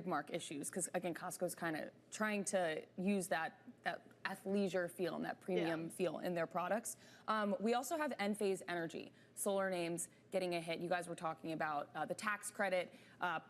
trademark issues, because again, Costco's kind of trying to use that athleisure feel and that premium feel in their products. We also have Enphase Energy, solar names getting a hit. You guys were talking about the tax credit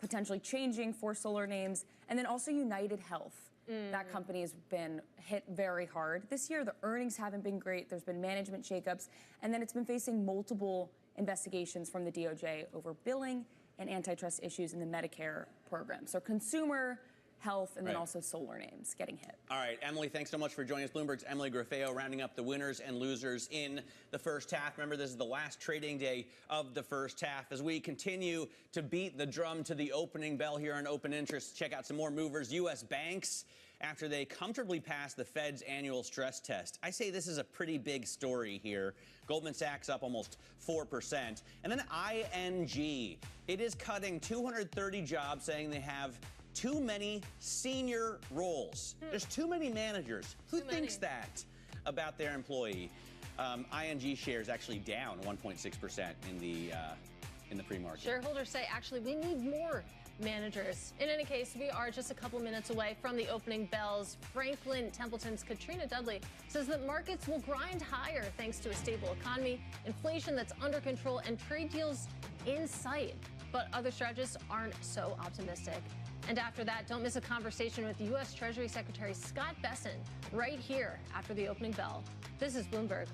potentially changing for solar names, and then also United Health. That company has been hit very hard this year. The earnings haven't been great. There's been management shakeups, and then it's been facing multiple investigations from the DOJ over billing and antitrust issues in the Medicare program. So consumer, health, and then also solar names getting hit. All right, Emily, thanks so much for joining us. Bloomberg's Emily Grafeo rounding up the winners and losers in the first half. Remember, this is the last trading day of the first half. As we continue to beat the drum to the opening bell here on Open Interest, check out some more movers. U.S. banks, after they comfortably passed the Fed's annual stress test. I say this is a pretty big story here. Goldman Sachs up almost 4%. And then ING, it is cutting 230 jobs, saying they have too many senior roles. There's too many managers. Who thinks that about their employee? ING shares actually down 1.6% in the pre-market. Shareholders say, actually, we need more managers. In any case, we are just a couple minutes away from the opening bells. Franklin Templeton's Katrina Dudley says that markets will grind higher thanks to a stable economy, inflation that's under control, and trade deals in sight. But other strategists aren't so optimistic. And after that, don't miss a conversation with U.S. Treasury Secretary Scott Bessent right here after the opening bell. This is Bloomberg.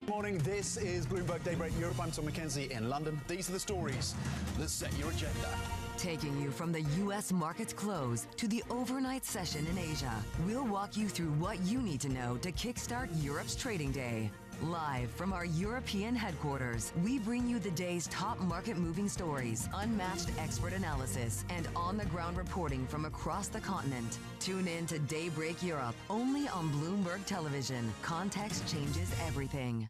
Morning. This is Bloomberg Daybreak Europe. I'm Tom McKenzie in London. These are the stories that set your agenda. Taking you from the U.S. market's close to the overnight session in Asia, we'll walk you through what you need to know to kickstart Europe's trading day. Live from our European headquarters, we bring you the day's top market-moving stories, unmatched expert analysis, and on-the-ground reporting from across the continent. Tune in to Daybreak Europe, only on Bloomberg Television. Context changes everything.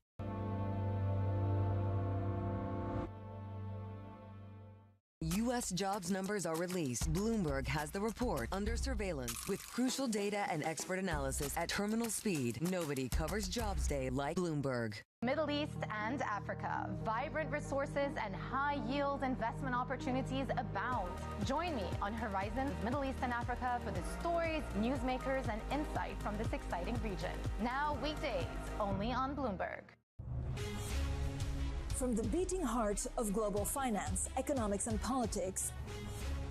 U.S. jobs numbers are released. Bloomberg has the report under surveillance with crucial data and expert analysis at terminal speed. Nobody covers Jobs Day like Bloomberg. Middle East and Africa. Vibrant resources and high-yield investment opportunities abound. Join me on Horizons Middle East and Africa for the stories, newsmakers, and insight from this exciting region. Now weekdays, only on Bloomberg. From the beating heart of global finance, economics, and politics,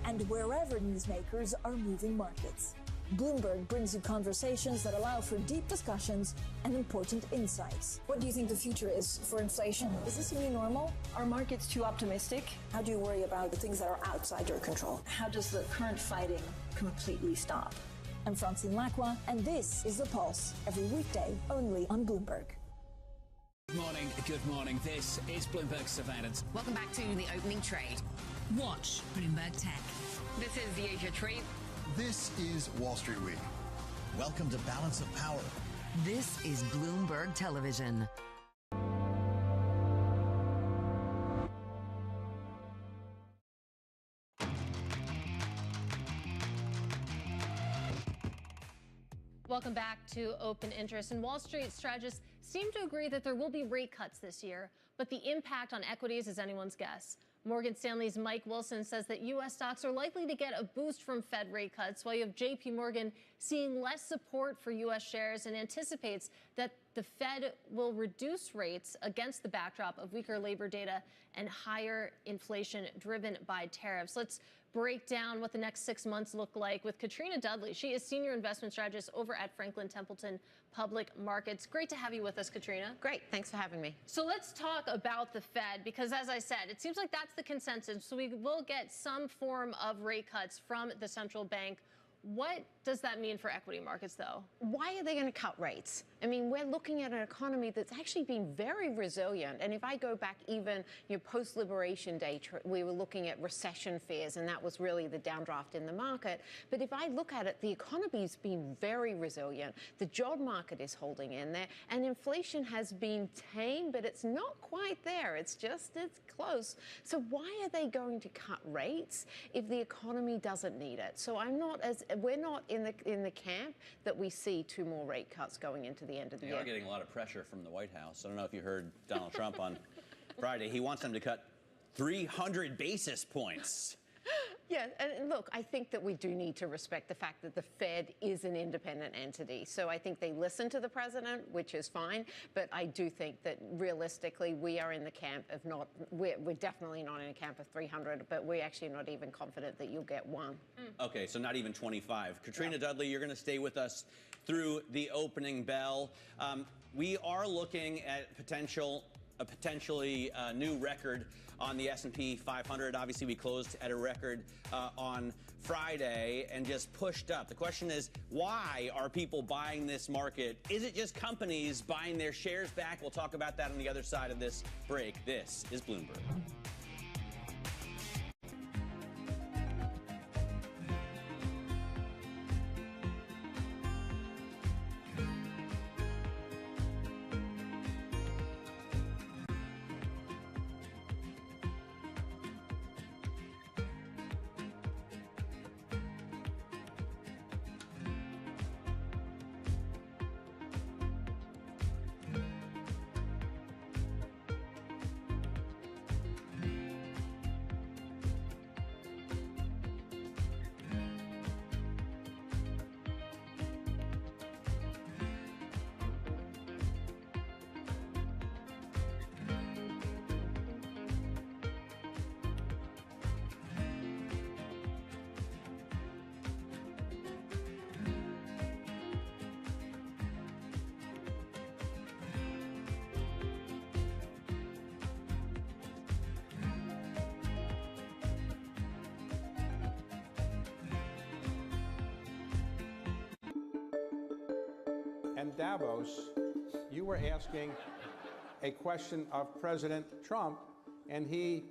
and wherever newsmakers are moving markets, Bloomberg brings you conversations that allow for deep discussions and important insights. What do you think the future is for inflation? Is this a new normal? Are markets too optimistic? How do you worry about the things that are outside your control? How does the current fighting completely stop? I'm Francine Lacqua, and this is The Pulse, every weekday only on Bloomberg. Good morning. This is Bloomberg Surveillance. Welcome back to the opening trade. Watch Bloomberg Tech. This is the Asia Trade. This is Wall Street Week. Welcome to Balance of Power. This is Bloomberg Television. Welcome back to Open Interest. And Wall Street strategists seem to agree that there will be rate cuts this year, but the impact on equities is anyone's guess. Morgan Stanley's Mike Wilson says that U.S. stocks are likely to get a boost from Fed rate cuts, while you have J.P. Morgan seeing less support for U.S. shares and anticipates that the Fed will reduce rates against the backdrop of weaker labor data and higher inflation driven by tariffs. Let's break down what the next 6 months look like with Katrina Dudley. She is Senior Investment Strategist over at Franklin Templeton Public Markets. Great to have you with us, Katrina. Great. Thanks for having me. So let's talk about the Fed, because as I said, it seems like that's the consensus. So we will get some form of rate cuts from the central bank. What does that mean for equity markets, though? Why are they going to cut rates? I mean, we're looking at an economy that's actually been very resilient. And if I go back even post-Liberation Day, we were looking at recession fears, and that was really the downdraft in the market. But if I look at it, the economy's been very resilient. The job market is holding in there, and inflation has been tame, but it's not quite there. It's close. So why are they going to cut rates if the economy doesn't need it? So we're not in the camp that we see 2 more rate cuts going into the end of the year. They are getting a lot of pressure from the White House. I don't know if you heard Donald Trump on Friday. He wants them to cut 300 basis points. Yeah, and look, I think that we do need to respect the fact that the Fed is an independent entity. So I think they listen to the president, which is fine. But I do think that realistically, we are in the camp of we're definitely not in a camp of 300, but we're actually not even confident that you'll get 1. Okay, so not even 25. Katrina Dudley, you're going to stay with us through the opening bell. We are looking at a potentially new record on the S&P 500. Obviously, we closed at a record on Friday and just pushed up. The question is, why are people buying this market? Is it just companies buying their shares back? We'll talk about that on the other side of this break. This is Bloomberg. And Davos, you were asking a question of President Trump, and he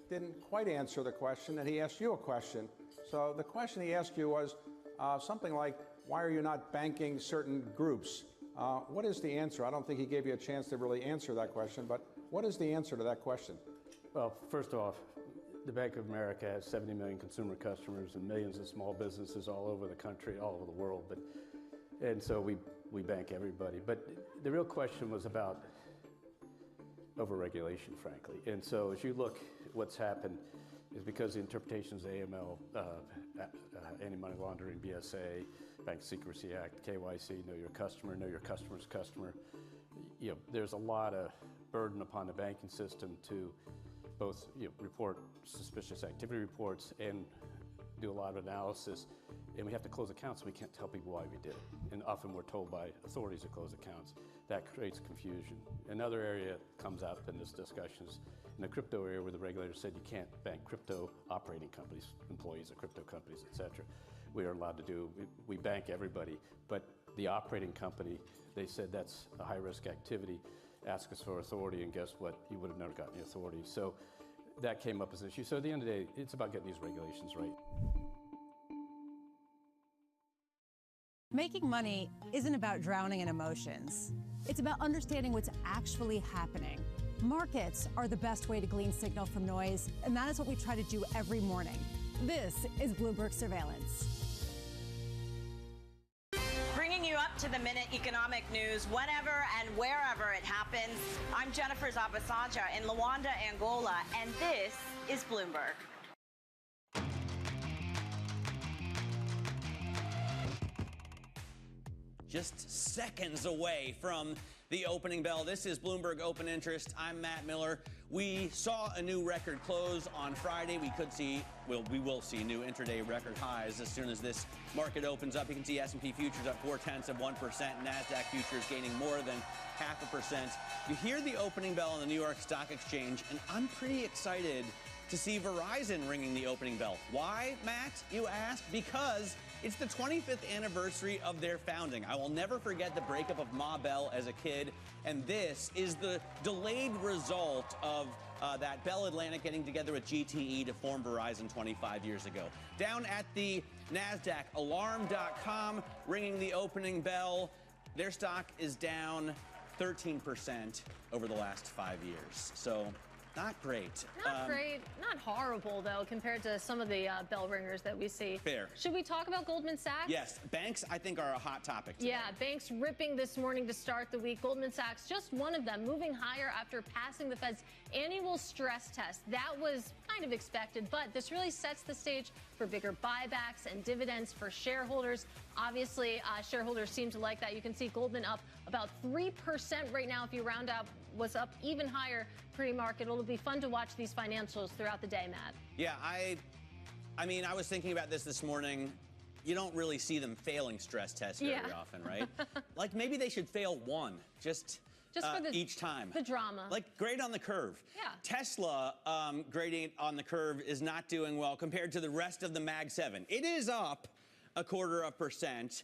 didn't quite answer the question, and he asked you a question. So the question he asked you was something like, why are you not banking certain groups? What is the answer? I don't think he gave you a chance to really answer that question, but what is the answer to that question? Well, first off, the Bank of America has 70 million consumer customers and millions of small businesses all over the country, all over the world. And so we bank everybody. But the real question was about overregulation, frankly. And so as you look at what's happened is because the interpretations of AML, anti-money laundering, BSA, Bank Secrecy Act, KYC, know your customer's customer. There's a lot of burden upon the banking system to both report suspicious activity reports and do a lot of analysis. And we have to close accounts, so we can't tell people why we did it. And often we're told by authorities to close accounts. That creates confusion. Another area that comes up in this discussion is in the crypto area where the regulator said you can't bank crypto operating companies, employees of crypto companies, et cetera. We are allowed to do, we bank everybody, but the operating company, they said that's a high-risk activity, ask us for authority, and guess what? You would have never gotten the authority. So that came up as an issue. So at the end of the day, it's about getting these regulations right. Making money isn't about drowning in emotions. It's about understanding what's actually happening. Markets are the best way to glean signal from noise, and that is what we try to do every morning. This is Bloomberg Surveillance. Bringing you up to the minute economic news whenever and wherever it happens. I'm Jennifer Zabasaja in Luanda, Angola, and this is Bloomberg. Just seconds away from the opening bell. This is Bloomberg Open Interest. I'm Matt Miller. We saw a new record close on Friday. We could see we will see new intraday record highs as soon as this market opens up. You can see S&P futures up 0.4%, NASDAQ futures gaining more than 0.5%. You hear the opening bell on the New York Stock Exchange, and I'm pretty excited to see Verizon ringing the opening bell. Why, Matt, you ask? Because it's the 25th anniversary of their founding. I will never forget the breakup of Ma Bell as a kid, and this is the delayed result of that Bell Atlantic getting together with GTE to form Verizon 25 years ago. Down at the NASDAQ, Alarm.com ringing the opening bell. Their stock is down 13% over the last 5 years. So not great. Not great. Not horrible, though, compared to some of the bell ringers that we see. Fair. Should we talk about Goldman Sachs? Yes. Banks, I think, are a hot topic today. Yeah, banks ripping this morning to start the week. Goldman Sachs, just one of them, moving higher after passing the Fed's annual stress test. That was kind of expected, but this really sets the stage for bigger buybacks and dividends for shareholders. Obviously, shareholders seem to like that. You can see Goldman up about 3% right now. If you round up, was up even higher pre-market. It'll be fun to watch these financials throughout the day, Matt. Yeah, I mean, I was thinking about this morning. You don't really see them failing stress tests very often, right? Like maybe they should fail one, just for each time. The drama. Like grade on the curve. Yeah. Tesla grading on the curve is not doing well compared to the rest of the Mag 7. It is up 0.25%,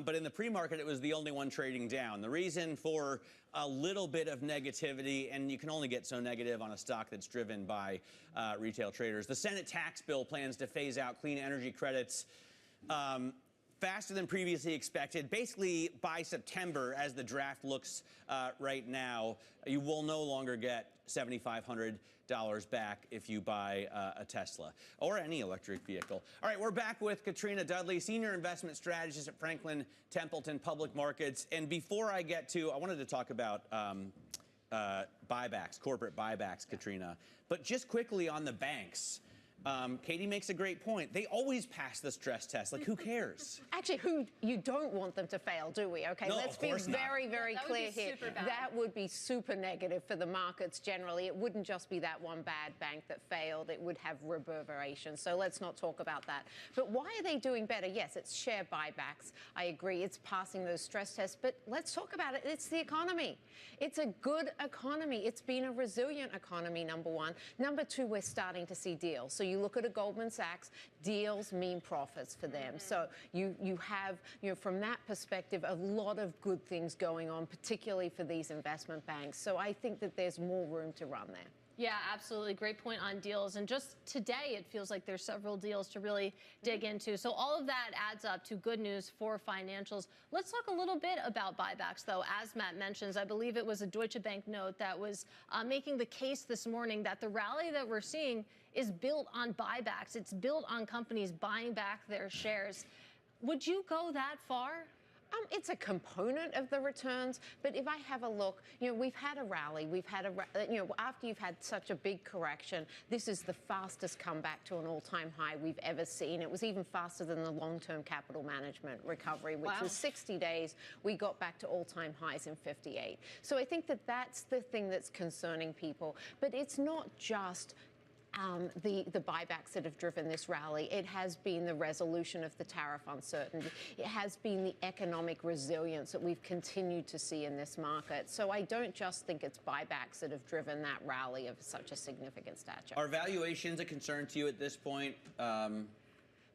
but in the pre-market, it was the only one trading down. The reason for a little bit of negativity, and you can only get so negative on a stock that's driven by retail traders. The Senate tax bill plans to phase out clean energy credits faster than previously expected. Basically, by September, as the draft looks right now, you will no longer get $7,500 back if you buy a Tesla or any electric vehicle. All right, we're back with Katrina Dudley, Senior Investment Strategist at Franklin Templeton Public Markets. And before I get to, I wanted to talk about buybacks, corporate buybacks, Katrina. But just quickly on the banks. Katie makes a great point. They always pass the stress test. Like, who cares? Actually, you don't want them to fail, do we? Okay, no, let's be very, very clear here. That would be super negative for the markets generally. It wouldn't just be that one bad bank that failed. It would have reverberations. So let's not talk about that. But why are they doing better? Yes, it's share buybacks. I agree. It's passing those stress tests. But let's talk about it. It's the economy. It's a good economy. It's been a resilient economy, number one. Number two, we're starting to see deals. So you look at a Goldman Sachs, deals mean profits for them. So you have, from that perspective, a lot of good things going on, particularly for these investment banks. So I think that there's more room to run there. Yeah, absolutely. Great point on deals. And just today, it feels like there's several deals to really dig into. So all of that adds up to good news for financials. Let's talk a little bit about buybacks, though. As Matt mentions, I believe it was a Deutsche Bank note that was making the case this morning that the rally that we're seeing is built on buybacks. It's built on companies buying back their shares. Would you go that far? It's a component of the returns, but if I have a look, we've had a rally. We've had after you've had such a big correction, this is the fastest comeback to an all-time high we've ever seen. It was even faster than the long-term capital management recovery, which was 60 days. We got back to all-time highs in 58. So I think that that's the thing that's concerning people. But it's not just the buybacks that have driven this rally. It has been the resolution of the tariff uncertainty. It has been the economic resilience that we've continued to see in this market. So I don't just think it's buybacks that have driven that rally of such a significant stature. Are valuations a concern to you at this point?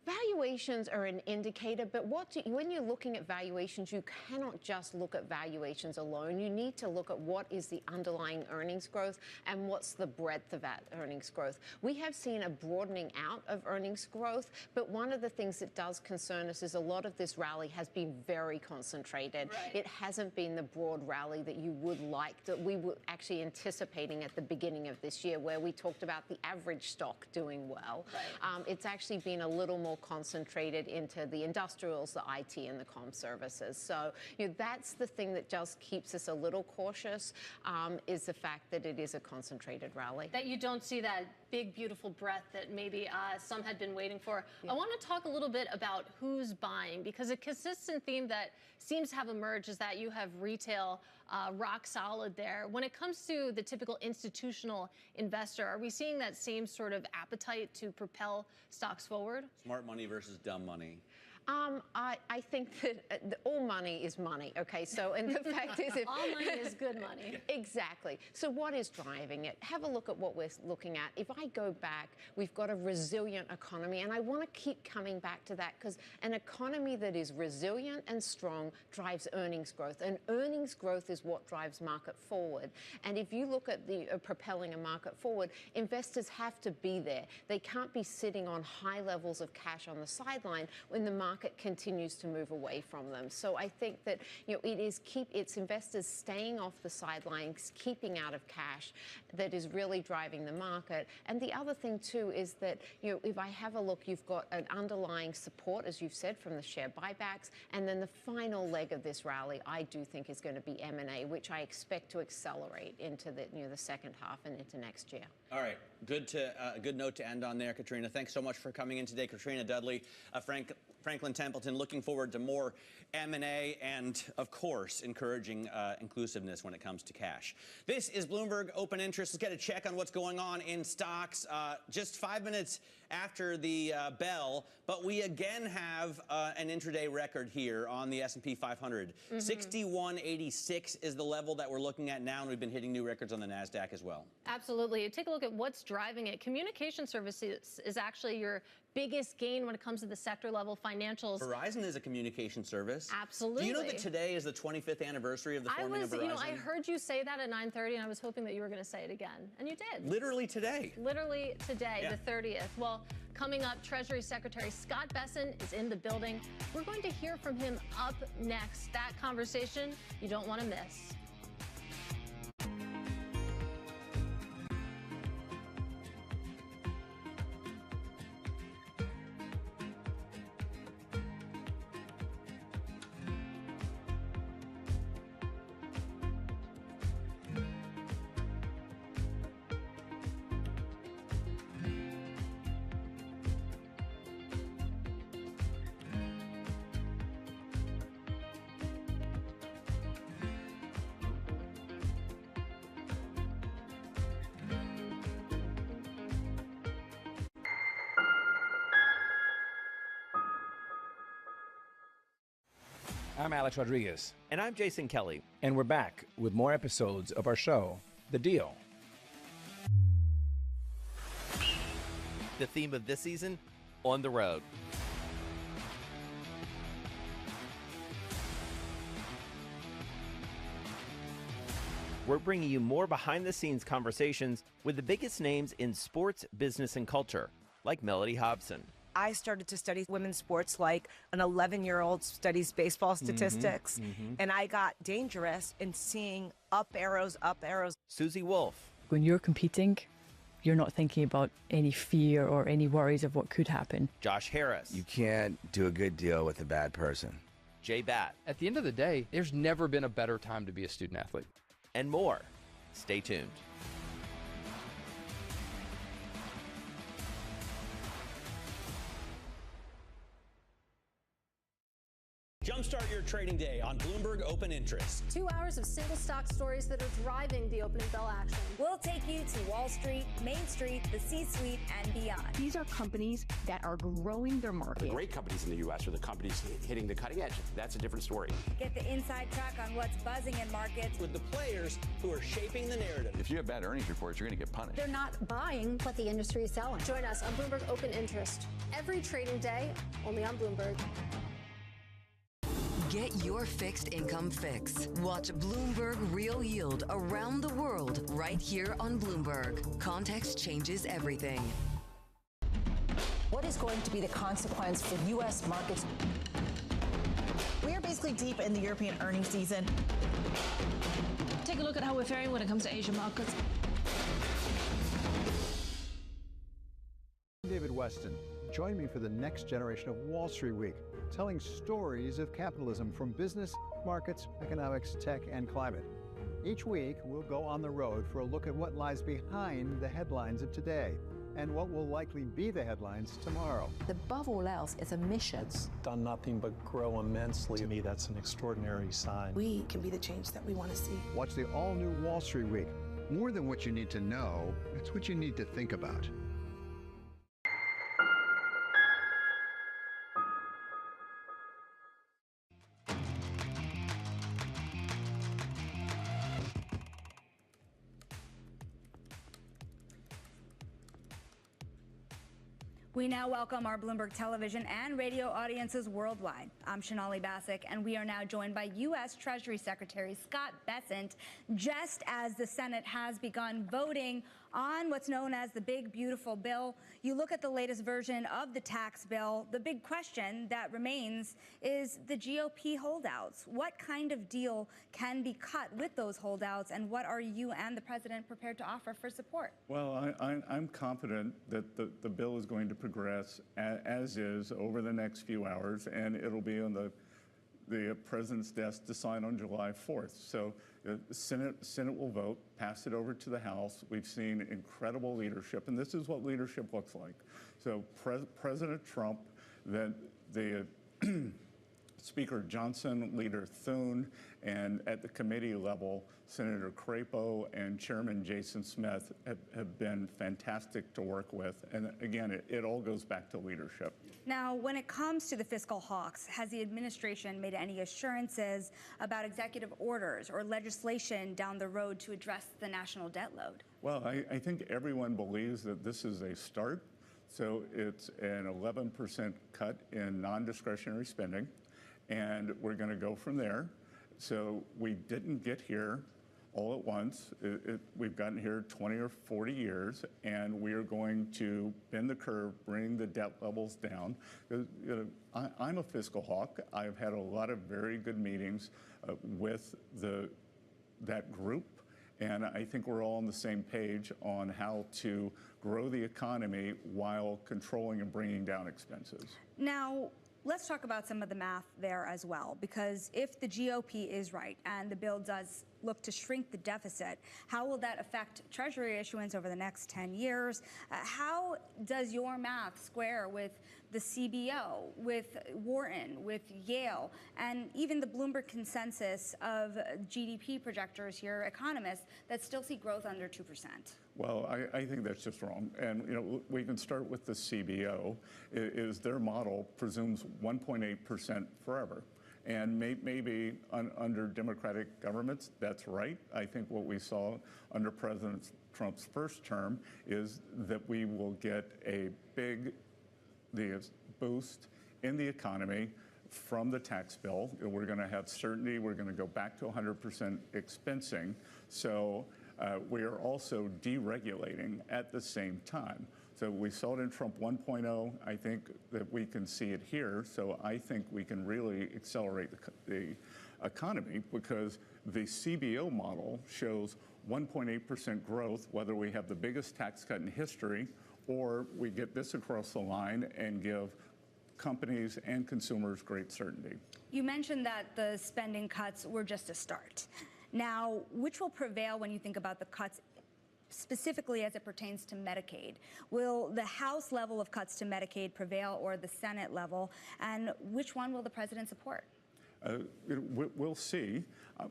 Valuations are an indicator, but when you're looking at valuations, you cannot just look at valuations alone. You need to look at what is the underlying earnings growth and what's the breadth of that earnings growth. We have seen a broadening out of earnings growth, but one of the things that does concern us is a lot of this rally has been very concentrated. Right. It hasn't been the broad rally that you would like, that we were actually anticipating at the beginning of this year, where we talked about the average stock doing well. Right. It's actually been a little more concentrated into the industrials, the IT, and the comm services. So that's the thing that just keeps us a little cautious, is the fact that it is a concentrated rally. That you don't see that big, beautiful breath that maybe some had been waiting for. I want to talk a little bit about who's buying, because a consistent theme that seems to have emerged is that you have retail rock solid there. When it comes to the typical institutional investor, are we seeing that same sort of appetite to propel stocks forward? Smart money versus dumb money. I think that all money is money, okay? So, and the fact is, if all money is good money. Exactly. So what is driving it? Have a look at what we're looking at. If I go back, we've got a resilient economy, and I want to keep coming back to that, because an economy that is resilient and strong drives earnings growth, and earnings growth is what drives market forward. And if you look at the propelling a market forward, investors have to be there. They can't be sitting on high levels of cash on the sideline when the market continues to move away from them. So I think that, you know, it's investors staying off the sidelines, keeping out of cash, that is really driving the market. And the other thing too is that, you know, if I have a look, you've got an underlying support, as you've said, from the share buybacks, and then the final leg of this rally, I do think, is going to be M&A, which I expect to accelerate into the second half and into next year. All right, good note to end on there, Katrina. Thanks so much for coming in today, Katrina Dudley, Franklin Templeton. Looking forward to more M&A and, of course, encouraging inclusiveness when it comes to cash. This is Bloomberg Open Interest. Let's get a check on what's going on in stocks. Just 5 minutes after the bell, but we again have an intraday record here on the S&P 500. 6186 is the level that we're looking at now, and we've been hitting new records on the NASDAQ as well. Absolutely. Take a look at what's driving it. Communication services is actually your biggest gain when it comes to the sector level financials. Verizon is a communication service. Absolutely. Do you know that today is the 25th anniversary of the forming of Verizon? You know, I heard you say that at 9:30, and I was hoping that you were going to say it again, and you did. Literally today. Literally today, yeah. The 30th. Well, coming up, Treasury Secretary Scott Bessent is in the building. We're going to hear from him up next. That conversation you don't want to miss. I'm Alex Rodriguez. And I'm Jason Kelly. And we're back with more episodes of our show, The Deal. The theme of this season, On the Road. We're bringing you more behind-the-scenes conversations with the biggest names in sports, business, and culture, like Melody Hobson. I started to study women's sports like an 11-year-old studies baseball statistics, and I got dangerous in seeing up arrows. Susie Wolf. When you're competing, you're not thinking about any fear or any worries of what could happen. Josh Harris. You can't do a good deal with a bad person. Jay Batt. At the end of the day, there's never been a better time to be a student athlete. And more. Stay tuned. Jumpstart your trading day on Bloomberg Open Interest. 2 hours of single stock stories that are driving the opening bell action. We'll take you to Wall Street, Main Street, the C-suite, and beyond. These are companies that are growing their market. The great companies in the U.S. are the companies hitting the cutting edge. That's a different story. Get the inside track on what's buzzing in markets. With the players who are shaping the narrative. If you have bad earnings reports, you're going to get punished. They're not buying what the industry is selling. Join us on Bloomberg Open Interest every trading day, only on Bloomberg. Get your fixed income fix. Watch Bloomberg Real Yield around the world right here on Bloomberg. Context changes everything. What is going to be the consequence for U.S. markets? We are basically deep in the European earnings season. Take a look at how we're faring when it comes to Asian markets. I'm David Weston. Join me for the next generation of Wall Street Week, telling stories of capitalism from business, markets, economics, tech, and climate. Each week, we'll go on the road for a look at what lies behind the headlines of today. and what will likely be the headlines tomorrow. Above all else, it's a mission. It's done nothing but grow immensely. To me, that's an extraordinary sign. We can be the change that we want to see. Watch the all-new Wall Street Week. More than what you need to know, it's what you need to think about. We now welcome our Bloomberg television and radio audiences worldwide. I'm Shonali Basak, and we are now joined by U.S. Treasury Secretary Scott Bessent, just as the Senate has begun voting on what's known as the Big Beautiful Bill. You look at the latest version of the tax bill, the big question that remains is the GOP holdouts. What kind of deal can be cut with those holdouts, and what are you and the president prepared to offer for support? Well, I'm confident that the bill is going to progress as is over the next few hours, and it'll be on the president's desk to sign on July 4th. So the Senate will vote, pass it over to the House. We've seen incredible leadership, and this is what leadership looks like. So President Trump, then the Speaker Johnson, Leader Thune, and at the committee level, Senator Crapo and Chairman Jason Smith have been fantastic to work with. And again, it all goes back to leadership. Now, when it comes to the fiscal hawks, has the administration made any assurances about executive orders or legislation down the road to address the national debt load? Well, I think everyone believes that this is a start. So it's an 11% cut in non-discretionary spending, and we're going to go from there. So we didn't get here all at once. We've gotten here 20 or 40 years, and we are going to bend the curve, bring the debt levels down. I'm a fiscal hawk. I've had a lot of very good meetings with that group, and I think we're all on the same page on how to grow the economy while controlling and bringing down expenses. Now, let's talk about some of the math there as well, because if the GOP is right and the bill does look to shrink the deficit, how will that affect Treasury issuance over the next 10 years? How does your math square with the CBO, with Wharton, with Yale, and even the Bloomberg consensus of GDP projectors here, economists, that still see growth under 2%? Well, I think that's just wrong. And, we can start with the CBO. Is their model presumes 1.8% forever. And maybe under Democratic governments, that's right. I think what we saw under President Trump's first term is that we will get a big boost in the economy from the tax bill. We're going to have certainty. We're going to go back to 100% expensing. So we are also deregulating at the same time. So we saw it in Trump 1.0. I think that we can see it here. So I think we can really accelerate the economy, because the CBO model shows 1.8% growth, whether we have the biggest tax cut in history or we get this across the line and give companies and consumers great certainty. You mentioned that the spending cuts were just a start. Now, which will prevail when you think about the cuts specifically as it pertains to Medicaid? Will the House level of cuts to Medicaid prevail, or the Senate level? And which one will the president support? We'll see.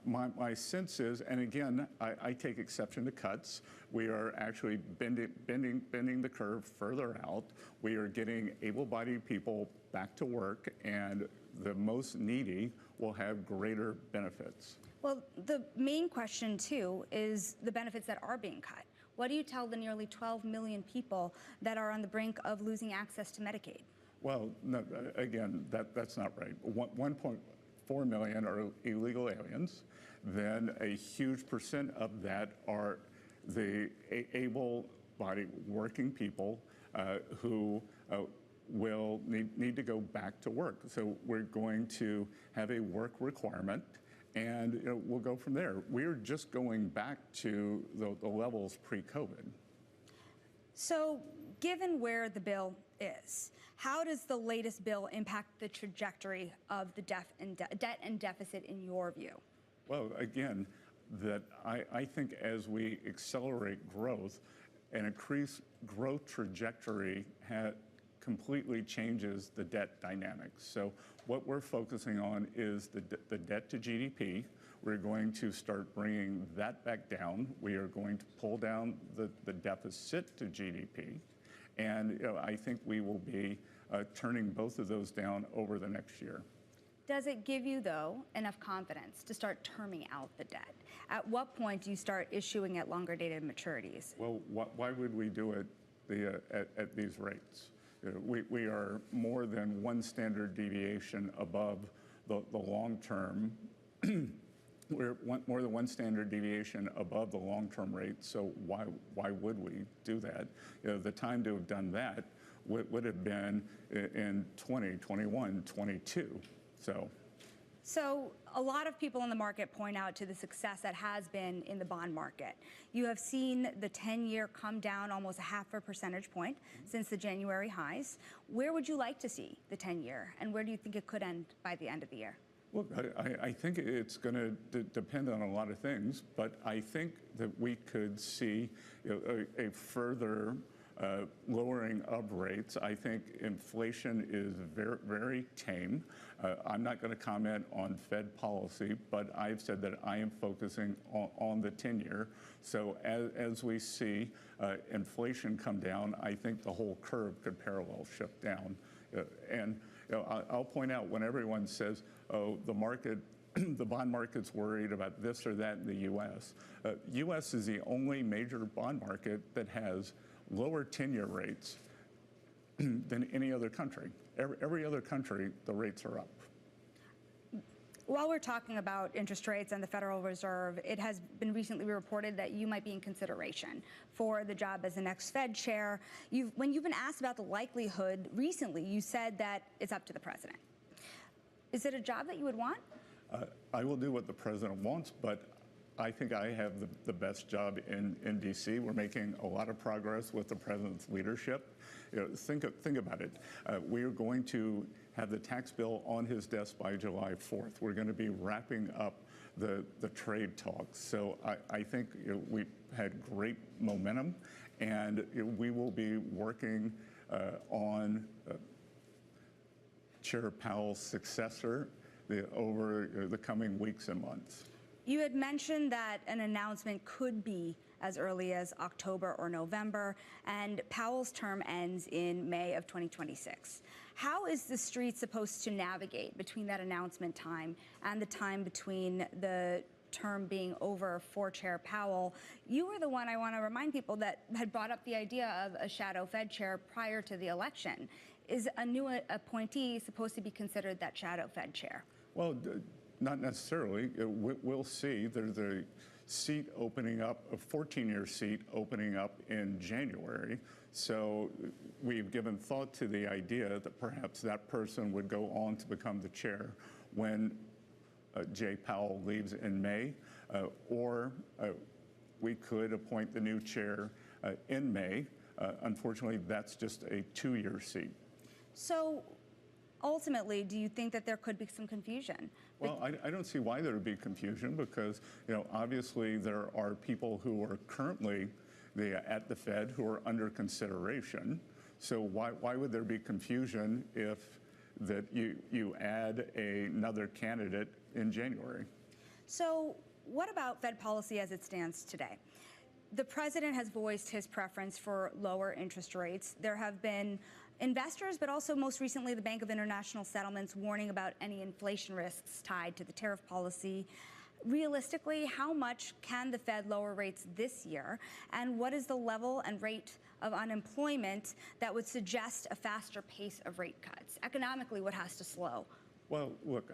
My sense is, and again, I take exception to cuts. We are actually bending the curve further out. We are getting able-bodied people back to work, and the most needy will have greater benefits. Well, the main question, too, is the benefits that are being cut. What do you tell the nearly 12 million people that are on the brink of losing access to Medicaid? Well, no, again, that's not right. 1.4 million are illegal aliens. Then a huge percent of that are the able-bodied working people who will need to go back to work. So we're going to have a work requirement, and we'll go from there. We're just going back to the levels pre-COVID. So given where the bill is, how does the latest bill impact the trajectory of the debt and deficit in your view? Well, again, that I think as we accelerate growth, an increased growth trajectory completely changes the debt dynamics. So what we're focusing on is the debt to GDP. We're going to start bringing that back down. We are going to pull down the deficit to GDP. And I think we will be turning both of those down over the next year. Does it give you, though, enough confidence to start terming out the debt? At what point do you start issuing at longer dated maturities? Well, why would we do it at these rates? We are more than one standard deviation above the long term. We're more than one standard deviation above the long-term rate, so why would we do that? The time to have done that would have been in 20, 21, 22. So a lot of people in the market point out to the success that has been in the bond market. You have seen the 10-year come down almost 0.5 percentage point since the January highs. Where would you like to see the 10-year, and where do you think it could end by the end of the year? Look, I think it's going to depend on a lot of things, but I think that we could see a further lowering of rates. I think inflation is very, very tame. I'm not going to comment on Fed policy, but I've said that I am focusing on the 10-year. So as we see inflation come down, I think the whole curve could parallel shift down. And I'll point out, when everyone says, oh, the market, the bond market's worried about this or that in the U.S. U.S. is the only major bond market that has lower 10-year rates than any other country. Every other country, the rates are up. While we're talking about interest rates and the Federal Reserve, it has been recently reported that you might be in consideration for the job as the next Fed chair. When you've been asked about the likelihood recently, you said that it's up to the president. Is it a job that you would want? I will do what the president wants, but I think I have the best job in D.C. We're making a lot of progress with the president's leadership. Think about it. We are going to have the tax bill on his desk by July 4th. We're going to be wrapping up the trade talks. So I think we've had great momentum, and we will be working on Chair Powell's successor over the coming weeks and months. You had mentioned that an announcement could be as early as October or November, and Powell's term ends in May of 2026. How is the street supposed to navigate between that announcement time and the time between the term being over for Chair Powell? You were the one, I want to remind people, that had brought up the idea of a shadow Fed chair prior to the election. Is a new appointee supposed to be considered that shadow Fed chair? Well, not necessarily. We'll see. There's a seat opening up, a 14-year seat opening up in January. So we've given thought to the idea that perhaps that person would go on to become the chair when Jay Powell leaves in May, or we could appoint the new chair in May. Unfortunately, that's just a 2-year seat. So ultimately, do you think that there could be some confusion? Well, I don't see why there would be confusion, because obviously there are people who are currently at the Fed who are under consideration. So why would there be confusion if that you add another candidate in January? So what about Fed policy as it stands today? The president has voiced his preference for lower interest rates. There have been investors, but also most recently the Bank of International Settlements, warning about any inflation risks tied to the tariff policy. Realistically, how much can the Fed lower rates this year? And what is the level and rate of unemployment that would suggest a faster pace of rate cuts? Economically, what has to slow? Well, look,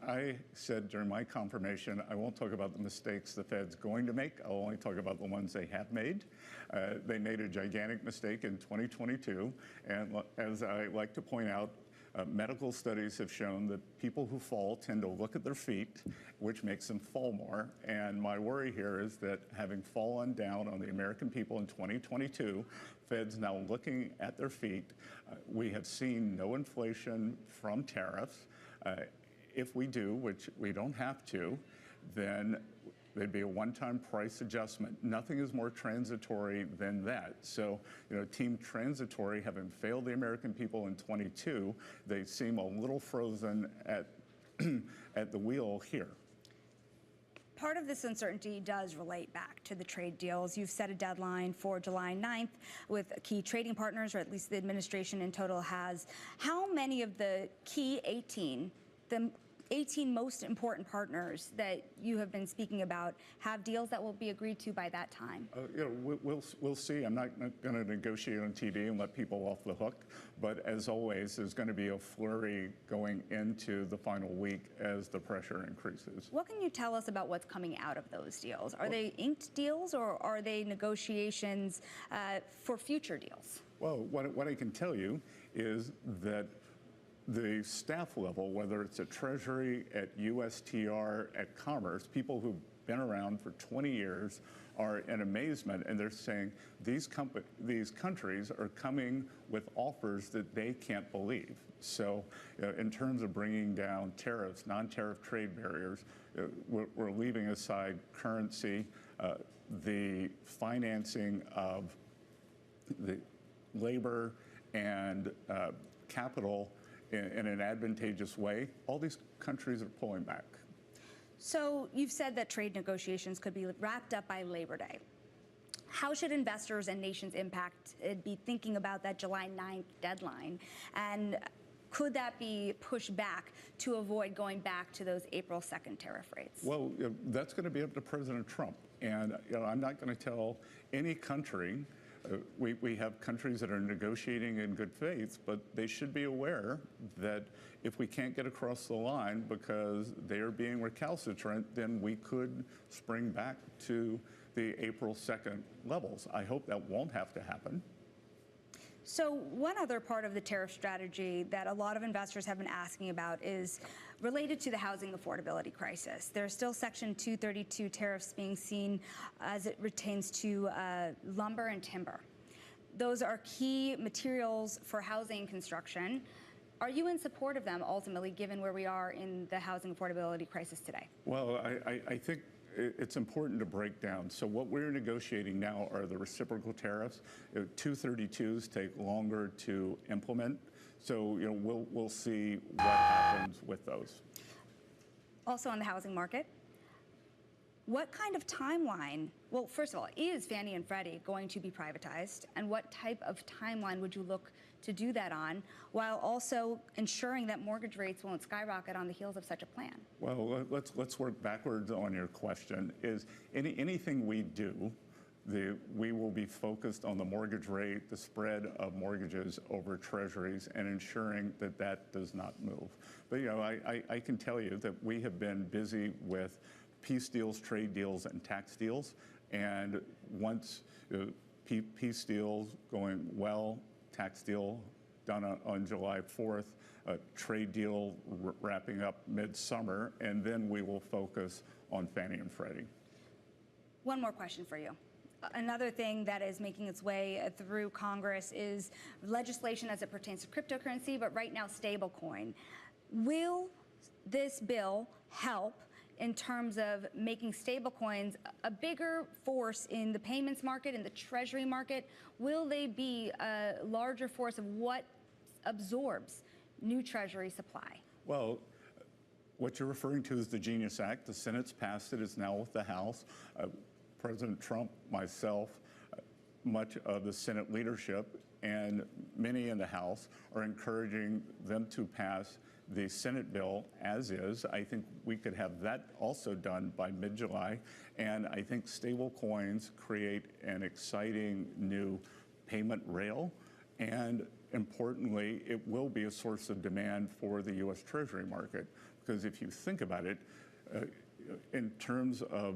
I said during my confirmation, I won't talk about the mistakes the Fed's going to make. I'll only talk about the ones they have made. They made a gigantic mistake in 2022. And as I like to point out, medical studies have shown that people who fall tend to look at their feet, which makes them fall more. And my worry here is that, having fallen down on the American people in 2022, Fed's now looking at their feet. We have seen no inflation from tariffs. If we do, which we don't have to, then They'd be a one-time price adjustment. Nothing is more transitory than that. So, Team Transitory, having failed the American people in 22, they seem a little frozen at at the wheel here. Part of this uncertainty does relate back to the trade deals. You've set a deadline for July 9th with key trading partners, or at least the administration in total has. How many of the key 18 most important partners that you have been speaking about have deals that will be agreed to by that time? We'll see. I'm not going to negotiate on TV and let people off the hook. But as always, there's going to be a flurry going into the final week as the pressure increases. What can you tell us about what's coming out of those deals? Are they inked deals, or are they negotiations for future deals? Well, what I can tell you is that the staff level, whether it's at Treasury, at USTR, at Commerce, people who've been around for 20 years are in amazement, and they're saying these countries are coming with offers that they can't believe. So in terms of bringing down tariffs, non-tariff trade barriers, we're leaving aside currency, the financing of the labor and capital in an advantageous way. All these countries are pulling back. So you've said that trade negotiations could be wrapped up by Labor Day. How should investors and nations impacted be thinking about that July 9th deadline? And could that be pushed back to avoid going back to those April 2nd tariff rates? Well, that's going to be up to President Trump. And I'm not going to tell any country. We have countries that are negotiating in good faith, but they should be aware that if we can't get across the line because they are being recalcitrant, then we could spring back to the April 2nd levels. I hope that won't have to happen. So one other part of the tariff strategy that a lot of investors have been asking about is related to the housing affordability crisis. There are still Section 232 tariffs being seen as it pertains to lumber and timber. Those are key materials for housing construction. Are you in support of them ultimately, given where we are in the housing affordability crisis today? Well, I think it's important to break down. So what we're negotiating now are the reciprocal tariffs. 232s take longer to implement. So we'll see what happens with those. Also on the housing market, what kind of timeline? Well, first of all, is Fannie and Freddie going to be privatized? And what type of timeline would you look to do that on, while also ensuring that mortgage rates won't skyrocket on the heels of such a plan? Well, let's work backwards on your question. Is anything we do, we will be focused on the mortgage rate, the spread of mortgages over treasuries, and ensuring that that does not move. But I can tell you that we have been busy with peace deals, trade deals, and tax deals. And once peace deals going well, tax deal done on July 4th, a trade deal wrapping up midsummer, and then we will focus on Fannie and Freddie. One more question for you. Another thing that is making its way through Congress is legislation as it pertains to cryptocurrency, but right now stablecoin. Will this bill help in terms of making stablecoins a bigger force in the payments market, in the treasury market? Will they be a larger force of what absorbs new treasury supply? Well, what you're referring to is the Genius Act. The Senate's passed it. It's now with the House. President Trump, myself, much of the Senate leadership, and many in the House are encouraging them to pass the Senate bill as is. I think we could have that also done by mid-July. And I think stable coins create an exciting new payment rail. And importantly, it will be a source of demand for the U.S. Treasury market. Because if you think about it, in terms of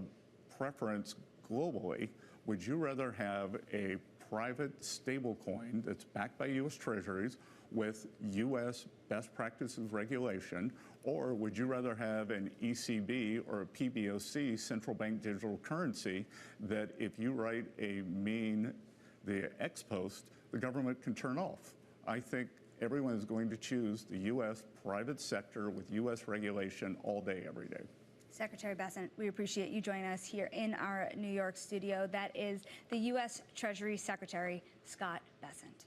preference globally, would you rather have a private stablecoin that's backed by U.S. Treasuries with U.S. best practices regulation, or would you rather have an ECB or a PBOC, central bank digital currency, that if you write a mean, the ex post, the government can turn off? I think everyone is going to choose the U.S. private sector with U.S. regulation all day, every day. Secretary Bessent, we appreciate you joining us here in our New York studio. That is the U.S. Treasury Secretary, Scott Bessent.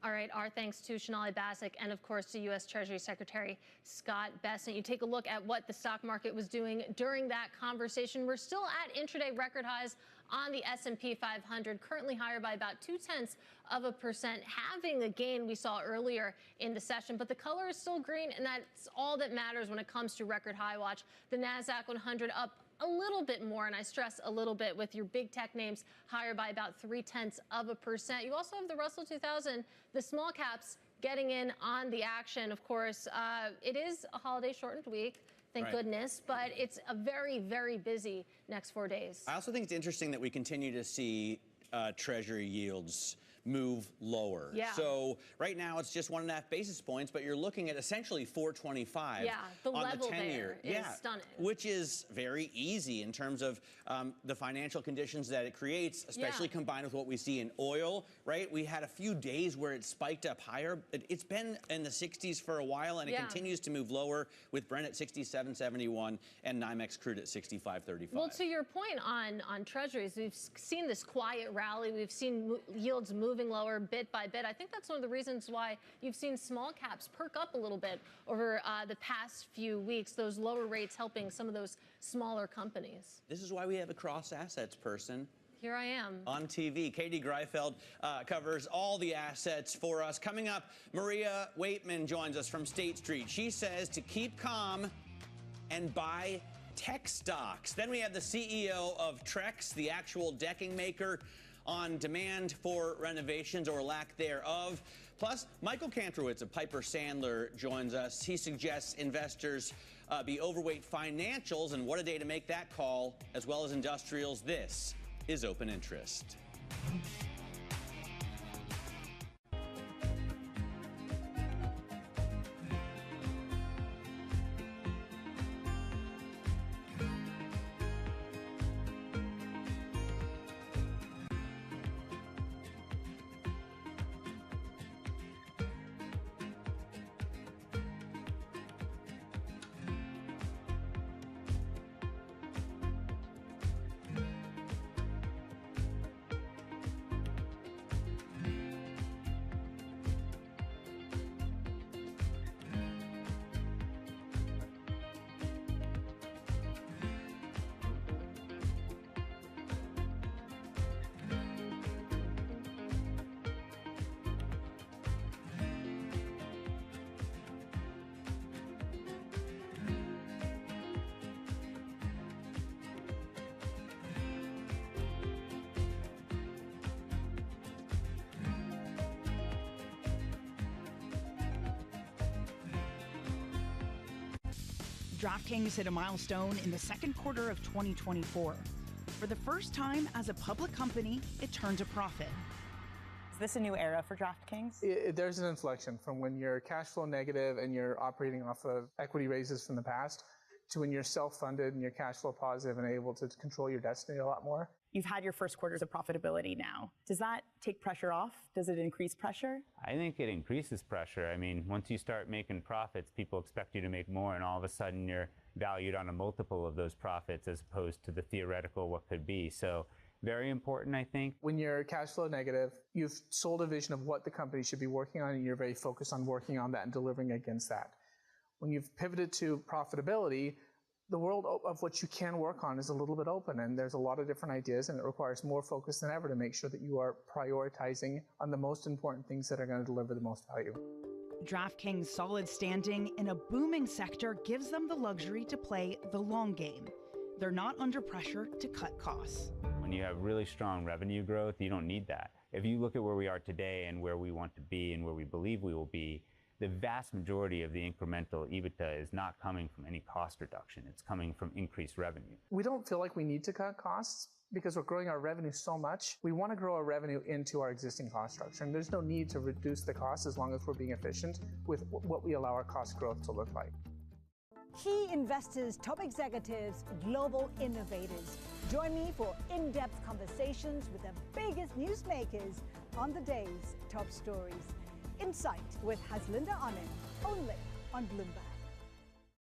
All right, our thanks to Sonali Basak and, of course, to U.S. Treasury Secretary Scott Bessent. You take a look at what the stock market was doing during that conversation. We're still at intraday record highs on the S&P 500, currently higher by about 0.2%, having the gain we saw earlier in the session. But the color is still green, and that's all that matters when it comes to record high watch. The NASDAQ 100 up a little bit more, and I stress a little bit, with your big tech names higher by about 0.3%. You also have the Russell 2000, the small caps getting in on the action. Of course, it is a holiday shortened week. Thank goodness, but it's a very, very busy next 4 days. I also think it's interesting that we continue to see Treasury yields move lower. Yeah. So right now it's just 1.5 basis points, but you're looking at essentially 4.25 the on level the 10-year. there is stunning. Which is very easy in terms of the financial conditions that it creates, especially combined with what we see in oil, right? We had a few days where it spiked up higher. It's been in the 60s for a while, and it continues to move lower, with Brent at 67.71 and NYMEX crude at 65.35. Well, to your point on treasuries, we've seen this quiet rally. We've seen yields moving lower bit by bit. I think that's one of the reasons why you've seen small caps perk up a little bit over the past few weeks, those lower rates helping some of those smaller companies. This is why we have a cross-assets person. Here I am. On TV. Katie Greifeld covers all the assets for us. Coming up, Maria Waitman joins us from State Street. She says to keep calm and buy tech stocks. Then we have the CEO of Trex, the actual decking maker, on demand for renovations or lack thereof. Plus, Michael Kantrowitz of Piper Sandler joins us. He suggests investors be overweight financials, and what a day to make that call, as well as industrials. This is Open Interest. DraftKings hit a milestone in the second quarter of 2024. For the first time as a public company, it turned a profit. Is this a new era for DraftKings? There's an inflection from when you're cash flow negative and you're operating off of equity raises from the past to when you're self-funded and you're cash flow positive and able to control your destiny a lot more. You've had your first quarters of profitability now. Does that take pressure off? Does it increase pressure? I think it increases pressure. I mean, once you start making profits, people expect you to make more, and all of a sudden you're valued on a multiple of those profits as opposed to the theoretical what could be. So very important, I think. When you're cash flow negative, you've sold a vision of what the company should be working on, and you're very focused on working on that and delivering against that. When you've pivoted to profitability, the world of what you can work on is a little bit open, and there's a lot of different ideas, and it requires more focus than ever to make sure that you are prioritizing on the most important things that are going to deliver the most value. DraftKings' solid standing in a booming sector gives them the luxury to play the long game. They're not under pressure to cut costs. When you have really strong revenue growth, you don't need that. If you look at where we are today and where we want to be and where we believe we will be, the vast majority of the incremental EBITDA is not coming from any cost reduction. It's coming from increased revenue. We don't feel like we need to cut costs because we're growing our revenue so much. We want to grow our revenue into our existing cost structure, and there's no need to reduce the cost as long as we're being efficient with what we allow our cost growth to look like. Key investors, top executives, global innovators. Join me for in-depth conversations with the biggest newsmakers on the day's top stories. Insight with Haslinda Anand, only on Bloomberg.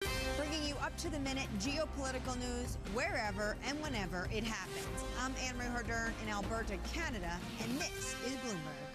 up-to-the-minute geopolitical news wherever and whenever it happens. I'm Anne-Marie Hardern in Alberta, Canada, and this is Bloomberg.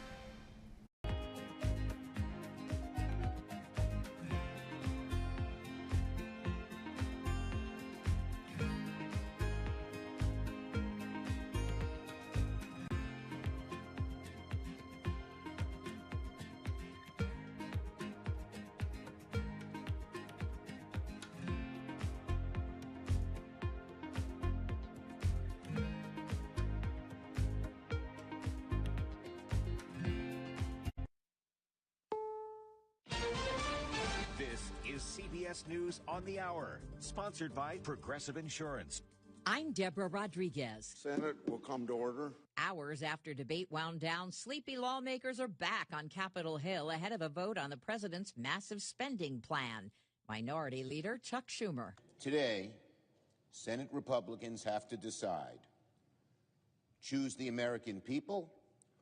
CBS News on the Hour, sponsored by Progressive Insurance. I'm Deborah Rodriguez. Senate will come to order. Hours after debate wound down, sleepy lawmakers are back on Capitol Hill ahead of a vote on the president's massive spending plan. Minority Leader Chuck Schumer. Today, Senate Republicans have to decide. Choose the American people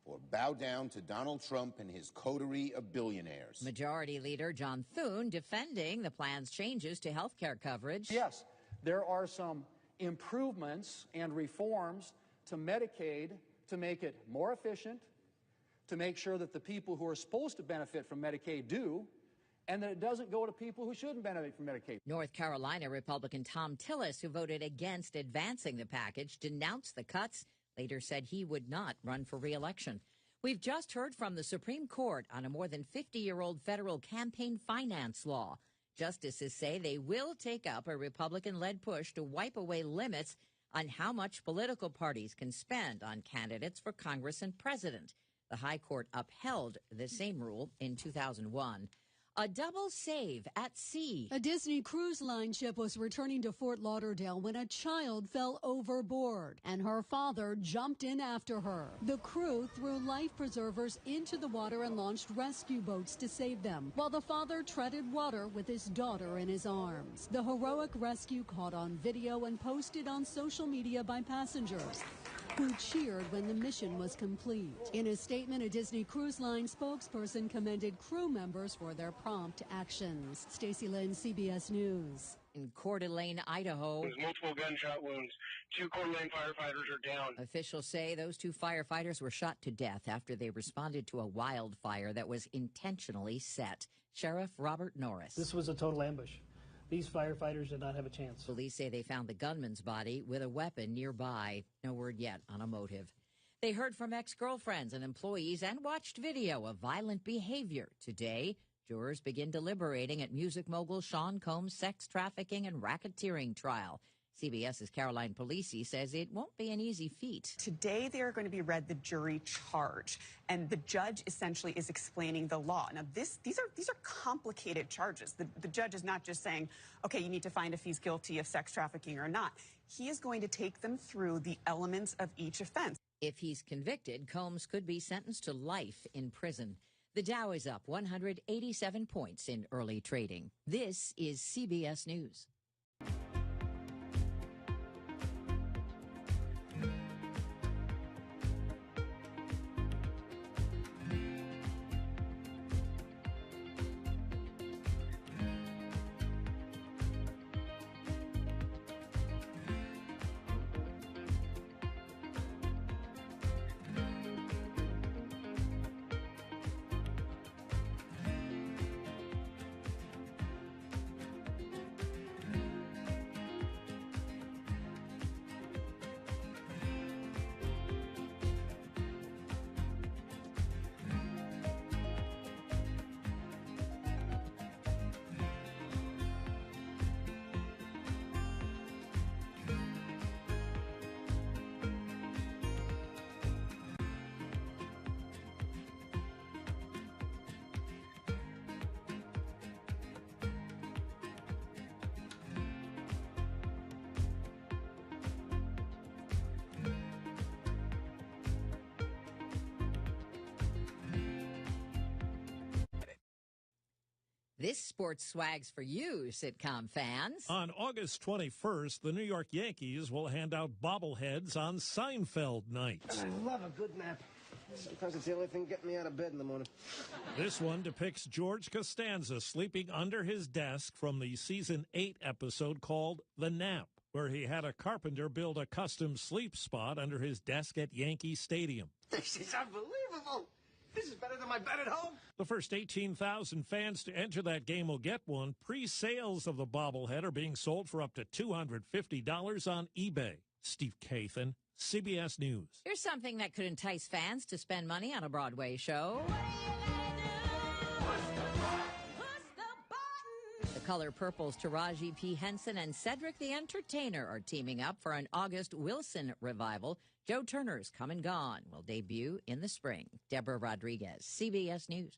or bow down to Donald Trump and his coterie of billionaires. Majority Leader John Thune defending the plan's changes to health care coverage. Yes, there are some improvements and reforms to Medicaid to make it more efficient, to make sure that the people who are supposed to benefit from Medicaid do, and that it doesn't go to people who shouldn't benefit from Medicaid. North Carolina Republican Tom Tillis, who voted against advancing the package, denounced the cuts, later said he would not run for re-election. We've just heard from the Supreme Court on a more than 50-year-old federal campaign finance law. Justices say they will take up a Republican-led push to wipe away limits on how much political parties can spend on candidates for Congress and president. The High Court upheld the same rule in 2001. A double save at sea. A Disney Cruise Line ship was returning to Fort Lauderdale when a child fell overboard, and her father jumped in after her. The crew threw life preservers into the water and launched rescue boats to save them, while the father treaded water with his daughter in his arms. The heroic rescue caught on video and posted on social media by passengers, who cheered when the mission was complete. In a statement, a Disney Cruise Line spokesperson commended crew members for their prompt actions. Stacey Lynn, CBS News. In Coeur d'Alene, Idaho. There's multiple gunshot wounds. 2 Coeur d'Alene firefighters are down. Officials say those 2 firefighters were shot to death after they responded to a wildfire that was intentionally set. Sheriff Robert Norris. This was a total ambush. These firefighters did not have a chance. Police say they found the gunman's body with a weapon nearby. No word yet on a motive. They heard from ex-girlfriends and employees and watched video of violent behavior. Today, jurors begin deliberating at music mogul Sean Combs' sex trafficking and racketeering trial. CBS's Caroline Polisi says it won't be an easy feat. Today, they are going to be read the jury charge, and the judge essentially is explaining the law. Now, these are complicated charges. The judge is not just saying, okay, you need to find if he's guilty of sex trafficking or not. He is going to take them through the elements of each offense. If he's convicted, Combs could be sentenced to life in prison. The Dow is up 187 points in early trading. This is CBS News. This sports swag's for you, sitcom fans. On August 21st, the New York Yankees will hand out bobbleheads on Seinfeld night. I love a good nap. Sometimes it's the only thing getting me out of bed in the morning. This one depicts George Costanza sleeping under his desk from the season 8 episode called The Nap, where he had a carpenter build a custom sleep spot under his desk at Yankee Stadium. This is unbelievable. This is better than my bed at home. The first 18,000 fans to enter that game will get one. Pre-sales of the bobblehead are being sold for up to $250 on eBay. Steve Kathan, CBS News. Here's something that could entice fans to spend money on a Broadway show. The Color Purple's Taraji P. Henson and Cedric the Entertainer are teaming up for an August Wilson revival. Joe Turner's Come and Gone will debut in the spring. Deborah Rodriguez, CBS News.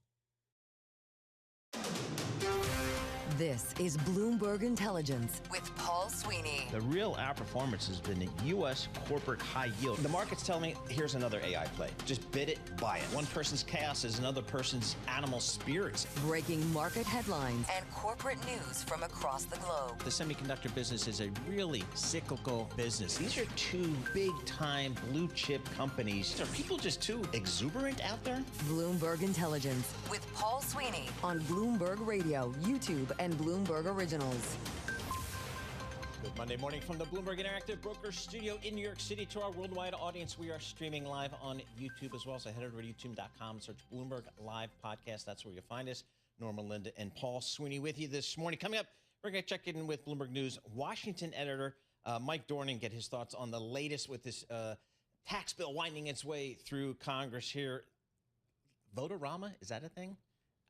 This is Bloomberg Intelligence with Paul Sweeney. The real outperformance has been the U.S. corporate high yield. The market's telling me, here's another AI play. Just bid it, buy it. One person's chaos is another person's animal spirits. Breaking market headlines and corporate news from across the globe. The semiconductor business is a really cyclical business. These are two big-time blue-chip companies. Are people just too exuberant out there? Bloomberg Intelligence with Paul Sweeney on Bloomberg Radio, YouTube, and Bloomberg Originals. Good Monday morning from the Bloomberg Interactive Brokers Studio in New York City. To our worldwide audience, we are streaming live on YouTube as well. So head over to youtube.com and search Bloomberg Live Podcast. That's where you'll find us. Norma Linda and Paul Sweeney with you this morning. Coming up, we're going to check in with Bloomberg News Washington editor Mike Dornan, get his thoughts on the latest with this tax bill winding its way through Congress here. Votorama, is that a thing?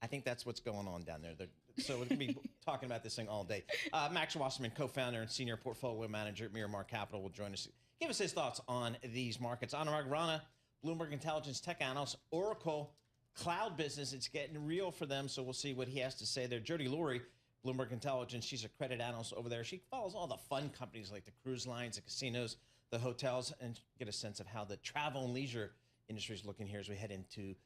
I think that's what's going on down there. So we're going to be talking about this thing all day. Max Wasserman, co-founder and senior portfolio manager at Miramar Capital, will join us. Give us his thoughts on these markets. Anurag Rana, Bloomberg Intelligence tech analyst, Oracle cloud business. It's getting real for them, so we'll see what he has to say there. Jody Lurie, Bloomberg Intelligence. She's a credit analyst over there. She follows all the fun companies like the cruise lines, the casinos, the hotels, and get a sense of how the travel and leisure industry is looking here as we head into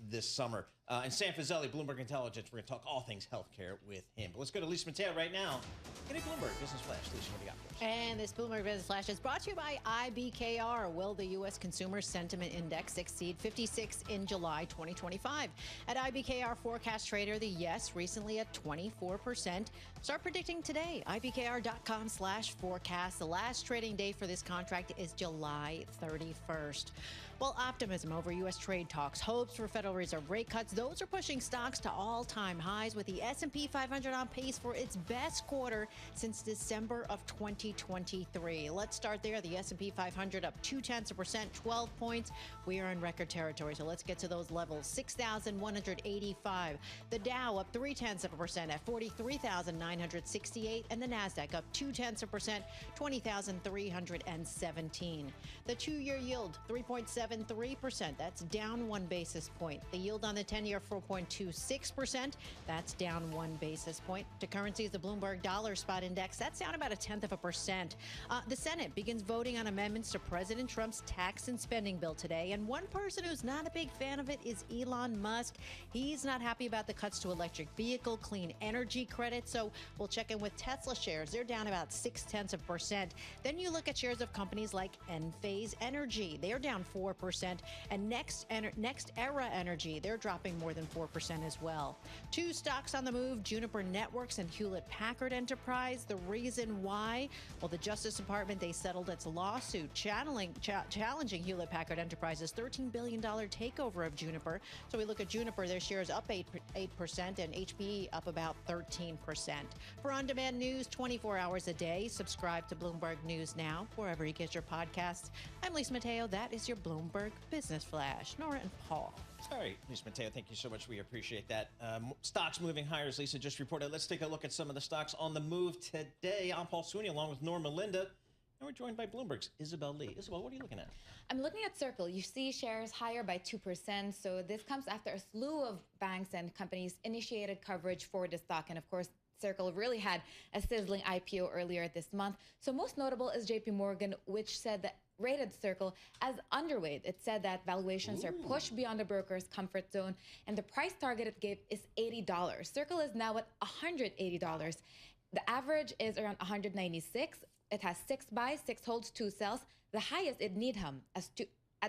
this summer. And Sam Fazeli, Bloomberg Intelligence, we're going to talk all things healthcare with him. But let's go to Lisa Mateo right now. Get a Bloomberg Business Flash. Lisa, what do you got for us? And this Bloomberg Business Flash is brought to you by IBKR. Will the U.S. Consumer Sentiment Index exceed 56 in July 2025? At IBKR Forecast Trader, the yes recently at 24%. Start predicting today. IBKR.com/forecast. The last trading day for this contract is July 31st. Well, optimism over U.S. trade talks, hopes for Federal Reserve rate cuts, those are pushing stocks to all-time highs, with the S&P 500 on pace for its best quarter since December of 2023. Let's start there. The S&P 500 up 0.2%, 12 points. We are in record territory, so let's get to those levels. 6,185. The Dow up 0.3% at 43,968, and the Nasdaq up 0.2%, 20,317. The two-year yield 3.73%. That's down 1 basis point. The yield on the 10-year 4.26%. That's down 1 basis point. To currencies, the Bloomberg Dollar Spot Index, that's down about 0.1%. The Senate begins voting on amendments to President Trump's tax and spending bill today. And one person who's not a big fan of it is Elon Musk. He's not happy about the cuts to electric vehicle, clean energy credits. So we'll check in with Tesla shares. They're down about 0.6%. Then you look at shares of companies like Enphase Energy. They're down 4%. And Next Era Energy, they're dropping more than 4% as well. Two stocks on the move, Juniper Networks and Hewlett Packard Enterprise. The reason why? Well, the Justice Department, they settled its lawsuit challenging Hewlett Packard Enterprise's $13 billion takeover of Juniper. So we look at Juniper, their shares up 8%, and HPE up about 13%. For on-demand news 24 hours a day, subscribe to Bloomberg News Now, wherever you get your podcasts. I'm Lisa Mateo. That is your Bloomberg Business Flash. Nora and Paul. All right, Lisa Mateo, thank you so much. We appreciate that. Stocks moving higher, as Lisa just reported. Let's take a look at some of the stocks on the move today. I'm Paul Sweeney, along with Norma Linda, and we're joined by Bloomberg's Isabel Lee. Isabel, what are you looking at? I'm looking at Circle. You see shares higher by 2%. So this comes after a slew of banks and companies initiated coverage for the stock. And of course, Circle really had a sizzling IPO earlier this month. So most notable is JP Morgan, which said that rated Circle as underweight. It said that valuations are pushed beyond the broker's comfort zone, and the price target it gave is $80. Circle is now at $180. The average is around 196. It has 6 buys, 6 holds, 2 sells. The highest is Needham at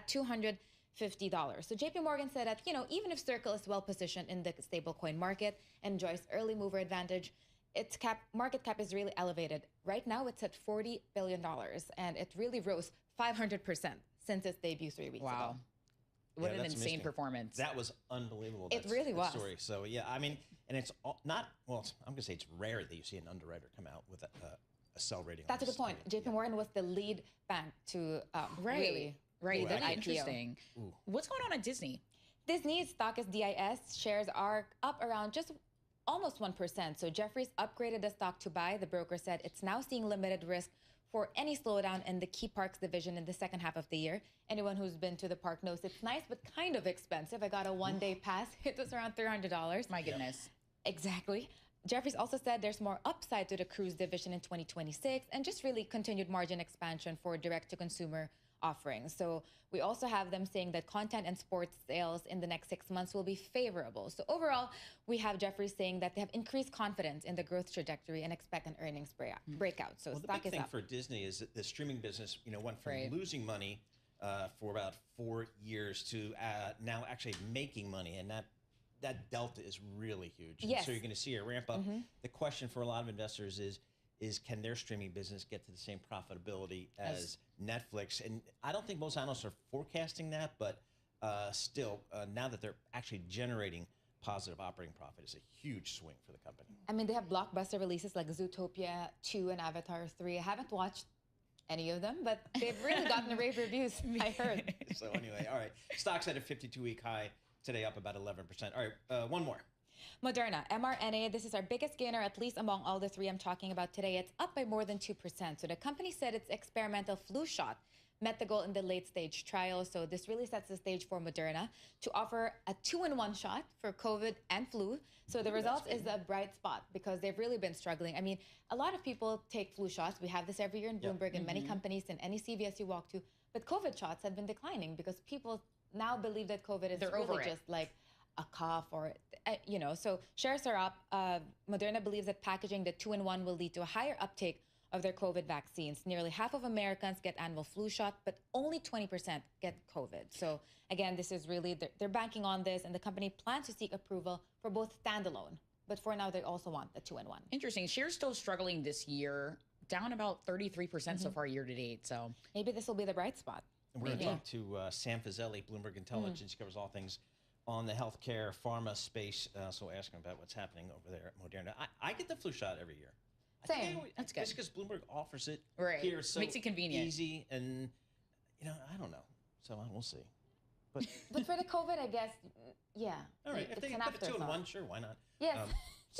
$250. $50. So JP Morgan said that, even if Circle is well positioned in the stablecoin market and enjoys early mover advantage, its market cap is really elevated. Right now, it's at $40 billion, and it really rose 500% since its debut 3 weeks ago. What an that's insane amazing. performance. That was unbelievable. It really was. Story. So, yeah, I mean, and it's not, well, I'm going to say it's rare that you see an underwriter come out with a sell rating. That's a good point. JP Morgan was the lead bank to really Right, lead very the IPO. interesting. What's going on at Disney? Disney's stock is DIS. Shares are up around just almost 1%. So Jefferies upgraded the stock to buy. The broker said it's now seeing limited risk for any slowdown in the key parks division in the second half of the year. Anyone who's been to the park knows it's nice, but kind of expensive. I got a one-day pass. It was around $300. My goodness. Exactly. Jefferies also said there's more upside to the cruise division in 2026 and just really continued margin expansion for direct-to-consumer offerings. So we also have them saying that content and sports sales in the next 6 months will be favorable. So overall, we have Jefferies saying that they have increased confidence in the growth trajectory and expect an earnings breakout. So Well, the stock big is thing up. for Disney is that the streaming business, went from Right. losing money for about 4 years to now actually making money, and that delta is really huge. And Yes. so you're going to see a ramp up. Mhm. The question for a lot of investors is can their streaming business get to the same profitability as Netflix? And I don't think most analysts are forecasting that, but still, now that they're actually generating positive operating profit, is a huge swing for the company. I mean, they have blockbuster releases like Zootopia 2 and Avatar 3. I haven't watched any of them, but they've really gotten rave reviews, I heard. So anyway, all right. Stocks at a 52-week high today, up about 11%. All right, one more. Moderna, mRNA, this is our biggest gainer, at least among all the three I'm talking about today. It's up by more than 2%. So the company said its experimental flu shot met the goal in the late stage trial. So this really sets the stage for Moderna to offer a 2-in-1 shot for COVID and flu. So the result is a bright spot because they've really been struggling. I mean, a lot of people take flu shots. We have this every year in Bloomberg and many companies and any CVS you walk to. But COVID shots have been declining because people now believe that COVID is They're over really it. just like a cough or, so shares are up. Moderna believes that packaging the 2-in-1 will lead to a higher uptake of their COVID vaccines. Nearly half of Americans get annual flu shot, but only 20% get COVID. So again, this is really, they're banking on this, and the company plans to seek approval for both standalone. But for now, they also want the 2-in-1. Interesting. Shares still struggling this year, down about 33% so far year to date. So maybe this will be the bright spot. And we're going to talk to Sam Fazeli, Bloomberg Intelligence. He covers all things on the healthcare pharma space. So ask him about what's happening over there at Moderna. I get the flu shot every year. Same. That's good. Just because Bloomberg offers it Right. here, so Makes it convenient. easy, and I don't know. So we'll see. But But for the COVID, I guess, yeah. all right, if it's they an put a 2-in-1, afterthought. sure, why not? Yes.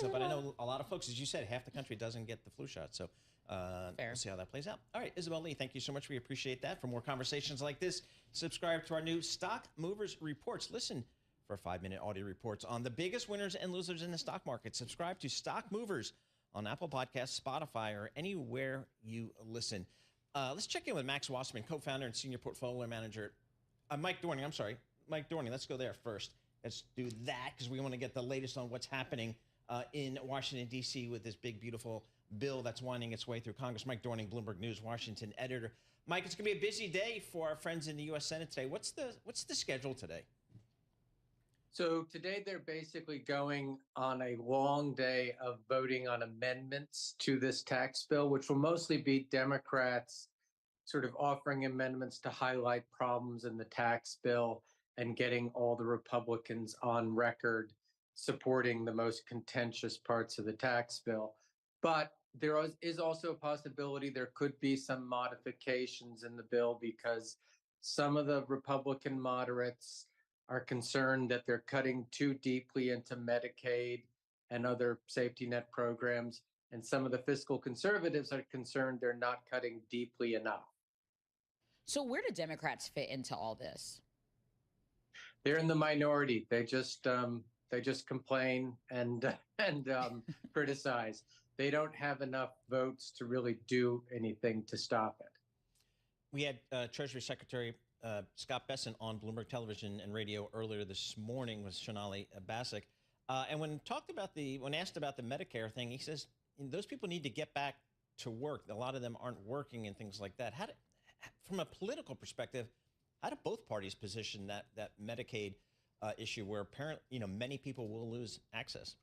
But I know a lot of folks, as you said, half the country doesn't get the flu shot. So we'll see how that plays out. All right, Isabel Lee, thank you so much. We appreciate that. For more conversations like this, subscribe to our new Stock Movers Reports. Listen for 5-minute audio reports on the biggest winners and losers in the stock market. Subscribe to Stock Movers on Apple Podcasts, Spotify, or anywhere you listen. Let's check in with Max Wasserman, co-founder and senior portfolio manager. Mike Dorning, Mike Dorning, let's go there first. Let's do that because we want to get the latest on what's happening in Washington, D.C. with this big, beautiful bill that's winding its way through Congress. Mike Dorning, Bloomberg News, Washington editor. Mike, it's going to be a busy day for our friends in the U.S. Senate today. What's the schedule today? So today they're basically going on a long day of voting on amendments to this tax bill, which will mostly be Democrats sort of offering amendments to highlight problems in the tax bill and getting all the Republicans on record supporting the most contentious parts of the tax bill. But there is also a possibility there could be some modifications in the bill because some of the Republican moderates are concerned that they're cutting too deeply into Medicaid and other safety net programs. And some of the fiscal conservatives are concerned they're not cutting deeply enough. So where do Democrats fit into all this? They're in the minority. They just complain and criticize. They don't have enough votes to really do anything to stop it. We had Treasury Secretary Scott Bessent on Bloomberg Television and Radio earlier this morning with Sonali Basak. And when asked about the Medicare thing, he says those people need to get back to work. A lot of them aren't working and things like that. From a political perspective, How do both parties position that Medicaid issue where many people will lose access?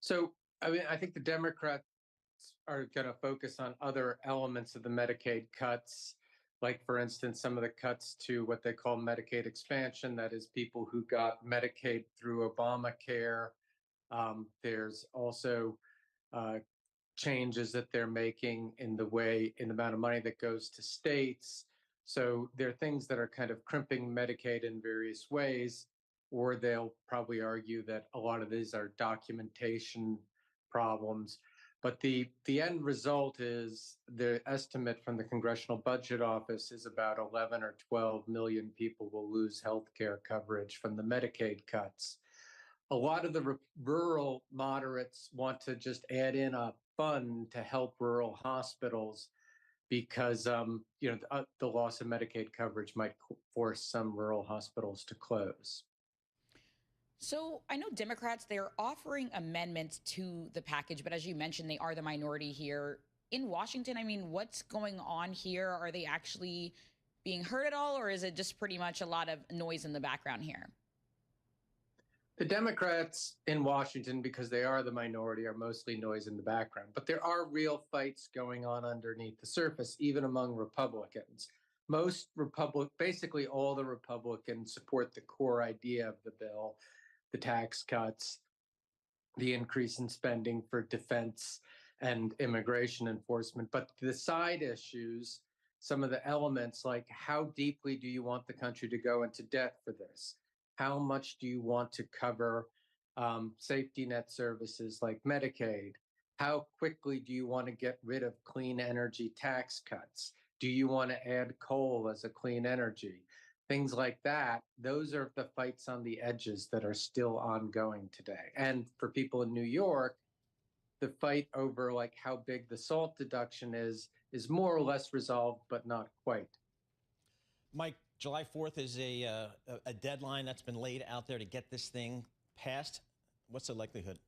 So, I mean, I think the Democrats are going to focus on other elements of the Medicaid cuts, like, for instance, some of the cuts to what they call Medicaid expansion, that is people who got Medicaid through Obamacare. There's also changes that they're making in the amount of money that goes to states. So there are things that are kind of crimping Medicaid in various ways, or they'll probably argue that a lot of these are documentation problems. But the end result is the estimate from the Congressional Budget Office is about 11 or 12 million people will lose health care coverage from the Medicaid cuts. A lot of the rural moderates want to just add in a fund to help rural hospitals because the loss of Medicaid coverage might force some rural hospitals to close. So I know Democrats, they're offering amendments to the package, but as you mentioned, they are the minority here. In Washington, I mean, what's going on here? Are they actually being heard at all, or is it just pretty much a lot of noise in the background here? The Democrats in Washington, because they are the minority, are mostly noise in the background. But there are real fights going on underneath the surface, even among Republicans. Basically all the Republicans support the core idea of the bill, the tax cuts, the increase in spending for defense and immigration enforcement. But the side issues, some of the elements like how deeply do you want the country to go into debt for this? How much do you want to cover safety net services like Medicaid? How quickly do you want to get rid of clean energy tax cuts? Do you want to add coal as a clean energy? Things like that. Those are the fights on the edges that are still ongoing today. And for people in New York, the fight over like how big the SALT deduction is more or less resolved, but not quite. Mike, July 4th is a deadline that's been laid out there to get this thing passed. What's the likelihood?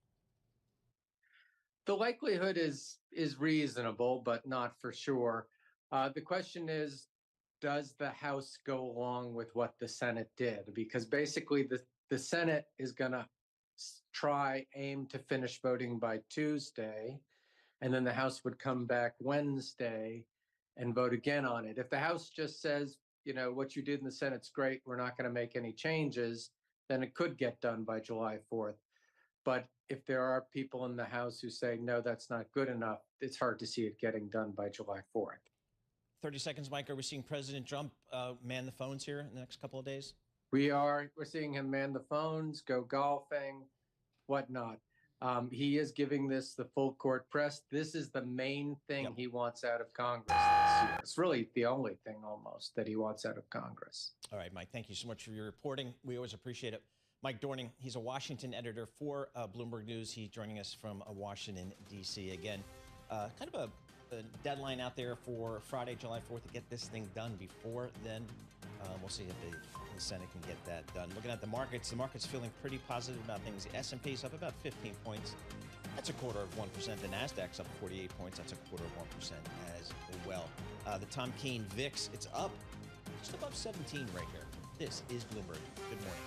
The likelihood is reasonable, but not for sure. The question is, does the House go along with what the Senate did? Because basically the Senate is going to aim to finish voting by Tuesday, and then the House would come back Wednesday and vote again on it. If the House just says, what you did in the Senate's great, we're not going to make any changes, then it could get done by July 4th. But if there are people in the House who say, no, that's not good enough, it's hard to see it getting done by July 4th. 30 seconds, Mike. Are we seeing President Trump man the phones here in the next couple of days? We're seeing him man the phones, go golfing, whatnot. He is giving this the full court press. This is the main thing he wants out of Congress this year. It's really the only thing almost that he wants out of Congress. All right, Mike, thank you so much for your reporting. We always appreciate it. Mike Dorning, he's a Washington editor for Bloomberg News. He's joining us from Washington, D.C. Again, kind of a deadline out there for Friday, July 4th to get this thing done before then. We'll see if the Senate can get that done. Looking at the market's feeling pretty positive about things. The S&P's up about 15 points. That's 0.25%. The NASDAQ's up 48 points. That's 0.25% as well. The Tom Keene VIX, it's up just above 17 right here. This is Bloomberg. Good morning.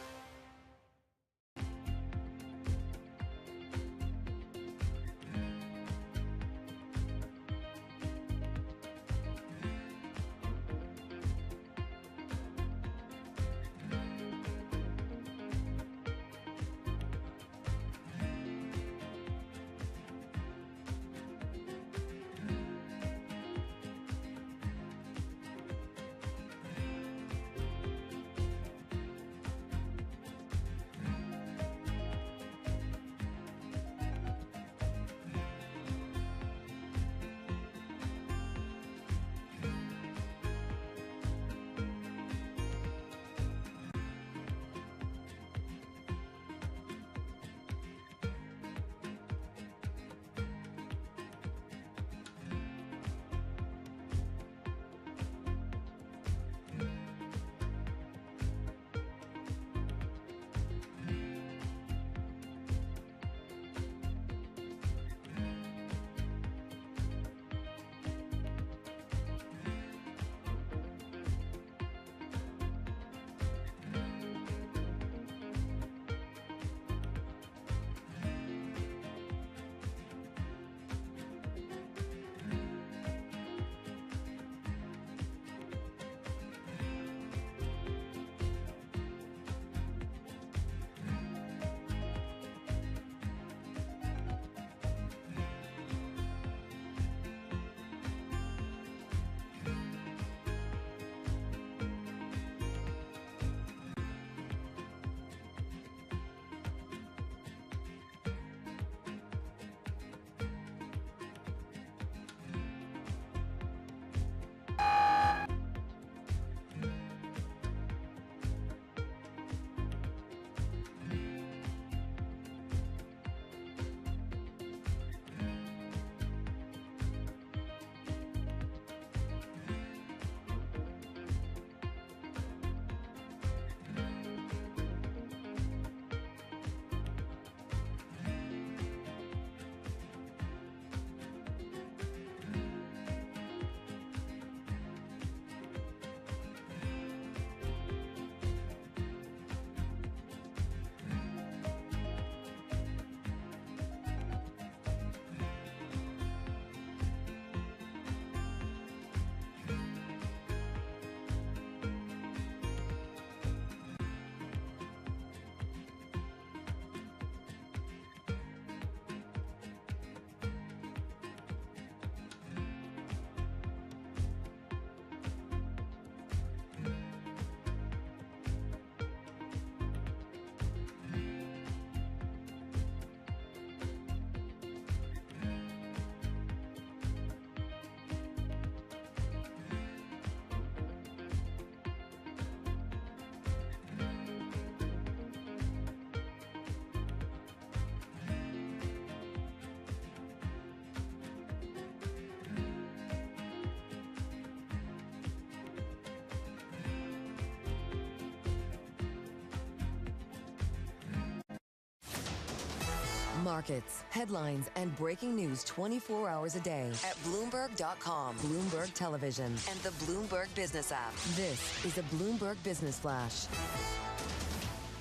Markets, headlines, and breaking news 24 hours a day at Bloomberg.com, Bloomberg Television, and the Bloomberg Business app. This is a Bloomberg Business Flash.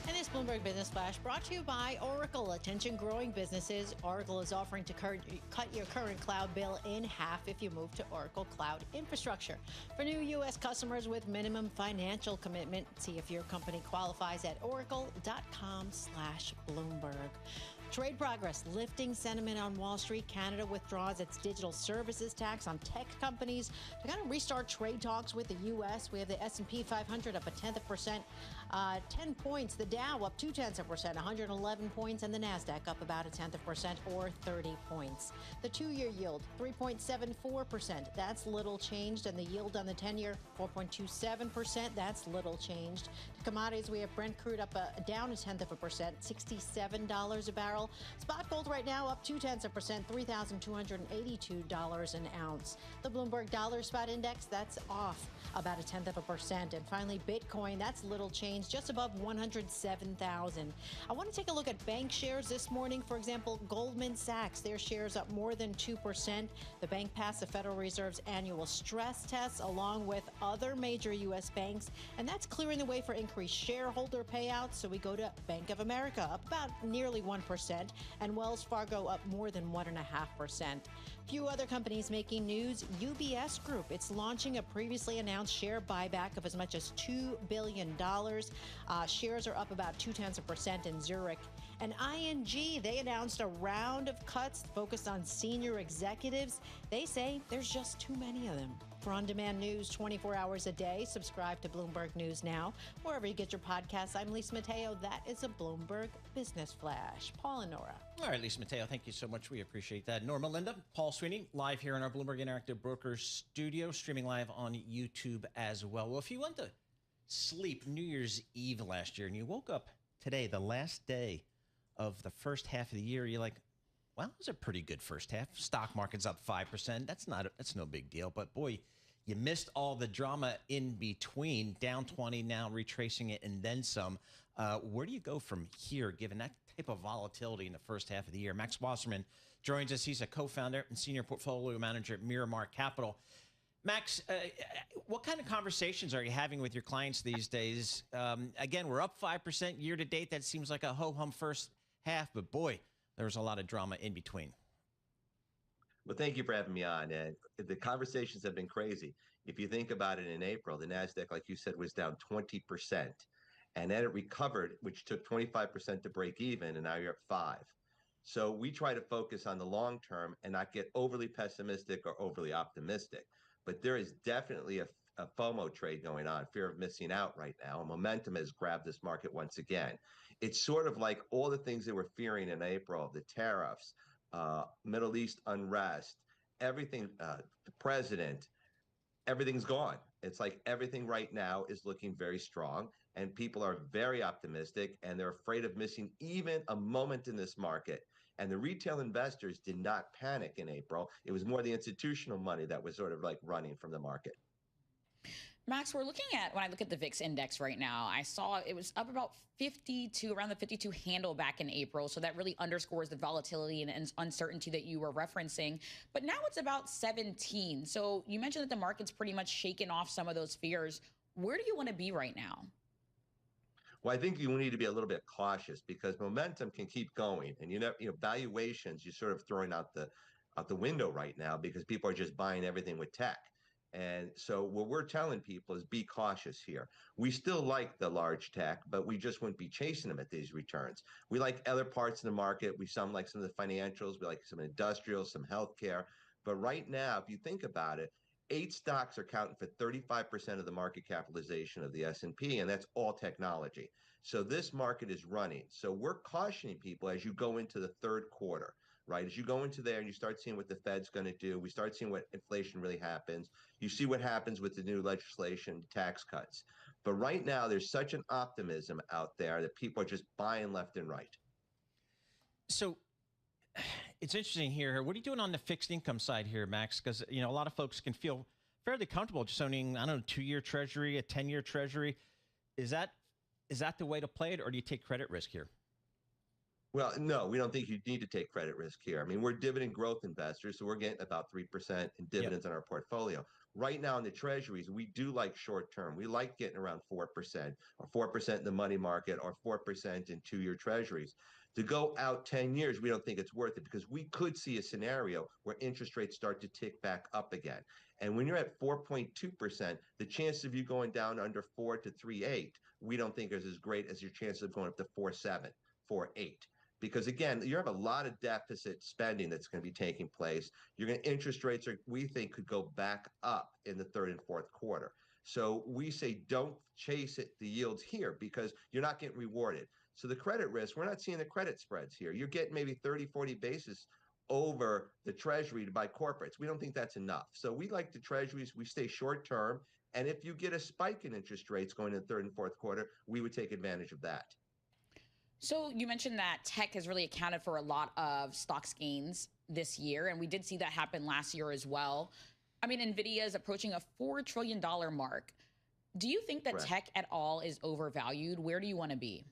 And this Bloomberg Business Flash brought to you by Oracle. Attention growing businesses. Oracle is offering to cut your current cloud bill in half if you move to Oracle Cloud Infrastructure. For new U.S. customers with minimum financial commitment, see if your company qualifies at oracle.com/Bloomberg. Trade progress, lifting sentiment on Wall Street. Canada withdraws its digital services tax on tech companies to kind of restart trade talks with the U.S. We have the S&P 500 up 0.1%, 10 points. The Dow up 0.2%, 111 points, and the Nasdaq up about 0.1% or 30 points. The two-year yield 3.74%. That's little changed, and the yield on the 10-year 4.27%. That's little changed. The commodities, we have Brent crude up down 0.1%, $67 a barrel. Spot gold right now up 0.2%, $3,282 an ounce. The Bloomberg Dollar Spot Index, that's off about 0.1%. And finally, Bitcoin, that's little change, just above 107,000. I want to take a look at bank shares this morning. For example, Goldman Sachs, their shares up more than 2%. The bank passed the Federal Reserve's annual stress tests along with other major U.S. banks, and that's clearing the way for increased shareholder payouts. So we go to Bank of America, up about nearly 1%. And Wells Fargo up more than 1.5%. Few other companies making news. UBS Group, it's launching a previously announced share buyback of as much as $2 billion. Shares are up about 0.2% in Zurich. And ING, they announced a round of cuts focused on senior executives. They say there's just too many of them. For on-demand news 24 hours a day, subscribe to Bloomberg News Now. Wherever you get your podcasts, I'm Lisa Mateo. That is a Bloomberg Business Flash. Paul and Nora. All right, Lisa Mateo, thank you so much. We appreciate that. Norma Linda, Paul Sweeney, live here in our Bloomberg Interactive Brokers studio, streaming live on YouTube as well. Well, if you went to sleep New Year's Eve last year and you woke up today, the last day of the first half of the year, you're like, well, it was a pretty good first half. Stock market's up 5%. That's no big deal. But boy, you missed all the drama in between. Down 20 now, retracing it and then some. Where do you go from here, given that type of volatility in the first half of the year? Max Wasserman joins us. He's a co-founder and senior portfolio manager at Miramar Capital. Max, what kind of conversations are you having with your clients these days? Again, we're up 5% year to date. That seems like a ho-hum first half, but boy, there was a lot of drama in between. Well, thank you for having me on. And the conversations have been crazy. If you think about it, in April, the NASDAQ, like you said, was down 20%. And then it recovered, which took 25% to break even, and now you're at 5%. So we try to focus on the long term and not get overly pessimistic or overly optimistic. But there is definitely a FOMO trade going on, fear of missing out right now. And momentum has grabbed this market once again. It's sort of like all the things they were fearing in April, the tariffs, Middle East unrest, everything, the president, everything's gone. It's like everything right now is looking very strong, and people are very optimistic, and they're afraid of missing even a moment in this market. And the retail investors did not panic in April. It was more the institutional money that was sort of like running from the market. Max, we're looking at, when I look at the VIX index right now, I saw it was up about 52, around the 52 handle back in April. So that really underscores the volatility and uncertainty that you were referencing. But now it's about 17. So you mentioned that the market's pretty much shaken off some of those fears. Where do you want to be right now? Well, I think you need to be a little bit cautious because momentum can keep going. And, valuations, you're sort of throwing out the window right now because people are just buying everything with tech. And so what we're telling people is be cautious here. We still like the large tech, but we just wouldn't be chasing them at these returns. We like other parts of the market. We like some of the financials. We like some industrials, some healthcare. But right now, if you think about it, 8 stocks are counting for 35% of the market capitalization of the S&P, and that's all technology. So this market is running. So we're cautioning people as you go into the third quarter, right? As you go into there and you start seeing what the Fed's going to do, we start seeing what inflation really happens. You see what happens with the new legislation, tax cuts. But right now, there's such an optimism out there that people are just buying left and right. So it's interesting here. What are you doing on the fixed income side here, Max? Because, a lot of folks can feel fairly comfortable just owning, 2-year treasury, a 10-year treasury. Is that the way to play it, or do you take credit risk here? Well, no, we don't think you need to take credit risk here. I mean, we're dividend growth investors, so we're getting about 3% in dividends in our portfolio. Right now in the treasuries, we do like short term. We like getting around 4% or 4% in the money market or 4% in 2-year treasuries. To go out 10 years, we don't think it's worth it because we could see a scenario where interest rates start to tick back up again. And when you're at 4.2%, the chance of you going down under 4 to 3.8, we don't think is as great as your chance of going up to 4.7, 4.8. Because again, you have a lot of deficit spending that's going to be taking place. Interest rates we think could go back up in the third and fourth quarter. So we say don't chase the yields here because you're not getting rewarded. So the credit risk, we're not seeing the credit spreads here. You're getting maybe 30, 40 basis over the treasury to buy corporates. We don't think that's enough. So we like the treasuries. We stay short term. And if you get a spike in interest rates going into the third and fourth quarter, we would take advantage of that. So you mentioned that tech has really accounted for a lot of stocks gains this year, and we did see that happen last year as well. I mean, NVIDIA is approaching a $4 trillion mark. Do you think that tech at all is overvalued? Where do you want to be?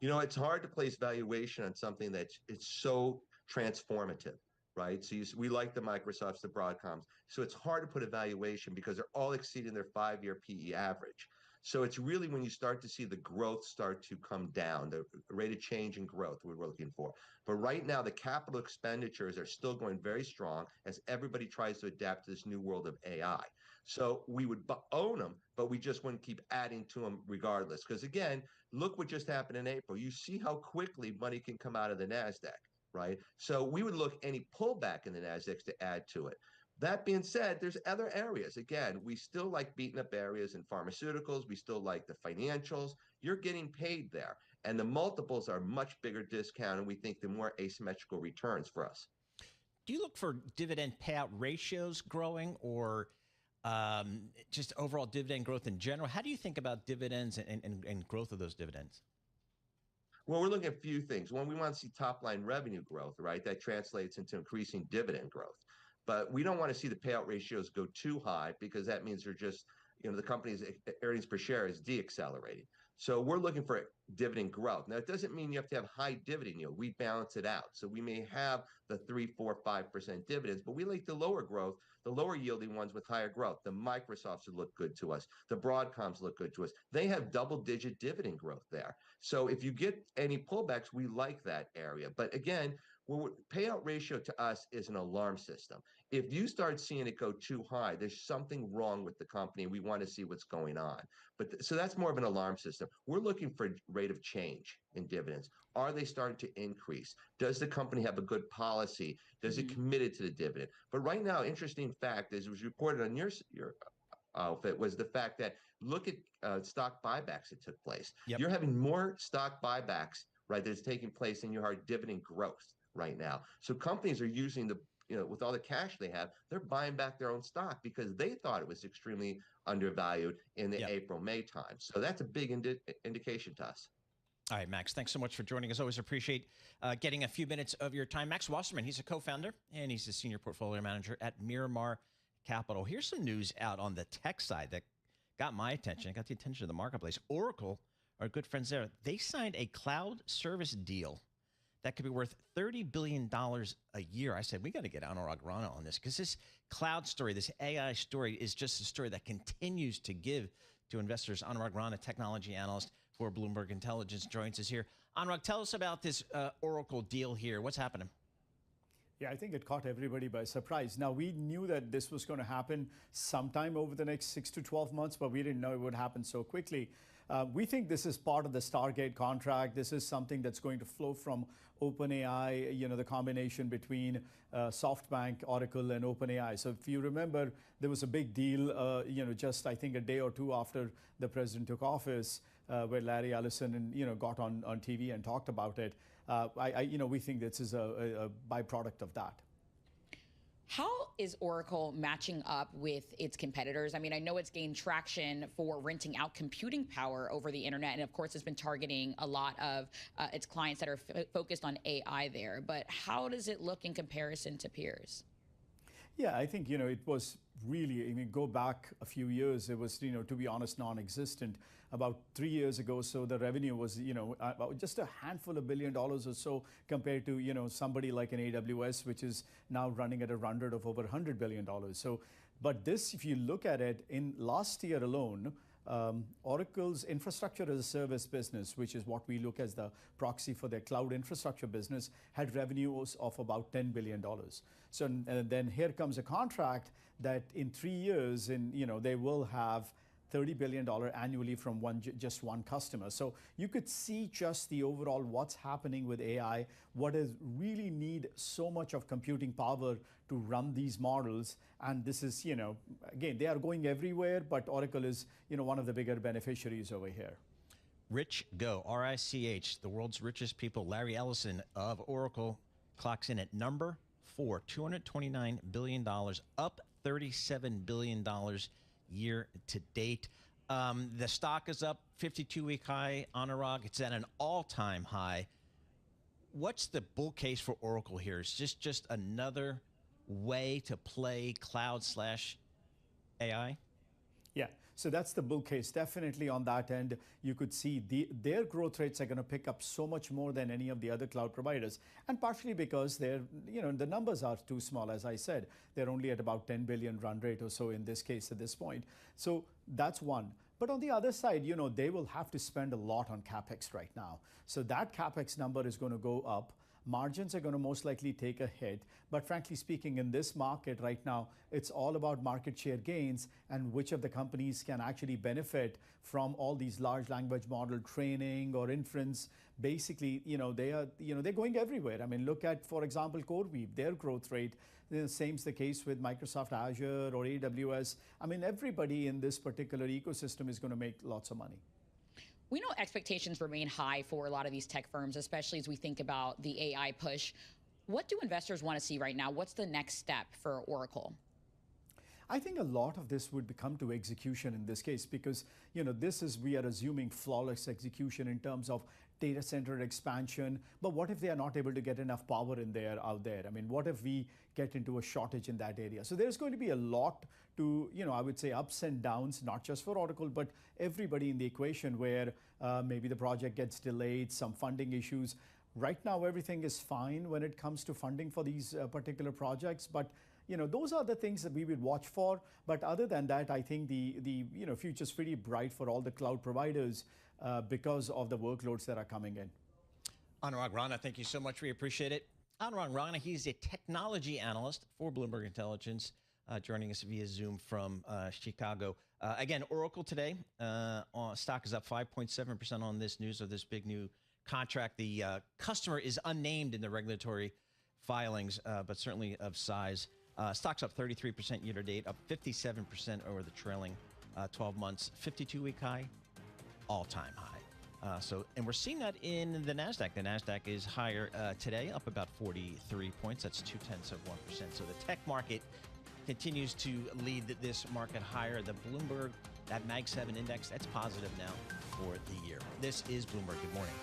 You know, it's hard to place valuation on something that's so transformative, right? So we like the Microsofts, the Broadcoms. So it's hard to put a valuation because they're all exceeding their 5-year PE average. So it's really when you start to see the growth start to come down, the rate of change in growth we're looking for. But right now, the capital expenditures are still going very strong as everybody tries to adapt to this new world of AI. So we would own them, but we just wouldn't keep adding to them regardless. Because again, look what just happened in April. You see how quickly money can come out of the NASDAQ, right? So we would look any pullback in the NASDAQ to add to it. That being said, there's other areas. Again, we still like beating up areas in pharmaceuticals. We still like the financials. You're getting paid there. And the multiples are much bigger discount, and we think the more asymmetrical returns for us. Do you look for dividend payout ratios growing or just overall dividend growth in general? How do you think about dividends and growth of those dividends? Well, we're looking at a few things. One, we want to see top-line revenue growth, right? That translates into increasing dividend growth. But we don't want to see the payout ratios go too high because that means they're just, the company's earnings per share is deaccelerating. So we're looking for dividend growth. Now, it doesn't mean you have to have high dividend yield. We balance it out. So we may have the 3, 4, 5% dividends, but we like the lower growth, the lower yielding ones with higher growth. The Microsofts look good to us. The Broadcoms look good to us. They have double-digit dividend growth there. So if you get any pullbacks, we like that area. But again, payout ratio to us is an alarm system. If you start seeing it go too high, there's something wrong with the company. We want to see what's going on. So that's more of an alarm system. We're looking for rate of change in dividends. Are they starting to increase? Does the company have a good policy? Does it committed to the dividend? But right now, interesting fact is, was reported on your outfit, was the fact that look at stock buybacks that took place. Yep. You're having more stock buybacks, right, that's taking place than you are dividend growth right now. So companies are using with all the cash they have, they're buying back their own stock because they thought it was extremely undervalued in the April, May time. So that's a big indication to us. All right, Max, thanks so much for joining us. Always appreciate getting a few minutes of your time. Max Wasserman, he's a co-founder and he's a senior portfolio manager at Miramar Capital. Here's some news out on the tech side that got my attention. It got the attention of the marketplace. Oracle, our good friends there, they signed a cloud service deal that could be worth $30 billion a year. I said, we got to get Anurag Rana on this because this cloud story, this AI story is just a story that continues to give to investors. Anurag Rana, technology analyst for Bloomberg Intelligence, joins us here. Anurag, tell us about this Oracle deal here. What's happening? Yeah, I think it caught everybody by surprise. Now, we knew that this was going to happen sometime over the next 6 to 12 months, but we didn't know it would happen so quickly. We think this is part of the Stargate contract. This is something that's going to flow from OpenAI, the combination between SoftBank, Oracle, and OpenAI. So if you remember, there was a big deal, just I think a day or two after the president took office, where Larry Ellison got on TV and talked about it. We think this is a byproduct of that. How is Oracle matching up with its competitors? I mean, I know it's gained traction for renting out computing power over the internet, and of course, it's been targeting a lot of its clients that are focused on AI there. But how does it look in comparison to peers? Yeah, I think, it was really, go back a few years, it was, to be honest, non-existent. About 3 years ago, so the revenue was, about just a handful of $1 billion or so compared to, somebody like an AWS, which is now running at a run rate of over $100 billion. So, but this, if you look at it, in last year alone, Oracle's infrastructure as a service business, which is what we look as the proxy for their cloud infrastructure business, had revenues of about $10 billion. So then here comes a contract that in 3 years, they will have $30 billion annually from just one customer. So you could see just the overall what's happening with AI, what is really need so much of computing power to run these models. And this is, again, they are going everywhere, but Oracle is, one of the bigger beneficiaries over here. Rich Go, R-I-C-H, the world's richest people. Larry Ellison of Oracle clocks in at number 4, $229 billion, up $37 billion year to date. The stock is up 52-week high. Anurag, it's at an all-time high. What's the bull case for Oracle here? Is this just another way to play cloud/AI? Yeah, so that's the bull case. Definitely on that end, you could see their growth rates are going to pick up so much more than any of the other cloud providers. And partially because they're, the numbers are too small, as I said. They're only at about 10 billion run rate or so in this case at this point. So that's one. But on the other side, they will have to spend a lot on CapEx right now. So that CapEx number is going to go up. Margins are going to most likely take a hit. But frankly speaking, in this market right now, it's all about market share gains and which of the companies can actually benefit from all these large language model training or inference. Basically, they're going everywhere. I mean, look at, for example, CoreWeave, their growth rate. The same's the case with Microsoft Azure or AWS. I mean, everybody in this particular ecosystem is going to make lots of money. We know expectations remain high for a lot of these tech firms, especially as we think about the AI push. What do investors want to see right now? What's the next step for Oracle? I think a lot of this would come to execution in this case because, we are assuming flawless execution in terms of data center expansion. But what if they are not able to get enough power out there? I mean, what if we get into a shortage in that area? So there's going to be a lot to, I would say ups and downs, not just for Oracle, but everybody in the equation where maybe the project gets delayed, some funding issues. Right now, everything is fine when it comes to funding for these particular projects. But those are the things that we would watch for. But other than that, I think the future's pretty bright for all the cloud providers because of the workloads that are coming in. Anurag Rana, thank you so much. We appreciate it. Anurag Rana, he's a technology analyst for Bloomberg Intelligence, joining us via Zoom from Chicago. Again, Oracle today, stock is up 5.7% on this news of this big new contract. The customer is unnamed in the regulatory filings, but certainly of size. Stock's up 33% year to date, up 57% over the trailing 12 months, 52-week high, all-time high. And we're seeing that in the NASDAQ. The NASDAQ is higher today, up about 43 points. That's 0.2%. So the tech market continues to lead this market higher. The Bloomberg, that Mag 7 index, that's positive now for the year. This is Bloomberg. Good morning.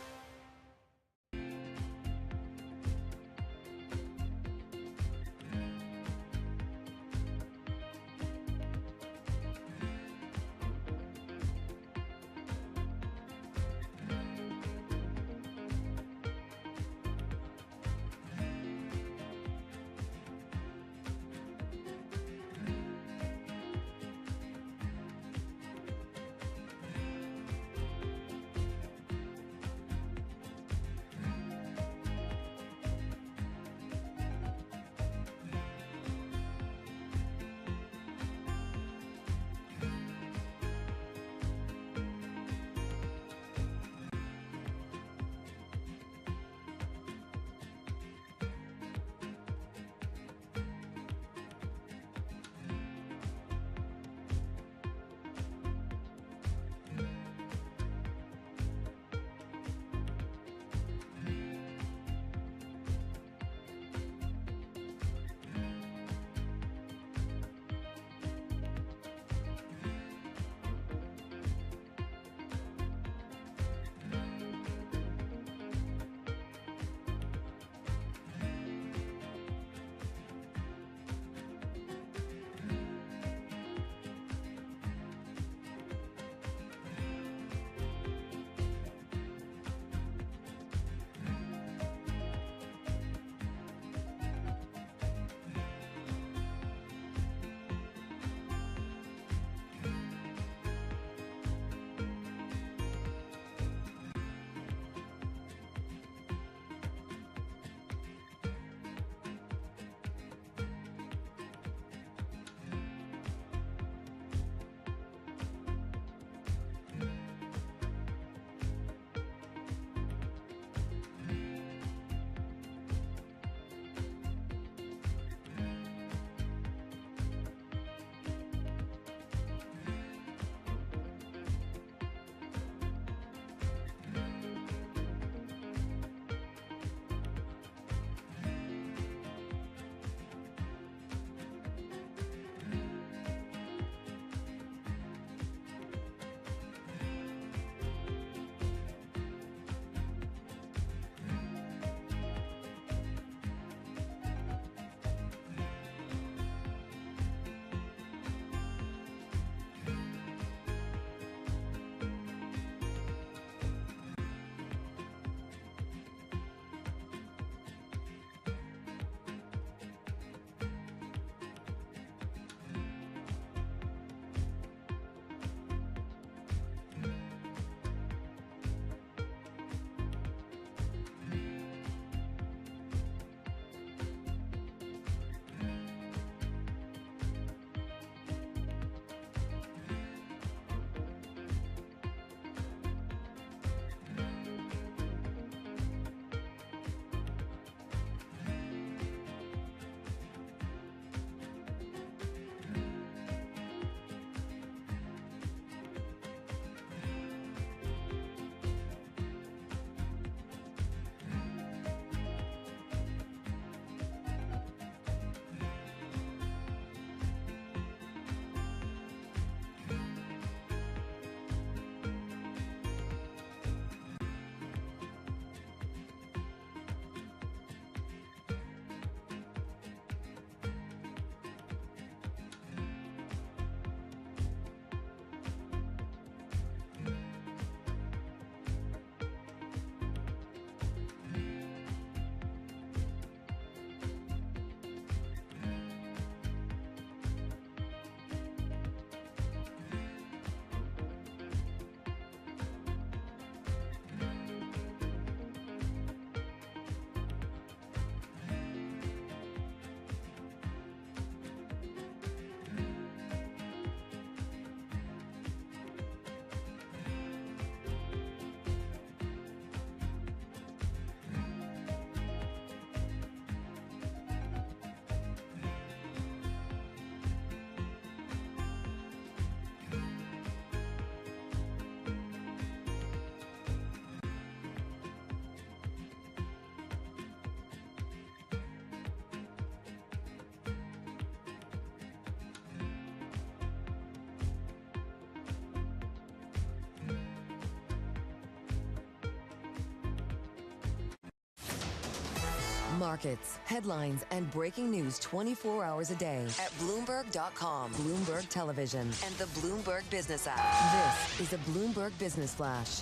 Markets, headlines, and breaking news 24 hours a day at Bloomberg.com, Bloomberg Television, and the Bloomberg Business app. This is a Bloomberg Business Flash.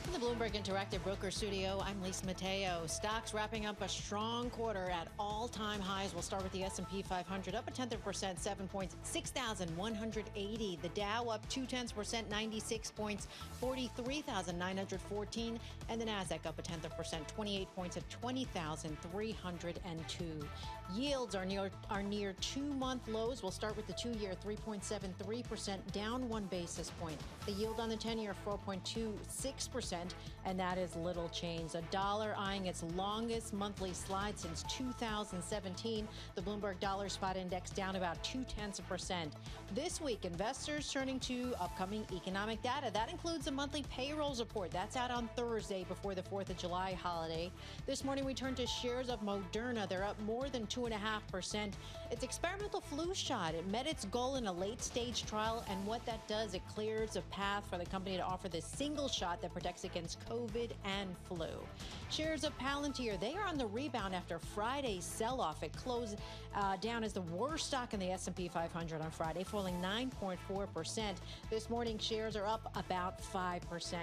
In the Bloomberg Interactive Broker Studio, I'm Lisa Mateo. Stocks wrapping up a strong quarter at all-time highs. We'll start with the S&P 500, up 0.1%, 7 points, 6,180. The Dow up 0.2%, 96 points, 43,914. And the Nasdaq up 0.1%, 28 points at 20,302. Yields are near 2-month lows. We'll start with the 2-year, 3.73%, down 1 basis point. The yield on the 10-year, 4.26%, and that is little change. The dollar eyeing its longest monthly slide since 2017. The Bloomberg Dollar Spot Index down about 0.2%. This week, investors turning to upcoming economic data. That includes a monthly payrolls report. That's out on Thursday before the 4th of July holiday. This morning, we turn to shares of Moderna. They're up more than 2.5%. Its experimental flu shot, it met its goal in a late-stage trial, and what that does, it clears a path for the company to offer this single shot that protects against COVID and flu. Shares of Palantir, they are on the rebound after Friday's sell-off. It closed down as the worst stock in the S&P 500 on Friday, falling 9.4%. This morning, shares are up about 5%.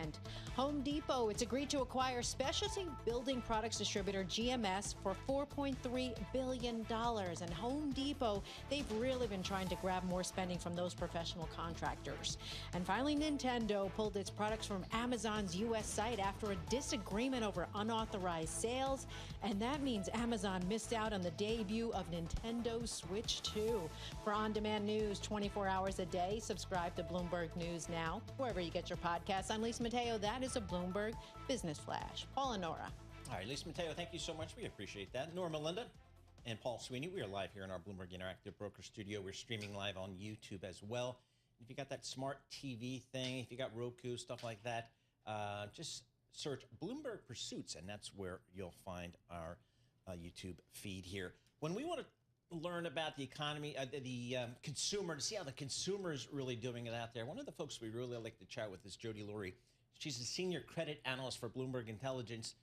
Home Depot, it's agreed to acquire specialty building products distributor GMS for $4.3 billion. And Home Depot, they've really been trying to grab more spending from those professional contractors. And finally, Nintendo pulled its products from Amazon's U.S. site after a disagreement over unauthorized sales. And that means Amazon missed out on the debut of Nintendo Switch 2. For on-demand news 24 hours a day, subscribe to Bloomberg News Now, wherever you get your podcasts. I'm Lisa Mateo. That is a Bloomberg Business Flash. Paul and Nora. All right, Lisa Mateo, thank you so much. We appreciate that. Nora Melinda and Paul Sweeney, we are live here in our Bloomberg Interactive Broker Studio. We're streaming live on YouTube as well. If you got that smart TV thing, if you got Roku, stuff like that, just search Bloomberg Pursuits, and that's where you'll find our YouTube feed here. When we want to learn about the economy, the consumer, to see how the consumer is really doing it out there, one of the folks we really like to chat with is Jody Lurie. She's a senior credit analyst for Bloomberg Intelligence.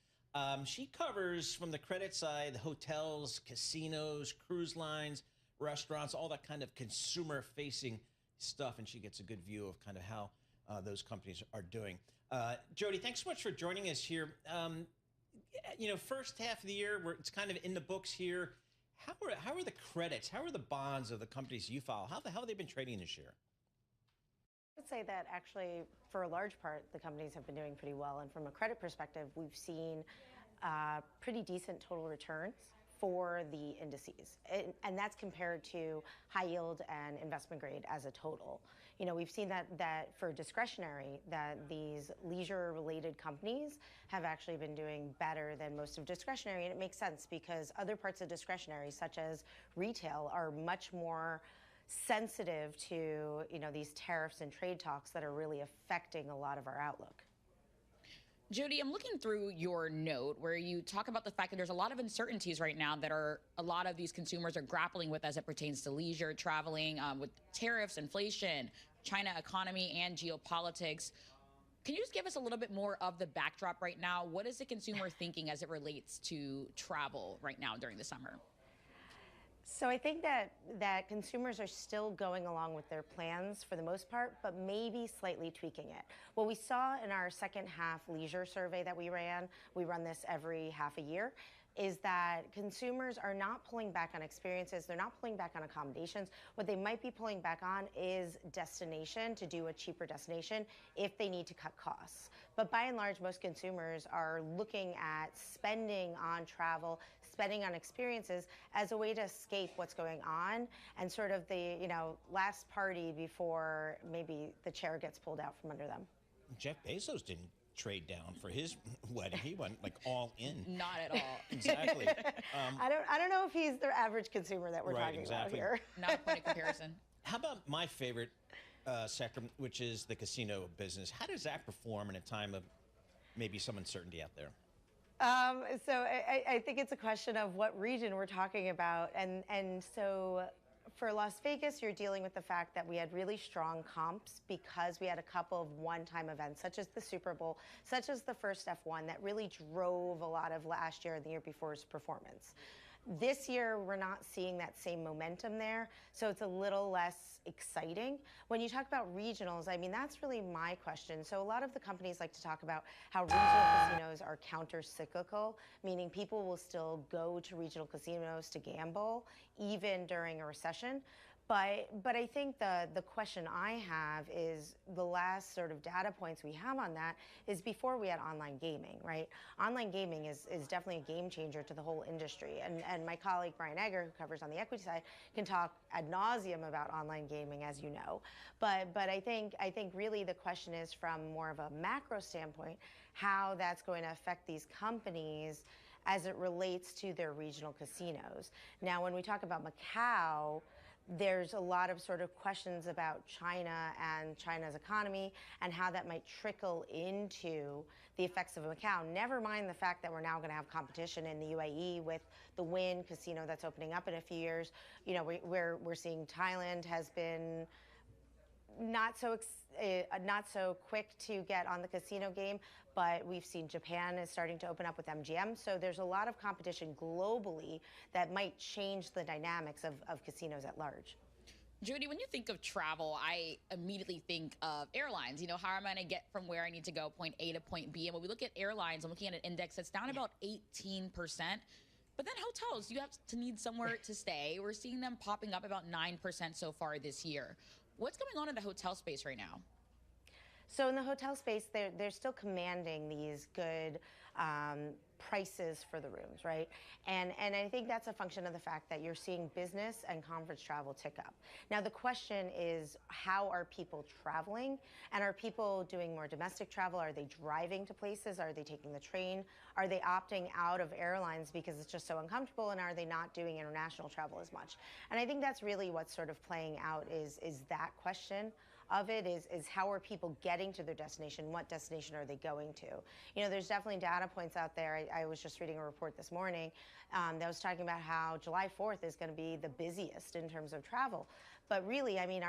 She covers from the credit side, hotels, casinos, cruise lines, restaurants, all that kind of consumer-facing stuff, and she gets a good view of kind of how those companies are doing. Jody, thanks so much for joining us here. First half of the year, it's kind of in the books here. How are the credits? How are the bonds of the companies you follow? How have they been trading this year? I would say that actually, for a large part, the companies have been doing pretty well. And from a credit perspective, we've seen pretty decent total returns for the indices. And that's compared to high yield and investment grade as a total. We've seen that for discretionary, that these leisure-related companies have actually been doing better than most of discretionary. And it makes sense because other parts of discretionary, such as retail, are much more sensitive to these tariffs and trade talks that are really affecting a lot of our outlook. Jody, I'm looking through your note where you talk about the fact that there's a lot of uncertainties right now that a lot of these consumers are grappling with as it pertains to leisure, traveling, with tariffs, inflation, China economy, and geopolitics. Can you just give us a little bit more of the backdrop right now? What is the consumer thinking as it relates to travel right now during the summer? So I think that consumers are still going along with their plans for the most part, but maybe slightly tweaking it. What we saw in our second half leisure survey that we run this every half a year, is that consumers are not pulling back on experiences. They're not pulling back on accommodations. What they might be pulling back on is destination, to do a cheaper destination if they need to cut costs. But by and large, most consumers are looking at spending on travel, spending on experiences as a way to escape what's going on and sort of the last party before maybe the chair gets pulled out from under them. Jeff Bezos didn't trade down for his wedding. He went like all in. Not at all. Exactly. I don't know if he's the average consumer that we're talking about here. Not a point of comparison. How about my favorite sector, which is the casino business? How does that perform in a time of maybe some uncertainty out there? So I think it's a question of what region we're talking about. And so for Las Vegas, you're dealing with the fact that we had really strong comps because we had a couple of one-time events, such as the Super Bowl, such as the first F1, that really drove a lot of last year and the year before's performance. This year, we're not seeing that same momentum there, so it's a little less exciting. When you talk about regionals, I mean, that's really my question. So a lot of the companies like to talk about how regional casinos are counter-cyclical, meaning people will still go to regional casinos to gamble, even during a recession. But I think the question I have is the last sort of data points we have on that is before we had online gaming, right? Online gaming is definitely a game changer to the whole industry. And my colleague Brian Egger, who covers on the equity side, can talk ad nauseum about online gaming, as you know. But I think really the question is from more of a macro standpoint, how that's going to affect these companies as it relates to their regional casinos. Now, when we talk about Macau, there's a lot of sort of questions about China and China's economy and how that might trickle into the effects of Macau. Never mind the fact that we're now going to have competition in the UAE with the Wynn casino that's opening up in a few years. You know, we're seeing Thailand has been not so quick to get on the casino game, but we've seen Japan is starting to open up with MGM. So there's a lot of competition globally that might change the dynamics of casinos at large. Judy, when you think of travel, I immediately think of airlines. You know, how am I going to get from where I need to go, point A to point B? And when we look at airlines, I'm looking at an index that's down about 18%. But then hotels, you have to need somewhere to stay. We're seeing them popping up about 9% so far this year. What's going on in the hotel space right now? So in the hotel space, they're still commanding these good prices for the rooms, right? And I think that's a function of the fact that you're seeing business and conference travel tick up. Now, the question is, how are people traveling? And are people doing more domestic travel? Are they driving to places? Are they taking the train? Are they opting out of airlines because it's just so uncomfortable? And are they not doing international travel as much? And I think that's really what's sort of playing out is that question of it is how are people getting to their destination? What destination are they going to? You know, there's definitely data points out there. I was just reading a report this morning that was talking about how July 4th is going to be the busiest in terms of travel. But really, I mean,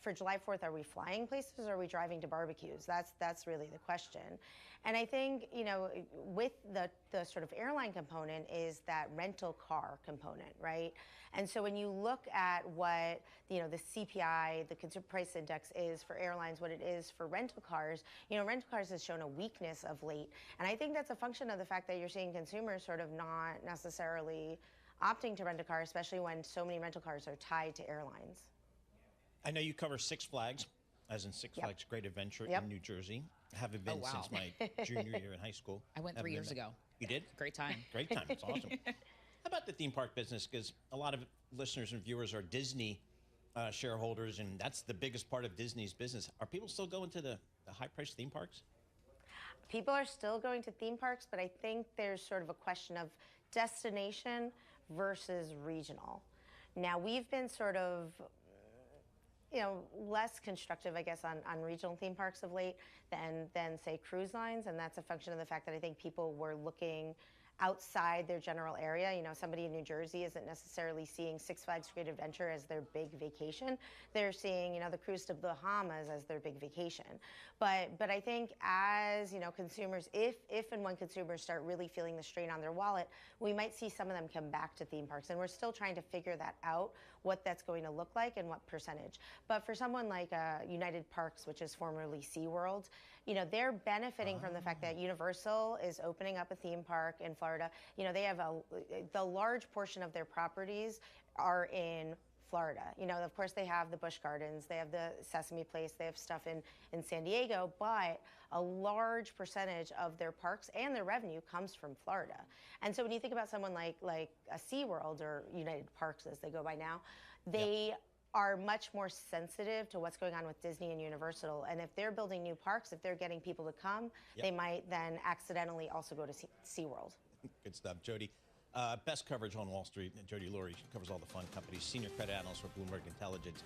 for July 4th, are we flying places or are we driving to barbecues? That's really the question. And I think, you know, with the sort of airline component is that rental car component, right? And so when you look at what, you know, the CPI, the Consumer Price Index is for airlines, what it is for rental cars, you know, rental cars has shown a weakness of late. And I think that's a function of the fact that you're seeing consumers sort of not necessarily opting to rent a car, especially when so many rental cars are tied to airlines. I know you cover Six Flags, as in Six Flags Great Adventure in New Jersey. I haven't been since my junior year in high school. I went 3 years ago. You did? Great time. Great time. It's awesome. How about the theme park business? Because a lot of listeners and viewers are Disney shareholders, and that's the biggest part of Disney's business. Are people still going to the high-priced theme parks? People are still going to theme parks, but I think there's sort of a question of destination versus regional. Now, we've been sort of, you know, less constructive, I guess, on regional theme parks of late than say cruise lines, and that's a function of the fact that I think people were looking outside their general area. You know, somebody in New Jersey isn't necessarily seeing Six Flags Great Adventure as their big vacation. They're seeing, you know, the cruise to the Bahamas as their big vacation. But I think as, you know, consumers, if and when consumers start really feeling the strain on their wallet, we might see some of them come back to theme parks. And we're still trying to figure that out, what that's going to look like and what percentage. But for someone like United Parks, which is formerly SeaWorld, you know, they're benefiting from the fact that Universal is opening up a theme park in Florida. You know, they have the large portion of their properties are in Florida. You know, of course, they have the Busch Gardens, they have the Sesame Place, they have stuff in San Diego, but a large percentage of their parks and their revenue comes from Florida. And so when you think about someone like a SeaWorld or United Parks, as they go by now, they are much more sensitive to what's going on with Disney and Universal. And if they're building new parks, if they're getting people to come, they might then accidentally also go to SeaWorld. Good stuff, Jody. Best coverage on Wall Street. Jody Lurie covers all the fun companies, senior credit analyst for Bloomberg Intelligence.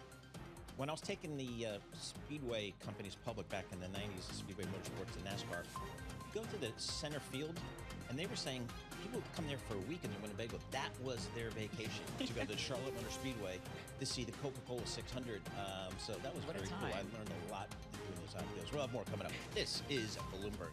When I was taking the Speedway companies public back in the 90s, Speedway Motorsports and NASCAR, you go to the center field, and they were saying people would come there for a week in Winnebago. That was their vacation, to go to the Charlotte Motor Speedway to see the Coca-Cola 600. So that was very cool. I learned a lot doing those IPOs. We'll have more coming up. This is Bloomberg.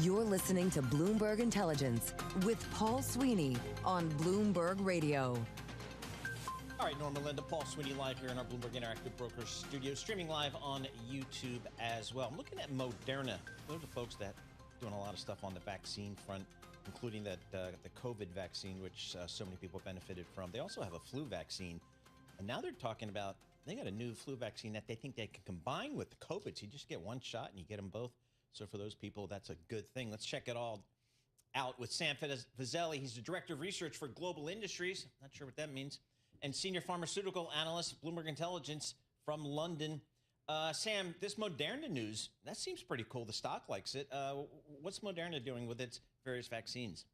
You're listening to Bloomberg Intelligence with Paul Sweeney on Bloomberg Radio. All right, Norma Linda, Paul Sweeney live here in our Bloomberg Interactive Brokers studio, streaming live on YouTube as well. I'm looking at Moderna. Those are the folks that are doing a lot of stuff on the vaccine front, including that the COVID vaccine, which so many people benefited from. They also have a flu vaccine, and now they're talking about they got a new flu vaccine that they think they can combine with the COVID. So you just get one shot and you get them both. So for those people, that's a good thing. Let's check it all out with Sam Fazeli. He's the Director of Research for Global Industries. Not sure what that means. And Senior Pharmaceutical Analyst, Bloomberg Intelligence from London. Sam, this Moderna news, that seems pretty cool. The stock likes it. What's Moderna doing with its various vaccines?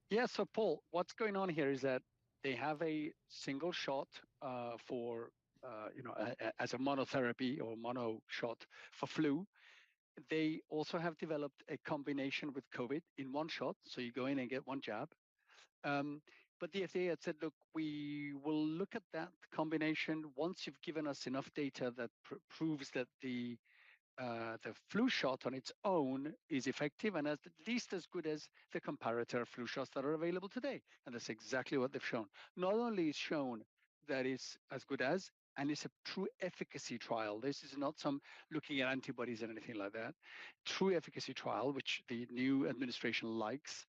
Yeah, so Paul, what's going on here is that they have a single shot for, as a monotherapy or mono shot for flu. They also have developed a combination with COVID in one shot. So you go in and get one jab. But the FDA had said, look, we will look at that combination once you've given us enough data that proves that the flu shot on its own is effective and at least as good as the comparator flu shots that are available today. And that's exactly what they've shown. Not only is shown that it's as good as, and it's a true efficacy trial. This is not some looking at antibodies and anything like that. True efficacy trial, which the new administration likes.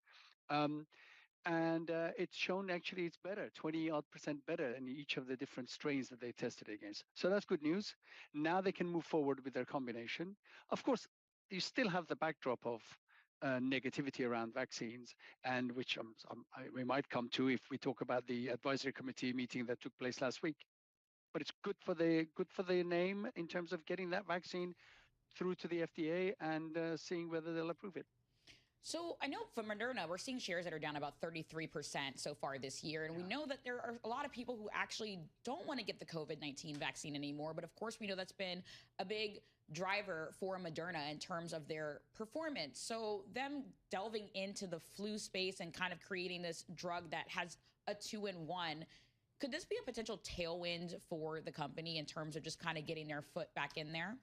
And it's shown actually it's better, 20-odd% better in each of the different strains that they tested against. So that's good news. Now they can move forward with their combination. Of course, you still have the backdrop of negativity around vaccines, and which we might come to if we talk about the advisory committee meeting that took place last week. But it's good for the name in terms of getting that vaccine through to the FDA and seeing whether they'll approve it. So I know for Moderna, we're seeing shares that are down about 33% so far this year. And we know that there are a lot of people who actually don't want to get the COVID-19 vaccine anymore. But of course, we know that's been a big driver for Moderna in terms of their performance. So them delving into the flu space and kind of creating this drug that has a 2-in-1, could this be a potential tailwind for the company in terms of just kind of getting their foot back in there?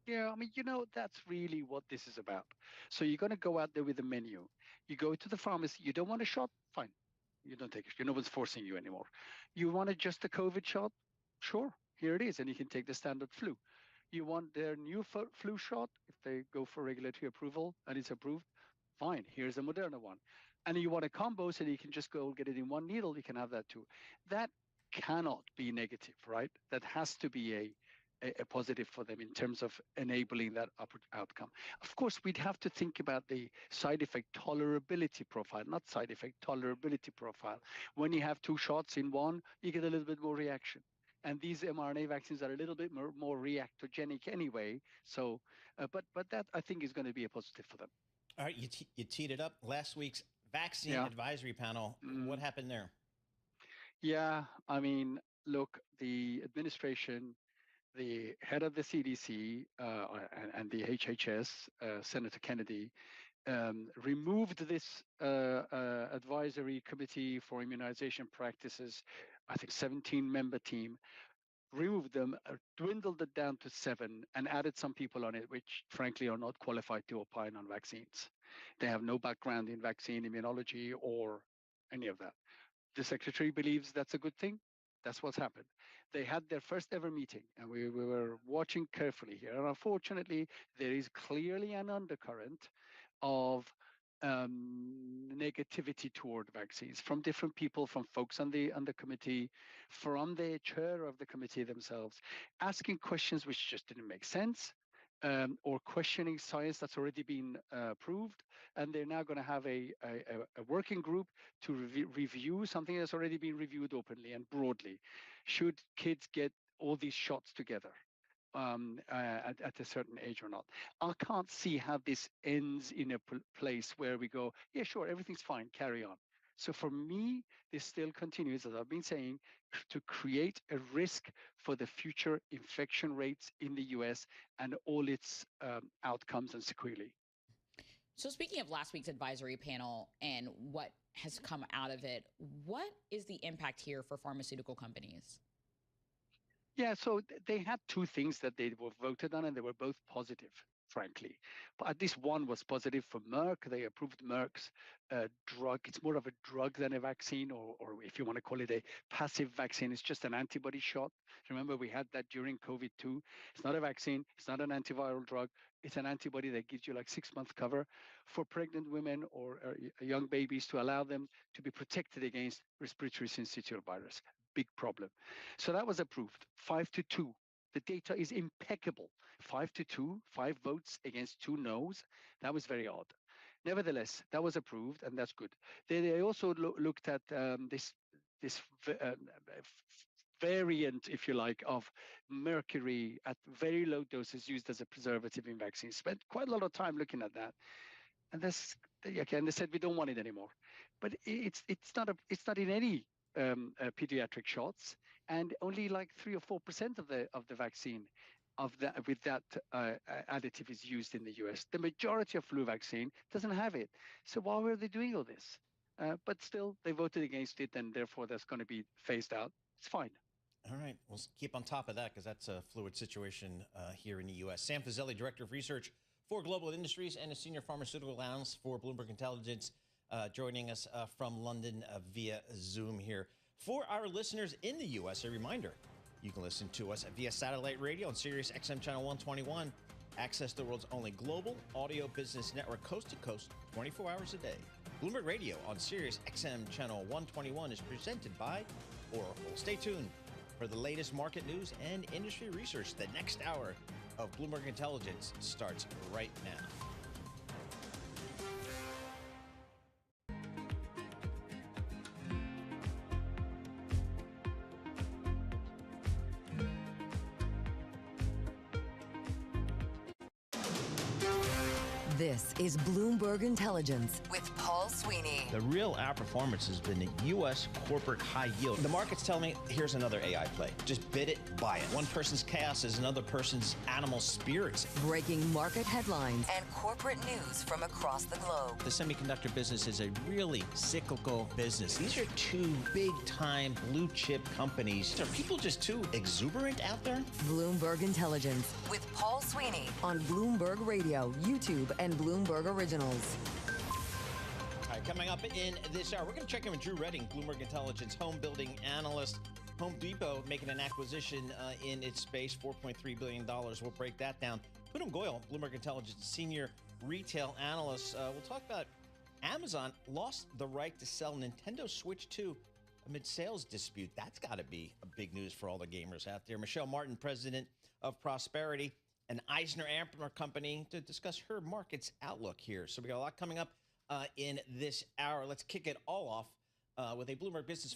Yeah, I mean, that's really what this is about. So you're going to go out there with a menu. You go to the pharmacy. You don't want a shot? Fine. You don't take it. No one's forcing you anymore. You want just a COVID shot? Sure. Here it is. And you can take the standard flu. You want their new flu shot? If they go for regulatory approval and it's approved, fine. Here's a Moderna one. And you want a combo so that you can just go get it in one needle. You can have that too. That cannot be negative, right? That has to be a positive for them in terms of enabling that outcome. Of course, we'd have to think about the side effect tolerability profile, not side effect tolerability profile. When you have 2 shots in one, you get a little bit more reaction. And these mRNA vaccines are a little bit more reactogenic anyway. So, but that I think is going to be a positive for them. All right, you teed it up. Last week's vaccine advisory panel. What happened there? Yeah, I mean, look, the administration, the head of the CDC and the HHS, Senator Kennedy, removed this advisory committee for immunization practices, I think 17-member team, removed them, dwindled it down to 7, and added some people on it, which frankly are not qualified to opine on vaccines. They have no background in vaccine immunology or any of that. The secretary believes that's a good thing. That's what's happened. They had their first ever meeting, and we were watching carefully here. And unfortunately, there is clearly an undercurrent of negativity toward vaccines from different people, from folks on the committee, from the chair of the committee themselves, asking questions which just didn't make sense, or questioning science that's already been proved. And they're now going to have a working group to review something that's already been reviewed openly and broadly. Should kids get all these shots together at a certain age or not? I can't see how this ends in a place where we go, yeah, sure, everything's fine, carry on. So for me, this still continues, as I've been saying, to create a risk for the future infection rates in the US and all its outcomes and sequelae. So speaking of last week's advisory panel and what has come out of it, what is the impact here for pharmaceutical companies? Yeah, so they had 2 things that they were voted on, and they were both positive, frankly. But at least one was positive for Merck. They approved Merck's drug. It's more of a drug than a vaccine, or if you want to call it a passive vaccine, it's just an antibody shot. Remember, we had that during COVID too. It's not a vaccine. It's not an antiviral drug. It's an antibody that gives you like 6-month cover for pregnant women or young babies to allow them to be protected against respiratory syncytial virus. Big problem. So that was approved, 5-2. The data is impeccable. 5-2, 5 votes against 2 no's. That was very odd. Nevertheless, that was approved, and that's good. They also looked at this variant, if you like, of mercury at very low doses used as a preservative in vaccines. Spent quite a lot of time looking at that, and they said we don't want it anymore. But it's not in any pediatric shots, and only like 3 or 4% of the vaccine with that additive is used in the US. The majority of flu vaccine doesn't have it. So why were they doing all this? But still, they voted against it, and therefore that's going to be phased out. It's fine. All right, we'll keep on top of that because that's a fluid situation here in the U.S. Sam Fazeli, Director of Research for Global Industries and a Senior Pharmaceutical Analyst for Bloomberg Intelligence, joining us from London via Zoom here. For our listeners in the U.S., a reminder, you can listen to us via satellite radio on Sirius XM Channel 121, Access the world's only global audio business network coast to coast 24 hours a day. Bloomberg Radio on Sirius XM Channel 121 is presented by Oracle. Stay tuned for the latest market news and industry research. The next hour of Bloomberg Intelligence starts right now. This is Bloomberg Intelligence with Paul Sweeney. The real outperformance has been the U.S. corporate high yield. The market's telling me, here's another AI play. Just bid it, buy it. One person's chaos is another person's animal spirits. Breaking market headlines and corporate news from across the globe. The semiconductor business is a really cyclical business. These are two big-time blue-chip companies. Are people just too exuberant out there? Bloomberg Intelligence with Paul Sweeney on Bloomberg Radio, YouTube, and Bloomberg Originals. All right, coming up in this hour, we're going to check in with Drew Redding, Bloomberg Intelligence home building analyst. Home Depot making an acquisition in its space, $4.3 billion. We'll break that down. Poonam Goyal, Bloomberg Intelligence senior retail analyst. We'll talk about Amazon lost the right to sell Nintendo Switch 2 amid sales dispute. That's got to be a big news for all the gamers out there. Michelle Martin, president of Prosperity, an Eisner-Amper company, to discuss her market's outlook here. So we got a lot coming up in this hour. Let's kick it all off with a Bloomberg Business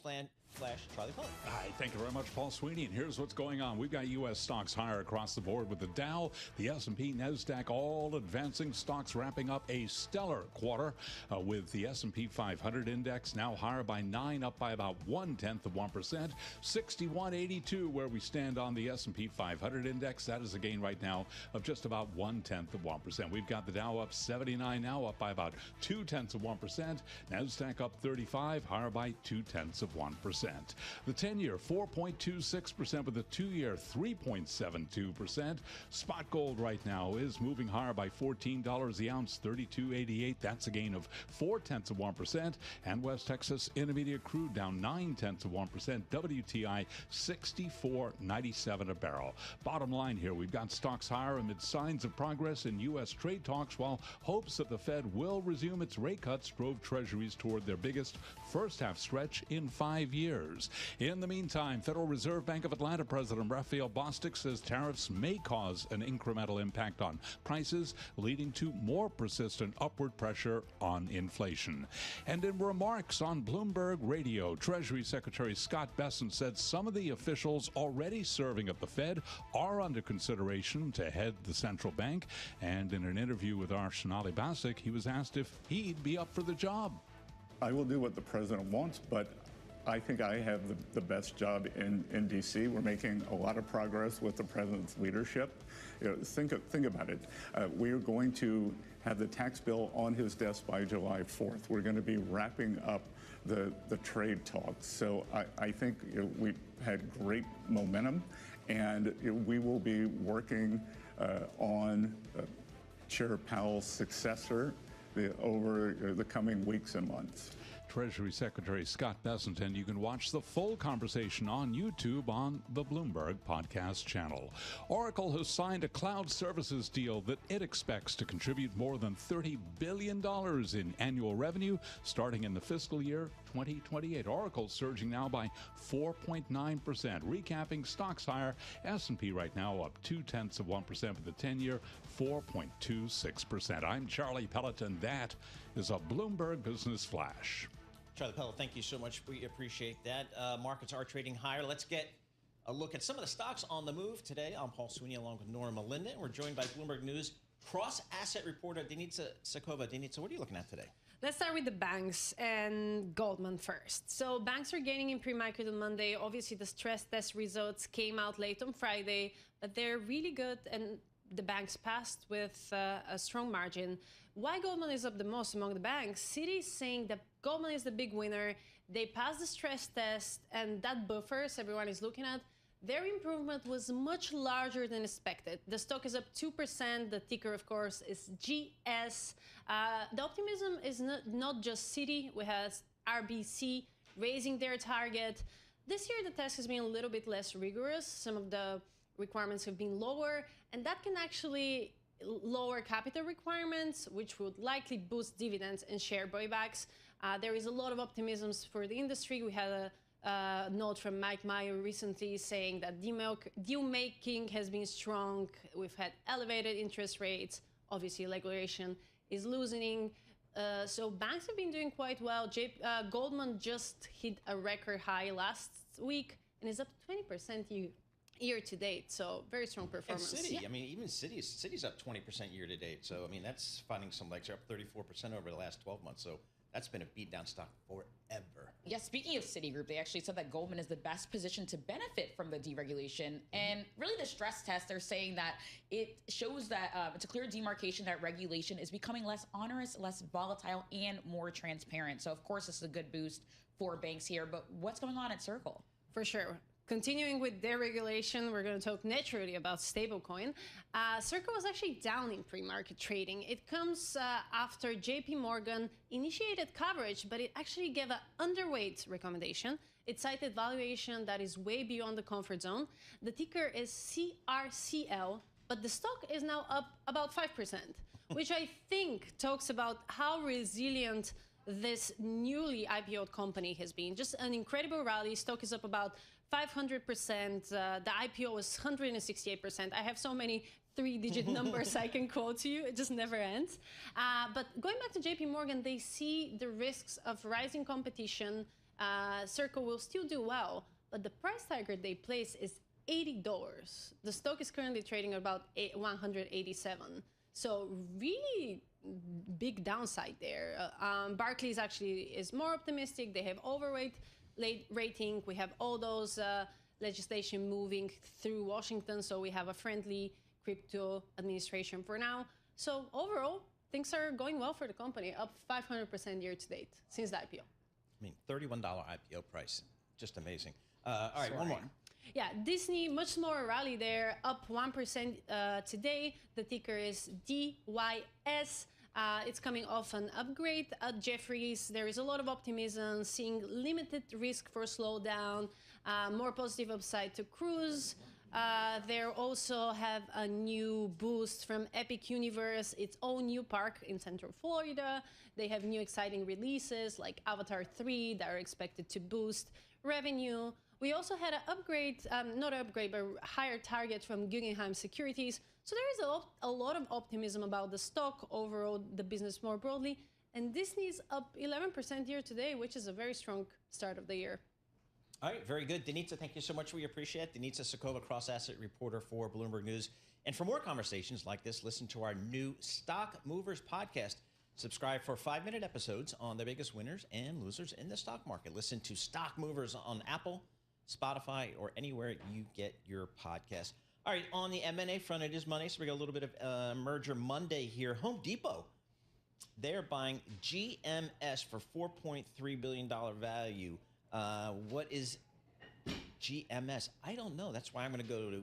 Flash, Charlie Pellet. Hi, thank you very much, Paul Sweeney. And here's what's going on. We've got U.S. stocks higher across the board with the Dow, the S&P, NASDAQ all advancing. Stocks wrapping up a stellar quarter with the S&P 500 index now higher by 9, up by about 0.1%. 6182 where we stand on the S&P 500 index. That is a gain right now of just about 0.1%. We've got the Dow up 79 now, up by about 0.2%. NASDAQ up 35, higher by 0.2%. The 10-year 4.26% with the 2-year 3.72%. Spot gold right now is moving higher by $14 the ounce, $32.88. That's a gain of 0.4%. And West Texas Intermediate crude down 0.9%. WTI 64.97 a barrel. Bottom line here, we've got stocks higher amid signs of progress in U.S. trade talks, while hopes that the Fed will resume its rate cuts drove treasuries toward their biggest first-half stretch in 5 years. In the meantime, Federal Reserve Bank of Atlanta President Raphael Bostic says tariffs may cause an incremental impact on prices, leading to more persistent upward pressure on inflation. And in remarks on Bloomberg Radio, Treasury Secretary Scott Bessent said some of the officials already serving at the Fed are under consideration to head the central bank. And in an interview with our Sonali Basak, he was asked if he'd be up for the job. I will do what the president wants, but I think I have the best job in D.C. We're making a lot of progress with the president's leadership. You know, think about it. We are going to have the tax bill on his desk by July 4th. We're going to be wrapping up the trade talks. So I think we've had great momentum, and we will be working on Chair Powell's successor over the coming weeks and months. Treasury Secretary Scott Bessent, and you can watch the full conversation on YouTube on the Bloomberg Podcast channel. Oracle has signed a cloud services deal that it expects to contribute more than $30 billion in annual revenue starting in the fiscal year 2028. Oracle surging now by 4.9%. Recapping stocks higher, S&P right now up 0.2% with the 10-year 4.26%. I'm Charlie Pellet, and that is a Bloomberg Business Flash. Charlie Pellet, thank you so much. We appreciate that. Markets are trading higher. Let's get a look at some of the stocks on the move today. I'm Paul Sweeney along with Nora Melinda, and we're joined by Bloomberg News cross-asset reporter Denitsa Sakova. Denitsa, what are you looking at today? Let's start with the banks and Goldman first. So banks are gaining in pre-market on Monday. Obviously, the stress test results came out late on Friday, but they're really good, and the banks passed with a strong margin. Why Goldman is up the most among the banks? Citi is saying that Goldman is the big winner. They passed the stress test, and that buffers everyone is looking at, their improvement was much larger than expected. The stock is up 2%. The ticker, of course, is GS. The optimism is not just Citi. We have RBC raising their target. This year, the test has been a little bit less rigorous. Some of the requirements have been lower, and that can actually lower capital requirements, which would likely boost dividends and share buybacks. There is a lot of optimism for the industry. We had a note from Mike Meyer recently saying that deal making has been strong. We've had elevated interest rates. Obviously, regulation is loosening. So banks have been doing quite well. Goldman just hit a record high last week and is up 20% year to date. So very strong performance. And Citi, I mean, even Citi's up 20% year to date. So, I mean, that's finding some legs. They're up 34% over the last 12 months. So that's been a beat down stock forever. Yeah, speaking of Citigroup, they actually said that Goldman is the best positioned to benefit from the deregulation. And really the stress test, they're saying that it shows that it's a clear demarcation that regulation is becoming less onerous, less volatile, and more transparent. So of course, this is a good boost for banks here, but what's going on at Circle? For sure. Continuing with deregulation, we're going to talk naturally about stablecoin. Circle was actually down in pre-market trading. It comes after JP Morgan initiated coverage, but it actually gave an underweight recommendation. It cited valuation that is way beyond the comfort zone. The ticker is CRCL, but the stock is now up about 5%, which I think talks about how resilient this newly IPO'd company has been. Just an incredible rally. Stock is up about 500%. The IPO was 168%. I have so many three-digit numbers I can quote to you. It just never ends. But going back to JP Morgan, they see the risks of rising competition. Circle will still do well, but the price target they place is $80. The stock is currently trading about 187. So really big downside there. Barclays actually is more optimistic. They have overweight rating. We have all those legislation moving through Washington, so we have a friendly crypto administration for now. So overall, things are going well for the company, up 500% year to date since the IPO. I mean, $31 IPO price, just amazing. All right, one more. Yeah, Disney, much more rally there, up 1% today. The ticker is DYS. It's coming off an upgrade at Jefferies. There is a lot of optimism, seeing limited risk for slowdown, more positive upside to cruise. They also have a new boost from Epic Universe, its own new park in Central Florida. They have new exciting releases like Avatar 3 that are expected to boost revenue. We also had an upgrade, not upgrade, but higher target from Guggenheim Securities. So there is a lot of optimism about the stock, overall, the business more broadly. And Disney's up 11% year to date, which is a very strong start of the year. All right, very good. Denitza, thank you so much. We appreciate it. Denitza Sokova, cross-asset reporter for Bloomberg News. And for more conversations like this, listen to our new Stock Movers podcast. Subscribe for 5-minute episodes on the biggest winners and losers in the stock market. Listen to Stock Movers on Apple, Spotify, or anywhere you get your podcast. All right, on the M&A front, it is Monday, so we got a little bit of Merger Monday here. Home Depot, they're buying GMS for $4.3 billion value. What is GMS? I don't know. That's why I'm going to go to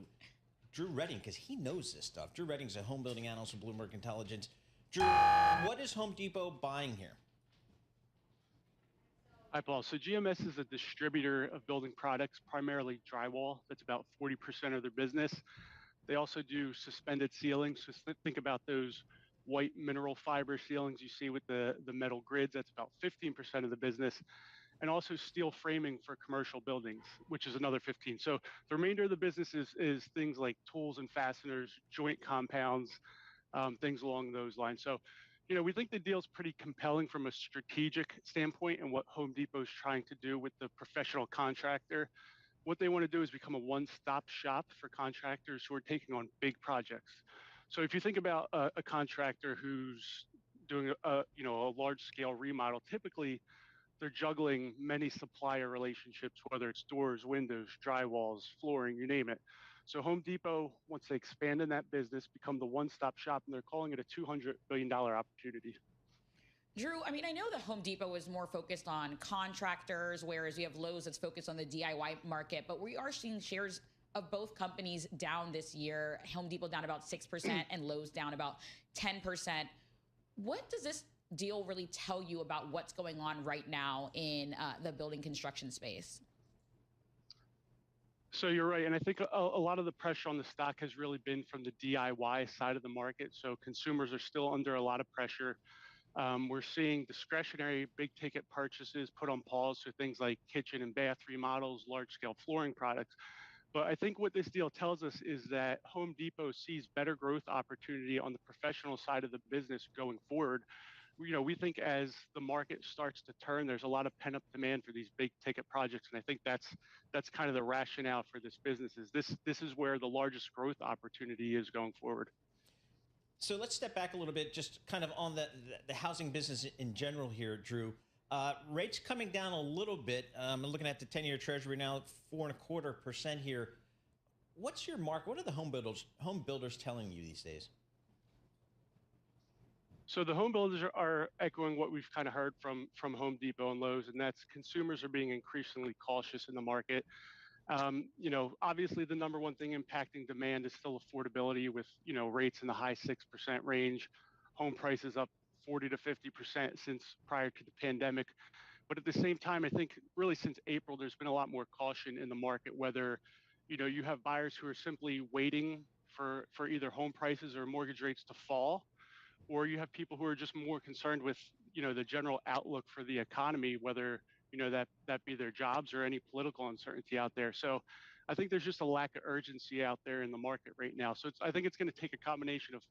Drew Redding, because he knows this stuff. Drew Redding's a home building analyst with Bloomberg Intelligence. Drew, what is Home Depot buying here? Hi, Paul. So GMS is a distributor of building products, primarily drywall. That's about 40% of their business. They also do suspended ceilings. So think about those white mineral fiber ceilings you see with the metal grids. That's about 15% of the business. And also steel framing for commercial buildings, which is another 15. So the remainder of the business is things like tools and fasteners, joint compounds, things along those lines. So, you know, we think the deal's pretty compelling from a strategic standpoint and what Home Depot is trying to do with the professional contractor. What they want to do is become a one-stop shop for contractors who are taking on big projects. So if you think about a contractor who's doing a large-scale remodel, typically they're juggling many supplier relationships, whether it's doors, windows, drywalls, flooring, you name it. So Home Depot wants to expand in that business, become the one-stop shop, and they're calling it a $200 billion opportunity. Drew, I mean, I know that Home Depot is more focused on contractors, whereas you have Lowe's that's focused on the DIY market, but we are seeing shares of both companies down this year. Home Depot down about 6% and Lowe's down about 10%. What does this deal really tell you about what's going on right now in the building construction space? So you're right, and I think a lot of the pressure on the stock has really been from the DIY side of the market. So consumers are still under a lot of pressure. We're seeing discretionary big ticket purchases put on pause, so things like kitchen and bath remodels, large scale flooring products. But I think what this deal tells us is that Home Depot sees better growth opportunity on the professional side of the business going forward. We think as the market starts to turn, there's a lot of pent up demand for these big ticket projects, and I think that's kind of the rationale for this business. Is this is where the largest growth opportunity is going forward. So let's step back a little bit, just kind of on the housing business in general here, Drew. Rates coming down a little bit. I'm looking at the 10-year Treasury now at 4.25% here. What's your mark? What are the home builders telling you these days? So the home builders are echoing what we've kind of heard from Home Depot and Lowe's, and that's consumers are being increasingly cautious in the market. Obviously the number one thing impacting demand is still affordability with, rates in the high 6% range, home prices up 40 to 50% since prior to the pandemic. But at the same time, I think really since April, there's been a lot more caution in the market, whether, you have buyers who are simply waiting for either home prices or mortgage rates to fall, or you have people who are just more concerned with, the general outlook for the economy, whether, that be their jobs or any political uncertainty out there. So I think there's just a lack of urgency out there in the market right now. So I think it's going to take a combination of,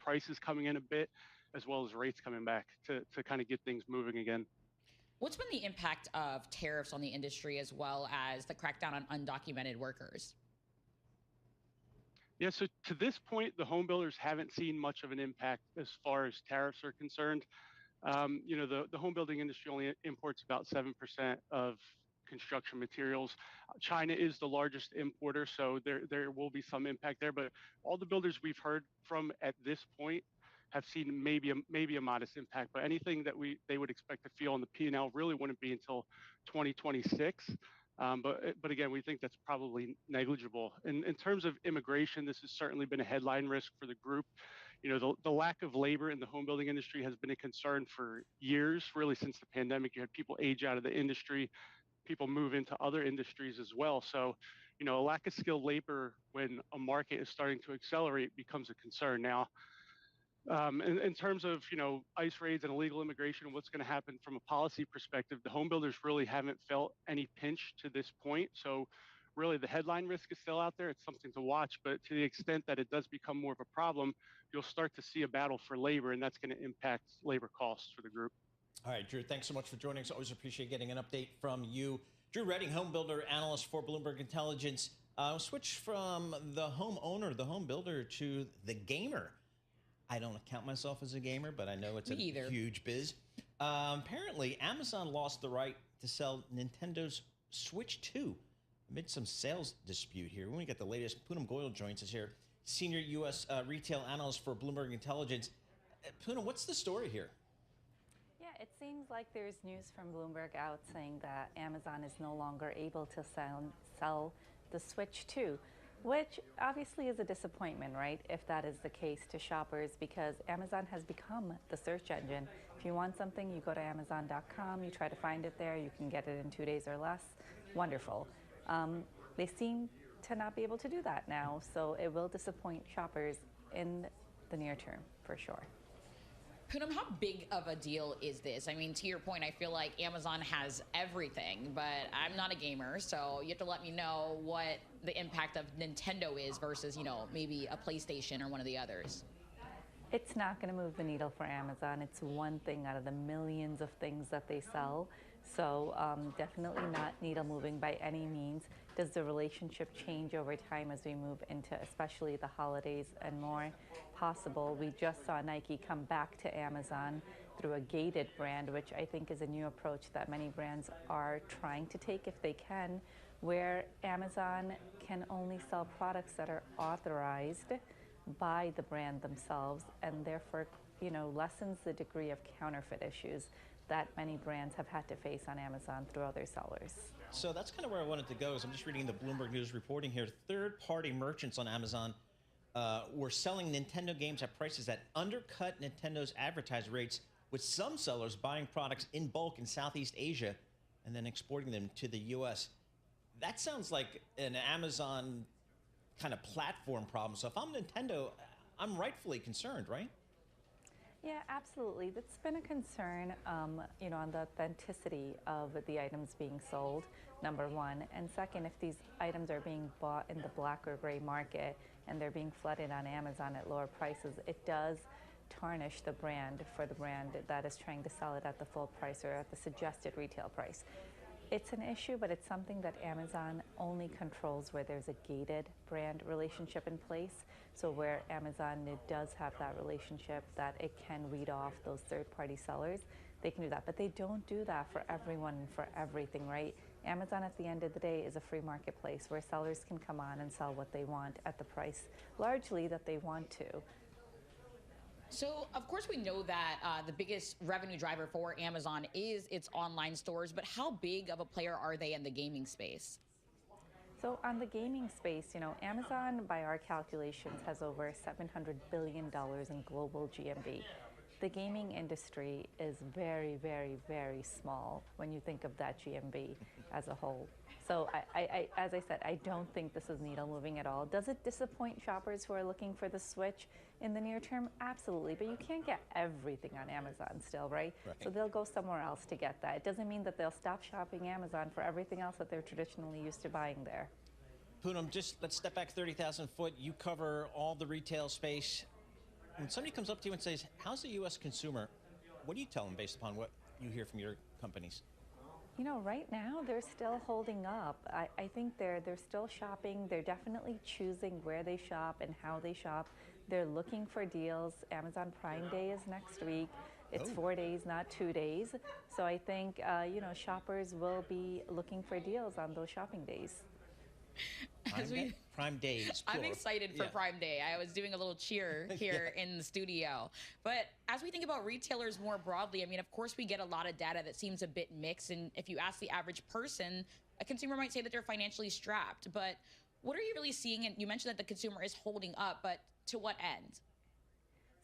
prices coming in a bit as well as rates coming back to kind of get things moving again. What's been the impact of tariffs on the industry as well as the crackdown on undocumented workers? Yeah, so to this point, the home builders haven't seen much of an impact as far as tariffs are concerned. The home building industry only imports about 7% of construction materials. China is the largest importer, so there will be some impact there. But all the builders we've heard from at this point have seen maybe a modest impact. But anything that they would expect to feel on the P&L really wouldn't be until 2026. But again, we think that's probably negligible. In terms of immigration, this has certainly been a headline risk for the group. The lack of labor in the home building industry has been a concern for years, really since the pandemic. You had people age out of the industry, people move into other industries as well. So, a lack of skilled labor when a market is starting to accelerate becomes a concern. Now, in terms of, ICE raids and illegal immigration and what's going to happen from a policy perspective, the home builders really haven't felt any pinch to this point. So really the headline risk is still out there. It's something to watch, but to the extent that it does become more of a problem, you'll start to see a battle for labor, and that's going to impact labor costs for the group. All right, Drew, thanks so much for joining us. Always appreciate getting an update from you. Drew Redding, home builder analyst for Bloomberg Intelligence. Switch from the homeowner, the home builder, to the gamer. I don't count myself as a gamer, but I know it's a huge biz. Apparently, Amazon lost the right to sell Nintendo's Switch 2 amid some sales dispute here. When we get the latest, Poonam Goyal joins us here, senior U.S. retail analyst for Bloomberg Intelligence. Poonam, what's the story here? Yeah, it seems like there's news from Bloomberg out saying that Amazon is no longer able to sell the Switch 2. Which obviously is a disappointment, right, if that is the case to shoppers, because Amazon has become the search engine. If you want something, you go to Amazon.com, you try to find it there, you can get it in 2 days or less. Wonderful. They seem to not be able to do that now, so it will disappoint shoppers in the near term, for sure. Poonam, how big of a deal is this? I mean, to your point, I feel like Amazon has everything, but I'm not a gamer, so you have to let me know what the impact of Nintendo is versus, maybe a PlayStation or one of the others. It's not going to move the needle for Amazon. It's one thing out of the millions of things that they sell. So definitely not needle moving by any means. Does the relationship change over time as we move into especially the holidays and more? Possible. We just saw Nike come back to Amazon through a gated brand, which I think is a new approach that many brands are trying to take if they can, where Amazon can only sell products that are authorized by the brand themselves, and therefore, lessens the degree of counterfeit issues that many brands have had to face on Amazon through other sellers. So that's kind of where I wanted to go. Is I'm just reading the Bloomberg News reporting here. Third-party merchants on Amazon were selling Nintendo games at prices that undercut Nintendo's advertised rates, with some sellers buying products in bulk in Southeast Asia and then exporting them to the U.S. That sounds like an Amazon kind of platform problem. So if I'm Nintendo, I'm rightfully concerned, right? Yeah, absolutely. That's been a concern, on the authenticity of the items being sold, number one. And second, if these items are being bought in the black or gray market and they're being flooded on Amazon at lower prices, it does tarnish the brand for the brand that is trying to sell it at the full price or at the suggested retail price. It's an issue, but it's something that Amazon only controls where there's a gated brand relationship in place. So where Amazon does have that relationship that it can weed off those third-party sellers, they can do that. But they don't do that for everyone and for everything, right? Amazon at the end of the day is a free marketplace where sellers can come on and sell what they want at the price largely that they want to. So, of course, we know that the biggest revenue driver for Amazon is its online stores, but how big of a player are they in the gaming space? So on the gaming space, Amazon, by our calculations, has over $700 billion in global GMV. The gaming industry is very, very, very small when you think of that GMV as a whole. So as I said, I don't think this is needle moving at all. Does it disappoint shoppers who are looking for the switch in the near term? Absolutely, but you can't get everything on Amazon still, right? So they'll go somewhere else to get that. It doesn't mean that they'll stop shopping Amazon for everything else that they're traditionally used to buying there. Poonam, just let's step back 30,000 foot. You cover all the retail space. When somebody comes up to you and says, how's the U.S. consumer, what do you tell them based upon what you hear from your companies? Right now they're still holding up. I think they're still shopping. They're definitely choosing where they shop and how they shop. They're looking for deals. Amazon Prime Day is next week. It's 4 days, not 2 days. So I think, shoppers will be looking for deals on those shopping days. Prime Days. I'm excited for Prime Day. I was doing a little cheer here in the studio. But as we think about retailers more broadly, of course, we get a lot of data that seems a bit mixed. And if you ask the average person, a consumer might say that they're financially strapped. But what are you really seeing? And you mentioned that the consumer is holding up, but to what end?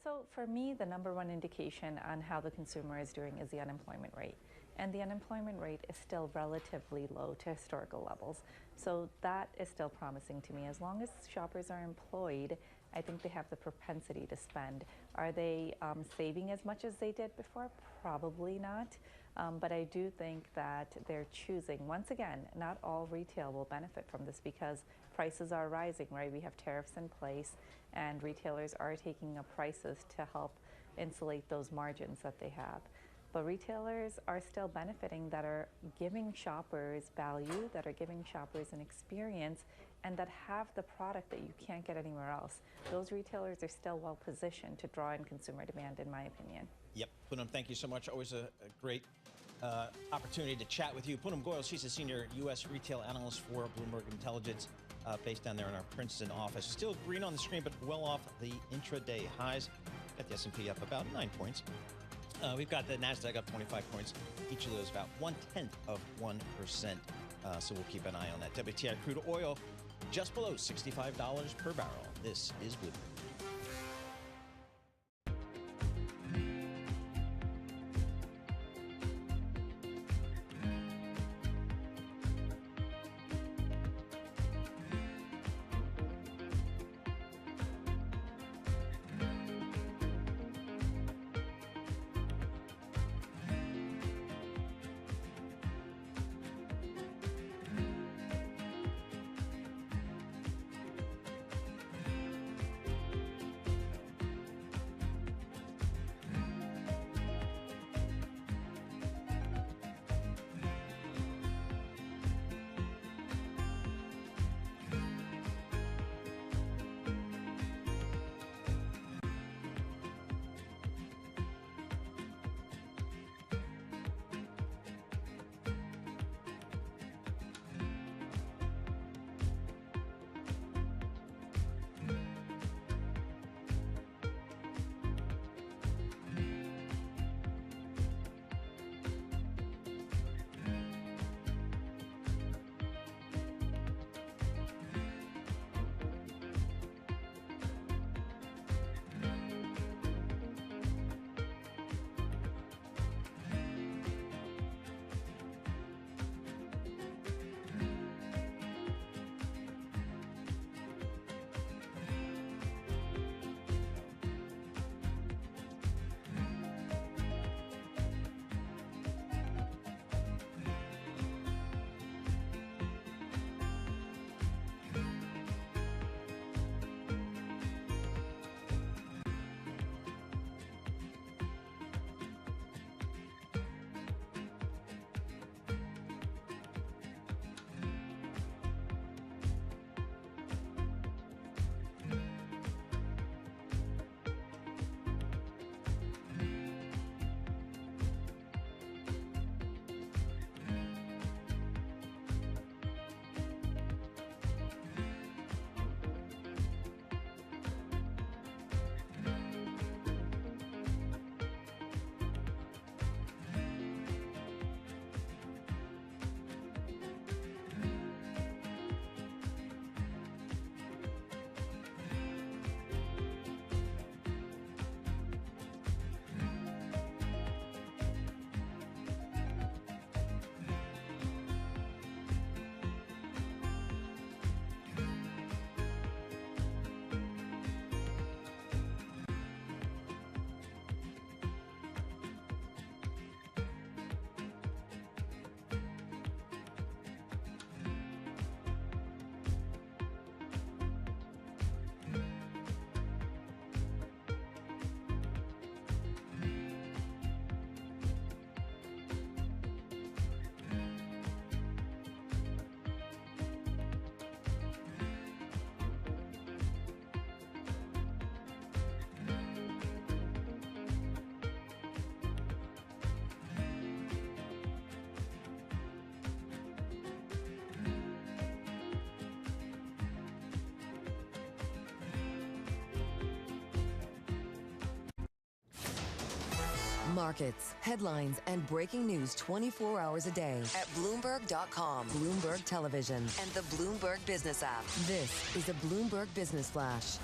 So for me, the number one indication on how the consumer is doing is the unemployment rate. And the unemployment rate is still relatively low to historical levels. So that is still promising to me. As long as shoppers are employed, I think they have the propensity to spend. Are they saving as much as they did before? Probably not. But I do think that they're choosing. Once again, not all retail will benefit from this because prices are rising, right? We have tariffs in place and retailers are taking up prices to help insulate those margins that they have. But retailers are still benefiting that are giving shoppers value, that are giving shoppers an experience, and that have the product that you can't get anywhere else. Those retailers are still well positioned to draw in consumer demand, in my opinion. Yep. Poonam, thank you so much. Always a great opportunity to chat with you. Poonam Goyal, she's a senior U.S. retail analyst for Bloomberg Intelligence, based down there in our Princeton office. Still green on the screen, but well off the intraday highs. Got the S&P up about 9 points. We've got the NASDAQ up 25 points. Each of those about 0.1%. So we'll keep an eye on that. WTI crude oil just below $65 per barrel. This is Bloomberg. Markets, headlines, and breaking news 24 hours a day at Bloomberg.com, Bloomberg Television, and the Bloomberg Business app. This is a Bloomberg Business Flash.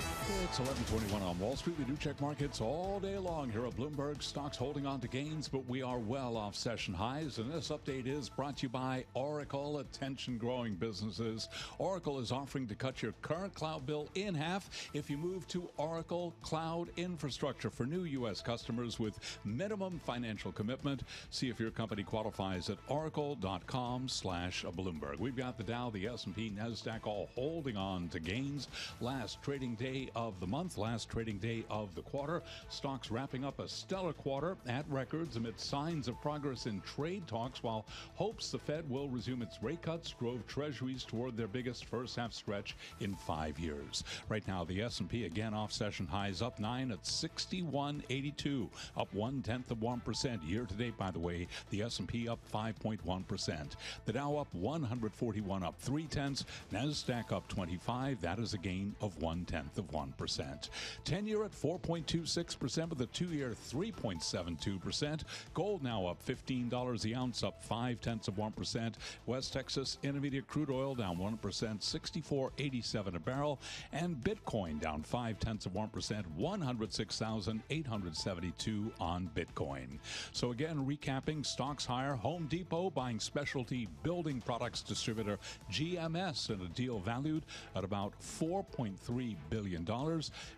It's 11:21 on Wall Street. We do check markets all day long here at Bloomberg. Stocks holding on to gains, but we are well off session highs. And this update is brought to you by Oracle. Attention growing businesses. Oracle is offering to cut your current cloud bill in half if you move to Oracle Cloud Infrastructure for new U.S. customers with minimum financial commitment. See if your company qualifies at oracle.com/Bloomberg. We've got the Dow, the S&P, NASDAQ all holding on to gains. Last trading day of the month, last trading day of the quarter. Stocks wrapping up a stellar quarter at records amid signs of progress in trade talks, while hopes the Fed will resume its rate cuts drove treasuries toward their biggest first half stretch in 5 years. Right now, the S&P again off session highs, up 9 at 6182, up 0.1%. Year to date, by the way, the S&P up 5.1%. The Dow up 141, up 0.3. NASDAQ up 25. That is a gain of 0.1%. 10-year at 4.26% with a 2-year 3.72%. Gold now up $15 the ounce, up 0.5%. West Texas Intermediate crude oil down 1%, 64.87 a barrel, and Bitcoin down 0.5%, 106,872 on Bitcoin. So again, recapping, stocks higher. Home Depot buying specialty building products distributor GMS in a deal valued at about $4.3 billion.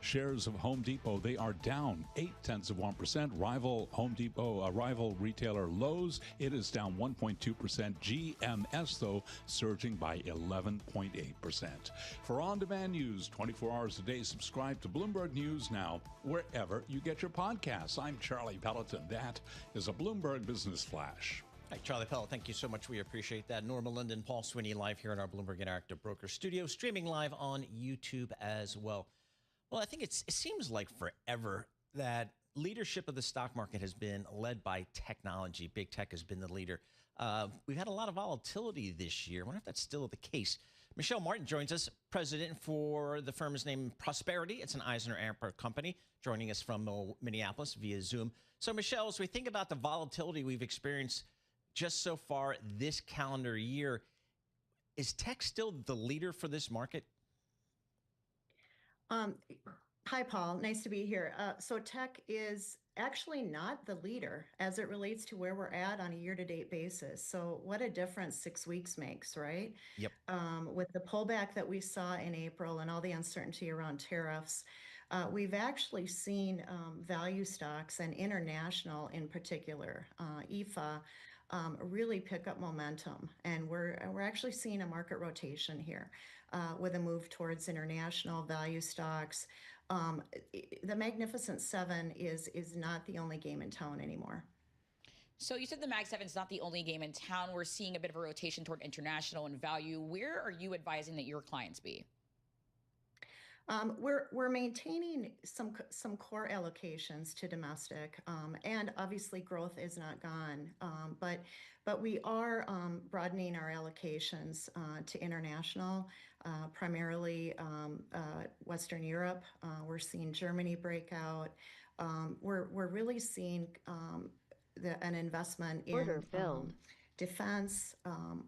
Shares of Home Depot, they are down 0.8%. Rival Home Depot, rival retailer Lowe's, it is down 1.2%. GMS, though, surging by 11.8%. For on-demand news 24 hours a day, subscribe to Bloomberg News Now wherever you get your podcasts. I'm Charlie Pelleton. That is a Bloomberg Business Flash. Hi, Charlie Pell. Thank you so much. We appreciate that. Norma Linden, Paul Sweeney live here in our Bloomberg Interactive Broker studio, streaming live on YouTube as well. Well, I think it seems like forever that leadership of the stock market has been led by technology. Big tech has been the leader. We've had a lot of volatility this year. I wonder if that's still the case. Michelle Martin joins us, president for the firm is named Prosperity. It's an Eisner-Amper company, joining us from Minneapolis via Zoom. So, Michelle, as we think about the volatility we've experienced just so far this calendar year, is tech still the leader for this market? Hi, Paul. Nice to be here. So tech is actually not the leader as it relates to where we're at on a year-to-date basis. So what a difference 6 weeks makes, right? Yep. With the pullback that we saw in April and all the uncertainty around tariffs, we've actually seen value stocks and international in particular, IFA, really pick up momentum. And we're actually seeing a market rotation here with a move towards international value stocks. The Magnificent Seven is not the only game in town anymore. So you said the Mag 7 is not the only game in town. We're seeing a bit of a rotation toward international and value. Where are you advising that your clients be? We're maintaining some core allocations to domestic, and obviously growth is not gone. But we are broadening our allocations to international, primarily Western Europe. We're seeing Germany break out. We're really seeing an investment in defense,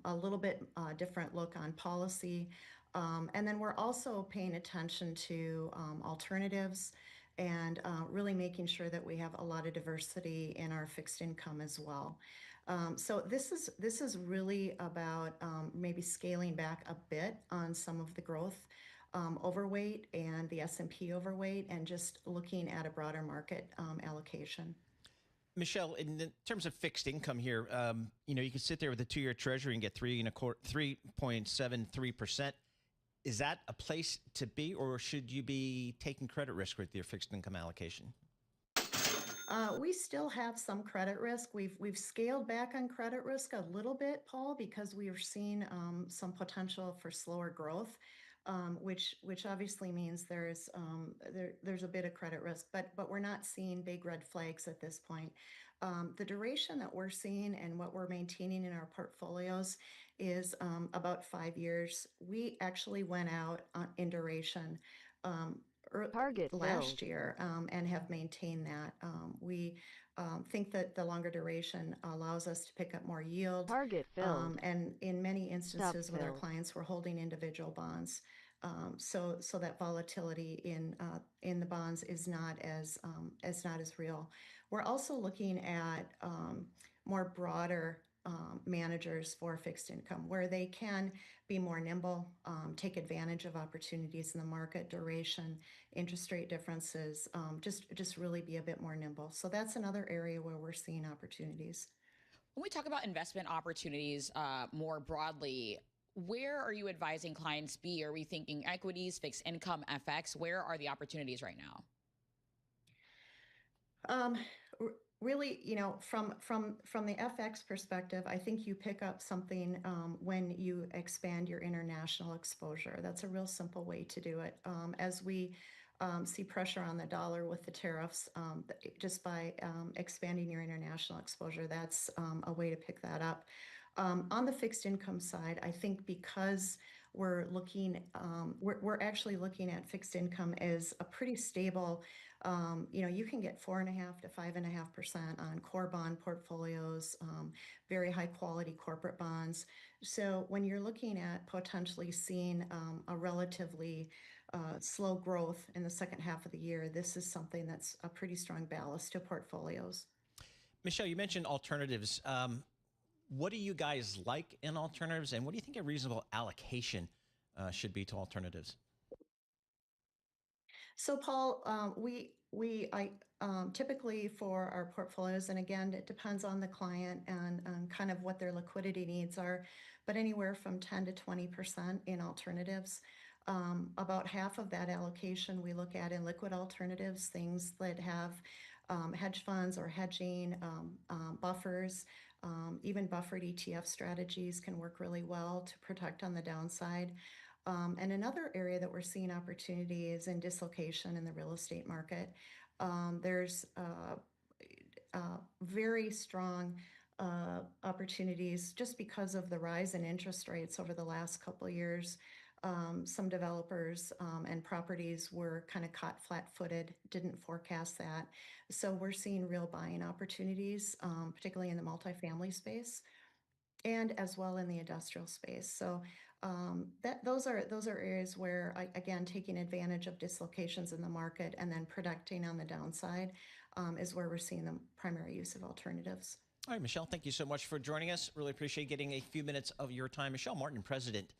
a little bit different look on policy. And then we're also paying attention to alternatives and really making sure that we have a lot of diversity in our fixed income as well. So this is really about maybe scaling back a bit on some of the growth overweight and the S&P overweight, and just looking at a broader market allocation. Michelle, in terms of fixed income here, you can sit there with a 2-year Treasury and get 3.73%. Is that a place to be, or should you be taking credit risk with your fixed income allocation? We still have some credit risk. We've scaled back on credit risk a little bit, Paul, because we are seeing some potential for slower growth, which obviously means there's a bit of credit risk, but we're not seeing big red flags at this point. The duration that we're seeing and what we're maintaining in our portfolios is about 5 years. We actually went out in duration last year and have maintained that. We think that the longer duration allows us to pick up more yield. Target filled. And in many instances with our filled. clients, we're holding individual bonds. So that volatility in the bonds is not as real. We're also looking at more broader managers for fixed income, where they can be more nimble, take advantage of opportunities in the market, duration, interest rate differences, just really be a bit more nimble. So that's another area where we're seeing opportunities. When we talk about investment opportunities more broadly, where are you advising clients be? Are we thinking equities, fixed income, FX? Where are the opportunities right now? Really, from the FX perspective, I think you pick up something when you expand your international exposure. That's a real simple way to do it. As we see pressure on the dollar with the tariffs, just by expanding your international exposure, that's a way to pick that up. On the fixed income side, I think because we're actually looking at fixed income as a pretty stable. You can get 4.5% to 5.5% on core bond portfolios, very high quality corporate bonds. So when you're looking at potentially seeing a relatively slow growth in the second half of the year, this is something that's a pretty strong ballast to portfolios. Michelle, you mentioned alternatives. What do you guys like in alternatives, and what do you think a reasonable allocation should be to alternatives? So, Paul, we typically for our portfolios, and again, it depends on the client and kind of what their liquidity needs are, but anywhere from 10 to 20% in alternatives. About half of that allocation we look at in liquid alternatives, things that have hedge funds or hedging buffers. Even buffered ETF strategies can work really well to protect on the downside. And another area that we're seeing opportunity is in dislocation in the real estate market. There's very strong opportunities just because of the rise in interest rates over the last couple of years. Some developers and properties were kind of caught flat-footed, didn't forecast that. So we're seeing real buying opportunities, particularly in the multifamily space and as well in the industrial space. So those are areas where, again, taking advantage of dislocations in the market and then protecting on the downside is where we're seeing the primary use of alternatives. All right, Michelle, thank you so much for joining us. Really appreciate getting a few minutes of your time. Michelle Martin, president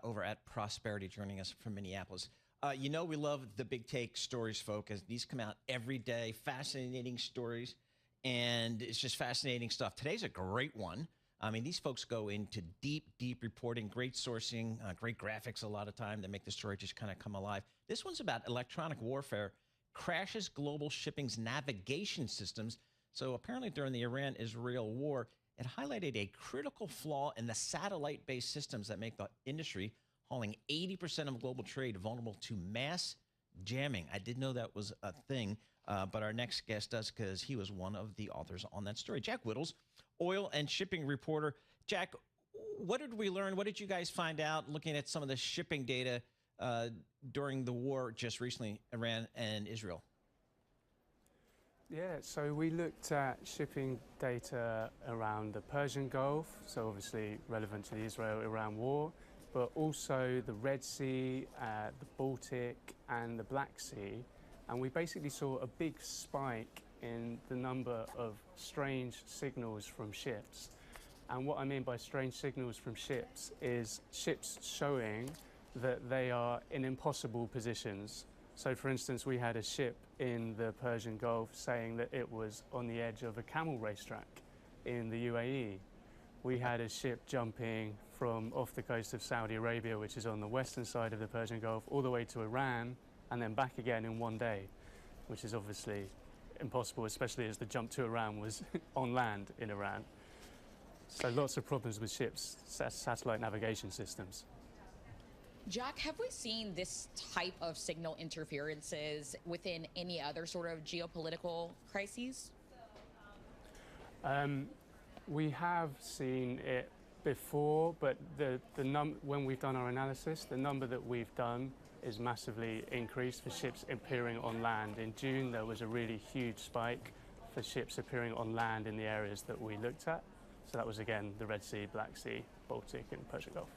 over at Prosperity, joining us from Minneapolis. We love the Big Take stories, folks, as these come out every day. Fascinating stories, and it's just fascinating stuff. Today's a great one. I mean, these folks go into deep reporting, great sourcing, great graphics a lot of time that make the story just kind of come alive. This one's about electronic warfare crashes global shipping's navigation systems. So apparently during the Iran-Israel war, it highlighted a critical flaw in the satellite-based systems that make the industry hauling 80% of global trade vulnerable to mass jamming. I didn't know that was a thing, but our next guest does, because he was one of the authors on that story. Jack Whittles, oil and shipping reporter. Jack, what did we learn? What did you guys find out looking at some of the shipping data during the war just recently, Iran and Israel? Yeah, so we looked at shipping data around the Persian Gulf, so obviously relevant to the Israel-Iran war, but also the Red Sea, the Baltic, and the Black Sea. And we basically saw a big spike in the number of strange signals from ships. And what I mean by strange signals from ships is ships showing that they are in impossible positions. So for instance, we had a ship in the Persian Gulf saying that it was on the edge of a camel racetrack in the UAE. We had a ship jumping from off the coast of Saudi Arabia, which is on the western side of the Persian Gulf, all the way to Iran, and then back again in one day, which is obviously impossible, especially as the jump to Iran was on land in Iran. So lots of problems with ships, satellite navigation systems. Jack, have we seen this type of signal interferences within any other sort of geopolitical crises? We have seen it before, but when we've done our analysis, the number that we've done is massively increased for ships appearing on land. In June, there was a really huge spike, for ships appearing on land in the areas that we looked at. So that was, again, the Red Sea, Black Sea, Baltic, and Persian Gulf.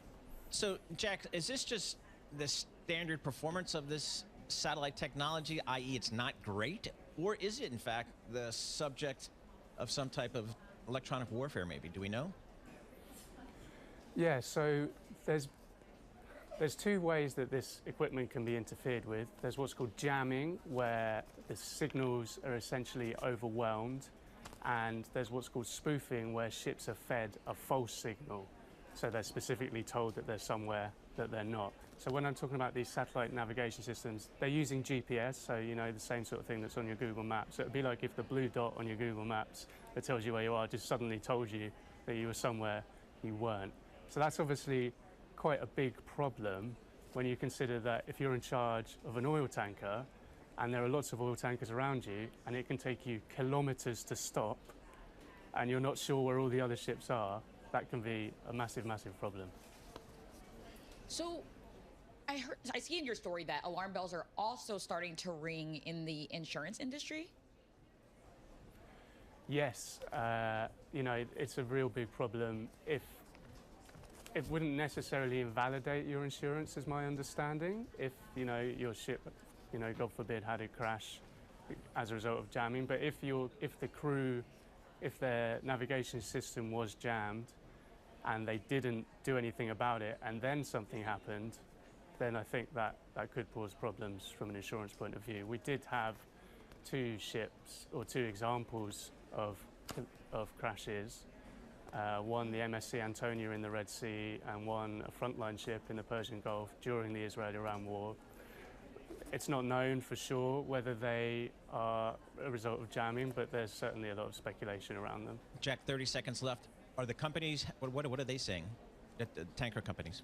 So, Jack, is this just the standard performance of this satellite technology, i.e. it's not great? Or is it, in fact, the subject of some type of electronic warfare, maybe? Do we know? Yeah, so there's two ways that this equipment can be interfered with. There's what's called jamming, where the signals are essentially overwhelmed, and there's what's called spoofing, where ships are fed a false signal. So they're specifically told that they're somewhere that they're not. So when I'm talking about these satellite navigation systems, they're using GPS, so you know, the same sort of thing that's on your Google Maps. So it'd be like if the blue dot on your Google Maps that tells you where you are just suddenly told you that you were somewhere you weren't. So that's obviously quite a big problem when you consider that if you're in charge of an oil tanker and there are lots of oil tankers around you and it can take you kilometers to stop and you're not sure where all the other ships are, that can be a massive, massive problem. So I see in your story that alarm bells are also starting to ring in the insurance industry. Yes, you know, it's a real big problem. If it wouldn't necessarily invalidate your insurance, is my understanding. If, you know, your ship, you know, God forbid, had a crash as a result of jamming, but if the crew, if their navigation system was jammed and they didn't do anything about it and then something happened, then I think that could cause problems from an insurance point of view. We did have two ships, or two examples of crashes. One, the MSC Antonia in the Red Sea, and one, a frontline ship in the Persian Gulf during the Israel-Iran war. It's not known for sure whether they are a result of jamming, but there's certainly a lot of speculation around them. Jack, 30 seconds left. Are the companies, what are they saying, the tanker companies?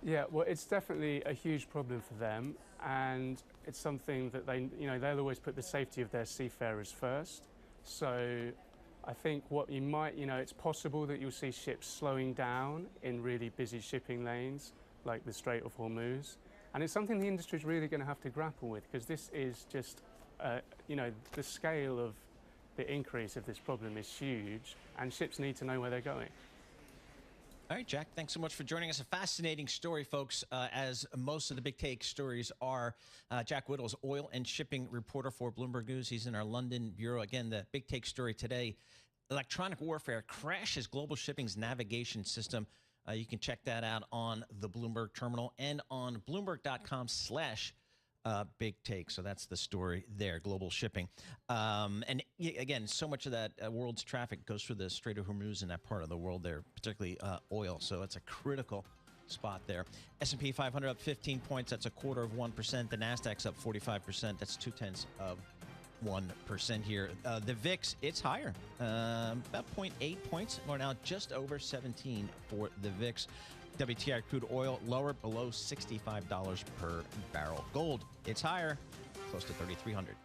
Yeah, well, it's definitely a huge problem for them, and it's something that they'll always put the safety of their seafarers first. So I think what you might, it's possible that you'll see ships slowing down in really busy shipping lanes, like the Strait of Hormuz. And it's something the industry is really going to have to grapple with, because this is just, the scale of the increase of this problem is huge, and ships need to know where they're going. All right, Jack, thanks so much for joining us. A fascinating story, folks, as most of the big take stories are. Jack Whittle is oil and shipping reporter for Bloomberg News. He's in our London bureau. Again, the big take story today, electronic warfare crashes global shipping's navigation system. You can check that out on the Bloomberg terminal and on Bloomberg.com/big take. So that's the story there, global shipping. And again, so much of that world's traffic goes through the Strait of Hormuz in that part of the world there, particularly oil. So it's a critical spot there. S&P 500 up 15 points. That's 0.25%. The Nasdaq's up 45%. That's 0.2% here. The VIX, it's higher, about 0.8 points. We're now just over 17 for the VIX. WTI crude oil lower, below $65 per barrel. Gold, it's higher, close to 3,300.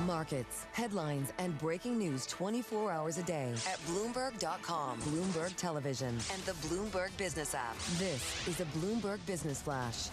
Markets, headlines, and breaking news 24 hours a day at Bloomberg.com, Bloomberg Television, and the Bloomberg Business app. This is a Bloomberg Business Flash.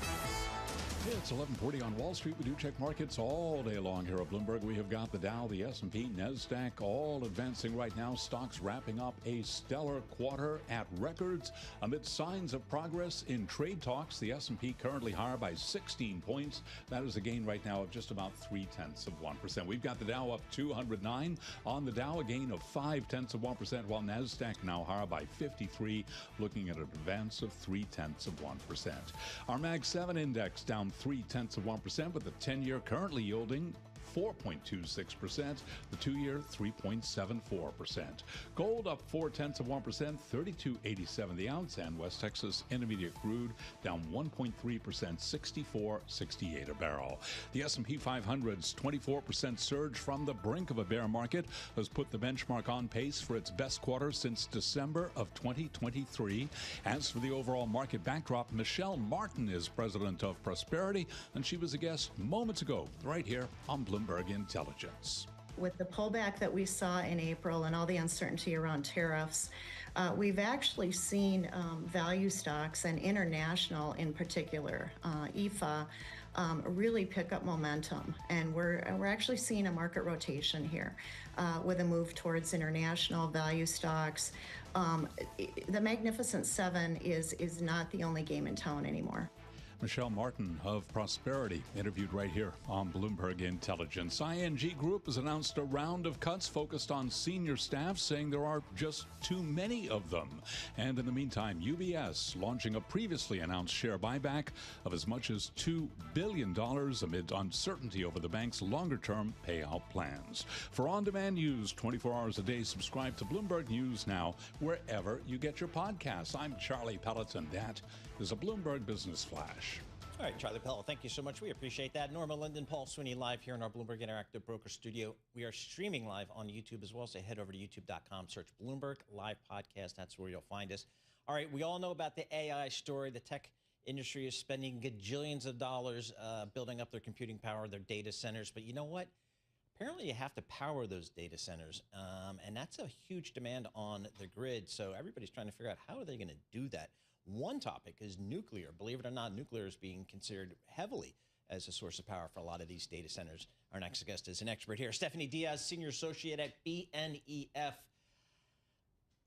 It's 11:40 on Wall Street. We do check markets all day long here at Bloomberg. We have got the Dow, the S&P, NASDAQ all advancing right now. Stocks wrapping up a stellar quarter at records amid signs of progress in trade talks. The S&P currently higher by 16 points. That is a gain right now of just about 0.3%. We've got the Dow up 209. On the Dow, a gain of 0.5%, while NASDAQ now higher by 53, looking at an advance of 0.3%. Our Mag 7 index down 0.3%, with the 10-year currently yielding 4.26%, the 2-year 3.74%. Gold up 0.4%, 32.87 the ounce, and West Texas Intermediate crude down 1.3%, 64.68 a barrel. The S&P 500's 24% surge from the brink of a bear market has put the benchmark on pace for its best quarter since December of 2023. As for the overall market backdrop, Michelle Martin is president of Prosperity, and she was a guest moments ago right here on Bloomberg Intelligence. With the pullback that we saw in April and all the uncertainty around tariffs, we've actually seen value stocks and international in particular, IFA, really pick up momentum. And we're actually seeing a market rotation here with a move towards international value stocks. The Magnificent Seven is not the only game in town anymore. Michelle Martin of Prosperity, interviewed right here on Bloomberg Intelligence. ING Group has announced a round of cuts focused on senior staff, saying there are just too many of them. And in the meantime, UBS launching a previously announced share buyback of as much as $2 billion amid uncertainty over the bank's longer-term payout plans. For on-demand news 24 hours a day, subscribe to Bloomberg News Now wherever you get your podcasts. I'm Charlie Pelleton. That is a Bloomberg Business Flash. All right, Charlie Pelleton, thank you so much. We appreciate that. Norma Linden, Paul Sweeney live here in our Bloomberg Interactive Broker Studio. We are streaming live on YouTube as well, so head over to youtube.com, search Bloomberg Live Podcast. That's where you'll find us. All right, we all know about the AI story. The tech industry is spending gajillions of dollars building up their computing power, their data centers. But you know what? Apparently, you have to power those data centers, and that's a huge demand on the grid. So everybody's trying to figure out how are they going to do that. One topic is nuclear. Believe it or not, nuclear is being considered heavily as a source of power for a lot of these data centers. Our next guest is an expert here, Stephanie Diaz, Senior Associate at BNEF.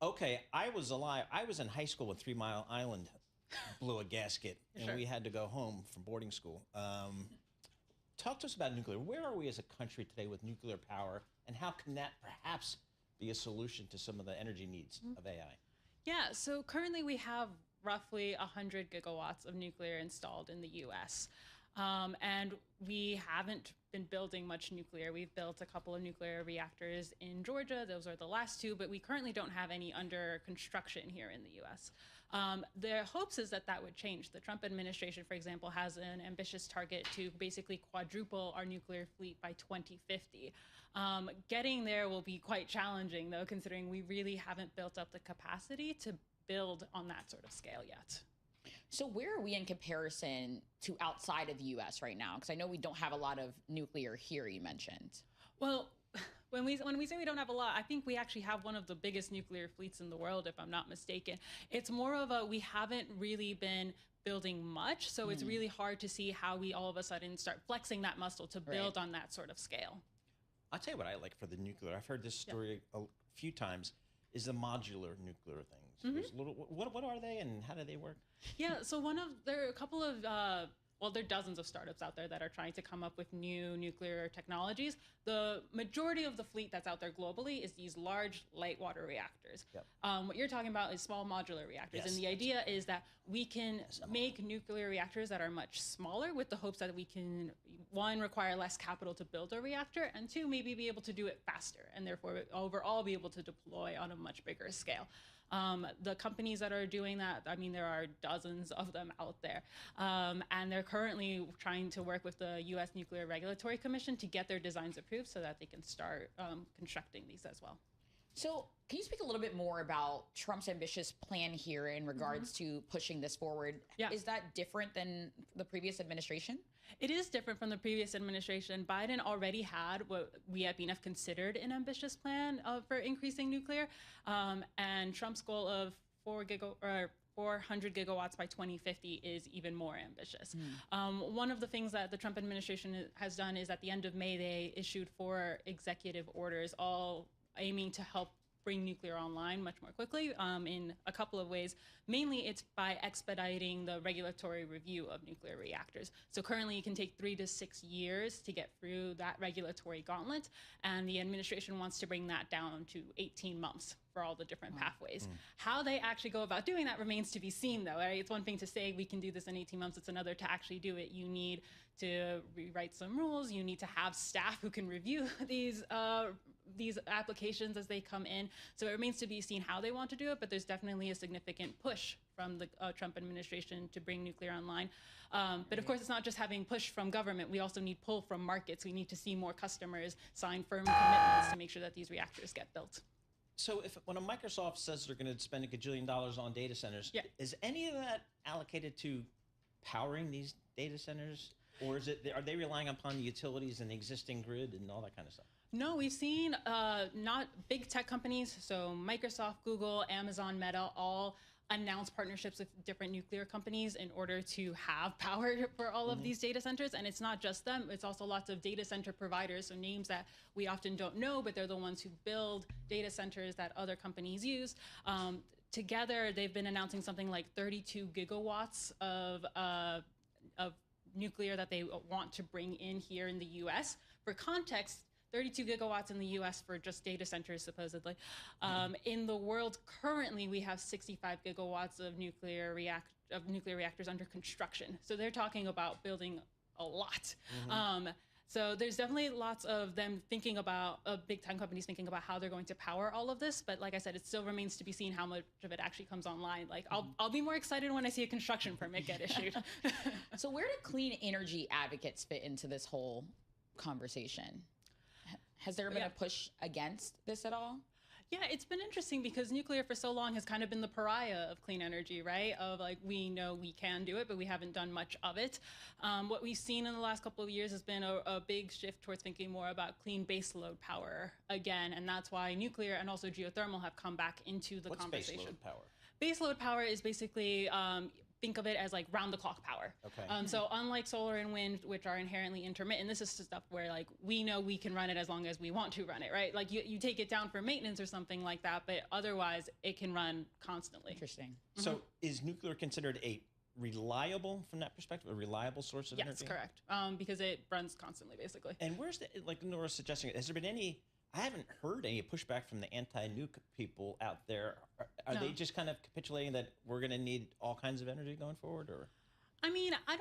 Okay, I was alive. I was in high school when 3 Mile Island blew a gasket, and we had to go home from boarding school. Talk to us about nuclear. Where are we as a country today with nuclear power, and how can that perhaps be a solution to some of the energy needs of AI? Yeah, so currently we have roughly 100 gigawatts of nuclear installed in the U.S. And we haven't been building much nuclear. We've built a couple of nuclear reactors in Georgia. Those are the last two, but we currently don't have any under construction here in the U.S. Their hopes is that that would change. The Trump administration, for example, has an ambitious target to basically quadruple our nuclear fleet by 2050. Getting there will be quite challenging, though, considering we really haven't built up the capacity to build on that sort of scale yet. So where are we in comparison to outside of the U.S. right now? Because I know we don't have a lot of nuclear here, you mentioned. Well, when we say we don't have a lot, I think we actually have one of the biggest nuclear fleets in the world, if I'm not mistaken. It's more of a, we haven't really been building much, so it's really hard to see how we all of a sudden start flexing that muscle to build on that sort of scale. I'll tell you what I like for the nuclear. I've heard this story a few times, is the modular nuclear things. What are they and how do they work? Yeah, so there are a couple of, well, there are dozens of startups out there that are trying to come up with new nuclear technologies. The majority of the fleet that's out there globally is these large light water reactors. What you're talking about is small modular reactors. And the idea is that we can make nuclear reactors that are much smaller with the hopes that we can, one, require less capital to build a reactor, and two, maybe be able to do it faster, and therefore overall be able to deploy on a much bigger scale. The companies that are doing that, I mean, there are dozens of them out there. And they're currently trying to work with the U.S. Nuclear Regulatory Commission to get their designs approved so that they can start constructing these as well. So, can you speak a little bit more about Trump's ambitious plan here in regards to pushing this forward? Yeah. Is that different than the previous administration? It is different from the previous administration. Biden already had what we at BNF considered an ambitious plan for increasing nuclear, and Trump's goal of 400 gigawatts by 2050 is even more ambitious. One of the things that the Trump administration has done is at the end of May, they issued 4 executive orders, all aiming to help bring nuclear online much more quickly in a couple of ways. Mainly, it's by expediting the regulatory review of nuclear reactors. So currently, it can take 3 to 6 years to get through that regulatory gauntlet, and the administration wants to bring that down to 18 months for all the different pathways. How they actually go about doing that remains to be seen, though. Right? It's one thing to say we can do this in 18 months. It's another to actually do it. You need to rewrite some rules. You need to have staff who can review these applications as they come in. So it remains to be seen how they want to do it, but there's definitely a significant push from the Trump administration to bring nuclear online. But of course, it's not just having push from government. We also need pull from markets. We need to see more customers sign firm commitments to make sure that these reactors get built. So when a Microsoft says they're going to spend $1 gajillion on data centers, is any of that allocated to powering these data centers? Or are they relying upon the utilities and the existing grid and all that kind of stuff? No, we've seen not big tech companies, so Microsoft, Google, Amazon, Meta, all announce partnerships with different nuclear companies in order to have power for all of these data centers. And it's not just them, it's also lots of data center providers, so names that we often don't know, but they're the ones who build data centers that other companies use. Together, they've been announcing something like 32 gigawatts of nuclear that they want to bring in here in the US. For context, 32 gigawatts in the US for just data centers, supposedly. In the world currently, we have 65 gigawatts of nuclear reactors under construction. So they're talking about building a lot. So there's definitely lots of them thinking about, big time companies thinking about how they're going to power all of this. But like I said, it still remains to be seen how much of it actually comes online. Like I'll be more excited when I see a construction permit get issued. So where do clean energy advocates fit into this whole conversation? Has there been a push against this at all? Yeah, it's been interesting because nuclear for so long has kind of been the pariah of clean energy, right? Of like, we know we can do it, but we haven't done much of it. What we've seen in the last couple of years has been a big shift towards thinking more about clean baseload power again. And that's why nuclear and also geothermal have come back into the conversation. What's baseload power? Baseload power is basically, think of it as like round-the-clock power. Okay. So unlike solar and wind, which are inherently intermittent, this is stuff where like we know we can run it as long as we want to run it, right? Like you take it down for maintenance or something like that, but otherwise it can run constantly. Interesting. So is nuclear considered reliable from that perspective, a reliable source of energy? Yes, correct. Because it runs constantly, basically. And where's like Nora's suggesting, has there been any, I haven't heard any pushback from the anti-nuke people out there. Are they just kind of capitulating that we're going to need all kinds of energy going forward, or? I mean, I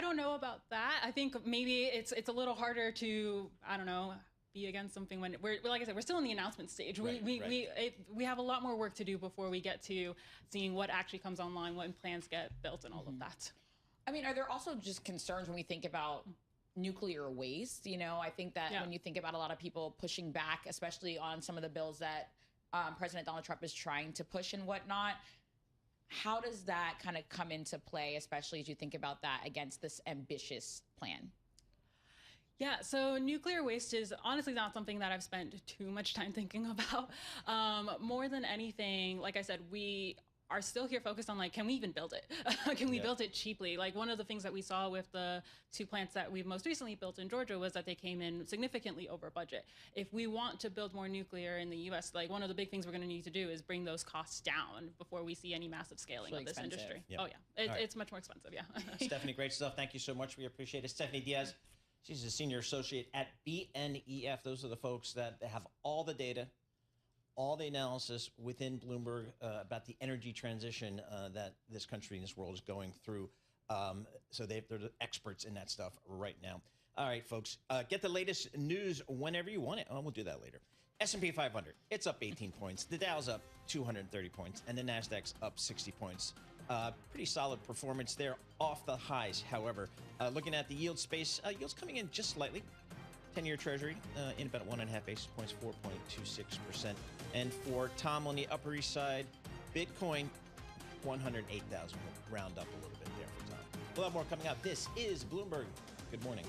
don't know about that. I think maybe it's a little harder to, I don't know, be against something when we're, like I said, we're still in the announcement stage. We have a lot more work to do before we get to seeing what actually comes online, when plans get built, and all of that. I mean, are there also just concerns when we think about nuclear waste? You know, I think that when you think about a lot of people pushing back, especially on some of the bills that President Donald Trump is trying to push and whatnot, how does that kind of come into play, especially as you think about that against this ambitious plan? Yeah, so nuclear waste is honestly not something that I've spent too much time thinking about. More than anything, like I said, we are still here focused on like, can we even build it? Can we build it cheaply? Like one of the things that we saw with the 2 plants that we've most recently built in Georgia was that they came in significantly over budget. If we want to build more nuclear in the US, like one of the big things we're gonna need to do is bring those costs down before we see any massive scaling of this industry. Yep. Oh yeah, it's much more expensive, Stephanie, great stuff. Thank you so much. We appreciate it. Stephanie Diaz, she's a senior associate at BNEF. Those are the folks that have all the data, all the analysis within Bloomberg about the energy transition that this country and this world is going through. So they're the experts in that stuff right now. All right, folks, get the latest news whenever you want it. Oh, we'll do that later. S&P 500, it's up 18 points. The Dow's up 230 points, and the Nasdaq's up 60 points. Pretty solid performance there off the highs. However, looking at the yield space, yields coming in just slightly. 10-year Treasury in about 1.5 basis points, 4.26%. And for Tom on the Upper East Side, Bitcoin, 108,000. We'll round up a little bit there for Tom. We'll have more coming up. This is Bloomberg. Good morning.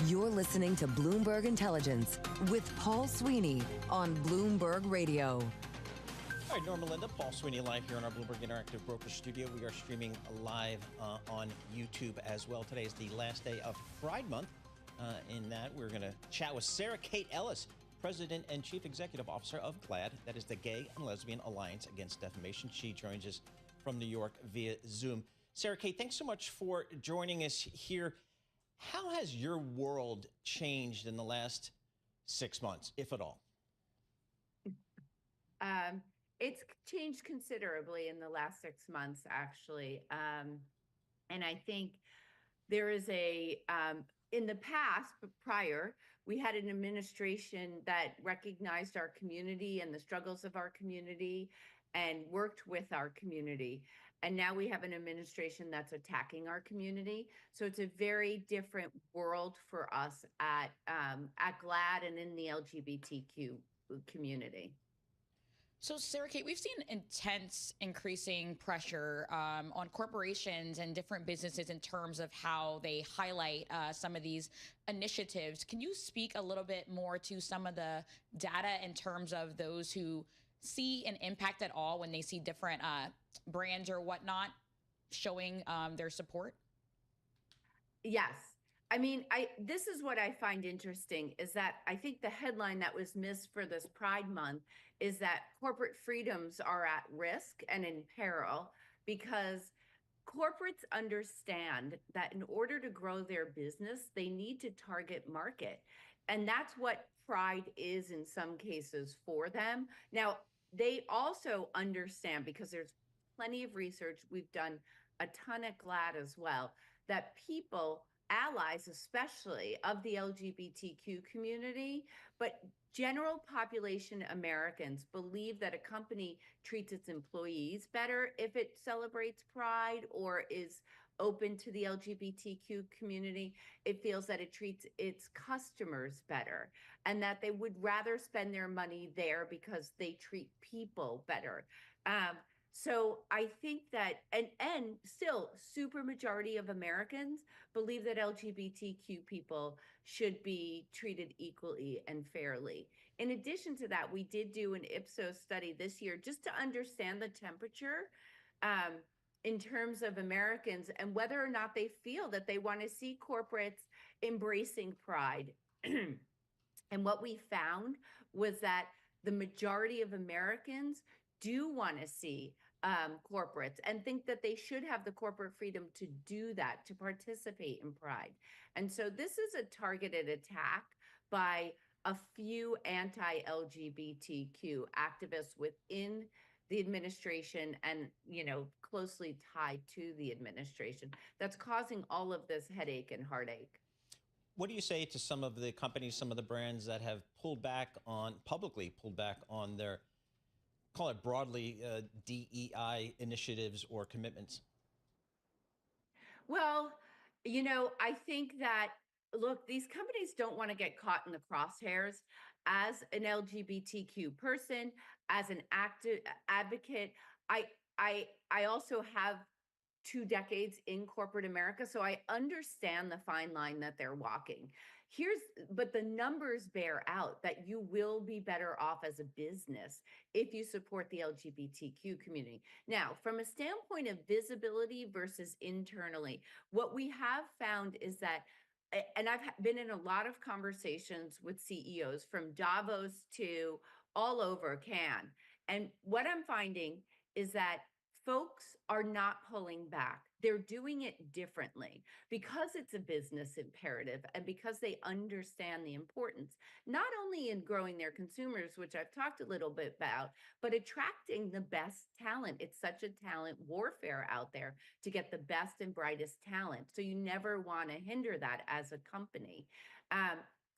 You're listening to Bloomberg Intelligence with Paul Sweeney on Bloomberg Radio. All right, Norma Linda, Paul Sweeney live here in our Bloomberg Interactive Broker Studio. We are streaming live on YouTube as well. Today is the last day of Pride Month. In that, we're going to chat with Sarah Kate Ellis, President and Chief Executive Officer of GLAAD. That is the Gay and Lesbian Alliance Against Defamation. She joins us from New York via Zoom. Sarah Kate, thanks so much for joining us here. How has your world changed in the last 6 months, if at all? It's changed considerably in the last 6 months, actually. And I think there is in the past, but prior, we had an administration that recognized our community and the struggles of our community and worked with our community. And now we have an administration that's attacking our community. So it's a very different world for us at GLAAD and in the LGBTQ community. So, Sarah Kate, we've seen intense increasing pressure on corporations and different businesses in terms of how they highlight some of these initiatives. Can you speak a little bit more to some of the data in terms of those who see an impact at all when they see different brands or whatnot showing their support? Yes. I mean, this is what I find interesting is that I think the headline that was missed for this Pride Month is that corporate freedoms are at risk and in peril because corporates understand that in order to grow their business, they need to target market. And that's what Pride is in some cases for them. Now, they also understand, because there's plenty of research, we've done a ton at GLAAD as well, that people, allies especially of the LGBTQ community, but general population Americans believe that a company treats its employees better if it celebrates Pride or is open to the LGBTQ community. It feels that it treats its customers better, and that they would rather spend their money there because they treat people better. So I think that, and still, super majority of Americans believe that LGBTQ people should be treated equally and fairly. In addition to that, we did do an Ipsos study this year just to understand the temperature in terms of Americans and whether or not they feel that they want to see corporates embracing Pride. And what we found was that the majority of Americans do want to see corporates and think that they should have the corporate freedom to do that, to participate in Pride. And so this is a targeted attack by a few anti-LGBTQ activists within the administration and, you know, closely tied to the administration that's causing all of this headache and heartache. What do you say to some of the companies, some of the brands that have publicly pulled back on their, call it broadly, DEI initiatives or commitments? Well, you know, I think that, look, these companies don't want to get caught in the crosshairs. As an LGBTQ person, as an advocate, I also have 2 decades in corporate America, so I understand the fine line that they're walking. But the numbers bear out that you will be better off as a business if you support the LGBTQ community. Now, from a standpoint of visibility versus internally, what we have found is that, and I've been in a lot of conversations with CEOs from Davos to all over Cannes, and what I'm finding is that folks are not pulling back. They're doing it differently because it's a business imperative and because they understand the importance, not only in growing their consumers, which I've talked a little bit about, but attracting the best talent. It's such a talent warfare out there to get the best and brightest talent. So you never want to hinder that as a company.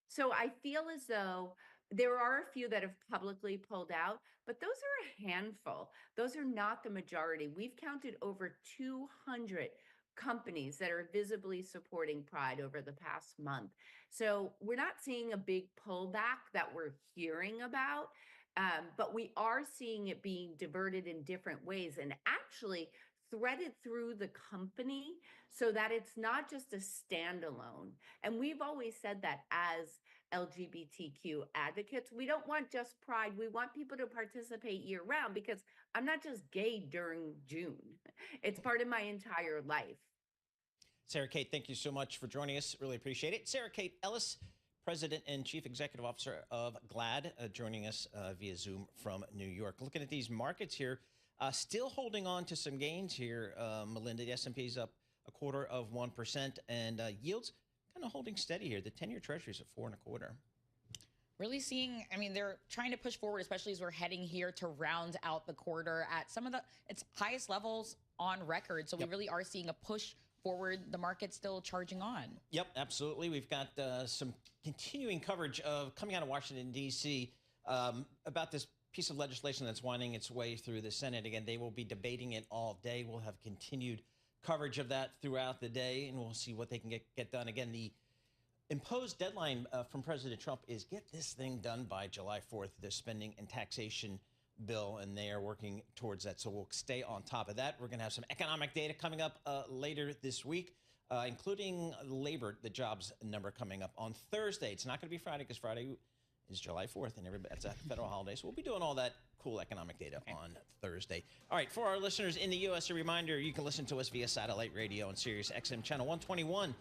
So I feel as though there are a few that have publicly pulled out, but those are a handful. Those are not the majority. We've counted over 200 companies that are visibly supporting Pride over the past month. So we're not seeing a big pullback that we're hearing about, but we are seeing it being diverted in different ways and actually threaded through the company so that it's not just a standalone. And we've always said that as LGBTQ advocates, we don't want just Pride. We want people to participate year round because I'm not just gay during June. It's part of my entire life. Sarah Kate, thank you so much for joining us. Really appreciate it. Sarah Kate Ellis, President and Chief Executive Officer of GLAAD, joining us via Zoom from New York. Looking at these markets here, still holding on to some gains here, Melinda. The S&P is up 0.25%, and yields kind of holding steady here. The 10-year Treasury is at 4.25%. Really seeing, I mean, they're trying to push forward, especially as we're heading here to round out the quarter at some of its highest levels on record. So we really are seeing a push forward. The market's still charging on. Yep, absolutely. We've got some continuing coverage of coming out of Washington, D.C. About this piece of legislation that's winding its way through the Senate. Again, they will be debating it all day. We'll have continued coverage of that throughout the day, and we'll see what they can get done. Again, the imposed deadline from President Trump is get this thing done by July 4th, the spending and taxation bill, and they are working towards that. So we'll stay on top of that. We're going to have some economic data coming up later this week, including labor, the jobs number coming up on Thursday. It's not going to be Friday because Friday is July 4th, and that's a federal holiday. So we'll be doing all that cool economic data on Thursday. All right, for our listeners in the U.S., a reminder, you can listen to us via satellite radio on Sirius XM Channel 121.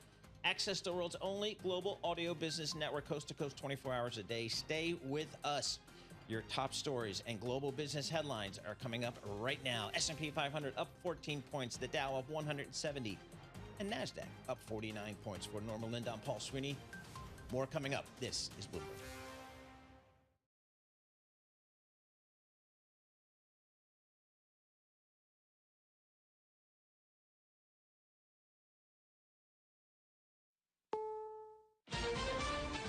Access the world's only global audio business network, coast to coast, 24 hours a day. Stay with us. Your top stories and global business headlines are coming up right now. S&P 500 up 14 points, the Dow up 170, and NASDAQ up 49 points. For Norma Linda, I'm Paul Sweeney. More coming up. This is Bloomberg.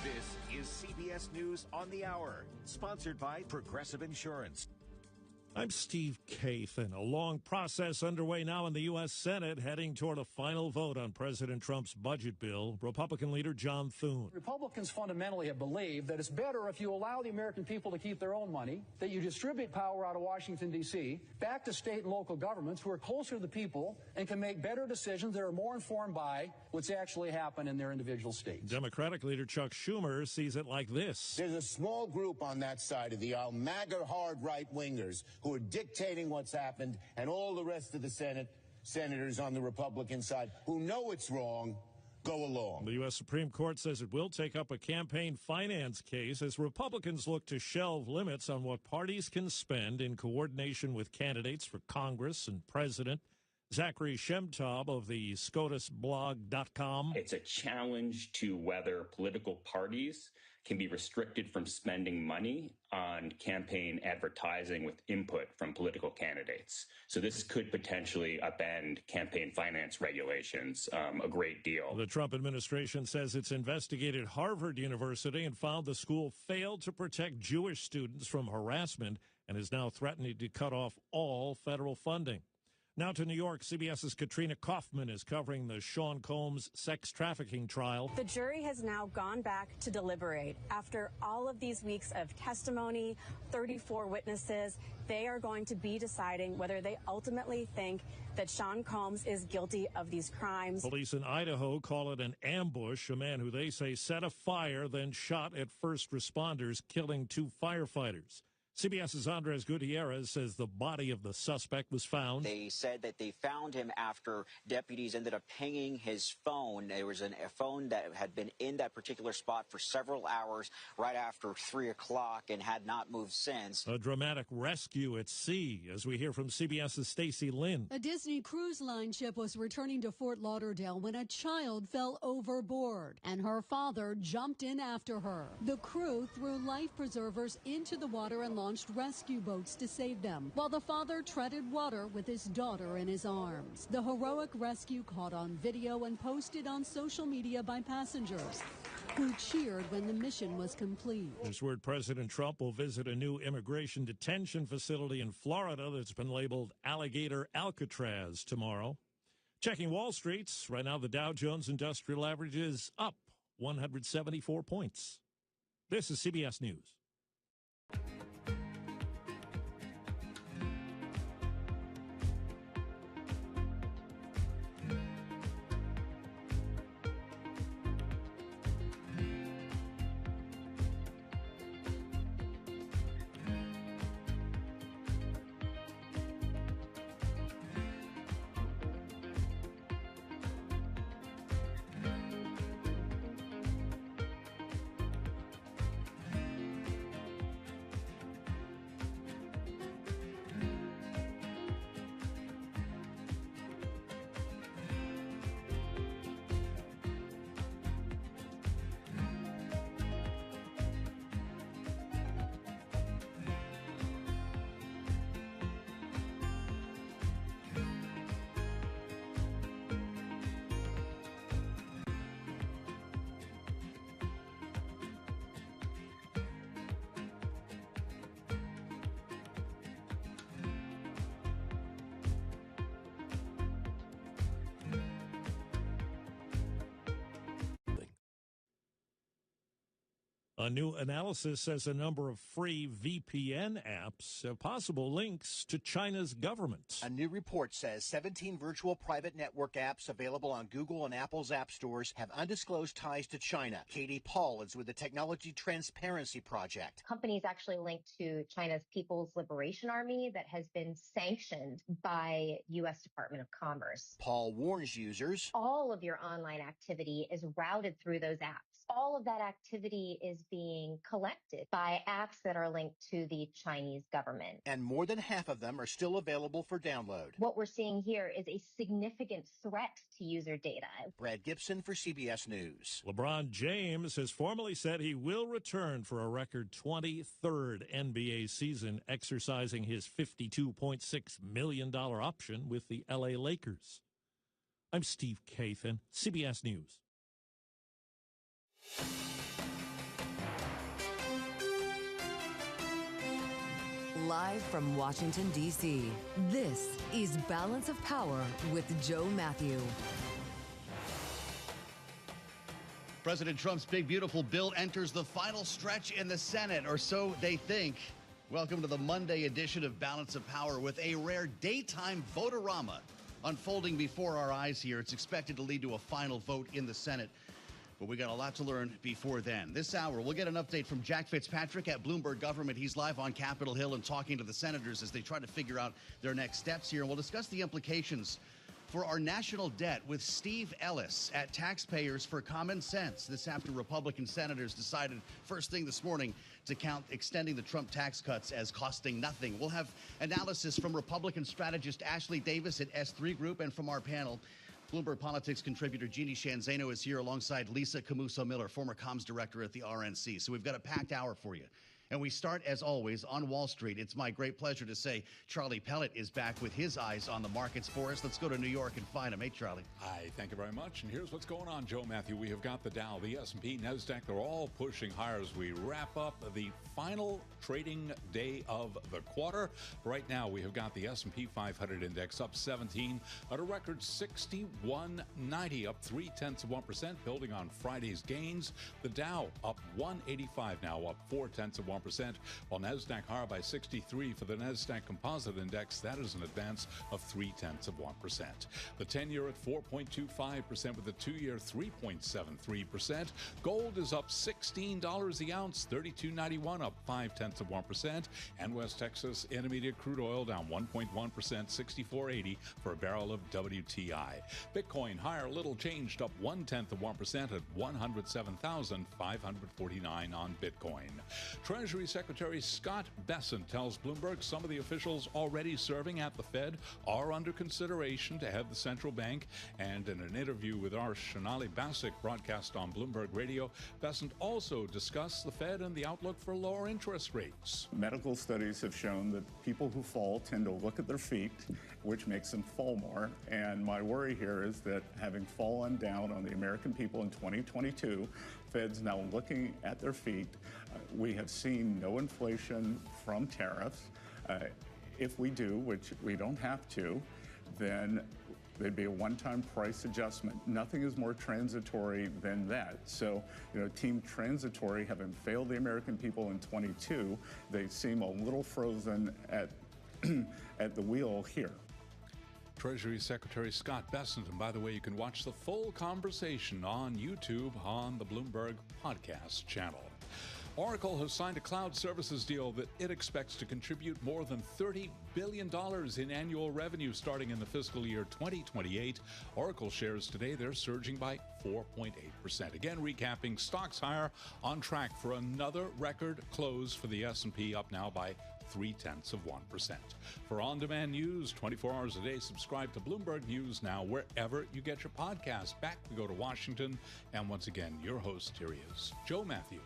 This is CBS News on the Hour, sponsored by Progressive Insurance. I'm Steve Kathan. A long process underway now in the U.S. Senate, heading toward a final vote on President Trump's budget bill. Republican leader John Thune. Republicans fundamentally have believed that it's better if you allow the American people to keep their own money, that you distribute power out of Washington, D.C., back to state and local governments who are closer to the people and can make better decisions that are more informed by what's actually happened in their individual states. Democratic leader Chuck Schumer sees it like this. There's a small group on that side of the aisle, MAGA hard right-wingers, who are dictating what's happened, and all the rest of the senators on the Republican side who know it's wrong go along. The U.S. Supreme Court says it will take up a campaign finance case as Republicans look to shelve limits on what parties can spend in coordination with candidates for Congress and president. Zachary Shemtab of the SCOTUSblog.com. It's a challenge to whether political parties can be restricted from spending money on campaign advertising with input from political candidates. So this could potentially upend campaign finance regulations a great deal. The Trump administration says it's investigated Harvard University and found the school failed to protect Jewish students from harassment and is now threatening to cut off all federal funding. Now to New York, CBS's Katrina Kaufman is covering the Sean Combs sex trafficking trial. The jury has now gone back to deliberate. After all of these weeks of testimony, 34 witnesses, they are going to be deciding whether they ultimately think that Sean Combs is guilty of these crimes. Police in Idaho call it an ambush. A man who they say set a fire, then shot at first responders, killing 2 firefighters. CBS's Andres Gutierrez says the body of the suspect was found. They said that they found him after deputies ended up pinging his phone. There was a phone that had been in that particular spot for several hours right after 3 o'clock and had not moved since. A dramatic rescue at sea, as we hear from CBS's Stacey Lynn. A Disney Cruise Line ship was returning to Fort Lauderdale when a child fell overboard, and her father jumped in after her. The crew threw life preservers into the water and launched rescue boats to save them, while the father treaded water with his daughter in his arms. The heroic rescue caught on video and posted on social media by passengers, who cheered when the mission was complete. There's word President Trump will visit a new immigration detention facility in Florida that's been labeled Alligator Alcatraz tomorrow. Checking Wall Street's, right now the Dow Jones Industrial Average is up 174 points. This is CBS News. A new analysis says a number of free VPN apps have possible links to China's government. A new report says 17 virtual private network apps available on Google and Apple's app stores have undisclosed ties to China. Katie Paul is with the Technology Transparency Project. Companies actually linked to China's People's Liberation Army that has been sanctioned by U.S. Department of Commerce. Paul warns users all of your online activity is routed through those apps. all of that activity is being collected by apps that are linked to the Chinese government. And more than half of them are still available for download. What we're seeing here is a significant threat to user data. Brad Gibson for CBS News. LeBron James has formally said he will return for a record 23rd NBA season, exercising his $52.6 million option with the LA Lakers. I'm Steve Kathan, CBS News. Live from Washington, D.C., this is Balance of Power with Joe Matthew. President Trump's big, beautiful bill enters the final stretch in the Senate, or so they think. Welcome to the Monday edition of Balance of Power with a rare daytime vote-a-rama unfolding before our eyes here. It's expected to lead to a final vote in the Senate, but we got a lot to learn before then. This hour, we'll get an update from Jack Fitzpatrick at Bloomberg Government. He's live on Capitol Hill and talking to the senators as they try to figure out their next steps here. And we'll discuss the implications for our national debt with Steve Ellis at Taxpayers for Common Sense. This after Republican senators decided first thing this morning to count extending the Trump tax cuts as costing nothing. We'll have analysis from Republican strategist Ashley Davis at S3 Group, and from our panel, Bloomberg Politics contributor Jeannie Shanzano is here alongside Lisa Camuso-Miller, former comms director at the RNC. So we've got a packed hour for you. And we start, as always, on Wall Street. It's my great pleasure to say Charlie Pellet is back with his eyes on the markets for us. Let's go to New York and find him. Hey, Charlie. Hi, thank you very much. And here's what's going on, Joe Matthew. We have got the Dow, the S&P, NASDAQ. They're all pushing higher as we wrap up the final trading day of the quarter. Right now, we have got the S&P 500 index up 17 at a record 6190, up 0.3%, building on Friday's gains. The Dow up 185 now, up 0.4%, while NASDAQ higher by 63 for the NASDAQ Composite Index. That is an advance of 0.3%. The 10-year at 4.25% with the 2-year 3.73%. Gold is up $16 the ounce, $32.91, up 0.5%. And West Texas Intermediate crude oil down 1.1%, $64.80 for a barrel of WTI. Bitcoin higher, little changed, up 0.1% at 107,549 on Bitcoin. Treasury Secretary Scott Bessent tells Bloomberg some of the officials already serving at the Fed are under consideration to head the central bank. And in an interview with our Shonali Bassick broadcast on Bloomberg Radio, Bessent also discussed the Fed and the outlook for lower interest rates. Medical studies have shown that people who fall tend to look at their feet, which makes them fall more. And my worry here is that having fallen down on the American people in 2022, Fed's now looking at their feet. We have seen no inflation from tariffs. If we do, which we don't have to, then there'd be a one-time price adjustment. Nothing is more transitory than that. So, Team Transitory, having failed the American people in 22, they seem a little frozen at at the wheel here. Treasury Secretary Scott Bessent. And by the way, you can watch the full conversation on YouTube on the Bloomberg Podcast channel. Oracle has signed a cloud services deal that it expects to contribute more than $30 billion in annual revenue starting in the fiscal year 2028. Oracle shares today, they're surging by 4.8%. Again, recapping, stocks higher, on track for another record close for the S&P, up now by 0.3%. For on-demand news 24 hours a day, subscribe to Bloomberg News now wherever you get your podcasts. Back we go to Washington, and once again, your host, here he is, Joe Matthew.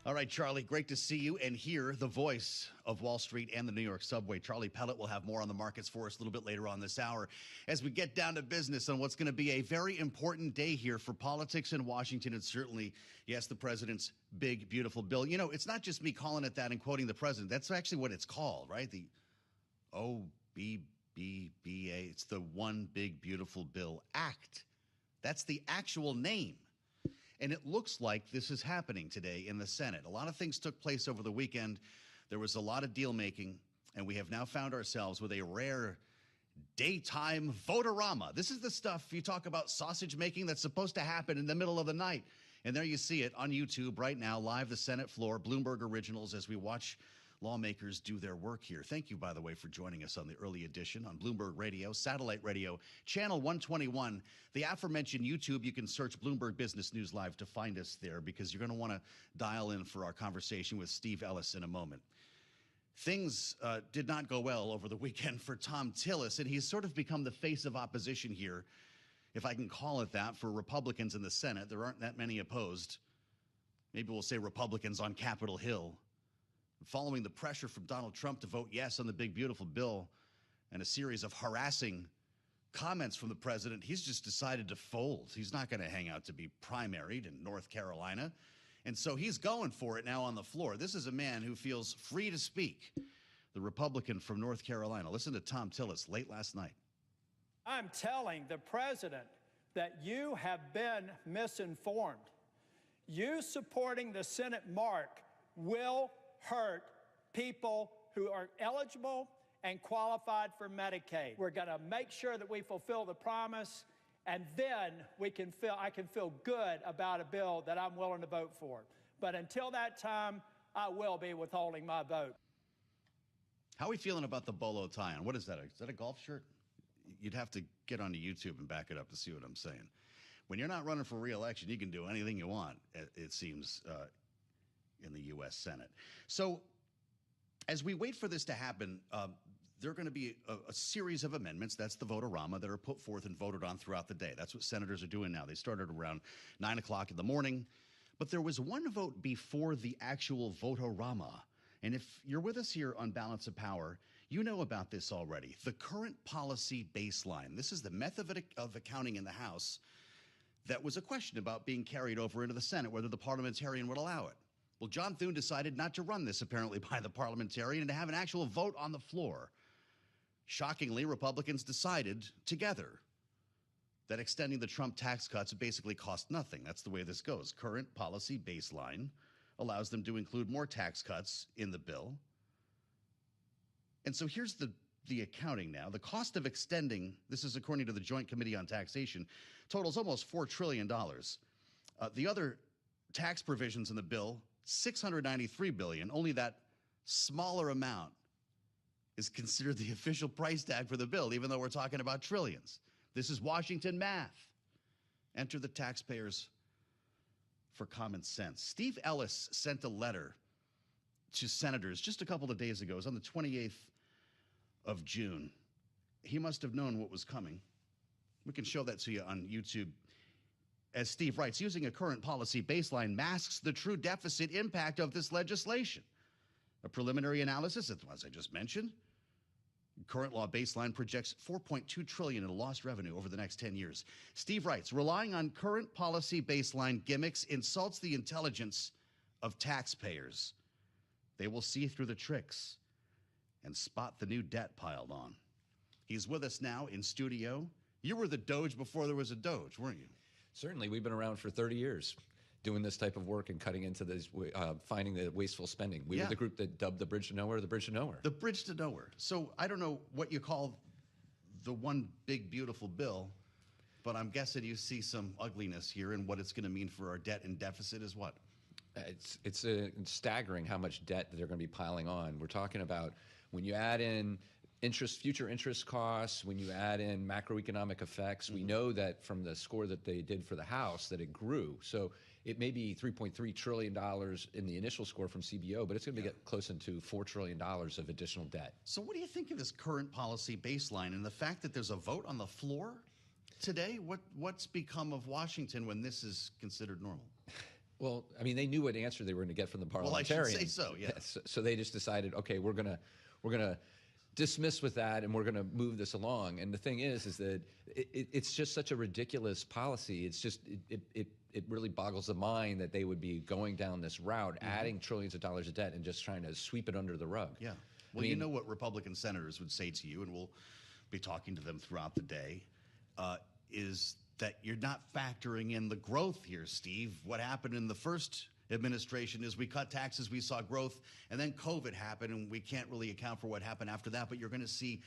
All right, Charlie, great to see you and hear the voice of Wall Street and the New York subway. Charlie Pellet will have more on the markets for us a little bit later on this hour as we get down to business on what's going to be a very important day here for politics in Washington, and certainly, yes, the president's big, beautiful bill. It's not just me calling it that and quoting the president. That's actually what it's called, right? The OBBBA. It's the One Big Beautiful Bill Act. That's the actual name. And it looks like this is happening today in the Senate. A lot of things took place over the weekend. There was a lot of deal making, and we have now found ourselves with a rare daytime vote-a-rama. This is the stuff you talk about sausage making that's supposed to happen in the middle of the night. And there you see it on YouTube right now, live the Senate floor, Bloomberg Originals, as we watch lawmakers do their work here. Thank you, by the way, for joining us on the early edition on Bloomberg Radio, satellite radio, channel 121. The aforementioned YouTube, you can search Bloomberg Business News Live to find us there, because you're going to want to dial in for our conversation with Steve Ellis in a moment. Things did not go well over the weekend for Thom Tillis, and he's sort of become the face of opposition here, if I can call it that, for Republicans in the Senate. There aren't that many opposed. Maybe we'll say Republicans on Capitol Hill. Following the pressure from Donald Trump to vote yes on the big, beautiful bill and a series of harassing comments from the president, he's just decided to fold. He's not going to hang out to be primaried in North Carolina. And so he's going for it now on the floor. This is a man who feels free to speak, the Republican from North Carolina. Listen to Thom Tillis late last night. I'm telling the president that you have been misinformed. You supporting the Senate mark will hurt people who are eligible and qualified for Medicaid. We're going to make sure that we fulfill the promise, and then I can feel good about a bill that I'm willing to vote for. But until that time, I will be withholding my vote. How are we feeling about the bolo tie on? What is that? Is that a golf shirt? You'd have to get onto YouTube and back it up to see what I'm saying. When you're not running for re-election, you can do anything you want, it seems, in the U.S. Senate. So as we wait for this to happen, there are going to be a series of amendments. That's the vote-a-rama that are put forth and voted on throughout the day. That's what senators are doing now. They started around 9 o'clock in the morning. But there was one vote before the actual vote-a-rama. And if you're with us here on Balance of Power, you know about this already. The current policy baseline. This is the method of accounting in the House that was a question about being carried over into the Senate, whether the parliamentarian would allow it. Well, John Thune decided not to run this, apparently, by the parliamentarian and to have an actual vote on the floor. Shockingly, Republicans decided together that extending the Trump tax cuts basically cost nothing. That's the way this goes. Current policy baseline allows them to include more tax cuts in the bill. And so here's the accounting now. The cost of extending, this is according to the Joint Committee on Taxation, totals almost $4 trillion. The other tax provisions in the bill, $693 billion. Only that smaller amount is considered the official price tag for the bill, even though we're talking about trillions. This is Washington math. Enter the taxpayers for common sense. Steve Ellis sent a letter to senators just a couple of days ago. It was on the 28th of June. He must have known what was coming. We can show that to you on YouTube. As Steve writes, using a current policy baseline masks the true deficit impact of this legislation. A preliminary analysis, as I just mentioned, current law baseline projects $4.2 trillion in lost revenue over the next 10 years. Steve writes, relying on current policy baseline gimmicks insults the intelligence of taxpayers. They will see through the tricks and spot the new debt piled on. He's with us now in studio. You were the Doge before there was a Doge, weren't you? Certainly. We've been around for 30 years doing this type of work and cutting into this, finding the wasteful spending. We were the group that dubbed the Bridge to Nowhere the Bridge to Nowhere. The Bridge to Nowhere. So I don't know what you call the one big, beautiful bill, but I'm guessing you see some ugliness here, and what it's going to mean for our debt and deficit is what? It's staggering how much debt that they're going to be piling on. We're talking about when you add in future interest costs, when you add in macroeconomic effects, we know that from the score that they did for the House that it grew. So it may be $3.3 trillion in the initial score from CBO, but it's going to get close into $4 trillion of additional debt. So what do you think of this current policy baseline and the fact that there's a vote on the floor today? What's become of Washington when this is considered normal? Well, I mean, they knew what answer they were going to get from the parliamentarian. Well, I should say so, yeah. So they just decided, okay, we're gonna dismiss with that, and we're going to move this along. And the thing is that it's just such a ridiculous policy. It's just it really boggles the mind that they would be going down this route, adding trillions of dollars of debt, and just trying to sweep it under the rug. Yeah. Well, you know what Republican senators would say to you, and we'll be talking to them throughout the day, is that you're not factoring in the growth here, Steve. What happened in the first administration is we cut taxes, we saw growth, and then COVID happened, and we can't really account for what happened after that. But you're going to see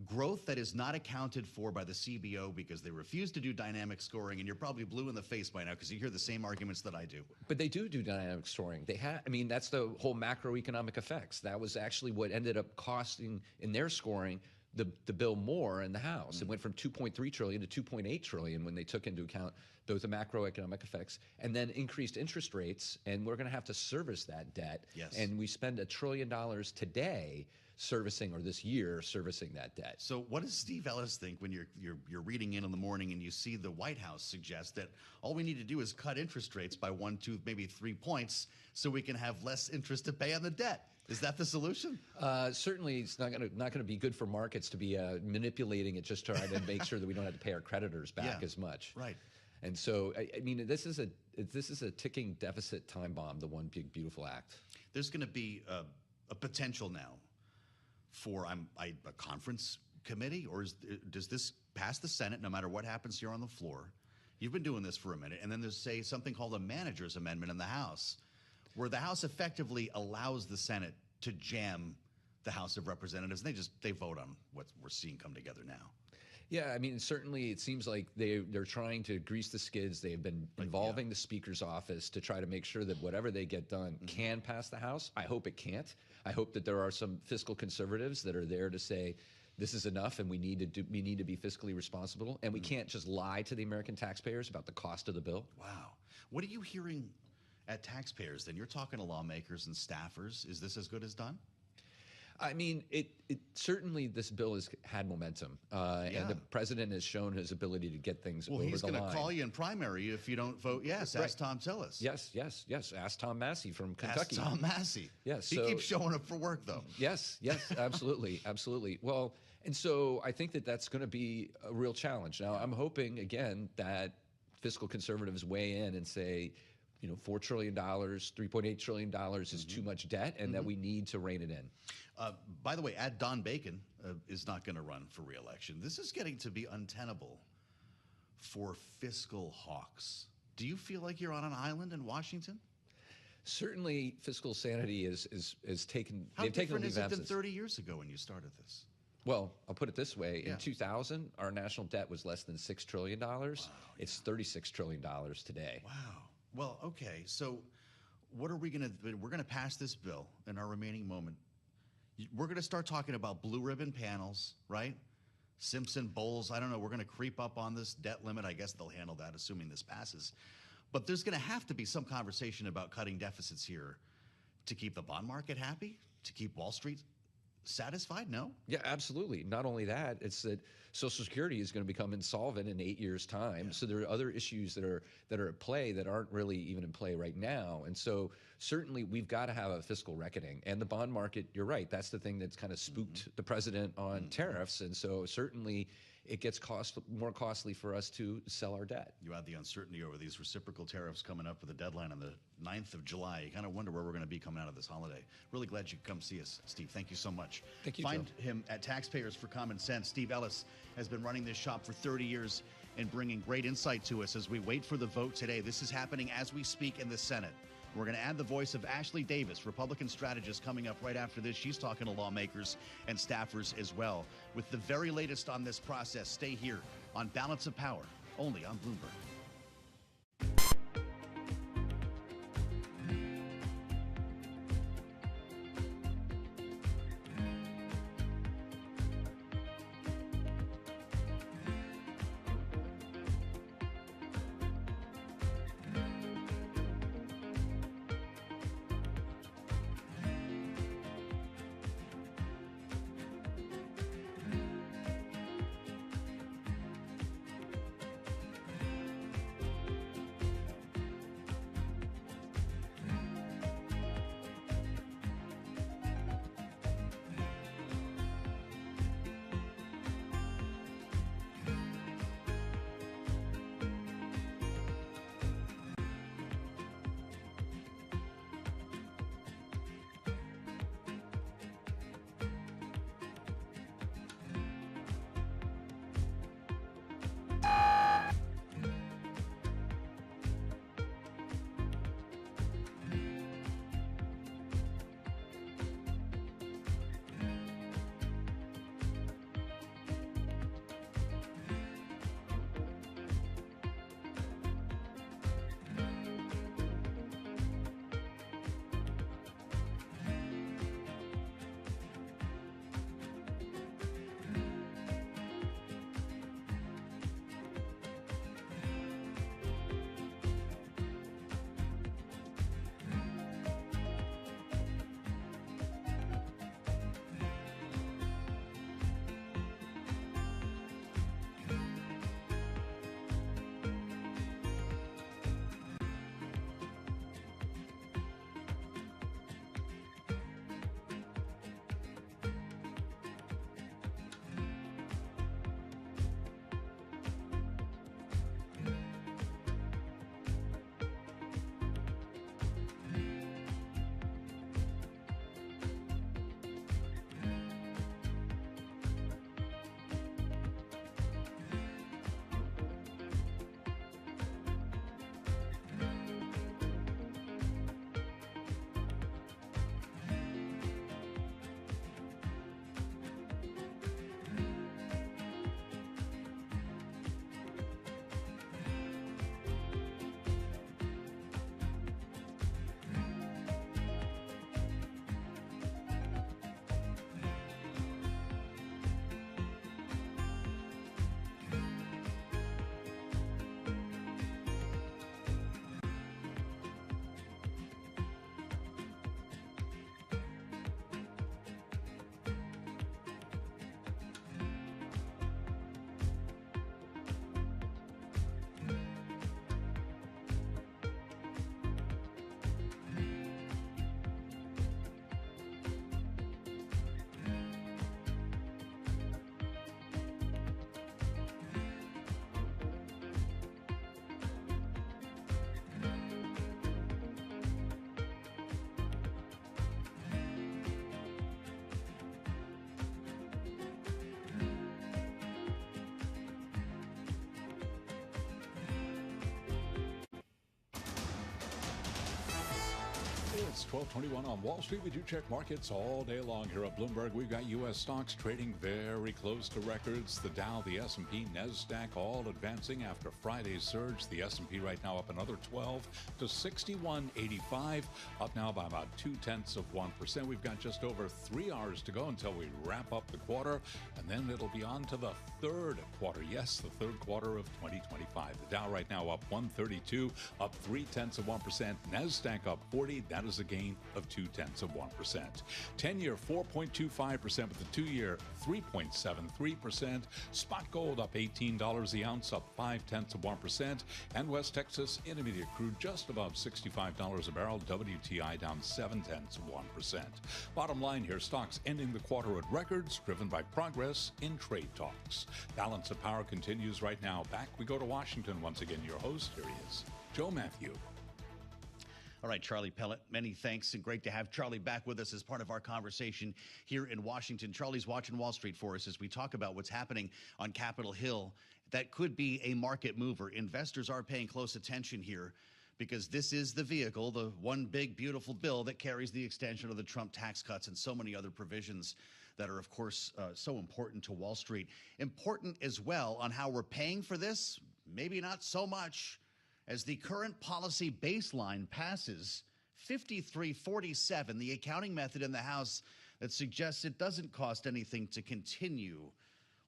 growth that is not accounted for by the CBO because they refuse to do dynamic scoring, and you're probably blue in the face by now because you hear the same arguments that I do. But they do dynamic scoring. They have, I mean, that's the whole macroeconomic effects. That was actually what ended up costing in their scoring the bill more in the House. It went from 2.3 trillion to 2.8 trillion when they took into account both the macroeconomic effects and then increased interest rates. And we're going to have to service that debt. Yes. And we spend $1 trillion today servicing, or this year servicing that debt. So what does Steve Ellis think when you're reading in the morning and you see the White House suggest that all we need to do is cut interest rates by 1, 2, maybe 3 points so we can have less interest to pay on the debt? Is that the solution? Certainly, it's not going to be good for markets to be manipulating it, just trying to make sure that we don't have to pay our creditors back as much. Right. And so, I mean, this is a ticking deficit time bomb. The One Big Beautiful Act. There's going to be a potential now for a conference committee, or does this pass the Senate no matter what happens here on the floor? You've been doing this for a minute, and then there's something called a manager's amendment in the House, where the House effectively allows the Senate to jam the House of Representatives, and they vote on what we're seeing come together now. Yeah, I mean, certainly it seems like they're trying to grease the skids. They've been involving the Speaker's office to try to make sure that whatever they get done can pass the House. I hope it can't. I hope that there are some fiscal conservatives that are there to say, this is enough and we need to be fiscally responsible, and we can't just lie to the American taxpayers about the cost of the bill. Wow. What are you hearing at taxpayers then? You're talking to lawmakers and staffers. Is this as good as done? I mean, it certainly, this bill has had momentum, and the president has shown his ability to get things over the line. Well, he's going to call you in primary if you don't vote yes. Ask Tom Tillis. Yes. Ask Tom Massey from Kentucky. Ask Tom Massey. Yes. He keeps showing up for work, though. Yes, absolutely, absolutely. Well, and so I think that that's going to be a real challenge. Now, I'm hoping, again, that fiscal conservatives weigh in and say, $4 trillion, $3.8 trillion is too much debt, and that we need to rein it in. By the way, Don Bacon is not going to run for re-election. This is getting to be untenable for fiscal hawks. Do you feel like you're on an island in Washington? Certainly, fiscal sanity is taken. How they've taken different is it than emphasis. 30 years ago when you started this? Well, I'll put it this way. In 2000, our national debt was less than $6 trillion. Wow, it's $36 trillion today. Wow. Well, okay. So what are we going to do? We're going to pass this bill in our remaining moment. We're going to start talking about blue ribbon panels, right? Simpson Bowles. I don't know. We're going to creep up on this debt limit. I guess they'll handle that, assuming this passes. But there's going to have to be some conversation about cutting deficits here to keep the bond market happy, to keep Wall Street satisfied? No? Yeah, absolutely. Not only that, it's that Social Security is going to become insolvent in 8 years' time. Yeah. So there are other issues that are at play that aren't really even in play right now. And so certainly we've got to have a fiscal reckoning. And the bond market, you're right, that's the thing that's kind of spooked the president on tariffs. And so certainly it gets more costly for us to sell our debt. You add the uncertainty over these reciprocal tariffs coming up with a deadline on the 9th of July. You kind of wonder where we're going to be coming out of this holiday. Really glad you could come see us, Steve. Thank you so much. Thank you, Find Joe. him at Taxpayers for Common Sense. Steve Ellis has been running this shop for 30 years and bringing great insight to us as we wait for the vote today. This is happening as we speak in the Senate. We're going to add the voice of Ashley Davis, Republican strategist, coming up right after this. She's talking to lawmakers and staffers as well. With the very latest on this process, stay here on Balance of Power, only on Bloomberg. It's 12:21 on Wall Street. We do check markets all day long here at Bloomberg. We've got U.S. stocks trading very close to records. The Dow, the S&P, NASDAQ all advancing after Friday's surge. The S&P right now up another 12 to 61.85, up now by about 0.2%. We've got just over 3 hours to go until we wrap up the quarter, and then it'll be on to the third quarter. Yes, the third quarter of 2025. The Dow right now up 132, up 0.3%. NASDAQ up 40. That is a gain of 0.2%. 10-year 4.25%, with the 2-year 3.73%. Spot gold up $18 the ounce, up 0.5%. And West Texas Intermediate crude just above $65 a barrel. WTI down 0.7%. Bottom line here, stocks ending the quarter at records, driven by progress in trade talks. Balance of Power continues right now. Back we go to Washington once again. Your host, here he is, Joe Matthew. All right, Charlie Pellet, many thanks, and great to have Charlie back with us as part of our conversation here in Washington. Charlie's watching Wall Street for us as we talk about what's happening on Capitol Hill. That could be a market mover. Investors are paying close attention here because this is the vehicle, the one big, beautiful bill that carries the extension of the Trump tax cuts and so many other provisions that are, of course, so important to Wall Street. Important as well on how we're paying for this, maybe not so much. As the current policy baseline passes 5347, the accounting method in the House that suggests it doesn't cost anything to continue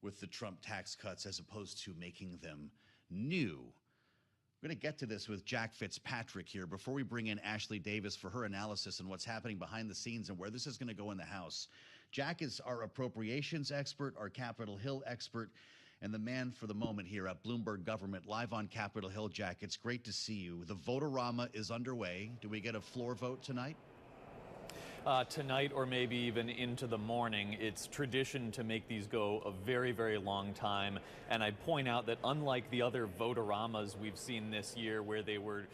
with the Trump tax cuts as opposed to making them new. We're going to get to this with Jack Fitzpatrick here before we bring in Ashley Davis for her analysis on what's happening behind the scenes and where this is going to go in the House. Jack is our appropriations expert, our Capitol Hill expert, and the man for the moment here at Bloomberg Government, live on Capitol Hill. Jack, it's great to see you. The Vote-A-Rama is underway. Do we get a floor vote tonight? Tonight or maybe even into the morning. It's tradition to make these go a very, very long time. And I'd point out that unlike the other Vote-A-Ramas we've seen this year where they were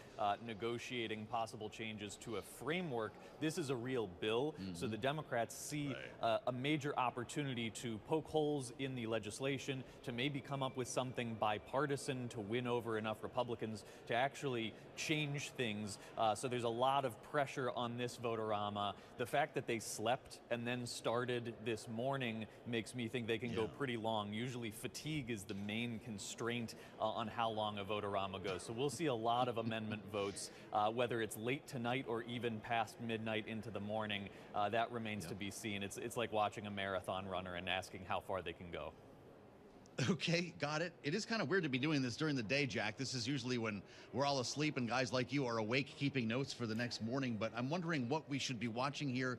negotiating possible changes to a framework, this is a real bill. So the Democrats see a major opportunity to poke holes in the legislation, to maybe come up with something bipartisan to win over enough Republicans to actually change things. So there's a lot of pressure on this Vote-A-Rama. The fact that they slept and then started this morning makes me think they can go pretty long. Usually fatigue is the main constraint on how long a Vote-A-Rama goes. So we'll see a lot of amendment votes, whether it's late tonight or even past midnight into the morning. That remains to be seen. It's like watching a marathon runner and asking how far they can go. Okay, got it. It is kind of weird to be doing this during the day, Jack. This is usually when we're all asleep and guys like you are awake keeping notes for the next morning. But I'm wondering what we should be watching here,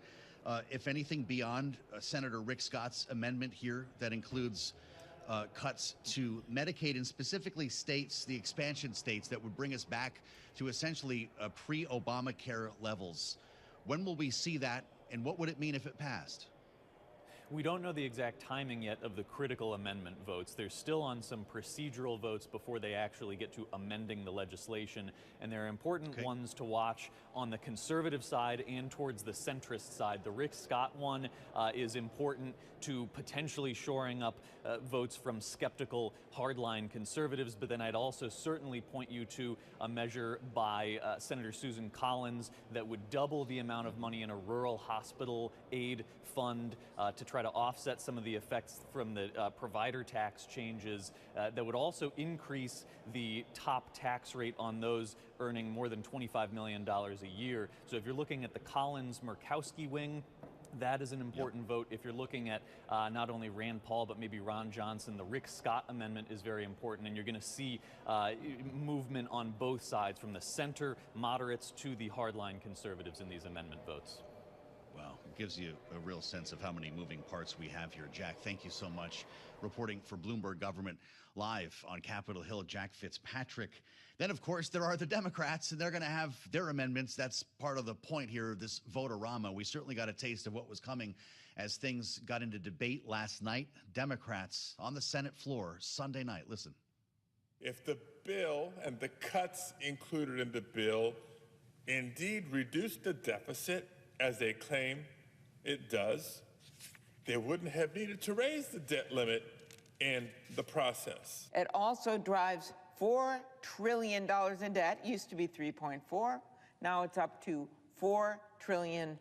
if anything, beyond Senator Rick Scott's amendment here that includes cuts to Medicaid and specifically states, the expansion states that would bring us back to essentially pre-Obamacare levels. When will we see that, and what would it mean if it passed? We don't know the exact timing yet of the critical amendment votes. They're still on some procedural votes before they actually get to amending the legislation. And there are important ones to watch on the conservative side and towards the centrist side. The Rick Scott one is important to potentially shoring up votes from skeptical hardline conservatives. But then I'd also certainly point you to a measure by Senator Susan Collins that would double the amount of money in a rural hospital aid fund to try to offset some of the effects from the provider tax changes that would also increase the top tax rate on those earning more than $25 million a year. So if you're looking at the Collins-Murkowski wing, that is an important vote. If you're looking at not only Rand Paul, but maybe Ron Johnson, the Rick Scott amendment is very important. And you're going to see movement on both sides, from the center moderates to the hardline conservatives in these amendment votes. Wow, it gives you a real sense of how many moving parts we have here. Jack, thank you so much. Reporting for Bloomberg Government live on Capitol Hill, Jack Fitzpatrick. Then, of course, there are the Democrats, and they're going to have their amendments. That's part of the point here of this Vote-A-Rama. We certainly got a taste of what was coming as things got into debate last night. Democrats on the Senate floor Sunday night. Listen. If the bill and the cuts included in the bill indeed reduce the deficit, as they claim it does, they wouldn't have needed to raise the debt limit in the process. It also drives $4 trillion in debt. It used to be 3.4. Now it's up to $4 trillion.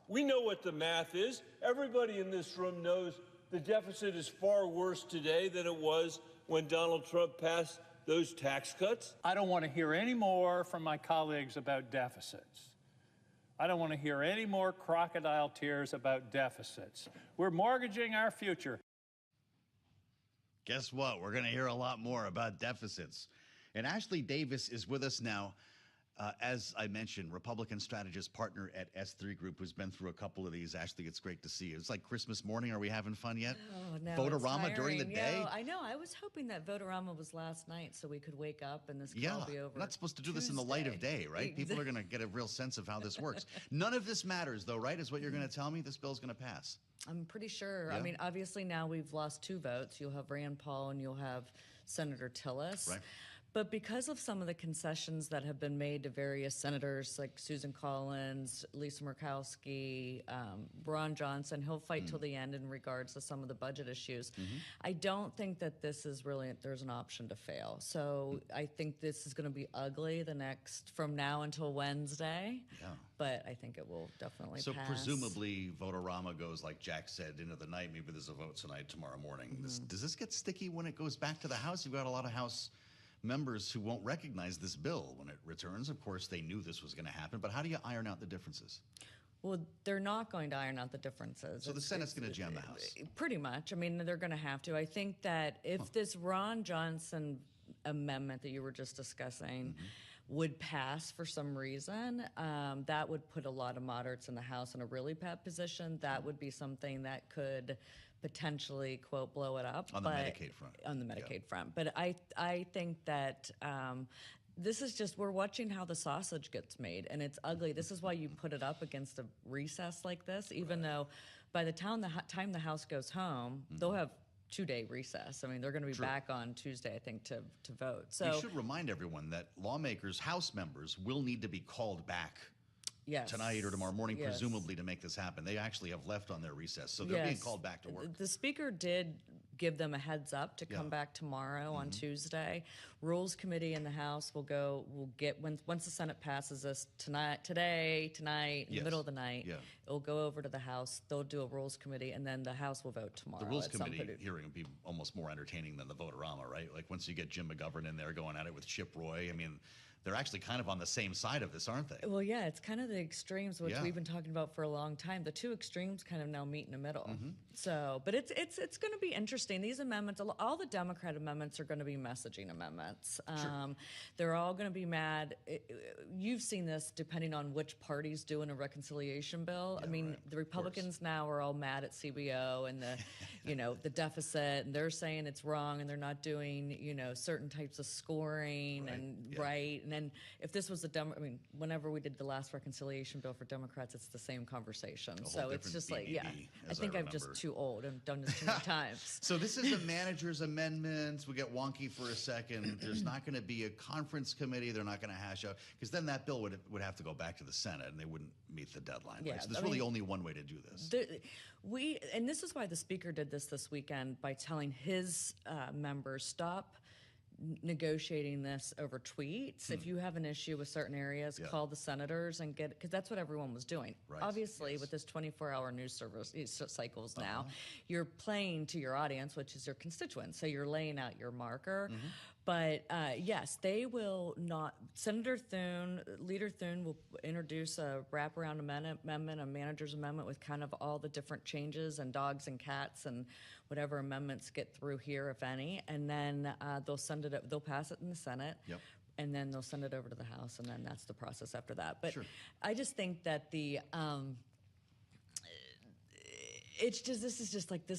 We know what the math is. Everybody in this room knows the deficit is far worse today than it was when Donald Trump passed those tax cuts. I don't want to hear any more from my colleagues about deficits. I don't want to hear any more crocodile tears about deficits. We're mortgaging our future. Guess what? We're going to hear a lot more about deficits. And Ashley Davis is with us now. As I mentioned, Republican strategist partner at S3 Group, who's been through a couple of these. Ashley, it's great to see you. It's like Christmas morning. Are we having fun yet? Oh, no. Votorama during the day? Yeah, I know. I was hoping that Votorama was last night so we could wake up and this could all be over. We're not supposed to do this in the light of day, right? People are going to get a real sense of how this works. None of this matters, though, right? Is what you're going to tell me? This bill's going to pass. I'm pretty sure. Yeah. I mean, obviously now we've lost 2 votes. You'll have Rand Paul and you'll have Senator Tillis. Right. But because of some of the concessions that have been made to various senators like Susan Collins, Lisa Murkowski, Ron Johnson, he'll fight till the end in regards to some of the budget issues. I don't think that this is really, there's an option to fail. So I think this is going to be ugly from now until Wednesday. Yeah. But I think it will definitely So pass. presumably Votorama goes, like Jack said, into the night. Maybe there's a vote tonight, tomorrow morning. Does this get sticky when it goes back to the House? You've got a lot of House members who won't recognize this bill when it returns. Of course, they knew this was going to happen, but how do you iron out the differences? Well, they're not going to iron out the differences. So the Senate's going to jam the House? Pretty much. I mean, they're going to have to. I think that if this Ron Johnson amendment that you were just discussing would pass for some reason, that would put a lot of moderates in the House in a really bad position. That would be something that could potentially, quote, blow it up. On the Medicaid front. On the Medicaid front. But I think that this is just, we're watching how the sausage gets made, and it's ugly. This is why you put it up against a recess like this, even though by the time the House goes home, they'll have 2-day recess. I mean, they're going to be back on Tuesday, I think, to vote. So we should remind everyone that lawmakers, House members, will need to be called back tonight or tomorrow morning, presumably, to make this happen. They actually have left on their recess, so they're being called back to work. The Speaker did give them a heads up to come back tomorrow on Tuesday. Rules Committee in the House will get, once the Senate passes this tonight, in the middle of the night, it'll go over to the House. They'll do a Rules Committee, and then the House will vote tomorrow. The Rules Committee hearing would be almost more entertaining than the Votorama, right? Like once you get Jim McGovern in there going at it with Chip Roy, I mean, they're actually kind of on the same side of this, aren't they? Well, yeah, it's kind of the extremes, which we've been talking about for a long time. The 2 extremes kind of now meet in the middle. So, but it's going to be interesting. These amendments, all the Democrat amendments are going to be messaging amendments. They're all going to be mad. You've seen this depending on which party's doing a reconciliation bill. I mean, the Republicans now are all mad at CBO and the, the deficit, and they're saying it's wrong, and they're not doing, certain types of scoring and then if this was whenever we did the last reconciliation bill for Democrats, it's the same conversation. So it's just like, I think I'm just too old. I've done this too many times. So this is a manager's amendment. We get wonky for a second. There's not going to be a conference committee. They're not going to hash out, because then that bill would have to go back to the Senate, and they wouldn't meet the deadline. Right? So there's really only one way to do this. And this is why the Speaker did this weekend by telling his members, stop negotiating this over tweets. If you have an issue with certain areas, call the senators and get, because that's what everyone was doing. Obviously, with this 24-hour news service cycles now, you're playing to your audience, which is your constituents. So you're laying out your marker. But yes, they will not. Leader Thune will introduce a wraparound amendment, a manager's amendment with kind of all the different changes and dogs and cats and whatever amendments get through here, if any. And then they'll pass it in the Senate. And then they'll send it over to the House, and then that's the process after that. But I just think that this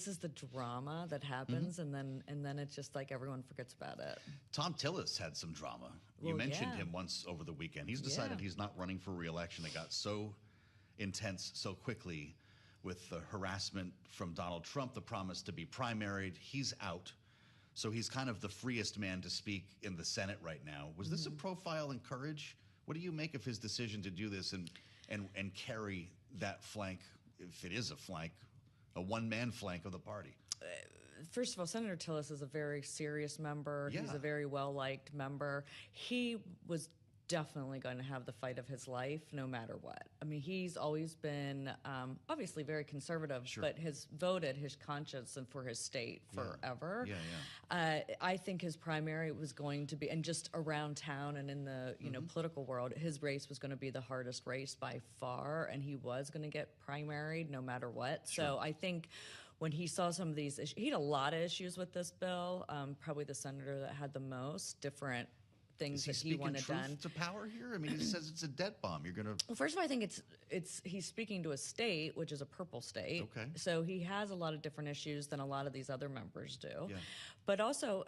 is the drama that happens, and then it's just like everyone forgets about it. Tom Tillis had some drama. You mentioned him once over the weekend. He's decided he's not running for re-election. It got so intense so quickly with the harassment from Donald Trump, the promise to be primaried. He's out. So he's kind of the freest man to speak in the Senate right now. Was this a profile in courage? What do you make of his decision to do this and carry that flank, if it is a flank, a one-man flank of the party? First of all, Senator Tillis is a very serious member. He's a very well-liked member. He was definitely going to have the fight of his life no matter what. I mean, he's always been obviously very conservative, but has voted his conscience and for his state forever. I think his primary was going to be, and just around town and in the you know political world, his race was going to be the hardest race by far, and he was going to get primaried no matter what. So I think when he saw some of these issues, he had a lot of issues with this bill, probably the senator that had the most different things that he wanted done. Is he speaking truth to power here? I mean, he says it's a debt bomb. You're going to... Well, first of all, I think he's speaking to a state, which is a purple state. Okay. So he has a lot of different issues than a lot of these other members do. Yeah. But also,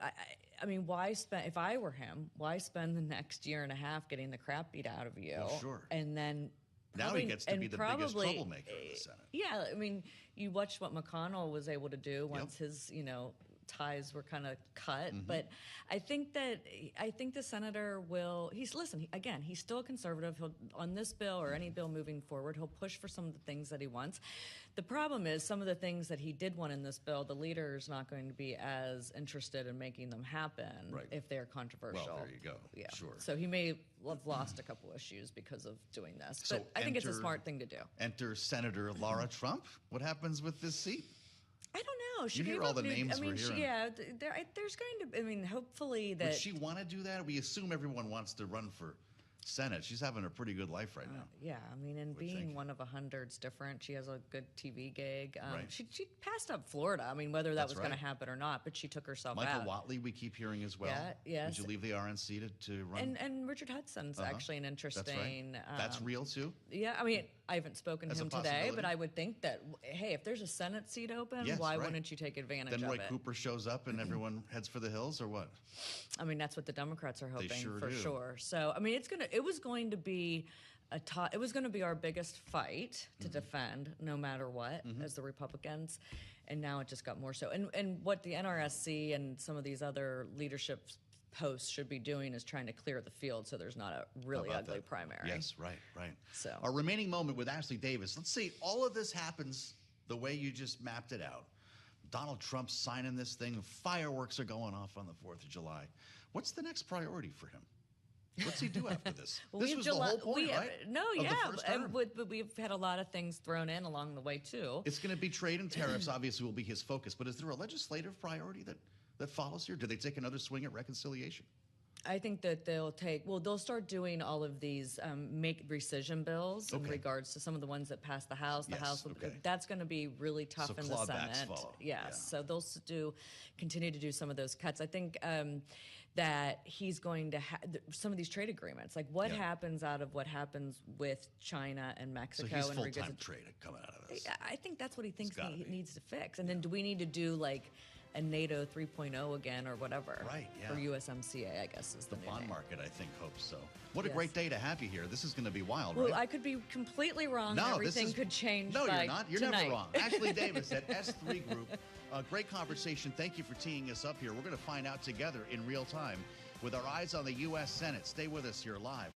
I mean, why spend, if I were him, why spend the next year and a half getting the crap beat out of you? Well, sure. And then... Now he gets to be the biggest troublemaker in the Senate. Yeah, I mean, you watched what McConnell was able to do once his, you know, ties were kind of cut. But I think the senator will. He's still a conservative. He'll, on this bill or any bill moving forward, he'll push for some of the things that he wants. The problem is some of the things that he did want in this bill, the leader is not going to be as interested in making them happen if they're controversial. Well, there you go. Yeah, sure. So he may have lost a couple issues because of doing this. So but I think it's a smart thing to do. Enter Senator Laura Trump. What happens with this seat? I don't know. She you hear all the names we're hearing. There's going to. I mean, hopefully that. Would she want to do that? We assume everyone wants to run for Senate. She's having a pretty good life right now. Yeah, I mean, and being one of 100's different. She has a good TV gig. She passed up Florida. I mean, whether that was going to happen or not, but she took herself out. Michael Watley, we keep hearing as well. Yeah, yes. Would you leave the RNC to run? And Richard Hudson's actually an interesting. That's right. That's real too. Yeah, I mean, I haven't spoken to him today, but I would think that hey, if there's a Senate seat open, why wouldn't you take advantage of it? Then Roy Cooper shows up and everyone heads for the hills, or what? I mean, that's what the Democrats are hoping for do. sure. So, I mean, it was going to be it was going to be our biggest fight to defend, no matter what, as the Republicans, and now it just got more so. And what the NRSC and some of these other leadership posts should be doing is trying to clear the field so there's not a really ugly primary. Yes, right. So our remaining moment with Ashley Davis. Let's see, all of this happens the way you just mapped it out. Donald Trump signing this thing, fireworks are going off on the 4th of July. What's the next priority for him? What's he do after this? This was the whole point, right? No, but we've had a lot of things thrown in along the way too. It's going to be trade and tariffs, obviously, will be his focus. But is there a legislative priority that follows here? Do they take another swing at reconciliation? I think that they'll start doing all of these make rescission bills in regards to some of the ones that passed the House. That's going to be really tough in the Senate. Yes, so they'll continue to do some of those cuts. I think that he's going to some of these trade agreements. Like what happens out of what happens with China and Mexico? So he's full-time trade coming out of this. I think that's what he thinks he needs to fix. And then do we need to do like a NATO 3.0 again or whatever? Right, yeah. Or USMCA, I guess, is the bond name. market, I think, hopes so. What a great day to have you here. This is going to be wild, well, right? I could be completely wrong. No, everything could change. No, you're not. You're tonight. never wrong. Ashley Davis at S3 Group. Great conversation. Thank you for teeing us up here. We're going to find out together in real time with our eyes on the U.S. Senate. Stay with us here live.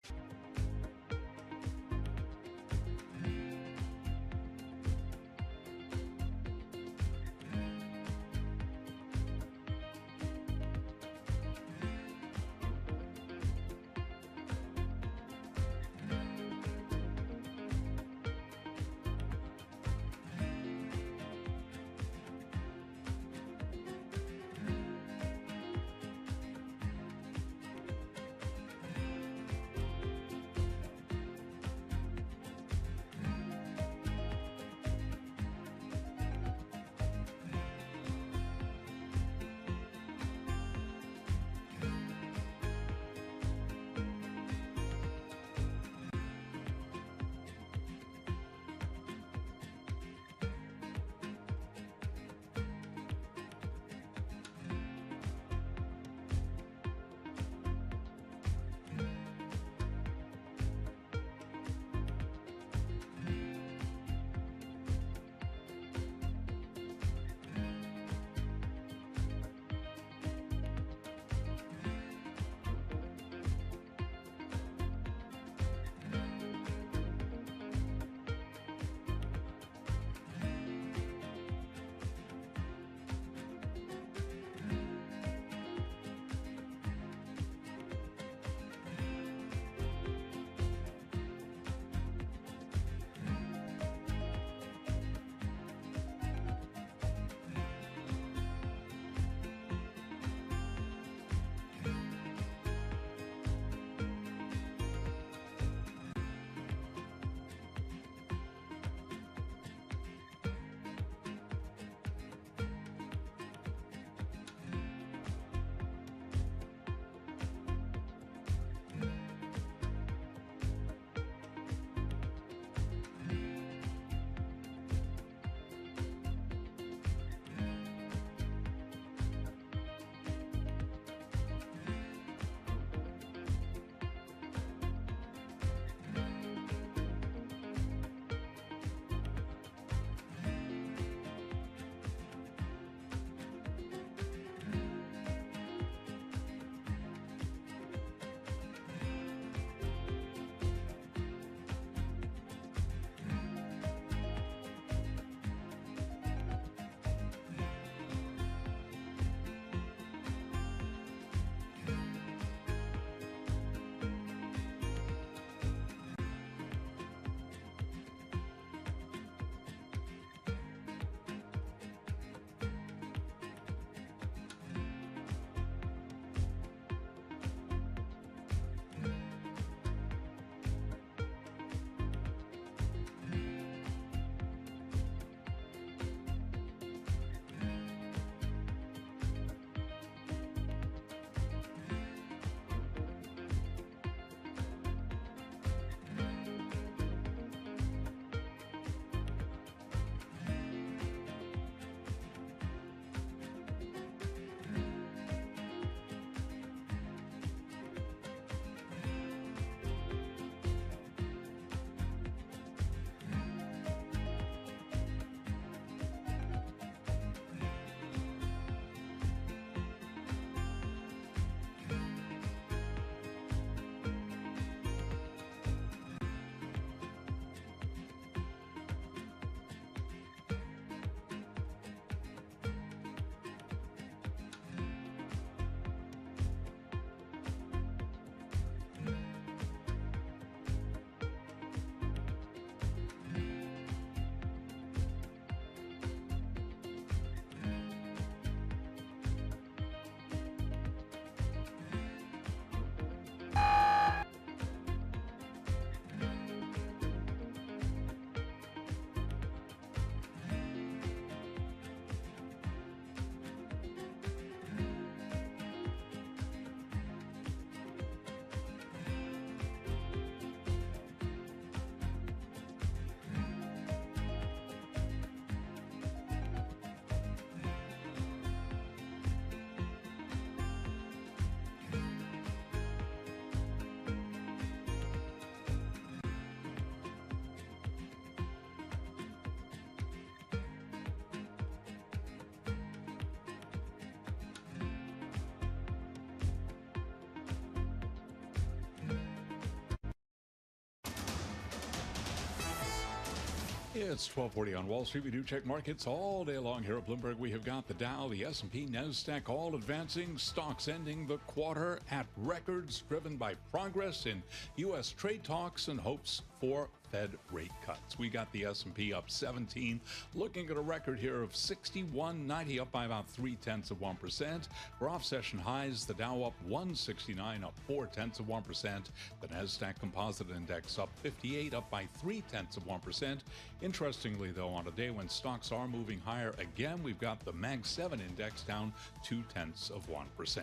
It's 12:40 on Wall Street. We do check markets all day long here at Bloomberg. We have got the Dow, the S&P, NASDAQ all advancing. Stocks ending the quarter at records driven by progress in U.S. trade talks and hopes for Fed rate cuts. We got the S&P up 17, looking at a record here of 61.90, up by about 0.3%. We're off session highs. The Dow up 169, up 0.4%. The NASDAQ Composite Index up 58, up by 0.3%. Interestingly, though, on a day when stocks are moving higher again, we've got the Mag 7 Index down 0.2%.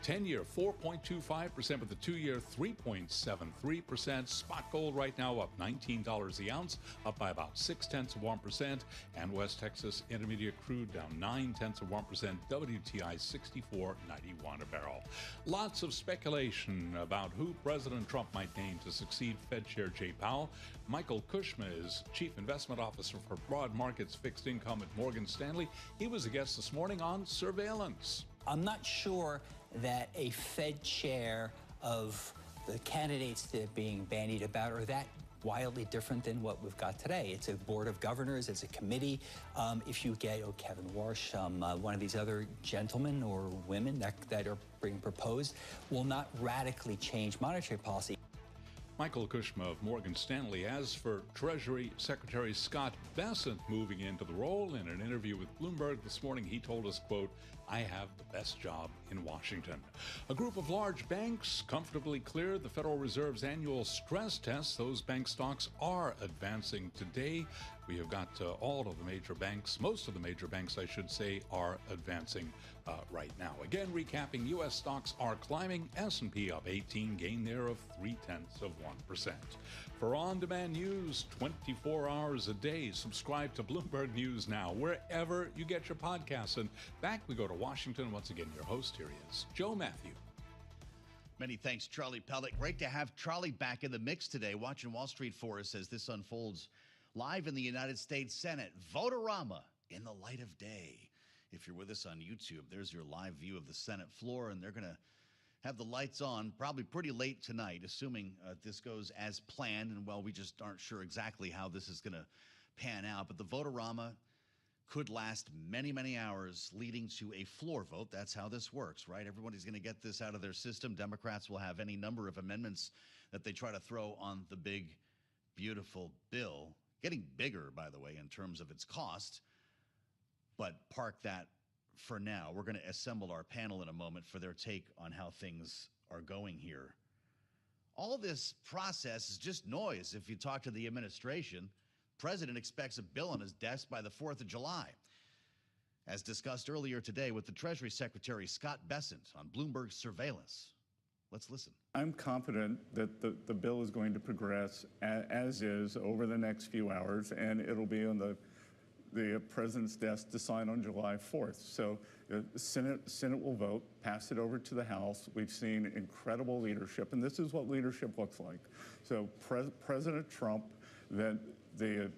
10-year 4.25%, but the 2-year 3.73%. Spot gold right now up $19 the ounce, up by about 0.6%, and West Texas Intermediate crude down 0.9%, WTI 64.91 a barrel. Lots of speculation about who President Trump might name to succeed Fed Chair Jay Powell. Michael Kushma is Chief Investment Officer for Broad Markets Fixed Income at Morgan Stanley. He was a guest this morning on surveillance. I'm not sure that a Fed chair of the candidates that are being bandied about are that wildly different than what we've got today. It's a board of governors, it's a committee. If you get Kevin Warsh, one of these other gentlemen or women that are being proposed, will not radically change monetary policy. Michael Kushma of Morgan Stanley. As for Treasury Secretary Scott Bessent moving into the role, in an interview with Bloomberg this morning, he told us, quote, "I have the best job in Washington." A group of large banks comfortably cleared the Federal Reserve's annual stress test. Those bank stocks are advancing today. We have got all of the major banks, most of the major banks, I should say, are advancing right now. Again, recapping, U.S. stocks are climbing. S&P up 18, gain there of 0.3%. For on-demand news 24 hours a day, subscribe to Bloomberg News Now, wherever you get your podcasts. And back we go to Washington. Once again, your host here is Joe Matthew. Many thanks, Charlie Pellet. Great to have Charlie back in the mix today, watching Wall Street for us as this unfolds live in the United States Senate. Vote-a-rama in the light of day. If you're with us on YouTube, there's your live view of the Senate floor, and they're going to have the lights on probably pretty late tonight, assuming this goes as planned. And, well, we just aren't sure exactly how this is going to pan out. But the vote-a-rama could last many, many hours, leading to a floor vote. That's how this works, right? Everybody's going to get this out of their system. Democrats will have any number of amendments that they try to throw on the big, beautiful bill. Getting bigger, by the way, in terms of its cost. But park that for now. We're going to assemble our panel in a moment for their take on how things are going here. All this process is just noise. If you talk to the administration, the president expects a bill on his desk by the 4th of July. As discussed earlier today with the Treasury Secretary Scott Bessent on Bloomberg Surveillance. Let's listen. I'm confident that the bill is going to progress as is over the next few hours, and it'll be on the president's desk to sign on July 4th. So the Senate will vote, pass it over to the House. We've seen incredible leadership, and this is what leadership looks like. So President Trump, the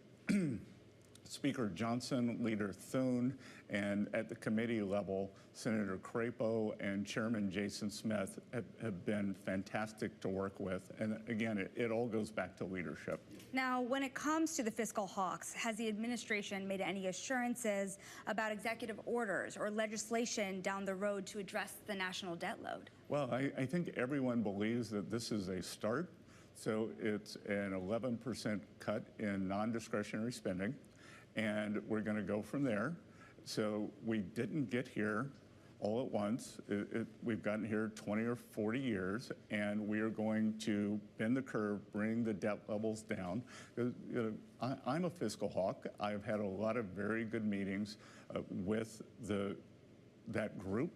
Speaker Johnson, Leader Thune, and at the committee level, Senator Crapo and Chairman Jason Smith have been fantastic to work with. And again, it all goes back to leadership. Now, when it comes to the fiscal hawks, has the administration made any assurances about executive orders or legislation down the road to address the national debt load? Well, I think everyone believes that this is a start. So it's an 11% cut in non-discretionary spending. And we're going to go from there. So we didn't get here all at once. We've gotten here 20 or 40 years, and we are going to bend the curve, bring the debt levels down. I'm a fiscal hawk. I've had a lot of very good meetings with that group,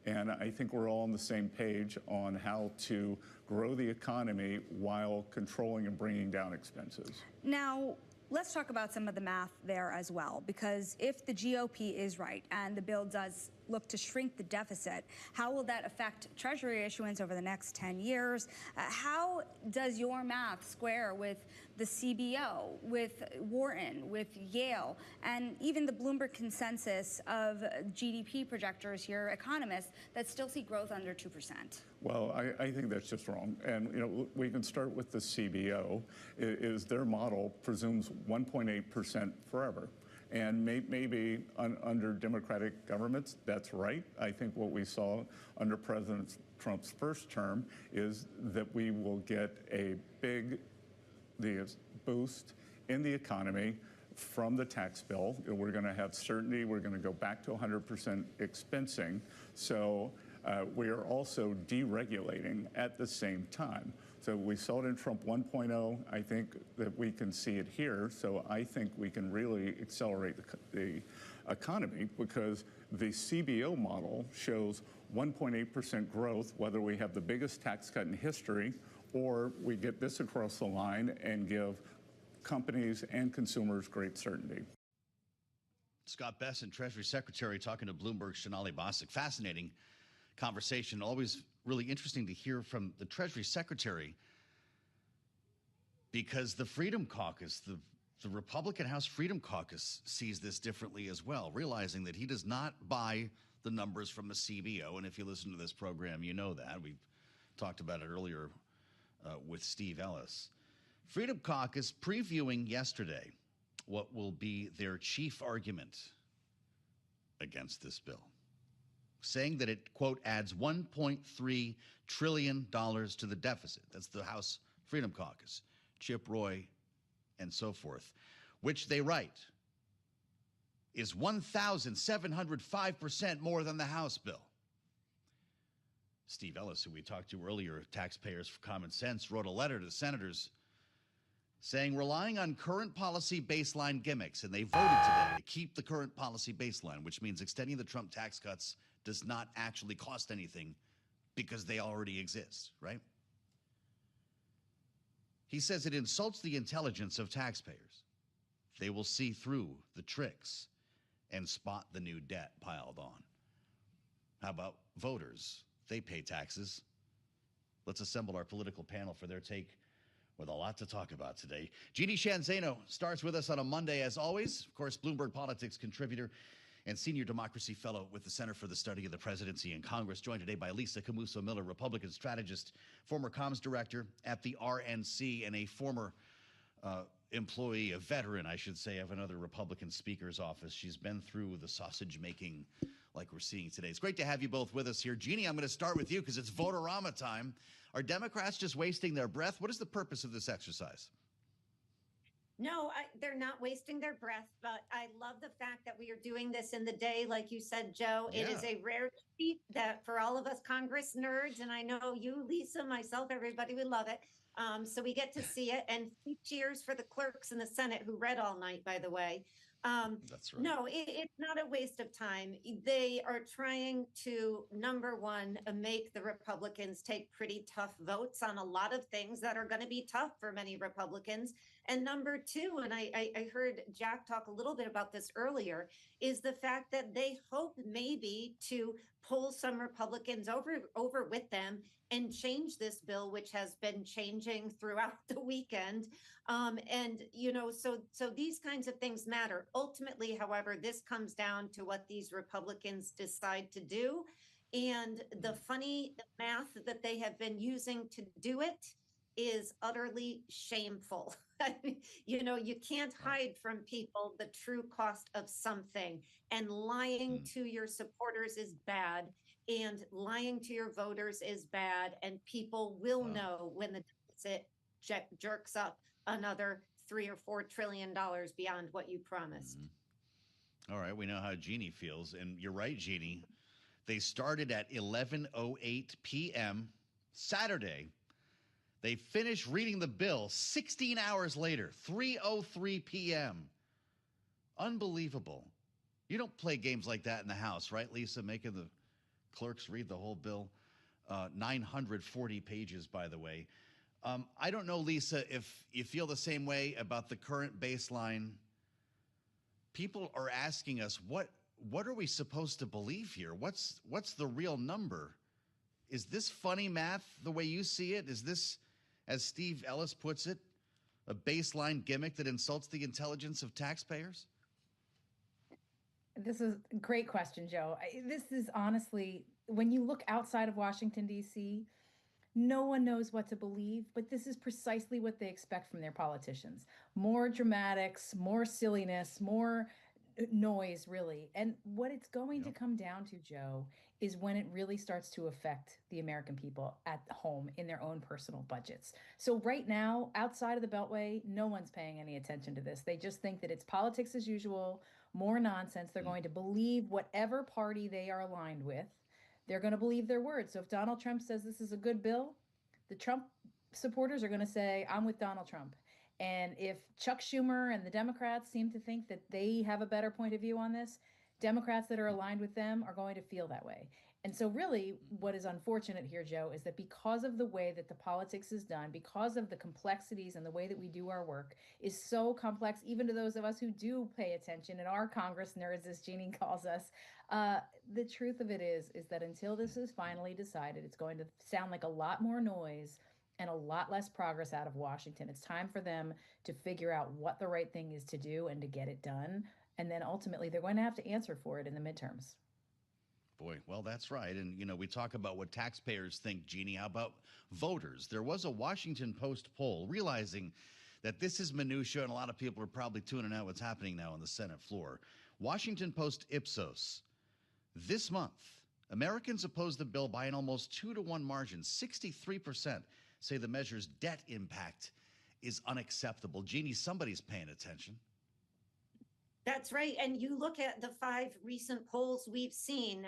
and I think we're all on the same page on how to grow the economy while controlling and bringing down expenses. Now, let's talk about some of the math there as well, because if the GOP is right and the bill does look to shrink the deficit. How will that affect Treasury issuance over the next 10 years? How does your math square with the CBO, with Wharton, with Yale, and even the Bloomberg consensus of GDP projectors here, economists, that still see growth under 2%? Well, I think that's just wrong. And, we can start with the CBO. Is their model presumes 1.8% forever. And maybe under Democratic governments, that's right. I think what we saw under President Trump's first term is that we will get a big boost in the economy from the tax bill. We're going to have certainty. We're going to go back to 100% expensing. So we are also deregulating at the same time. So we saw it in Trump 1.0. I think that we can see it here. So I think we can really accelerate the economy because the CBO model shows 1.8% growth, whether we have the biggest tax cut in history or we get this across the line and give companies and consumers great certainty. Scott Bessent, Treasury Secretary, talking to Bloomberg's Sonali Basak. Fascinating conversation. Always really interesting to hear from the Treasury Secretary because the Freedom Caucus, the Republican House Freedom Caucus sees this differently as well, realizing that he does not buy the numbers from the CBO. And if you listen to this program, you know that. We've talked about it earlier with Steve Ellis. Freedom Caucus previewing yesterday what will be their chief argument against this bill, saying that it, quote, adds $1.3 trillion to the deficit. That's the House Freedom Caucus, Chip Roy, and so forth, which they write is 1,705% more than the House bill. Steve Ellis, who we talked to earlier, Taxpayers for Common Sense, wrote a letter to senators saying relying on current policy baseline gimmicks, and they voted today to keep the current policy baseline, which means extending the Trump tax cuts does not actually cost anything because they already exist, right? He says it insults the intelligence of taxpayers. They will see through the tricks and spot the new debt piled on. How about voters? They pay taxes. Let's assemble our political panel for their take with a lot to talk about today. Jeannie Sheehan Zaino starts with us on a Monday, as always. Of course, Bloomberg Politics contributor and senior democracy fellow with the Center for the Study of the Presidency and Congress, joined today by Lisa Camuso Miller, Republican strategist, former comms director at the RNC, and a former employee, a veteran, I should say, of another Republican speaker's office. She's been through the sausage making like we're seeing today. It's great to have you both with us here. Jeannie, I'm going to start with you because it's Votorama time. Are Democrats just wasting their breath? What is the purpose of this exercise? No, they're not wasting their breath, but I love the fact that we are doing this in the day, like you said, Joe. Yeah. It is a rare treat that for all of us Congress nerds, and I know you, Lisa, myself, everybody would love it. So we get to see it, and cheers for the clerks in the Senate who read all night, by the way. That's right. No, it's not a waste of time. They are trying to, number one, make the Republicans take pretty tough votes on a lot of things that are going to be tough for many Republicans. And number two, and I heard Jack talk a little bit about this earlier, is the fact that they hope maybe to pull some Republicans over with them and change this bill, which has been changing throughout the weekend. And, so these kinds of things matter. Ultimately, however, this comes down to what these Republicans decide to do. And the funny math that they have been using to do it is utterly shameful. You can't hide from people the true cost of something, and lying to your supporters is bad, and lying to your voters is bad, and people will know when the deficit jerks up another $3 or $4 trillion beyond what you promised. All right, we know how Jeannie feels, and you're right, Jeannie. They started at 11:08 p.m. Saturday. They finished reading the bill 16 hours later, 3:03 p.m. Unbelievable. You don't play games like that in the House, right, Lisa? Making the clerks read the whole bill. 940 pages, by the way. I don't know, Lisa, if you feel the same way about the current baseline. People are asking us, what what are we supposed to believe here? What's the real number? Is this funny math the way you see it? Is this, as Steve Ellis puts it, a baseline gimmick that insults the intelligence of taxpayers? This is a great question, Joe. This is honestly, when you look outside of Washington, D.C., no one knows what to believe, but this is precisely what they expect from their politicians. More dramatics, more silliness, more noise, really. And what it's going to come down to, Joe, is when it really starts to affect the American people at home in their own personal budgets. So right now, outside of the Beltway, no one's paying any attention to this. They just think that it's politics as usual, more nonsense. They're going to believe whatever party they are aligned with. They're going to believe their words. So if Donald Trump says this is a good bill, the Trump supporters are going to say, I'm with Donald Trump. And if Chuck Schumer and the Democrats seem to think that they have a better point of view on this, Democrats that are aligned with them are going to feel that way. And so really what is unfortunate here, Joe, is that because of the way that the politics is done, because of the complexities and the way that we do our work is so complex, even to those of us who do pay attention and are Congress nerds, as Jeannie calls us, the truth of it is that until this is finally decided, it's going to sound like a lot more noise and a lot less progress out of Washington. It's time for them to figure out what the right thing is to do and to get it done. And then ultimately, they're going to have to answer for it in the midterms. Boy, well, that's right. And, you know, we talk about what taxpayers think, Jeannie. How about voters? There was a Washington Post poll realizing that this is minutia, and a lot of people are probably tuning out what's happening now on the Senate floor. Washington Post Ipsos. This month, Americans oppose the bill by an almost 2-to-1 margin. 63% say the measure's debt impact is unacceptable. Jeannie, somebody's paying attention. That's right. And you look at the 5 recent polls we've seen,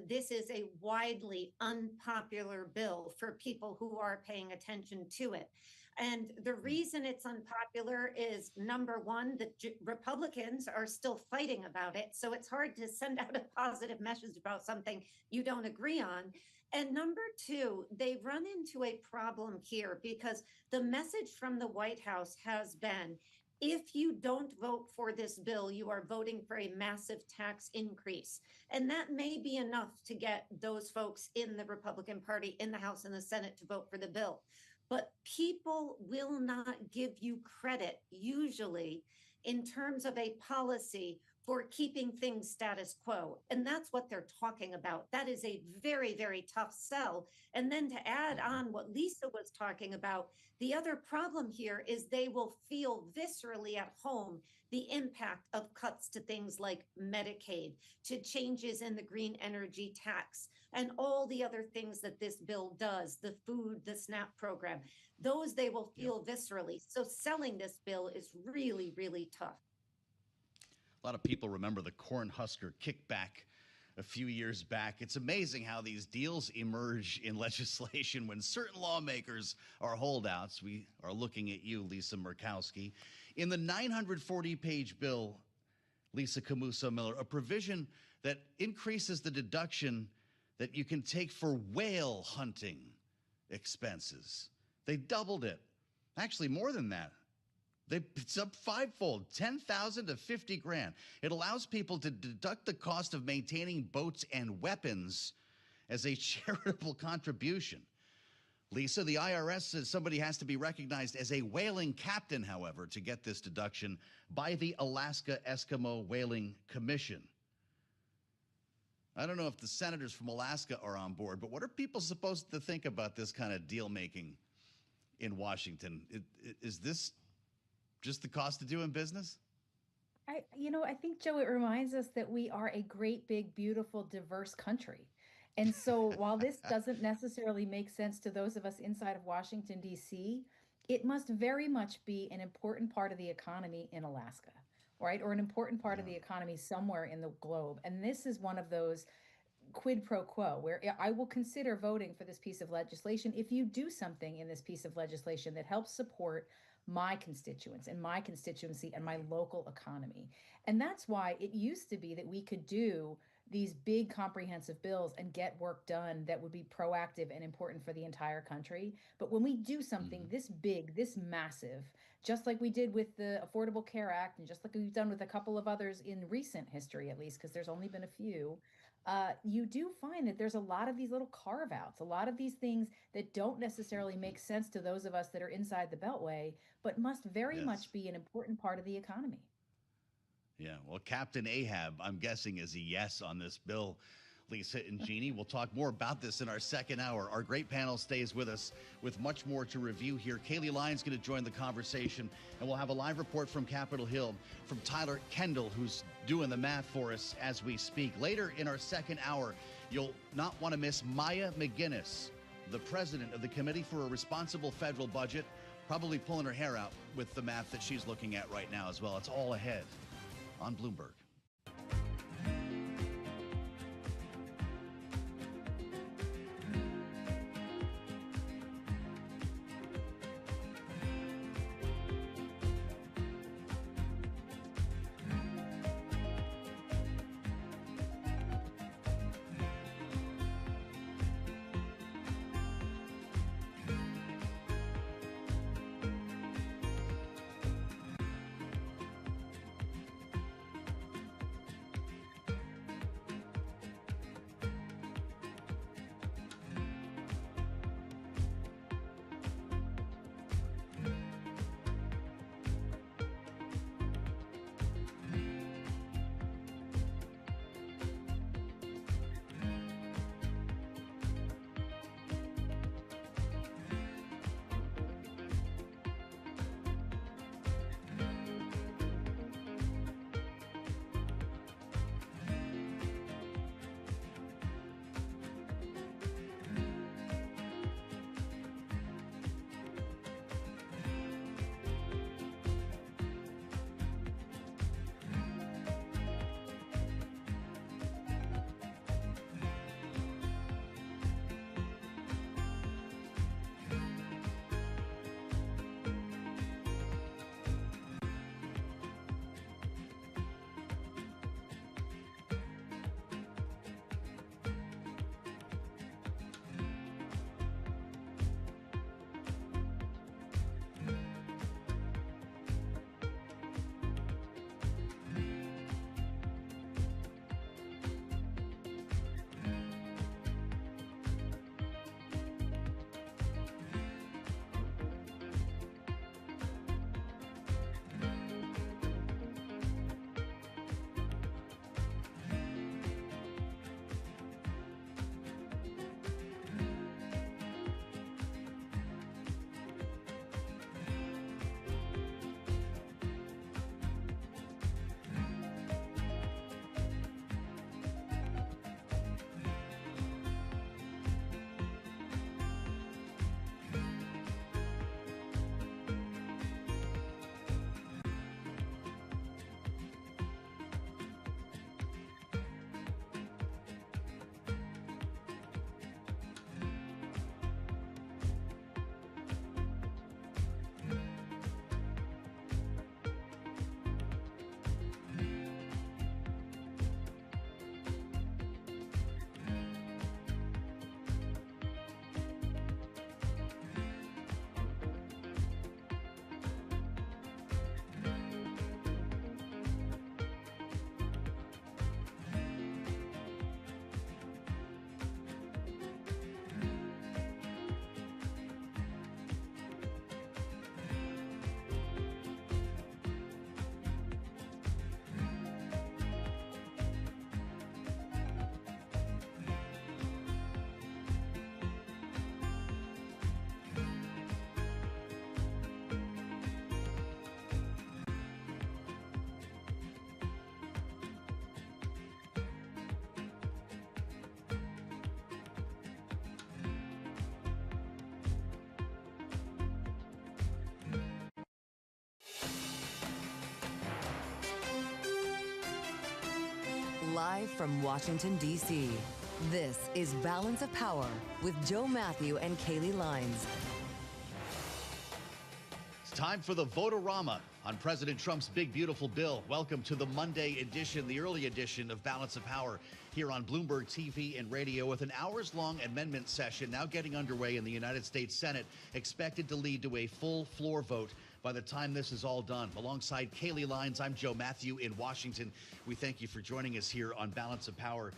this is a widely unpopular bill for people who are paying attention to it. And the reason it's unpopular is, number one, the Republicans are still fighting about it. So it's hard to send out a positive message about something you don't agree on. And number two, they run into a problem here because the message from the White House has been, if you don't vote for this bill, you are voting for a massive tax increase. And that may be enough to get those folks in the Republican Party in the House and the Senate to vote for the bill. But people will not give you credit, usually, in terms of a policy for keeping things status quo. And that's what they're talking about. That is a very, very tough sell. And then to add on what Lisa was talking about, the other problem here is they will feel viscerally at home the impact of cuts to things like Medicaid, to changes in the green energy tax, and all the other things that this bill does, the food, the SNAP program. Those they will feel viscerally. So selling this bill is really, really tough. A lot of people remember the Cornhusker kickback a few years back. It's amazing how these deals emerge in legislation when certain lawmakers are holdouts. We are looking at you, Lisa Murkowski. In the 940-page bill, Lisa Camuso Miller, a provision that increases the deduction that you can take for whale hunting expenses. They doubled it. Actually, more than that. It's up 5-fold, $10,000 to $50,000. It allows people to deduct the cost of maintaining boats and weapons as a charitable contribution. Lisa, the IRS says somebody has to be recognized as a whaling captain, however, to get this deduction by the Alaska Eskimo Whaling Commission. I don't know if the senators from Alaska are on board, but what are people supposed to think about this kind of deal making in Washington? Is this just the cost of doing business? I think, Joe, it reminds us that we are a great, big, beautiful, diverse country. And so while this doesn't necessarily make sense to those of us inside of Washington, D.C., it must very much be an important part of the economy in Alaska, right? Or an important part of the economy somewhere in the globe. And this is one of those quid pro quo where I will consider voting for this piece of legislation if you do something in this piece of legislation that helps support my constituents and my constituency and my local economy. And that's why it used to be that we could do these big comprehensive bills and get work done that would be proactive and important for the entire country. But when we do something this big, this massive, just like we did with the Affordable Care Act, and just like we've done with a couple of others in recent history, at least, because there's only been a few, you do find that there's a lot of these little carve outs, a lot of these things that don't necessarily make sense to those of us that are inside the Beltway, but must very much be an important part of the economy. Yeah, well, Captain Ahab, I'm guessing, is a yes on this bill. Lisa and Jeannie, we'll talk more about this in our second hour. Our great panel stays with us with much more to review here. Kaylee Lyons going to join the conversation, and we'll have a live report from Capitol Hill from Tyler Kendall, who's doing the math for us as we speak. Later in our second hour, you'll not want to miss Maya McGuinness, the president of the Committee for a Responsible Federal Budget, probably pulling her hair out with the math that she's looking at right now as well. It's all ahead on Bloomberg. Live from Washington, D.C., this is Balance of Power with Joe Matthew and Kaylee Lyons. It's time for the Votorama. On President Trump's big, beautiful bill. Welcome to the Monday edition, the early edition of Balance of Power here on Bloomberg TV and radio, with an hours-long amendment session now getting underway in the United States Senate, expected to lead to a full floor vote by the time this is all done. Alongside Kaylee Lines, I'm Joe Matthew in Washington. We thank you for joining us here on Balance of Power.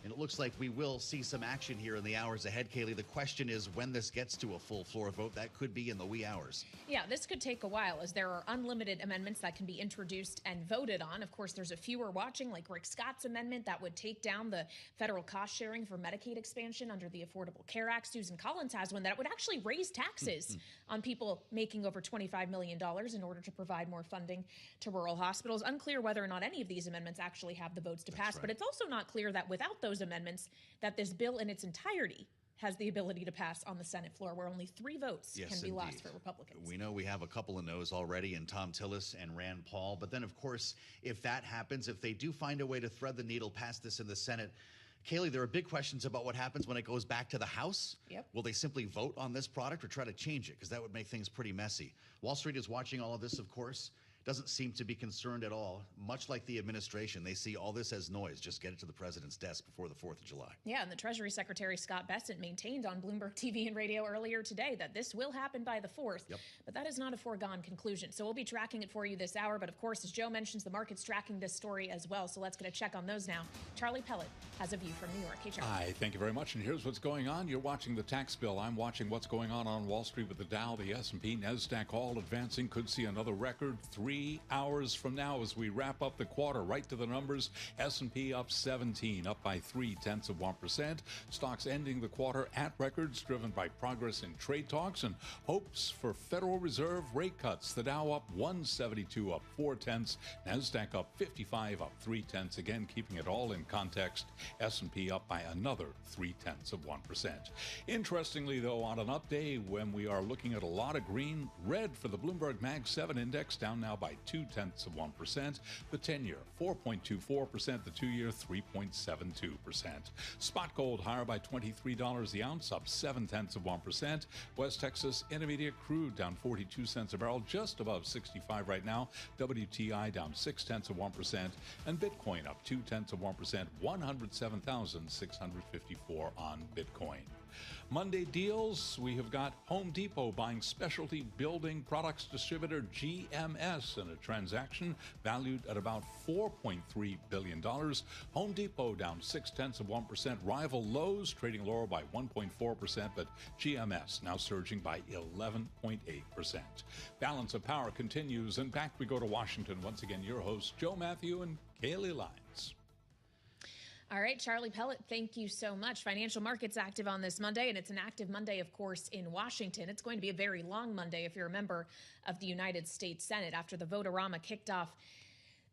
And it looks like we will see some action here in the hours ahead, Kaylee. The question is when this gets to a full floor vote. That could be in the wee hours. Yeah, this could take a while, as there are unlimited amendments that can be introduced and voted on. Of course, there's a few we're watching, like Rick Scott's amendment that would take down the federal cost sharing for Medicaid expansion under the Affordable Care Act. Susan Collins has one that would actually raise taxes on people making over $25 million in order to provide more funding to rural hospitals. Unclear whether or not any of these amendments actually have the votes to pass, but it's also not clear that without those amendments, that this bill in its entirety has the ability to pass on the Senate floor, where only 3 votes can be lost for Republicans. We know we have a couple of no's already in Tom Tillis and Rand Paul. But then, of course, if that happens, if they do find a way to thread the needle past this in the Senate, Kaylee, there are big questions about what happens when it goes back to the House. Yep. Will they simply vote on this product or try to change it? Because that would make things pretty messy. Wall Street is watching all of this, of course. Doesn't seem to be concerned at all. Much like the administration, they see all this as noise. Just get it to the president's desk before the 4th of July. Yeah, and the Treasury Secretary Scott Bessent maintained on Bloomberg TV and radio earlier today that this will happen by the 4th. Yep. But that is not a foregone conclusion. So we'll be tracking it for you this hour. But of course, as Joe mentions, the market's tracking this story as well. So let's get a check on those now. Charlie Pellet has a view from New York. Hey, Charlie. Hi, thank you very much. And here's what's going on. You're watching the tax bill. I'm watching what's going on Wall Street with the Dow, the S&P, NASDAQ all advancing. Could see another record 3 hours from now as we wrap up the quarter. Right to the numbers. S&P up 17, up by 0.3%. Stocks ending the quarter at records, driven by progress in trade talks and hopes for Federal Reserve rate cuts. The Dow up 172, up 0.4. NASDAQ up 55, up 0.3. Again, keeping it all in context. S&P up by another 0.3%. Interestingly, though, on an up day when we are looking at a lot of green, red for the Bloomberg Mag 7 index, down now by 0.2%. The 10-year 4.24%, the 2-year 3.72%. Spot gold higher by $23 the ounce, up 0.7%. West Texas Intermediate crude down 42 cents a barrel, just above 65 right now. WTI down 0.6%, and Bitcoin up 0.2%, 107,654 on Bitcoin. Monday deals, we have got Home Depot buying specialty building products distributor GMS in a transaction valued at about $4.3 billion. Home Depot down 0.6%. Rival Lowe's trading lower by 1.4%, but GMS now surging by 11.8%. Balance of Power continues, and back we go to Washington. Once again, your hosts, Joe Matthew and Kaylee Lines. All right, Charlie Pellet, thank you so much. Financial markets active on this Monday, and it's an active Monday, of course, in Washington. It's going to be a very long Monday if you're a member of the United States Senate after the Vote-A-Rama kicked off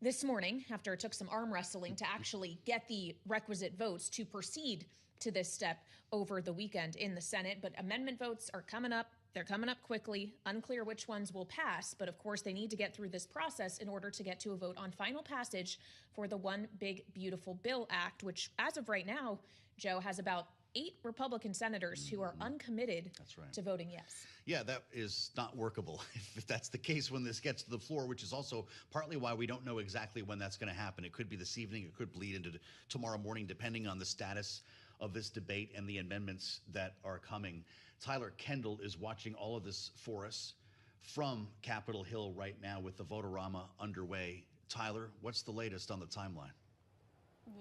this morning, after it took some arm wrestling to actually get the requisite votes to proceed to this step over the weekend in the Senate. But amendment votes are coming up. They're coming up quickly. Unclear which ones will pass, but of course they need to get through this process in order to get to a vote on final passage for the One Big Beautiful Bill Act, which as of right now, Joe, has about 8 Republican senators who are uncommitted to voting yes. Yeah, that is not workable if that's the case when this gets to the floor, which is also partly why we don't know exactly when that's going to happen. It could be this evening. It could bleed into tomorrow morning, depending on the status of this debate and the amendments that are coming. Tyler Kendall is watching all of this for us from Capitol Hill right now with the Vote-A-Rama underway. Tyler, what's the latest on the timeline?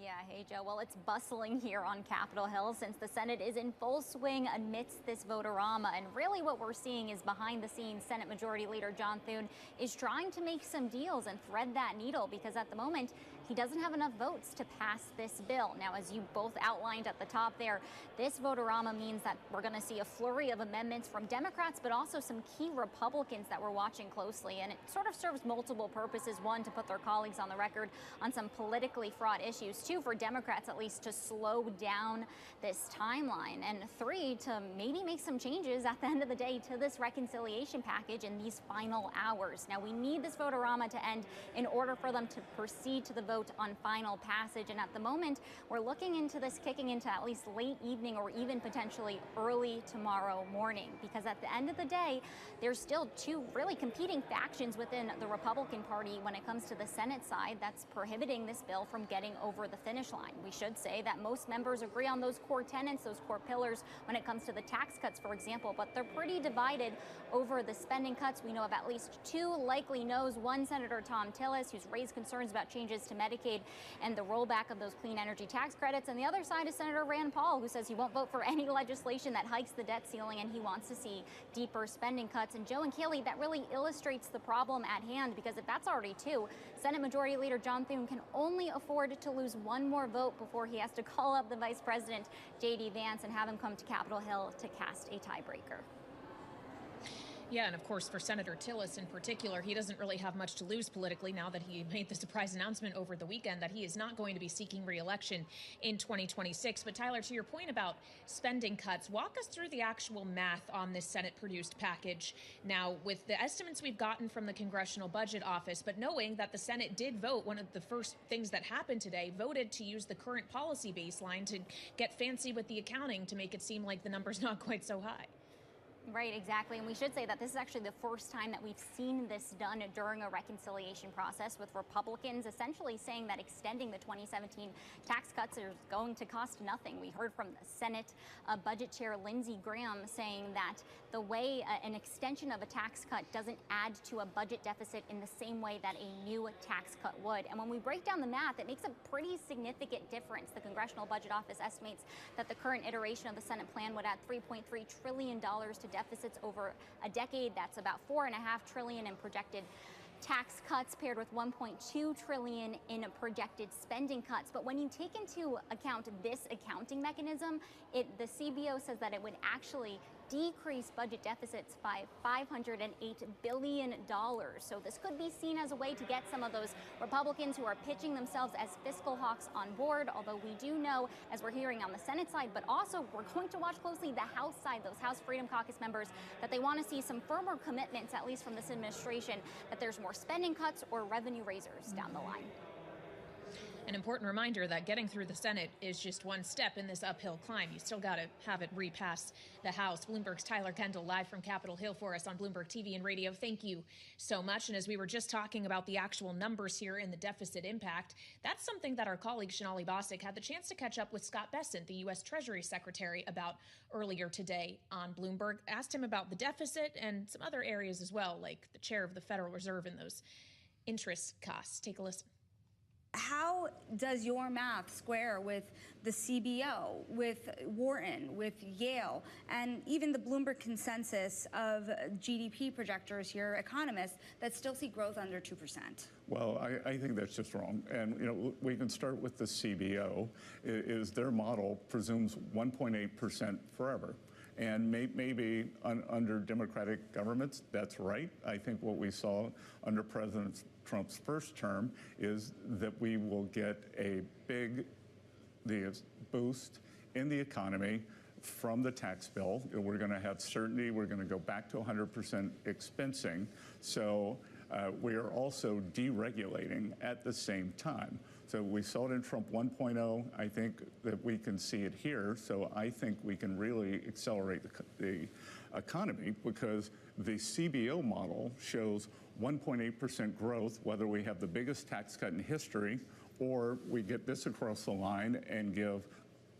Yeah, hey, Joe. Well, it's bustling here on Capitol Hill since the Senate is in full swing amidst this Vote-A-Rama. And really what we're seeing is behind the scenes, Senate Majority Leader John Thune is trying to make some deals and thread that needle because at the moment, he doesn't have enough votes to pass this bill. Now, as you both outlined at the top there, this Vote-A-Rama means that we're going to see a flurry of amendments from Democrats, but also some key Republicans that we're watching closely. And it sort of serves multiple purposes. One, to put their colleagues on the record on some politically fraught issues. news. 2, for Democrats at least to slow down this timeline. And 3, to maybe make some changes at the end of the day to this reconciliation package in these final hours. Now, we need this vote-a-rama to end in order for them to proceed to the vote on final passage. And at the moment, we're looking into this kicking into at least late evening or even potentially early tomorrow morning, because at the end of the day, there's still 2 really competing factions within the Republican Party when it comes to the Senate side that's prohibiting this bill from getting over the finish line. We should say that most members agree on those core tenets, those core pillars when it comes to the tax cuts, for example, but they're pretty divided over the spending cuts. We know of at least 2 likely no's. One, Senator Thom Tillis, who's raised concerns about changes to Medicaid and the rollback of those clean energy tax credits. And the other side is Senator Rand Paul, who says he won't vote for any legislation that hikes the debt ceiling, and he wants to see deeper spending cuts. And Joe and Kaylee, that really illustrates the problem at hand, because if that's already 2, Senate Majority Leader John Thune can only afford to lose 1 more vote before he has to call up the Vice President, J.D. Vance, and have him come to Capitol Hill to cast a tiebreaker. Yeah, and of course, for Senator Tillis in particular, he doesn't really have much to lose politically now that he made the surprise announcement over the weekend that he is not going to be seeking re-election in 2026. But Tyler, to your point about spending cuts, walk us through the actual math on this Senate-produced package. Now, with the estimates we've gotten from the Congressional Budget Office, but knowing that the Senate did vote, one of the first things that happened today, voted to use the current policy baseline to get fancy with the accounting to make it seem like the number's not quite so high. Right, exactly. And we should say that this is actually the first time that we've seen this done during a reconciliation process, with Republicans essentially saying that extending the 2017 tax cuts is going to cost nothing. We heard from the Senate Budget Chair Lindsey Graham saying that the way an extension of a tax cut doesn't add to a budget deficit in the same way that a new tax cut would. And when we break down the math, it makes a pretty significant difference. The Congressional Budget Office estimates that the current iteration of the Senate plan would add $3.3 trillion to deficits over a decade. That's about $4.5 trillion in projected tax cuts, paired with $1.2 trillion in projected spending cuts. But when you take into account this accounting mechanism, the CBO says that it would actually decrease budget deficits by $508 billion. So this could be seen as a way to get some of those Republicans who are pitching themselves as fiscal hawks on board, although we do know, as we're hearing on the Senate side, but also we're going to watch closely the House side, those House Freedom Caucus members, that they want to see some firmer commitments, at least from this administration, that there's more spending cuts or revenue raisers down the line. An important reminder that getting through the Senate is just one step in this uphill climb. You still got to have it repass the House. Bloomberg's Tyler Kendall live from Capitol Hill for us on Bloomberg TV and radio. Thank you so much. And as we were just talking about the actual numbers here in the deficit impact, that's something that our colleague Sonali Basak had the chance to catch up with Scott Bessent, the U.S. Treasury Secretary, about earlier today on Bloomberg. Asked him about the deficit and some other areas as well, like the chair of the Federal Reserve and those interest costs. Take a listen. How does your math square with the CBO, with Wharton, with Yale, and even the Bloomberg consensus of GDP projectors here, economists, that still see growth under 2%? Well, I think that's just wrong. And, you know, we can start with the CBO. Is their model presumes 1.8% forever. And maybe under Democratic governments, that's right. I think what we saw under President Trump's first term is that we will get a big boost in the economy from the tax bill. We're going to have certainty. We're going to go back to 100% expensing. So we are also deregulating at the same time. So we saw it in Trump 1.0. I think that we can see it here. So I think we can really accelerate the economy, because the CBO model shows 1.8% growth, whether we have the biggest tax cut in history or we get this across the line and give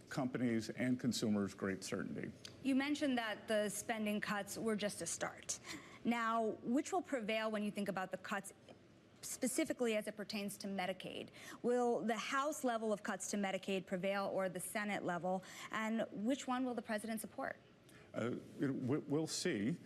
companies and consumers great certainty. You mentioned that the spending cuts were just a start. Now, which will prevail when you think about the cuts specifically as it pertains to Medicaid? Will the House level of cuts to Medicaid prevail, or the Senate level? And which one will the president support? We'll see.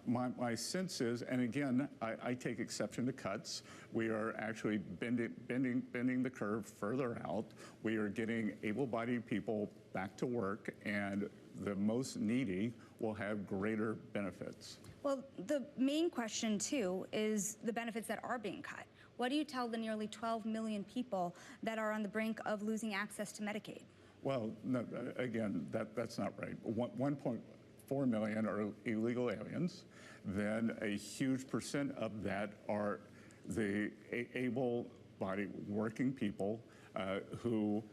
My sense is, and again, I take exception to cuts. We are actually bending the curve further out. We are getting able-bodied people back to work, and the most needy will have greater benefits. Well, the main question, too, is the benefits that are being cut. What do you tell the nearly 12 million people that are on the brink of losing access to Medicaid? Well, no, again, that's not right. 1.4 million are illegal aliens. Then a huge percent of that are the able-bodied working people who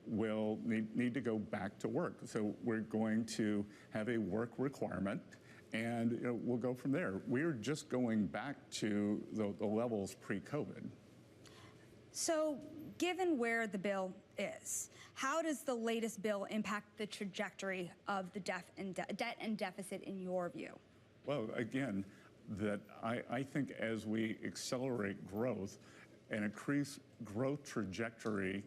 will need to go back to work. So we're going to have a work requirement, and we'll go from there. We're just going back to the levels pre-COVID. So given where the bill is, how does the latest bill impact the trajectory of the debt and deficit in your view? Well, again, that I think as we accelerate growth, an increased growth trajectory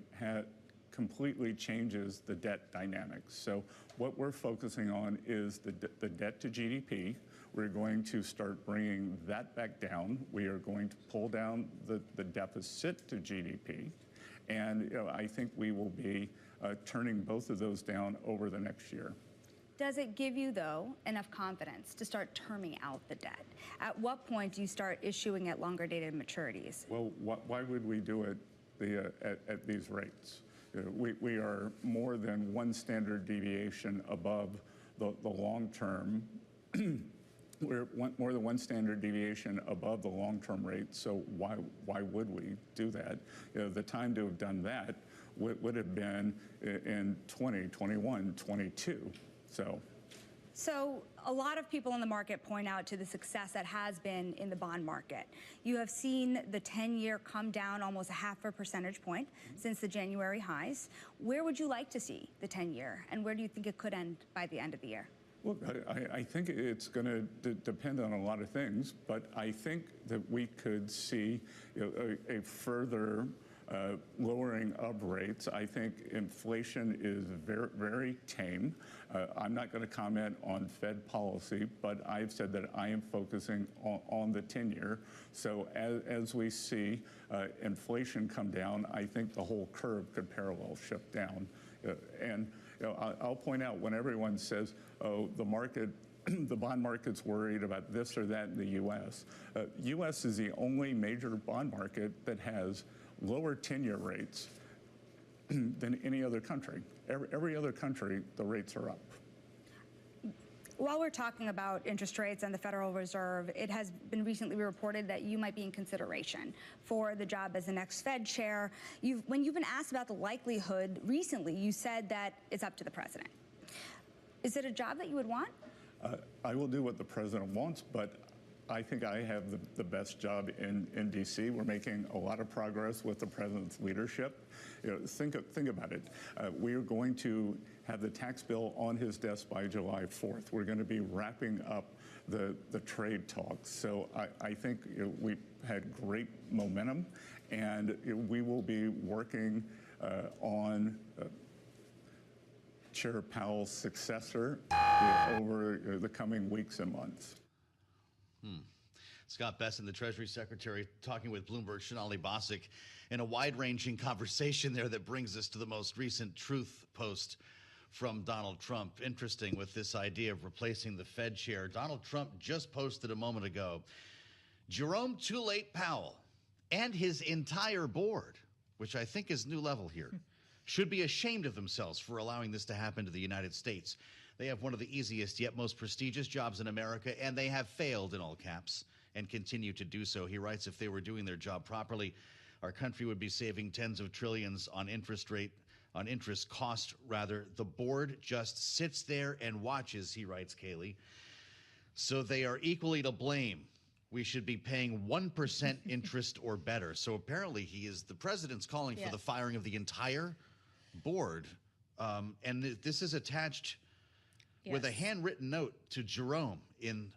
completely changes the debt dynamics. So what we're focusing on is the debt to GDP. We're going to start bringing that back down. We are going to pull down the deficit to GDP. And I think we will be turning both of those down over the next year. Does it give you, though, enough confidence to start terming out the debt? At what point do you start issuing at longer dated maturities? Well, why would we do it at these rates? We are more than one standard deviation above the long-term. We're more than one standard deviation above the long-term rate, so why would we do that? The time to have done that would have been in 2021, 22. So a lot of people in the market point out to the success that has been in the bond market. You have seen the 10-year come down almost 0.5 percentage point since the January highs. Where would you like to see the 10-year, and where do you think it could end by the end of the year? Well, I think it's going to depend on a lot of things, but I think that we could see a further lowering of rates. I think inflation is very, very tame. I'm not going to comment on Fed policy, but I've said that I am focusing on the 10-year. So as we see inflation come down, I think the whole curve could parallel shift down. And I'll point out, when everyone says, oh, the market, the bond market's worried about this or that in the U.S. U.S. is the only major bond market that has lower 10-year rates than any other country. Every other country, the rates are up. While we're talking about interest rates and the Federal Reserve, it has been recently reported that you might be in consideration for the job as the next Fed chair. When you've been asked about the likelihood recently, you said that it's up to the president. Is it a job that you would want? I will do what the president wants, but I think I have the best job in D.C. We're making a lot of progress with the president's leadership. Think about it. We are going to have the tax bill on his desk by July 4th. We're going to be wrapping up the trade talks. So I think we've had great momentum, and we will be working on Chair Powell's successor over the coming weeks and months. Scott Bessent, the Treasury Secretary, talking with Bloomberg's Sonali Basak in a wide-ranging conversation there that brings us to the most recent truth post from Donald Trump. Interesting with this idea of replacing the Fed chair. Donald Trump just posted a moment ago, Jerome Too Late Powell and his entire board, which I think is new level here, should be ashamed of themselves for allowing this to happen to the United States. They have one of the easiest yet most prestigious jobs in America, and they have failed, in all caps, and continue to do so. He writes, if they were doing their job properly, our country would be saving tens of trillions on interest cost, rather. The board just sits there and watches, he writes, Kayleigh. So they are equally to blame. We should be paying 1% interest or better. So apparently the president's calling for the firing of the entire board. And this is attached with a handwritten note to Jerome in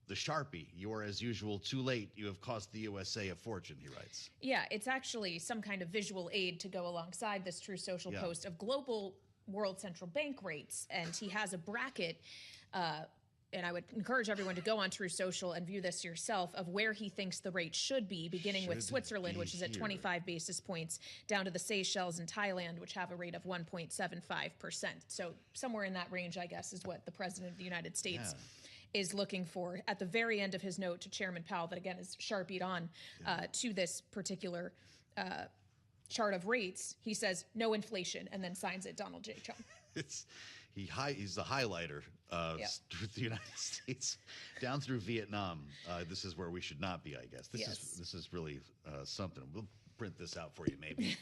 the Sharpie. You are, as usual, too late. You have cost the USA a fortune, he writes. Yeah, it's actually some kind of visual aid to go alongside this True Social post of global world central bank rates. And he has a bracket, and I would encourage everyone to go on True Social and view this yourself, of where he thinks the rate should be, beginning with Switzerland, which is at 25 basis points, down to the Seychelles and Thailand, which have a rate of 1.75%. So somewhere in that range, I guess, is what the President of the United States is looking for. At the very end of his note to Chairman Powell, that again is Sharpied on to this particular chart of rates, he says no inflation and then signs it Donald J. Trump. He's the highlighter with the United States down through Vietnam. This is where we should not be, I guess. This is really something. We'll print this out for you, maybe.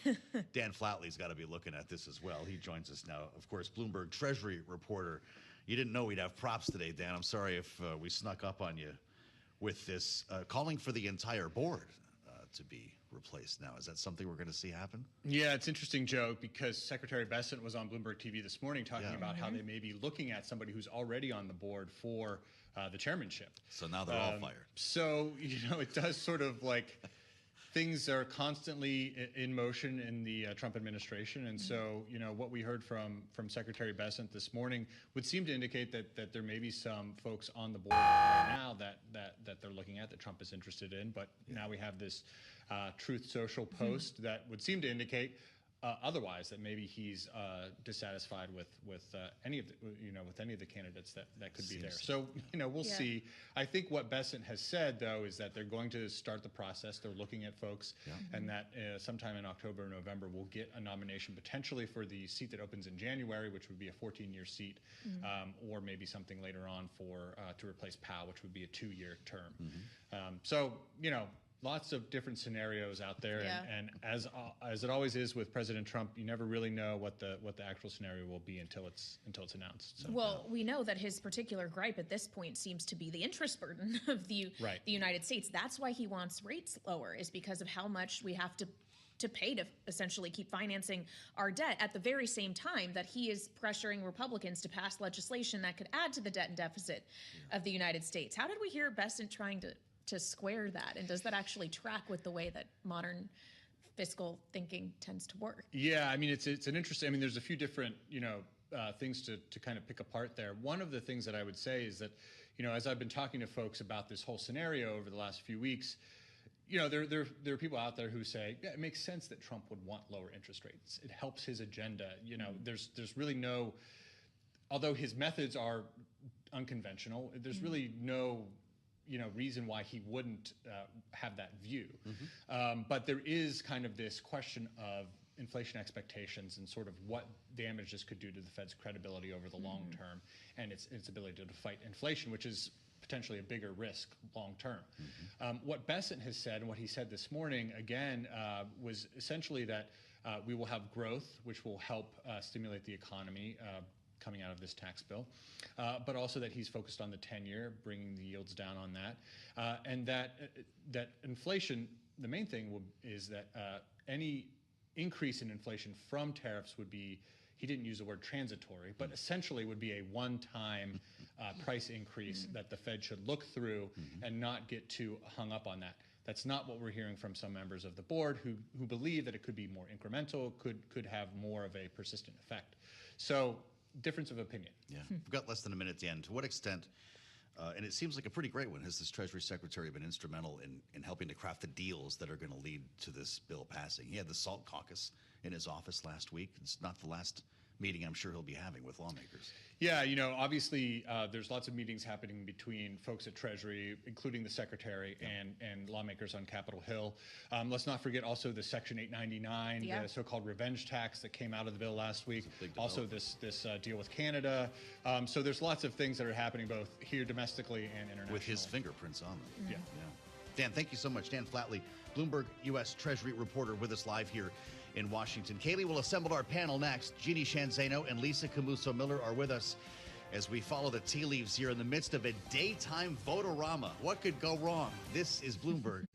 Dan Flatley's got to be looking at this as well. He joins us now, of course, Bloomberg Treasury reporter. You didn't know we'd have props today, Dan. I'm sorry if we snuck up on you with this, calling for the entire board to be replaced now. Is that something we're going to see happen? Yeah, it's interesting, Joe, because Secretary Bessent was on Bloomberg TV this morning talking about how they may be looking at somebody who's already on the board for the chairmanship. So now they're all fired. So, it does sort of like things are constantly in motion in the Trump administration. And so, what we heard from Secretary Bessent this morning would seem to indicate that there may be some folks on the board right now that they're looking at that Trump is interested in. But now we have this Truth Social post that would seem to indicate otherwise, that maybe he's dissatisfied with any of the candidates that could be there. So we'll see. I think what Bessent has said, though, is that they're going to start the process. They're looking at folks, and that sometime in October or November we'll get a nomination potentially for the seat that opens in January, which would be a 14-year seat, or maybe something later on for to replace Powell, which would be a 2-year term. So lots of different scenarios out there, and as it always is with President Trump, you never really know what the actual scenario will be until it's announced. So, well, we know that his particular gripe at this point seems to be the interest burden of the United States. That's why he wants rates lower, is because of how much we have to pay to essentially keep financing our debt, at the very same time that he is pressuring Republicans to pass legislation that could add to the debt and deficit of the United States. How did we hear Bessent trying to square that, and does that actually track with the way that modern fiscal thinking tends to work? Yeah, I mean, it's an interesting. I mean, there's a few different things to kind of pick apart there. One of the things that I would say is that as I've been talking to folks about this whole scenario over the last few weeks, there are people out there who say, yeah, it makes sense that Trump would want lower interest rates. It helps his agenda. There's really no, although his methods are unconventional, there's really no reason why he wouldn't have that view. But there is kind of this question of inflation expectations and sort of what damage this could do to the Fed's credibility over the long term, and its ability to fight inflation, which is potentially a bigger risk long term. What Bessent has said, and what he said this morning again, was essentially that we will have growth, which will help stimulate the economy coming out of this tax bill, but also that he's focused on the 10-year, bringing the yields down on that, and that inflation, the main thing is that any increase in inflation from tariffs would be, he didn't use the word transitory, but essentially would be a one-time price increase that the Fed should look through and not get too hung up on that. That's not what we're hearing from some members of the board who believe that it could be more incremental, could have more of a persistent effect. So, difference of opinion. Yeah, we've got less than a minute, Dan. To what extent, and it seems like a pretty great one, has this Treasury Secretary been instrumental in helping to craft the deals that are going to lead to this bill passing? He had the SALT caucus in his office last week. It's not the last meeting I'm sure he'll be having with lawmakers. Yeah, obviously there's lots of meetings happening between folks at Treasury, including the Secretary and lawmakers on Capitol Hill. Let's not forget also the Section 899, the so-called revenge tax that came out of the bill last week. Also this deal with Canada. So there's lots of things that are happening both here domestically and internationally. With his fingerprints on them. Yeah. Dan, thank you so much. Dan Flatley, Bloomberg U.S. Treasury reporter with us live here in Washington. Kaylee will assemble our panel next. Jeannie Shanzano and Lisa Camuso-Miller are with us as we follow the tea leaves here in the midst of a daytime vote-a-rama. What could go wrong? This is Bloomberg.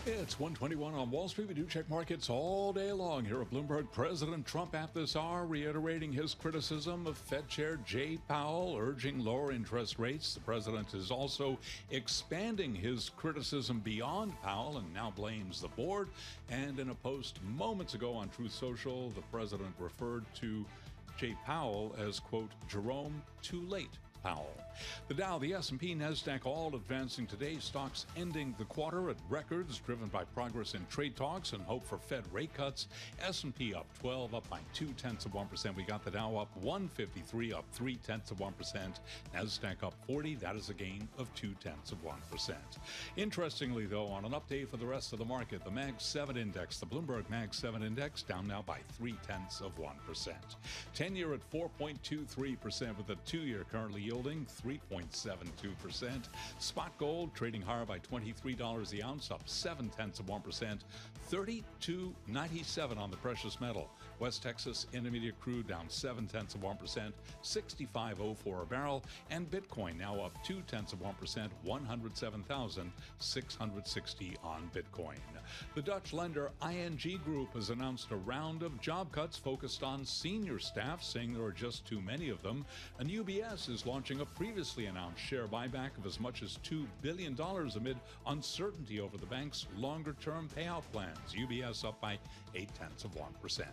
It's 1:21 on Wall Street. We do check markets all day long here at Bloomberg. President Trump at this hour reiterating his criticism of Fed Chair Jay Powell, urging lower interest rates. The president is also expanding his criticism beyond Powell and now blames the board. And in a post moments ago on Truth Social, the president referred to Jay Powell as, quote, Jerome Too Late Powell. The Dow, the S&P, NASDAQ all advancing today. Stocks ending the quarter at records driven by progress in trade talks and hope for Fed rate cuts. S&P up 12, up by 0.2%. We got the Dow up 153, up 0.3%. NASDAQ up 40. That is a gain of 0.2%. Interestingly, though, on an update for the rest of the market, the Mag 7 index, the Bloomberg Mag 7 index, down now by 0.3%. 10-year at 4.23%, with the 2-year currently yielding 3.72%. Spot gold trading higher by $23 the ounce, up 0.7%. 32.97 on the precious metal. West Texas Intermediate crude down 0.7%, 65.04 a barrel, and Bitcoin now up 0.2%, 107,660 on Bitcoin. The Dutch lender ING Group has announced a round of job cuts focused on senior staff, saying there are just too many of them. And UBS is launching a previously announced share buyback of as much as $2 billion amid uncertainty over the bank's longer-term payout plans. UBS up by 0.8%.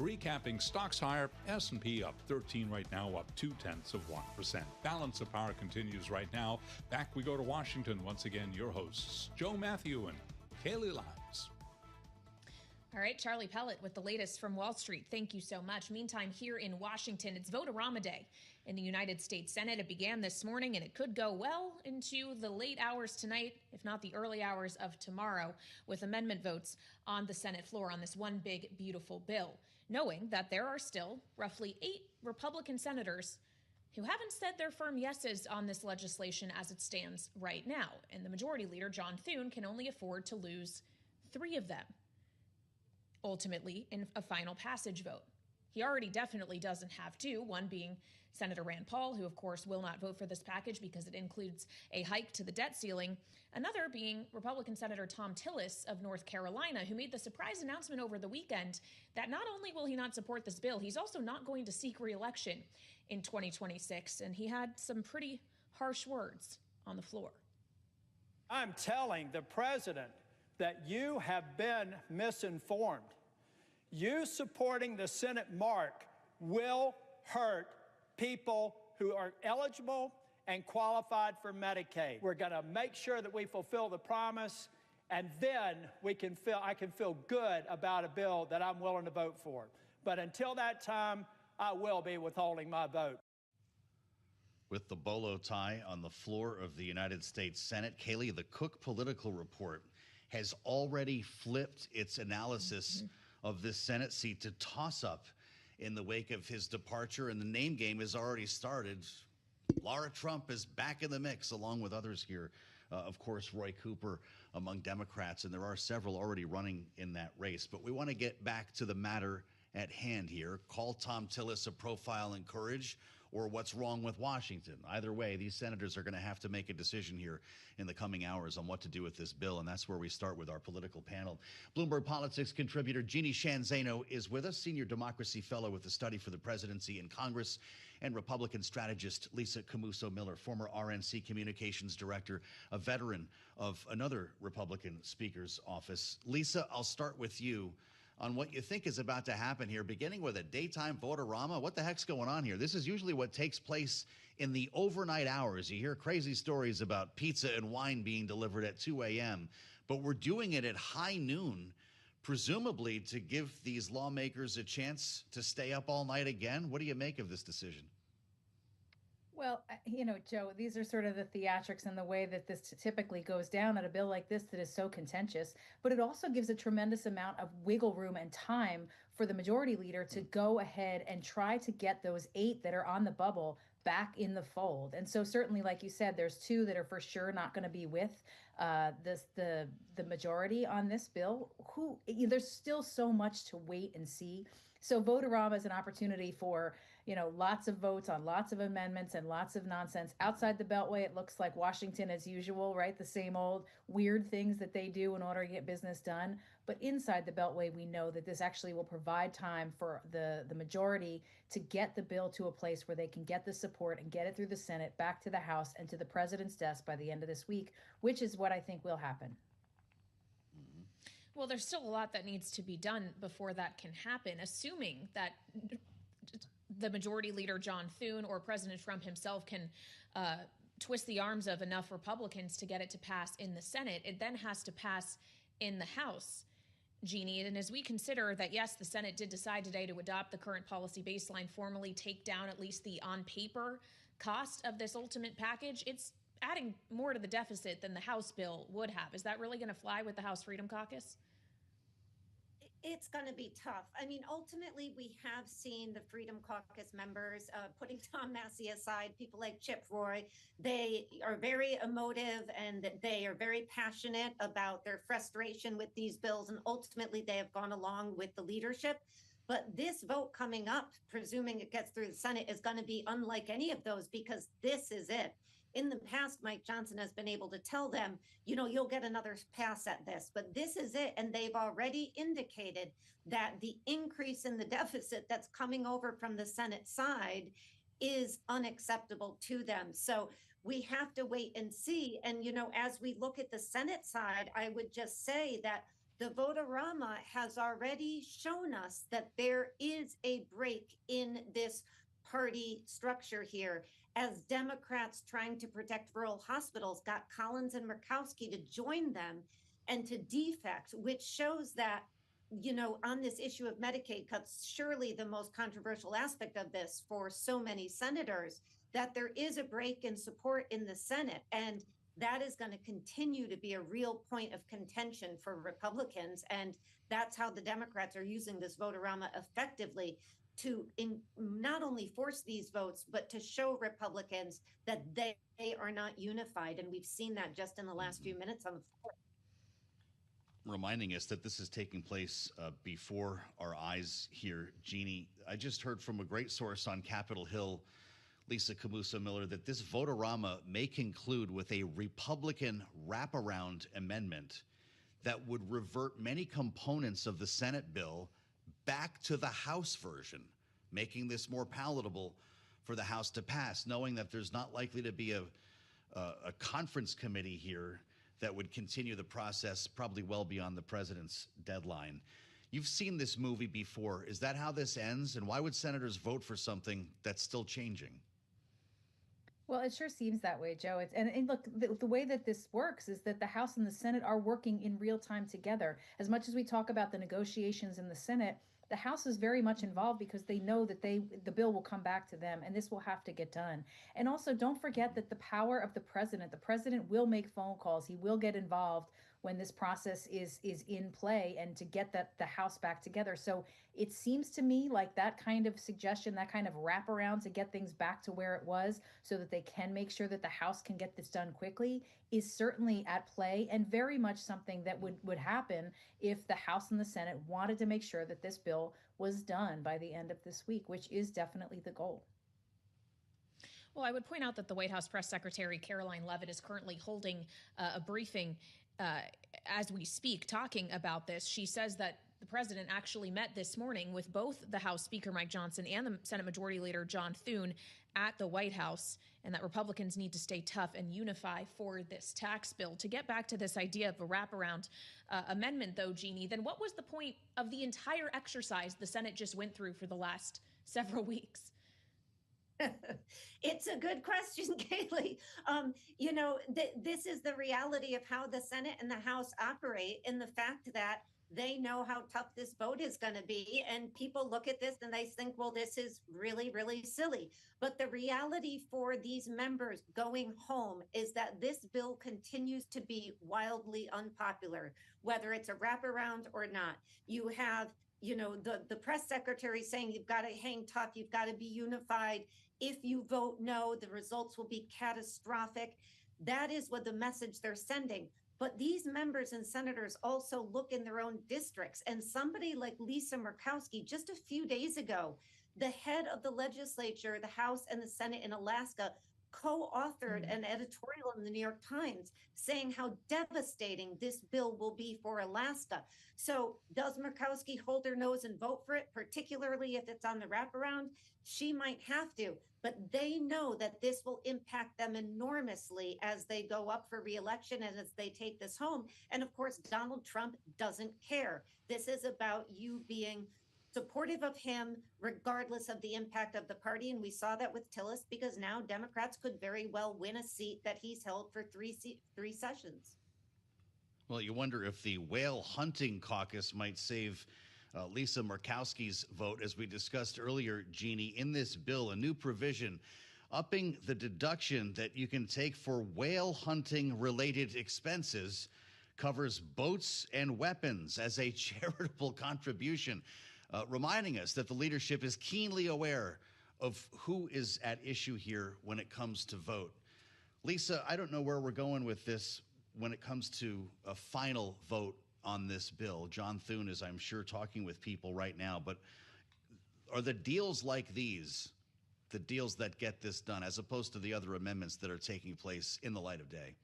Recapping stocks higher, S&P up 13 right now, up 0.2%. Balance of Power continues right now. Back we go to Washington. Once again, your hosts, Joe Matthew and Kaylee Lyons. All right, Charlie Pellet with the latest from Wall Street. Thank you so much. Meantime, here in Washington, it's Vote-A-Rama Day in the United States Senate. It began this morning, and it could go well into the late hours tonight, if not the early hours of tomorrow, with amendment votes on the Senate floor on this one big, beautiful bill, knowing that there are still roughly 8 Republican senators who haven't said their firm yeses on this legislation as it stands right now. And the majority leader, John Thune, can only afford to lose 3 of them, ultimately, in a final passage vote. He already definitely doesn't have 2, one being Senator Rand Paul, who, of course, will not vote for this package because it includes a hike to the debt ceiling. Another being Republican Senator Thom Tillis of North Carolina, who made the surprise announcement over the weekend that not only will he not support this bill, he's also not going to seek re-election in 2026. And he had some pretty harsh words on the floor. I'm telling the president that you have been misinformed. You supporting the Senate mark will hurt people who are eligible and qualified for Medicaid. We're going to make sure that we fulfill the promise, and then I can feel good about a bill that I'm willing to vote for. But until that time, I will be withholding my vote. With the bolo tie on the floor of the United States Senate, Kaylee, the Cook Political Report has already flipped its analysis of this Senate seat to toss-up in the wake of his departure, and the name game has already started. Laura Trump is back in the mix, along with others here. Of course, Roy Cooper among Democrats, and there are several already running in that race. But we want to get back to the matter at hand here. Call Thom Tillis a profile in courage, or what's wrong with Washington. Either way, these senators are going to have to make a decision here in the coming hours on what to do with this bill, and that's where we start with our political panel. Bloomberg Politics contributor Jeannie Sheehan Zaino is with us, senior democracy fellow with the Study for the Presidency in Congress, and Republican strategist Lisa Cammuso Miller, former RNC communications director, a veteran of another Republican speaker's office. Lisa, I'll start with you on what you think is about to happen here, beginning with a daytime vote-a-rama. What the heck's going on here? This is usually what takes place in the overnight hours. You hear crazy stories about pizza and wine being delivered at 2 a.m., but we're doing it at high noon, presumably to give these lawmakers a chance to stay up all night again. What do you make of this decision? Well, Joe, these are sort of the theatrics and the way that this typically goes down at a bill like this that is so contentious. But it also gives a tremendous amount of wiggle room and time for the majority leader to go ahead and try to get those 8 that are on the bubble back in the fold. And so certainly, like you said, there's 2 that are for sure not going to be with the majority on this bill. There's still so much to wait and see. So Vote-A-Rama is an opportunity for lots of votes on lots of amendments and lots of nonsense. Outside the Beltway, it looks like Washington as usual, right? The same old weird things that they do in order to get business done. But inside the Beltway, we know that this actually will provide time for the majority to get the bill to a place where they can get the support and get it through the Senate, back to the House, and to the president's desk by the end of this week, which is what I think will happen. Well, there's still a lot that needs to be done before that can happen, assuming that the Majority Leader John Thune or President Trump himself can twist the arms of enough Republicans to get it to pass in the Senate. It then has to pass in the House, Jeannie. And as we consider that, yes, the Senate did decide today to adopt the current policy baseline, formally take down at least the on-paper cost of this ultimate package, it's adding more to the deficit than the House bill would have. Is that really going to fly with the House Freedom Caucus? It's going to be tough. I mean, ultimately, we have seen the Freedom Caucus members, putting Tom Massie aside, people like Chip Roy, they are very emotive and they are very passionate about their frustration with these bills. And ultimately, they have gone along with the leadership. But this vote coming up, presuming it gets through the Senate, is going to be unlike any of those, because this is it. In the past, Mike Johnson has been able to tell them, you'll get another pass at this, but this is it. And they've already indicated that the increase in the deficit that's coming over from the Senate side is unacceptable to them. So we have to wait and see. And, as we look at the Senate side, I would just say that the Vote-A-Rama has already shown us that there is a break in this party structure here, as Democrats trying to protect rural hospitals got Collins and Murkowski to join them and to defect, which shows that, on this issue of Medicaid cuts, surely the most controversial aspect of this for so many senators, that there is a break in support in the Senate. And that is going to continue to be a real point of contention for Republicans. And that's how the Democrats are using this Vote-A-Rama effectively, to not only force these votes, but to show Republicans that they are not unified. And we've seen that just in the last few minutes on the floor. Reminding us that this is taking place before our eyes here, Jeannie. I just heard from a great source on Capitol Hill, Lisa Camusa Miller, that this Vote-A-Rama may conclude with a Republican wraparound amendment that would revert many components of the Senate bill back to the House version, making this more palatable for the House to pass, knowing that there's not likely to be a conference committee here that would continue the process probably well beyond the president's deadline. You've seen this movie before. Is that how this ends? And why would senators vote for something that's still changing? Well, it sure seems that way, Joe. And look, the way that this works is that the House and the Senate are working in real time together. As much as we talk about the negotiations in the Senate, the House is very much involved because they know that the bill will come back to them, and this will have to get done. And also, don't forget that the power of the president will make phone calls. He will get involved when this process is in play, and to get the House back together. So it seems to me like that kind of suggestion, that kind of wraparound to get things back to where it was so that they can make sure that the House can get this done quickly, is certainly at play, and very much something that would happen if the House and the Senate wanted to make sure that this bill was done by the end of this week, which is definitely the goal. Well, I would point out that the White House Press Secretary Caroline Leavitt is currently holding a briefing as we speak, talking about this. She says that the president actually met this morning with both the House Speaker Mike Johnson and the Senate Majority Leader John Thune at the White House, and that Republicans need to stay tough and unify for this tax bill. To get back to this idea of a wraparound amendment, though, Jeannie, then what was the point of the entire exercise the Senate just went through for the last several weeks? It's a good question, Kaylee. This is the reality of how the Senate and the House operate, in the fact that they know how tough this vote is going to be. And people look at this and they think, well, this is really, really silly. But the reality for these members going home is that this bill continues to be wildly unpopular, whether it's a wraparound or not. You have the press secretary saying you've got to hang tough, you've got to be unified. If you vote no, the results will be catastrophic. That is what the message they're sending. But these members and senators also look in their own districts. And somebody like Lisa Murkowski, just a few days ago, The head of the legislature, the House and the Senate in Alaska, co-authored an editorial in the New York Times saying how devastating this bill will be for Alaska. So does Murkowski hold her nose and vote for it, particularly if it's on the wraparound? She might have to, but they know that this will impact them enormously as they go up for re-election and as they take this home. And of course, Donald Trump doesn't care. This is about you being supportive of him, regardless of the impact of the party. And we saw that with Tillis, because now Democrats could very well win a seat that he's held for three sessions. Well, you wonder if the whale hunting caucus might save Lisa Murkowski's vote. As we discussed earlier, Jeannie, in this bill, a new provision upping the deduction that you can take for whale hunting related expenses covers boats and weapons as a charitable contribution. Reminding us that the leadership is keenly aware of who is at issue here when it comes to vote. Lisa, I don't know where we're going with this when it comes to a final vote on this bill. John Thune is, I'm sure, talking with people right now, but are the deals like these the deals that get this done, as opposed to the other amendments that are taking place in the light of day?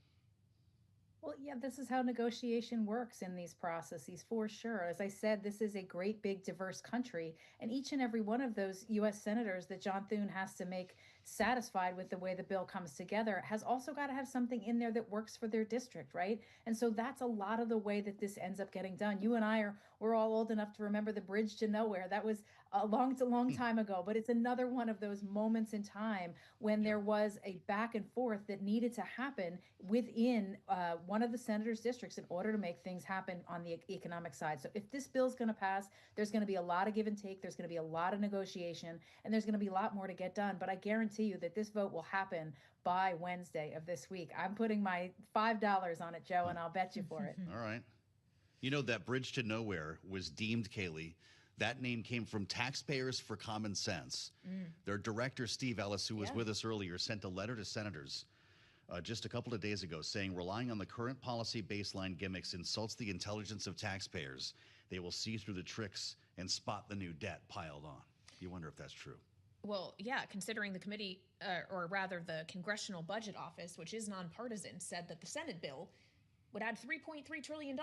Well, yeah, this is how negotiation works in these processes, for sure. As I said, this is a great, big, diverse country, and each and every one of those U.S. senators that John Thune has to make satisfied with the way the bill comes together has also got to have something in there that works for their district, right? And so that's a lot of the way that this ends up getting done. You and I we're all old enough to remember the Bridge to Nowhere. That was a long time ago, but it's another one of those moments in time when there was a back and forth that needed to happen within one of the senators' districts in order to make things happen on the economic side. So if this bill's going to pass, there's going to be a lot of give and take. There's going to be a lot of negotiation, and there's going to be a lot more to get done. But I guarantee you that this vote will happen by Wednesday of this week. I'm putting my $5 on it, Joe, and I'll bet you for it. All right. You know, that Bridge to Nowhere was deemed, Kaylee, that name came from Taxpayers for Common Sense. Their director, Steve Ellis, who was with us earlier, sent a letter to senators just a couple of days ago saying, relying on the current policy baseline gimmicks insults the intelligence of taxpayers. They will see through the tricks and spot the new debt piled on. You wonder if that's true. Well, yeah, considering the committee, or rather the Congressional Budget Office, which is nonpartisan, said that the Senate bill would add $3.3 trillion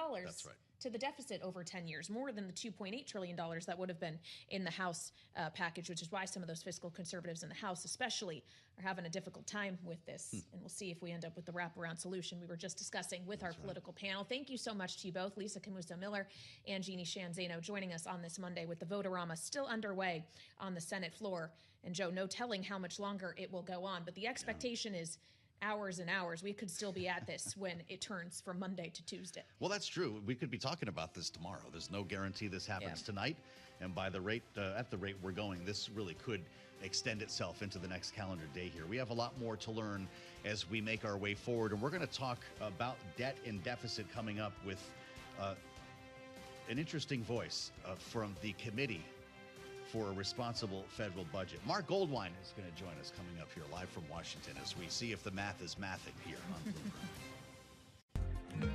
to the deficit over 10 years, more than the $2.8 trillion that would have been in the House package, which is why some of those fiscal conservatives in the House especially are having a difficult time with this. And we'll see if we end up with the wraparound solution we were just discussing with our political panel. Thank you so much to you both, Lisa Camuso-Miller and Jeannie Sheehan Zaino, joining us on this Monday with the Vote-A-Rama still underway on the Senate floor. And Joe, no telling how much longer it will go on, but the expectation is hours and hours. We could still be at this when it turns from Monday to Tuesday. Well, that's true. We could be talking about this tomorrow. There's no guarantee this happens tonight. And by the rate, at the rate we're going, this really could extend itself into the next calendar day here. We have a lot more to learn as we make our way forward. And we're going to talk about debt and deficit coming up with an interesting voice from the Committee for a Responsible Federal Budget. Mark Goldwine is going to join us coming up here live from Washington as we see if the math is mathing here on Bloomberg.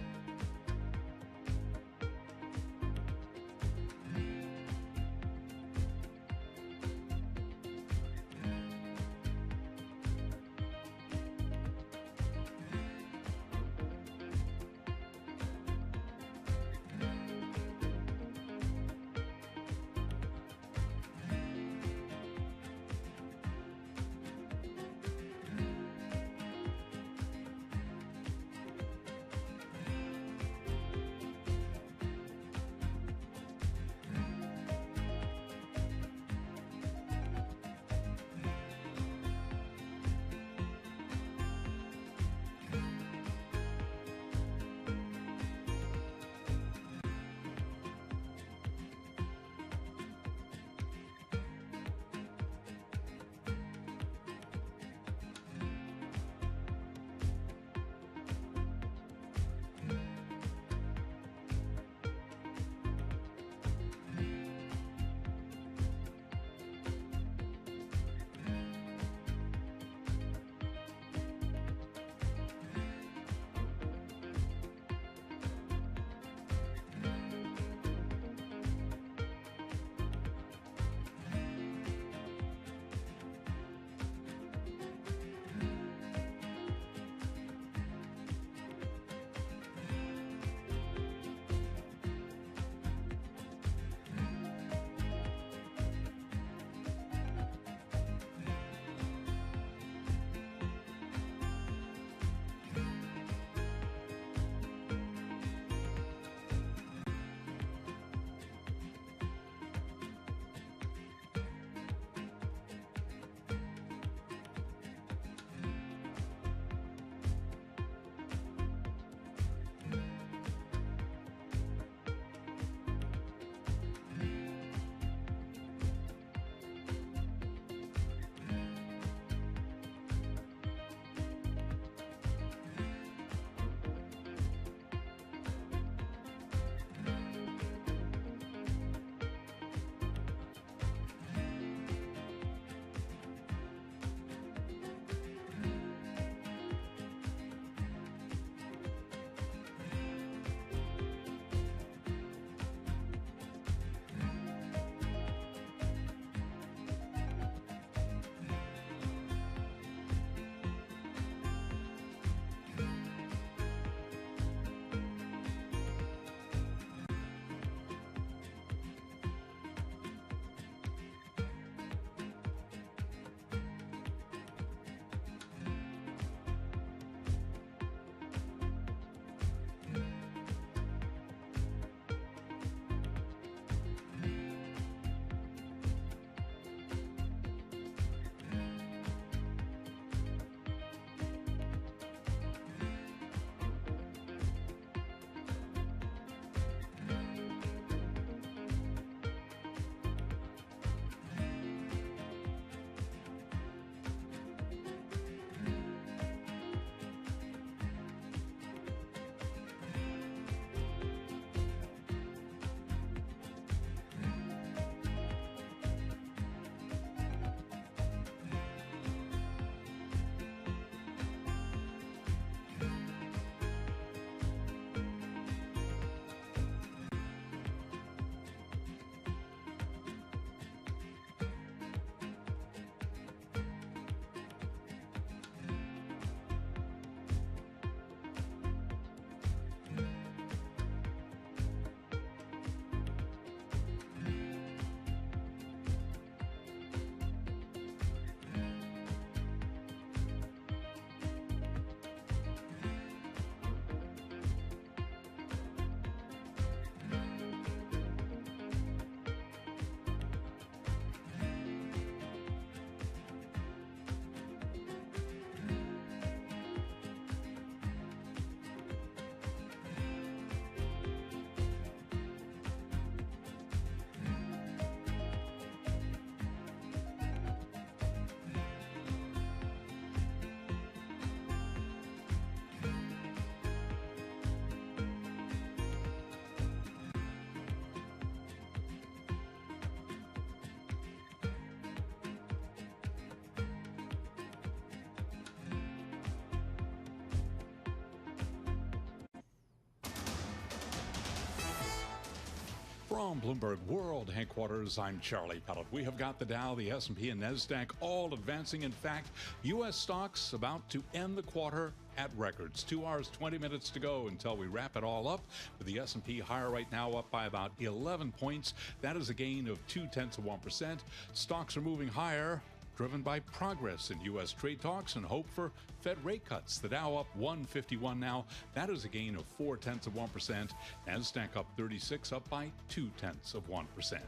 From Bloomberg World Headquarters, I'm Charlie Pellet. We have got the Dow, the S&P, and NASDAQ all advancing. In fact, U.S. stocks about to end the quarter at records. 2 hours, 20 minutes to go until we wrap it all up. With the S&P higher right now, up by about 11 points. That is a gain of 0.2%. Stocks are moving higher, driven by progress in U.S. trade talks and hope for Fed rate cuts. The Dow up 151 now. That is a gain of 0.4%. NASDAQ up 36, up by 0.2%.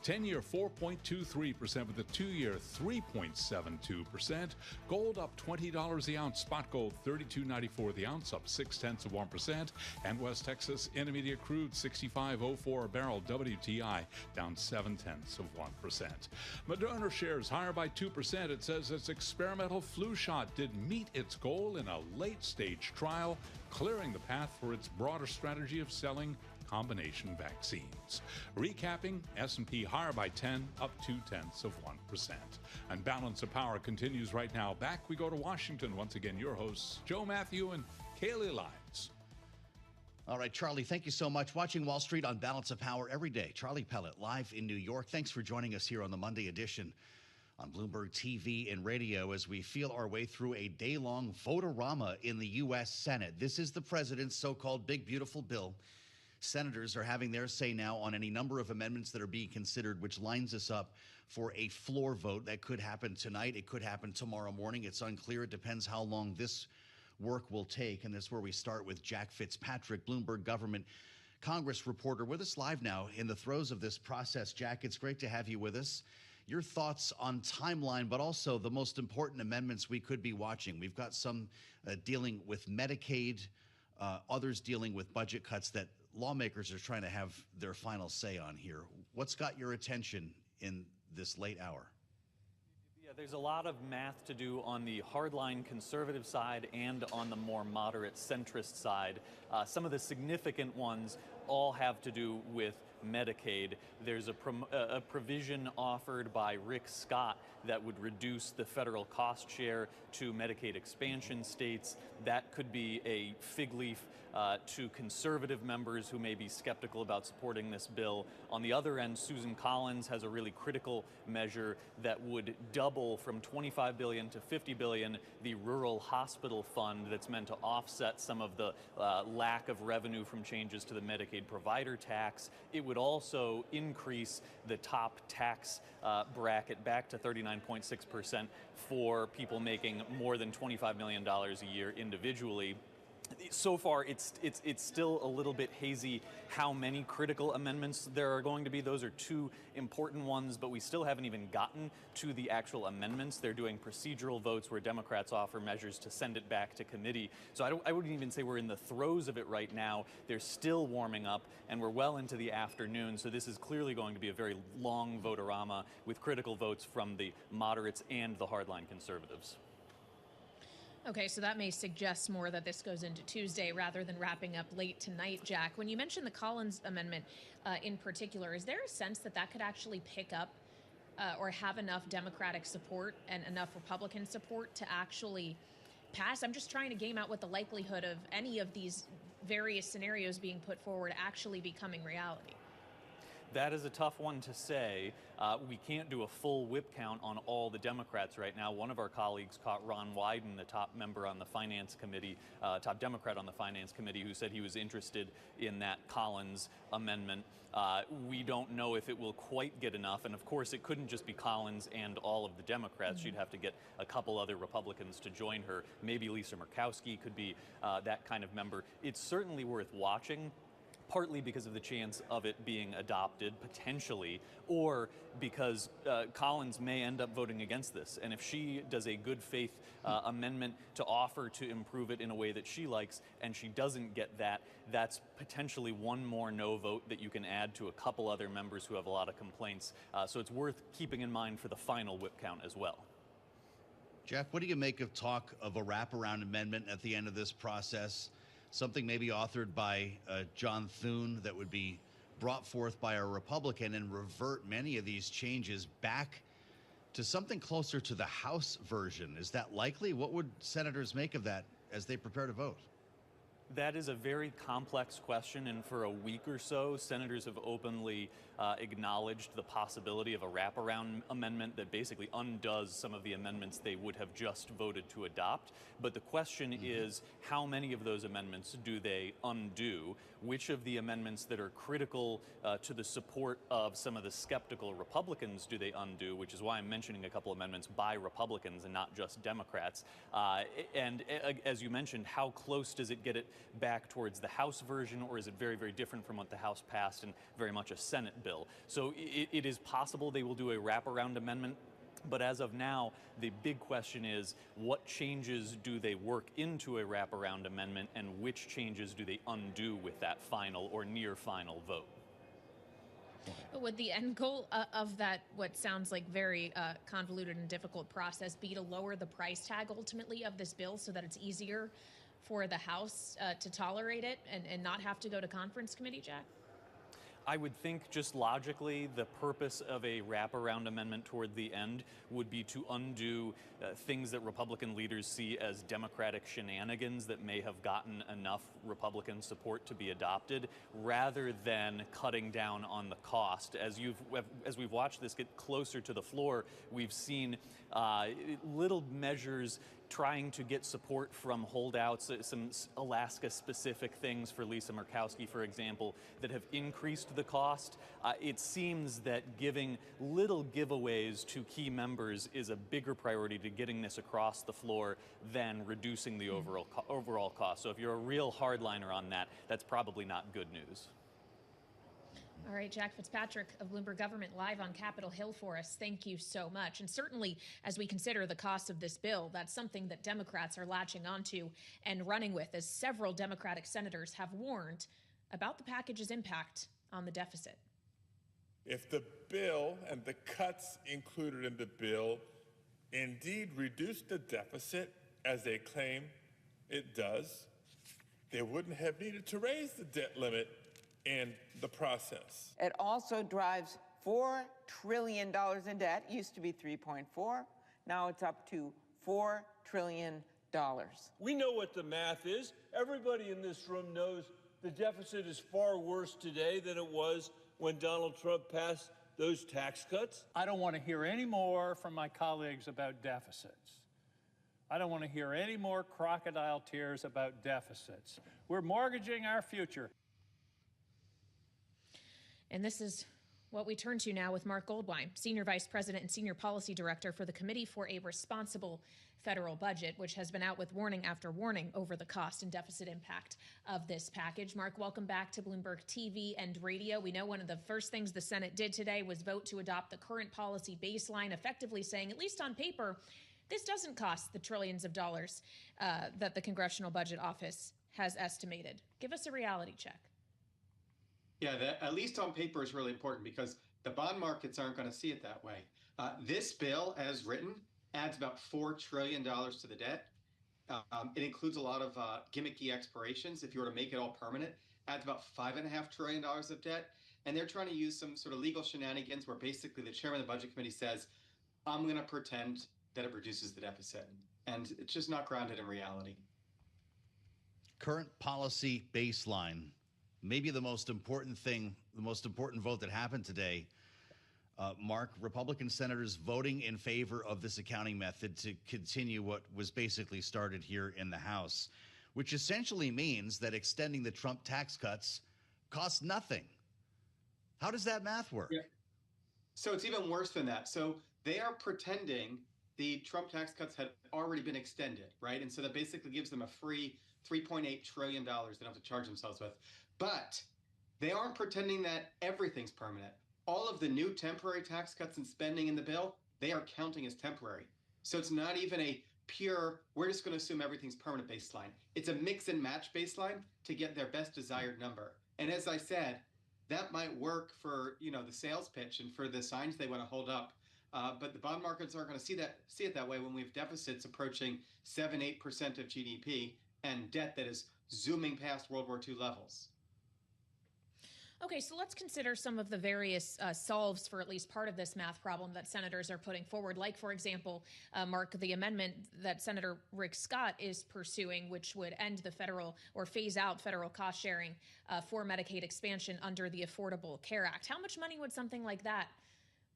10-year 4.23% with the 2-year 3.72%. Gold up $20 the ounce. Spot gold $32.94 the ounce, up 0.6%. And West Texas Intermediate crude 65.04 a barrel. WTI down 0.7%. Moderna shares higher by 2%. It says its experimental flu shot did meet its goal in a late-stage trial, clearing the path for its broader strategy of selling combination vaccines. Recapping, S&P higher by 10, up 0.2%. And Balance of Power continues right now. Back we go to Washington. Once again, your hosts, Joe Matthew and Kaylee Lyons. All right, Charlie, thank you so much. Watching Wall Street on Balance of Power every day. Charlie Pellet live in New York. Thanks for joining us here on the Monday edition on Bloomberg TV and radio as we feel our way through a day-long vote-a-rama in the U.S. Senate. This is the president's so-called big, beautiful bill. Senators are having their say now on any number of amendments that are being considered, which lines us up for a floor vote that could happen tonight. It could happen tomorrow morning. It's unclear. It depends how long this work will take. And that's where we start with Jack Fitzpatrick, Bloomberg Government Congress reporter, with us live now in the throes of this process. Jack, it's great to have you with us. Your thoughts on timeline, but also the most important amendments we could be watching. We've got some dealing with Medicaid, others dealing with budget cuts that lawmakers are trying to have their final say on here. What's got your attention in this late hour? Yeah, there's a lot of math to do on the hardline conservative side and on the more moderate centrist side. Some of the significant ones all have to do with Medicaid. There's a provision offered by Rick Scott that would reduce the federal cost share to Medicaid expansion states. That could be a fig leaf to conservative members who may be skeptical about supporting this bill. On the other end, Susan Collins has a really critical measure that would double from $25 billion to $50 billion the rural hospital fund that's meant to offset some of the lack of revenue from changes to the Medicaid provider tax. It would also increase the top tax bracket back to 39.6% for people making more than $25 million a year individually. So far, it's still a little bit hazy how many critical amendments there are going to be. Those are two important ones, but we still haven't even gotten to the actual amendments. They're doing procedural votes where Democrats offer measures to send it back to committee. So I wouldn't even say we're in the throes of it right now. They're still warming up, and we're well into the afternoon. So this is clearly going to be a very long vote-a-rama with critical votes from the moderates and the hardline conservatives. Okay, so that may suggest more that this goes into Tuesday rather than wrapping up late tonight, Jack. When you mentioned the Collins amendment in particular, is there a sense that that could actually pick up or have enough Democratic support and enough Republican support to actually pass? I'm just trying to game out what the likelihood of any of these various scenarios being put forward actually becoming reality. That is a tough one to say. We can't do a full whip count on all the Democrats right now. One of our colleagues caught Ron Wyden, the top member on the Finance Committee, top Democrat on the Finance Committee, who said he was interested in that Collins amendment. We don't know if it will quite get enough. And of course, it couldn't just be Collins and all of the Democrats. She'd have to get a couple other Republicans to join her. Maybe Lisa Murkowski could be that kind of member. It's certainly worth watching, partly because of the chance of it being adopted, potentially, or because Collins may end up voting against this. And if she does a good faith amendment to offer to improve it in a way that she likes, and she doesn't get that, that's potentially one more no vote that you can add to a couple other members who have a lot of complaints. So it's worth keeping in mind for the final whip count as well. Jack, what do you make of talk of a wraparound amendment at the end of this process? Something maybe authored by John Thune that would be brought forth by a Republican and revert many of these changes back to something closer to the House version. Is that likely? What would senators make of that as they prepare to vote? That is a very complex question, and for a week or so, senators have openly acknowledged the possibility of a wraparound amendment that basically undoes some of the amendments they would have just voted to adopt. But the question is, how many of those amendments do they undo? Which of the amendments that are critical to the support of some of the skeptical Republicans do they undo, which is why I'm mentioning a couple amendments by Republicans and not just Democrats. And as you mentioned, how close does it get it back towards the House version, or is it very, very different from what the House passed and very much a Senate bill? So it is possible they will do a wraparound amendment. But as of now, the big question is, what changes do they work into a wraparound amendment, and which changes do they undo with that final or near final vote? Would the end goal of that, what sounds like very convoluted and difficult process, be to lower the price tag ultimately of this bill so that it's easier for the House to tolerate it and not have to go to conference committee, Jack? I would think just logically the purpose of a wraparound amendment toward the end would be to undo things that Republican leaders see as Democratic shenanigans that may have gotten enough Republican support to be adopted, rather than cutting down on the cost. As we've watched this get closer to the floor, we've seen little measures trying to get support from holdouts, some Alaska-specific things for Lisa Murkowski, for example, that have increased the cost. It seems that giving little giveaways to key members is a bigger priority to getting this across the floor than reducing the overall cost. So if you're a real hardliner on that, that's probably not good news. All right, Jack Fitzpatrick of Bloomberg Government live on Capitol Hill for us. Thank you so much. And certainly, as we consider the cost of this bill, that's something that Democrats are latching onto and running with, as several Democratic senators have warned about the package's impact on the deficit. If the bill and the cuts included in the bill indeed reduce the deficit, as they claim it does, they wouldn't have needed to raise the debt limit in the process. It also drives $4 trillion in debt. It used to be 3.4. Now it's up to $4 trillion. We know what the math is. Everybody in this room knows the deficit is far worse today than it was when Donald Trump passed those tax cuts. I don't want to hear any more from my colleagues about deficits. I don't want to hear any more crocodile tears about deficits. We're mortgaging our future. And this is what we turn to now with Mark Goldwein, Senior Vice President and Senior Policy Director for the Committee for a Responsible Federal Budget, which has been out with warning after warning over the cost and deficit impact of this package. Mark, welcome back to Bloomberg TV and radio. We know one of the first things the Senate did today was vote to adopt the current policy baseline, effectively saying, at least on paper, this doesn't cost the trillions of dollars that the Congressional Budget Office has estimated. Give us a reality check. Yeah, at least on paper is really important because the bond markets aren't going to see it that way. This bill, as written, adds about $4 trillion to the debt. It includes a lot of gimmicky expirations. If you were to make it all permanent, adds about $5.5 trillion of debt. And they're trying to use some sort of legal shenanigans where basically the chairman of the Budget Committee says, I'm going to pretend that it reduces the deficit. And it's just not grounded in reality. Current policy baseline. Maybe the most important thing, the most important vote that happened today, Mark, Republican senators voting in favor of this accounting method to continue what was basically started here in the House, which essentially means that extending the Trump tax cuts costs nothing. How does that math work? Yeah. So it's even worse than that. So they are pretending the Trump tax cuts had already been extended, right? And so that basically gives them a free $3.8 trillion they don't have to charge themselves with. But they aren't pretending that everything's permanent. All of the new temporary tax cuts and spending in the bill, they are counting as temporary. So it's not even a pure, we're just going to assume everything's permanent baseline. It's a mix and match baseline to get their best desired number. And as I said, that might work for, the sales pitch and for the signs they want to hold up. But the bond markets aren't going to see it that way when we have deficits approaching 7-8% of GDP and debt that is zooming past World War II levels. Okay, so let's consider some of the various solves for at least part of this math problem that senators are putting forward. Like, for example, Mark, the amendment that Senator Rick Scott is pursuing, which would end the federal or phase out federal cost sharing for Medicaid expansion under the Affordable Care Act. How much money would something like that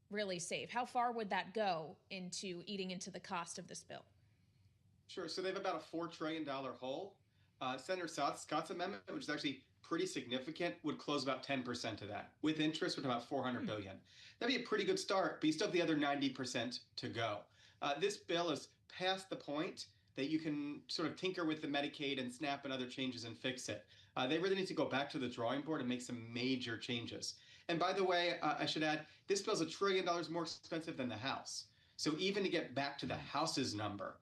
really save? How far would that go into eating into the cost of this bill? Sure. So they have about a $4 trillion hole. Senator Scott's amendment, which is actually pretty significant, would close about 10% of that. With interest, would about $400 billion. That'd be a pretty good start, but you still have the other 90% to go. This bill is past the point that you can sort of tinker with the Medicaid and SNAP and other changes and fix it. They really need to go back to the drawing board and make some major changes. And by the way, I should add, this bill's $1 trillion more expensive than the House. So even to get back to the House's number,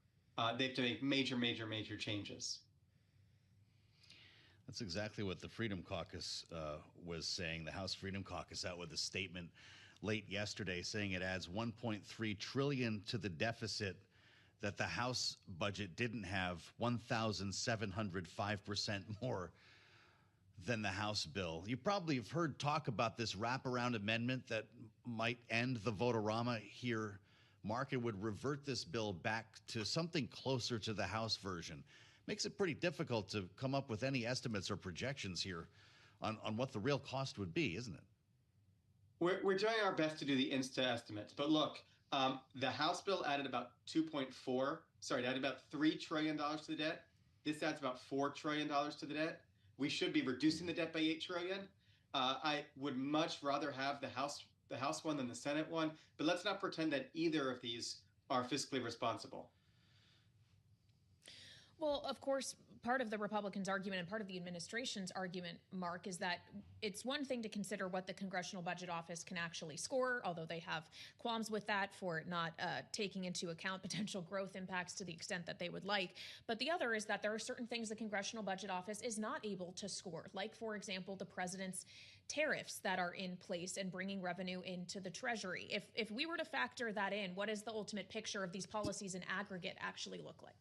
they have to make major, major, major changes. That's exactly what the Freedom Caucus was saying. The House Freedom Caucus out with a statement late yesterday saying it adds $1.3 trillion to the deficit that the House budget didn't have, 1,705% more than the House bill. You probably have heard talk about this wraparound amendment that might end the vote-a-rama here. Mark, it would revert this bill back to something closer to the House version. Makes it pretty difficult to come up with any estimates or projections here on what the real cost would be, isn't it? We're doing our best to do the Insta estimates, but look, the House bill added about added about $3 trillion to the debt. This adds about $4 trillion to the debt. We should be reducing the debt by $8 trillion. I would much rather have the House one than the Senate one, but let's not pretend that either of these are fiscally responsible. Well, of course, part of the Republicans' argument and part of the administration's argument, Mark, is that it's one thing to consider what the Congressional Budget Office can actually score, although they have qualms with that for not taking into account potential growth impacts to the extent that they would like. But the other is that there are certain things the Congressional Budget Office is not able to score, like, for example, the president's tariffs that are in place and bringing revenue into the Treasury. If we were to factor that in, what does the ultimate picture of these policies in aggregate actually look like?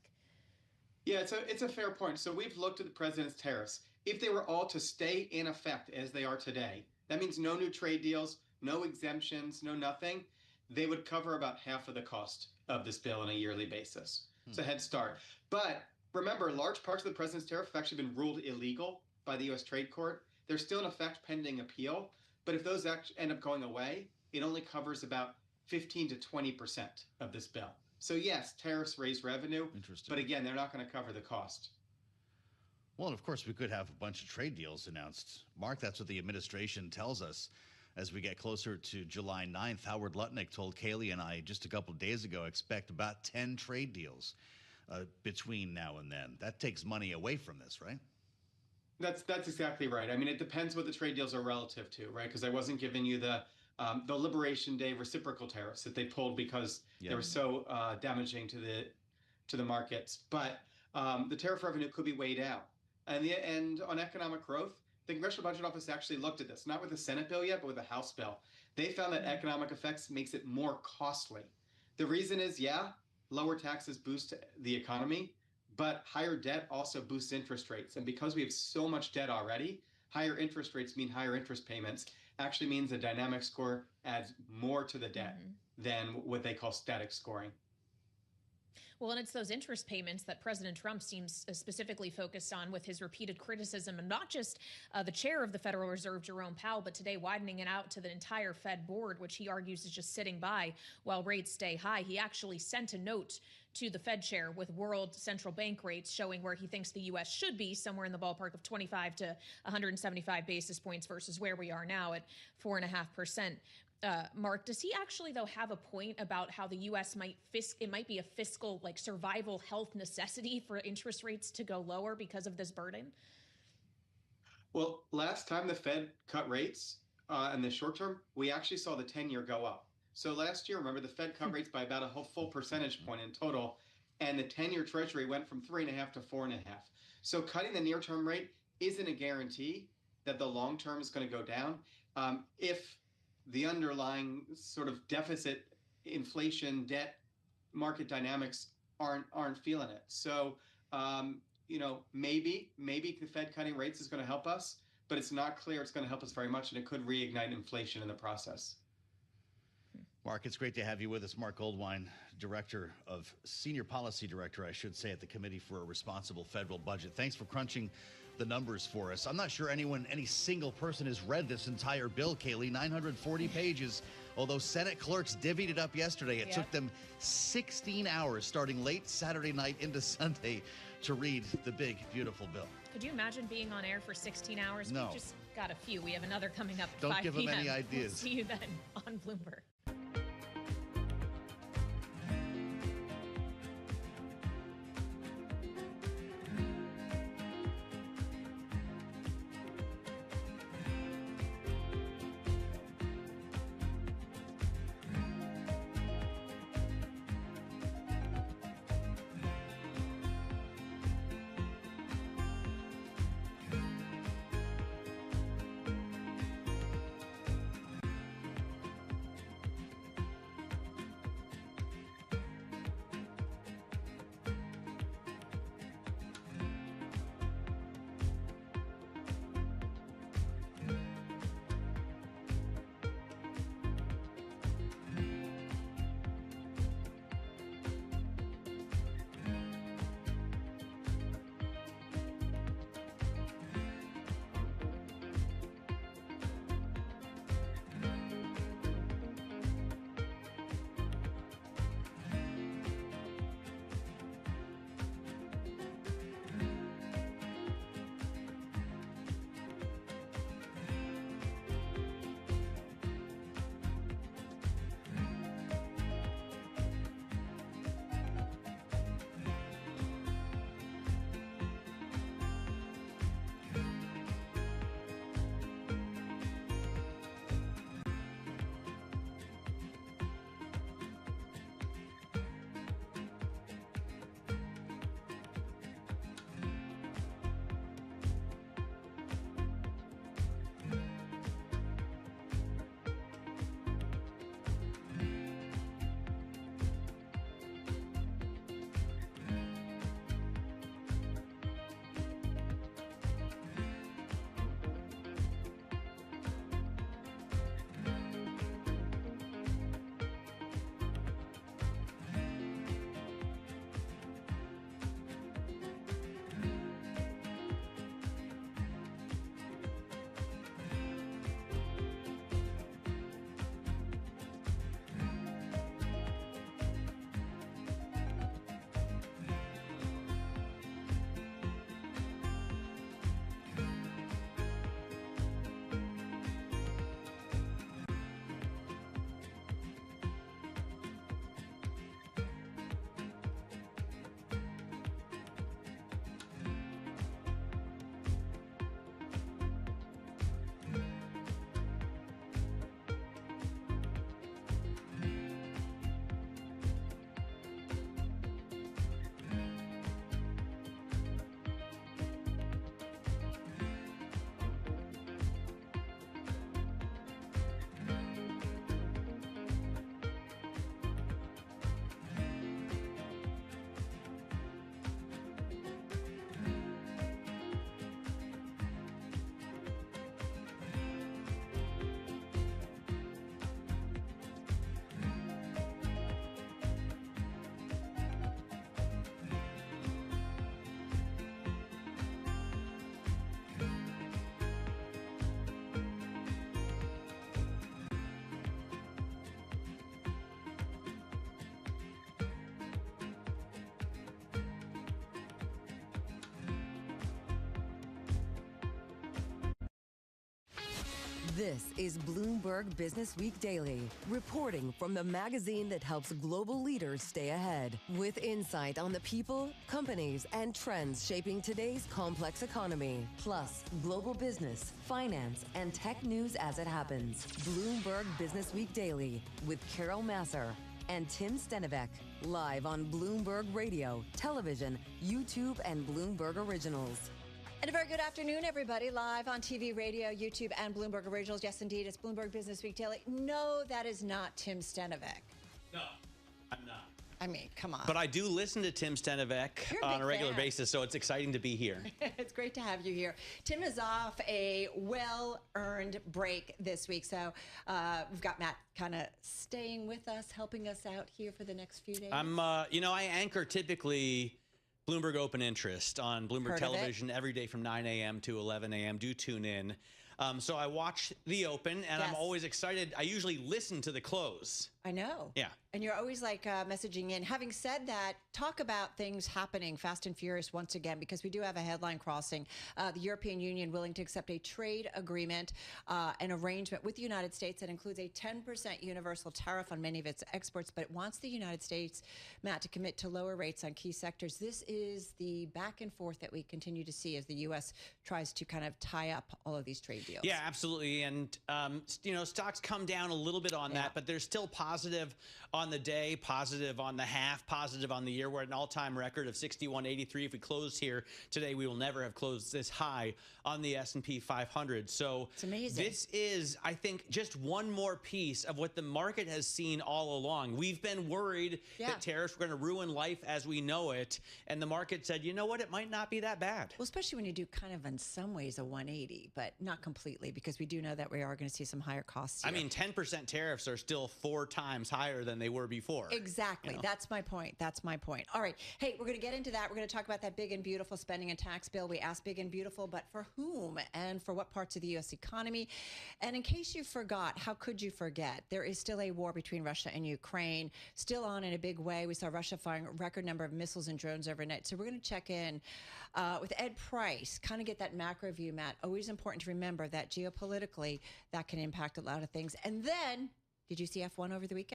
Yeah, it's a fair point. So we've looked at the president's tariffs. If they were all to stay in effect as they are today, that means no new trade deals, no exemptions, no nothing. They would cover about half of the cost of this bill on a yearly basis. It's a head start. But remember, large parts of the president's tariff have actually been ruled illegal by the U.S. Trade Court. They're still in effect pending appeal. But if those end up going away, it only covers about 15 to 20% of this bill. So yes, tariffs raise revenue, but again, they're not going to cover the cost. Well, and of course, we could have a bunch of trade deals announced. Mark, that's what the administration tells us as we get closer to July 9th. Howard Lutnick told Kayleigh and I just a couple of days ago, expect about 10 trade deals between now and then. That takes money away from this, right? That's exactly right. I mean, it depends what the trade deals are relative to, right? Because I wasn't giving you the Liberation Day reciprocal tariffs that they pulled because they were so damaging to the markets. But the tariff revenue could be weighed out. And on economic growth, the Congressional Budget Office actually looked at this, not with the Senate bill yet, but with the House bill. They found that economic effects makes it more costly. The reason is, lower taxes boost the economy, but higher debt also boosts interest rates. And because we have so much debt already, higher interest rates mean higher interest payments. Actually means the dynamic score adds more to the debt than what they call static scoring. Well, and it's those interest payments that President Trump seems specifically focused on with his repeated criticism, and not just the chair of the Federal Reserve, Jerome Powell, but today widening it out to the entire Fed board, which he argues is just sitting by while rates stay high. He actually sent a note to the Fed chair with world central bank rates showing where he thinks the U.S. should be, somewhere in the ballpark of 25 to 175 basis points versus where we are now at 4.5%. Mark, does he actually, though, have a point about how the U.S. might be a fiscal, survival health necessity for interest rates to go lower because of this burden? Well, last time the Fed cut rates in the short term, we actually saw the 10-year go up. So last year, remember, the Fed cut rates by about a whole full percentage point in total, and the 10-year Treasury went from 3.5 to 4.5. So cutting the near-term rate isn't a guarantee that the long term is going to go down. If the underlying sort of deficit, inflation, debt, market dynamics aren't feeling it. So, maybe the Fed cutting rates is going to help us, but it's not clear it's going to help us very much, and it could reignite inflation in the process. Mark, it's great to have you with us. Mark Goldwein, Senior Policy Director, I should say, at the Committee for a Responsible Federal Budget. Thanks for crunching the numbers for us. I'm not sure any single person has read this entire bill, Kaylee, 940 pages. Although Senate clerks divvied it up yesterday, it took them 16 hours starting late Saturday night into Sunday to read the big, beautiful bill. Could you imagine being on air for 16 hours? No. We just got a few. We have another coming up at Don't 5 give them p.m. any ideas. We'll see you then on Bloomberg. This is Bloomberg Business Week Daily, reporting from the magazine that helps global leaders stay ahead, with insight on the people, companies, and trends shaping today's complex economy, plus global business, finance, and tech news as it happens. Bloomberg Business Week Daily with Carol Massar and Tim Stenovec, live on Bloomberg Radio, television, YouTube, and Bloomberg Originals. And a very good afternoon, everybody, live on TV, radio, YouTube, and Bloomberg Originals. Yes, indeed, it's Bloomberg Business Week Daily. No, that is not Tim Stenovec. No, I'm not. I mean, come on. But I do listen to Tim Stenovec on a regular basis, so it's exciting to be here. It's great to have you here. Tim is off a well-earned break this week, so we've got Matt kind of staying with us, helping us out here for the next few days. I anchor typically Bloomberg Open Interest on Bloomberg Television every day from 9 a.m. to 11 a.m. Do tune in. So I watch the Open, and I'm always excited. I usually listen to the close. I know. Yeah. And you're always like messaging in. Having said that, talk about things happening fast and furious once again, because we do have a headline crossing. The European Union willing to accept a trade agreement, an arrangement with the United States that includes a 10% universal tariff on many of its exports, but it wants the United States, Matt, to commit to lower rates on key sectors. This is the back and forth that we continue to see as the U.S. tries to kind of tie up all of these trade deals. Yeah, absolutely. And, stocks come down a little bit on that, but they're still positive on the day, positive on the half, positive on the year. We're at an all-time record of 61.83. If we closed here today, we will never have closed this high on the S&P 500. So it's amazing. This is, I think, just one more piece of what the market has seen all along. We've been worried that tariffs were going to ruin life as we know it. And the market said, you know what, it might not be that bad. Well, especially when you do kind of in some ways a 180, but not completely, because we do know that we are going to see some higher costs here. I mean, 10% tariffs are still 4 times higher than they were before. Exactly. That's my point. That's my point. All right. Hey, we're going to get into that. We're going to talk about that big and beautiful spending and tax bill. We asked big and beautiful, but for whom and for what parts of the U.S. economy? And in case you forgot, how could you forget? There is still a war between Russia and Ukraine, still on in a big way. We saw Russia firing a record number of missiles and drones overnight. So we're going to check in with Ed Price, kind of get that macro view, Matt. Always important to remember that geopolitically, that can impact a lot of things. And then, did you see F1 over the weekend?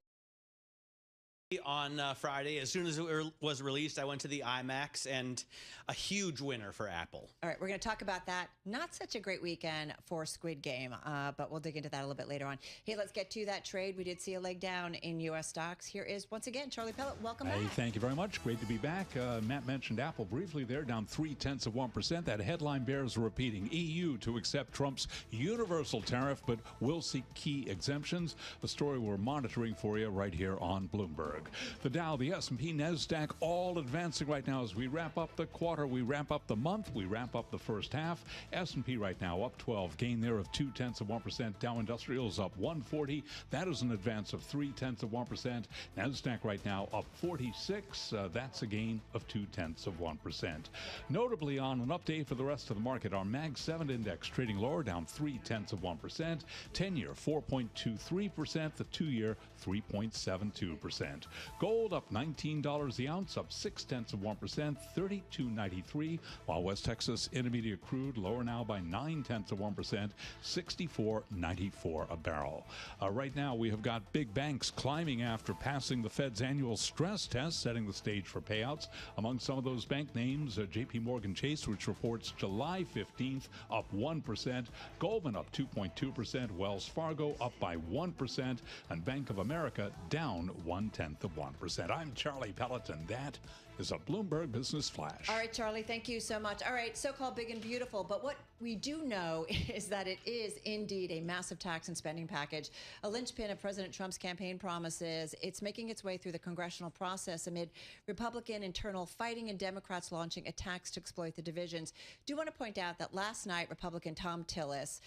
On Friday, as soon as it was released, I went to the IMAX, and a huge winner for Apple. All right, we're going to talk about that. Not such a great weekend for Squid Game, but we'll dig into that a little bit later on. Hey, let's get to that trade. We did see a leg down in U.S. stocks. Here is, once again, Charlie Pellet. Welcome back. Hey, thank you very much. Great to be back. Matt mentioned Apple briefly there, down 0.3%. That headline bears repeating. EU to accept Trump's universal tariff, but will seek key exemptions. The story we're monitoring for you right here on Bloomberg. The Dow, the S&P, NASDAQ, all advancing right now as we wrap up the quarter, we wrap up the month, we wrap up the first half. S&P right now up 12, gain there of 0.2%. Dow Industrials up 140. That is an advance of 0.3%. NASDAQ right now up 46. That's a gain of 0.2%. Notably, on an update for the rest of the market, our Mag 7 index trading lower, down 0.3%. 10-year 4.23%. The 2-year 3.72%. Gold up $19 the ounce, up 0.6%, $32.93, while West Texas Intermediate crude lower now by 0.9%, $64.94 a barrel. Right now we have got big banks climbing after passing the Fed's annual stress test, setting the stage for payouts. Among some of those bank names, J.P. Morgan Chase, which reports July 15th up 1%, Goldman up 2.2%, Wells Fargo up by 1%, and Bank of America down 0.1%. I'm Charlie Pelleton. That is a Bloomberg Business Flash. All right, Charlie, thank you so much. All right, so-called big and beautiful, but what we do know is that it is indeed a massive tax and spending package, a linchpin of President Trump's campaign promises. It's making its way through the congressional process amid Republican internal fighting and Democrats launching attacks to exploit the divisions. Do want to point out that last night, Republican Thom Tillis,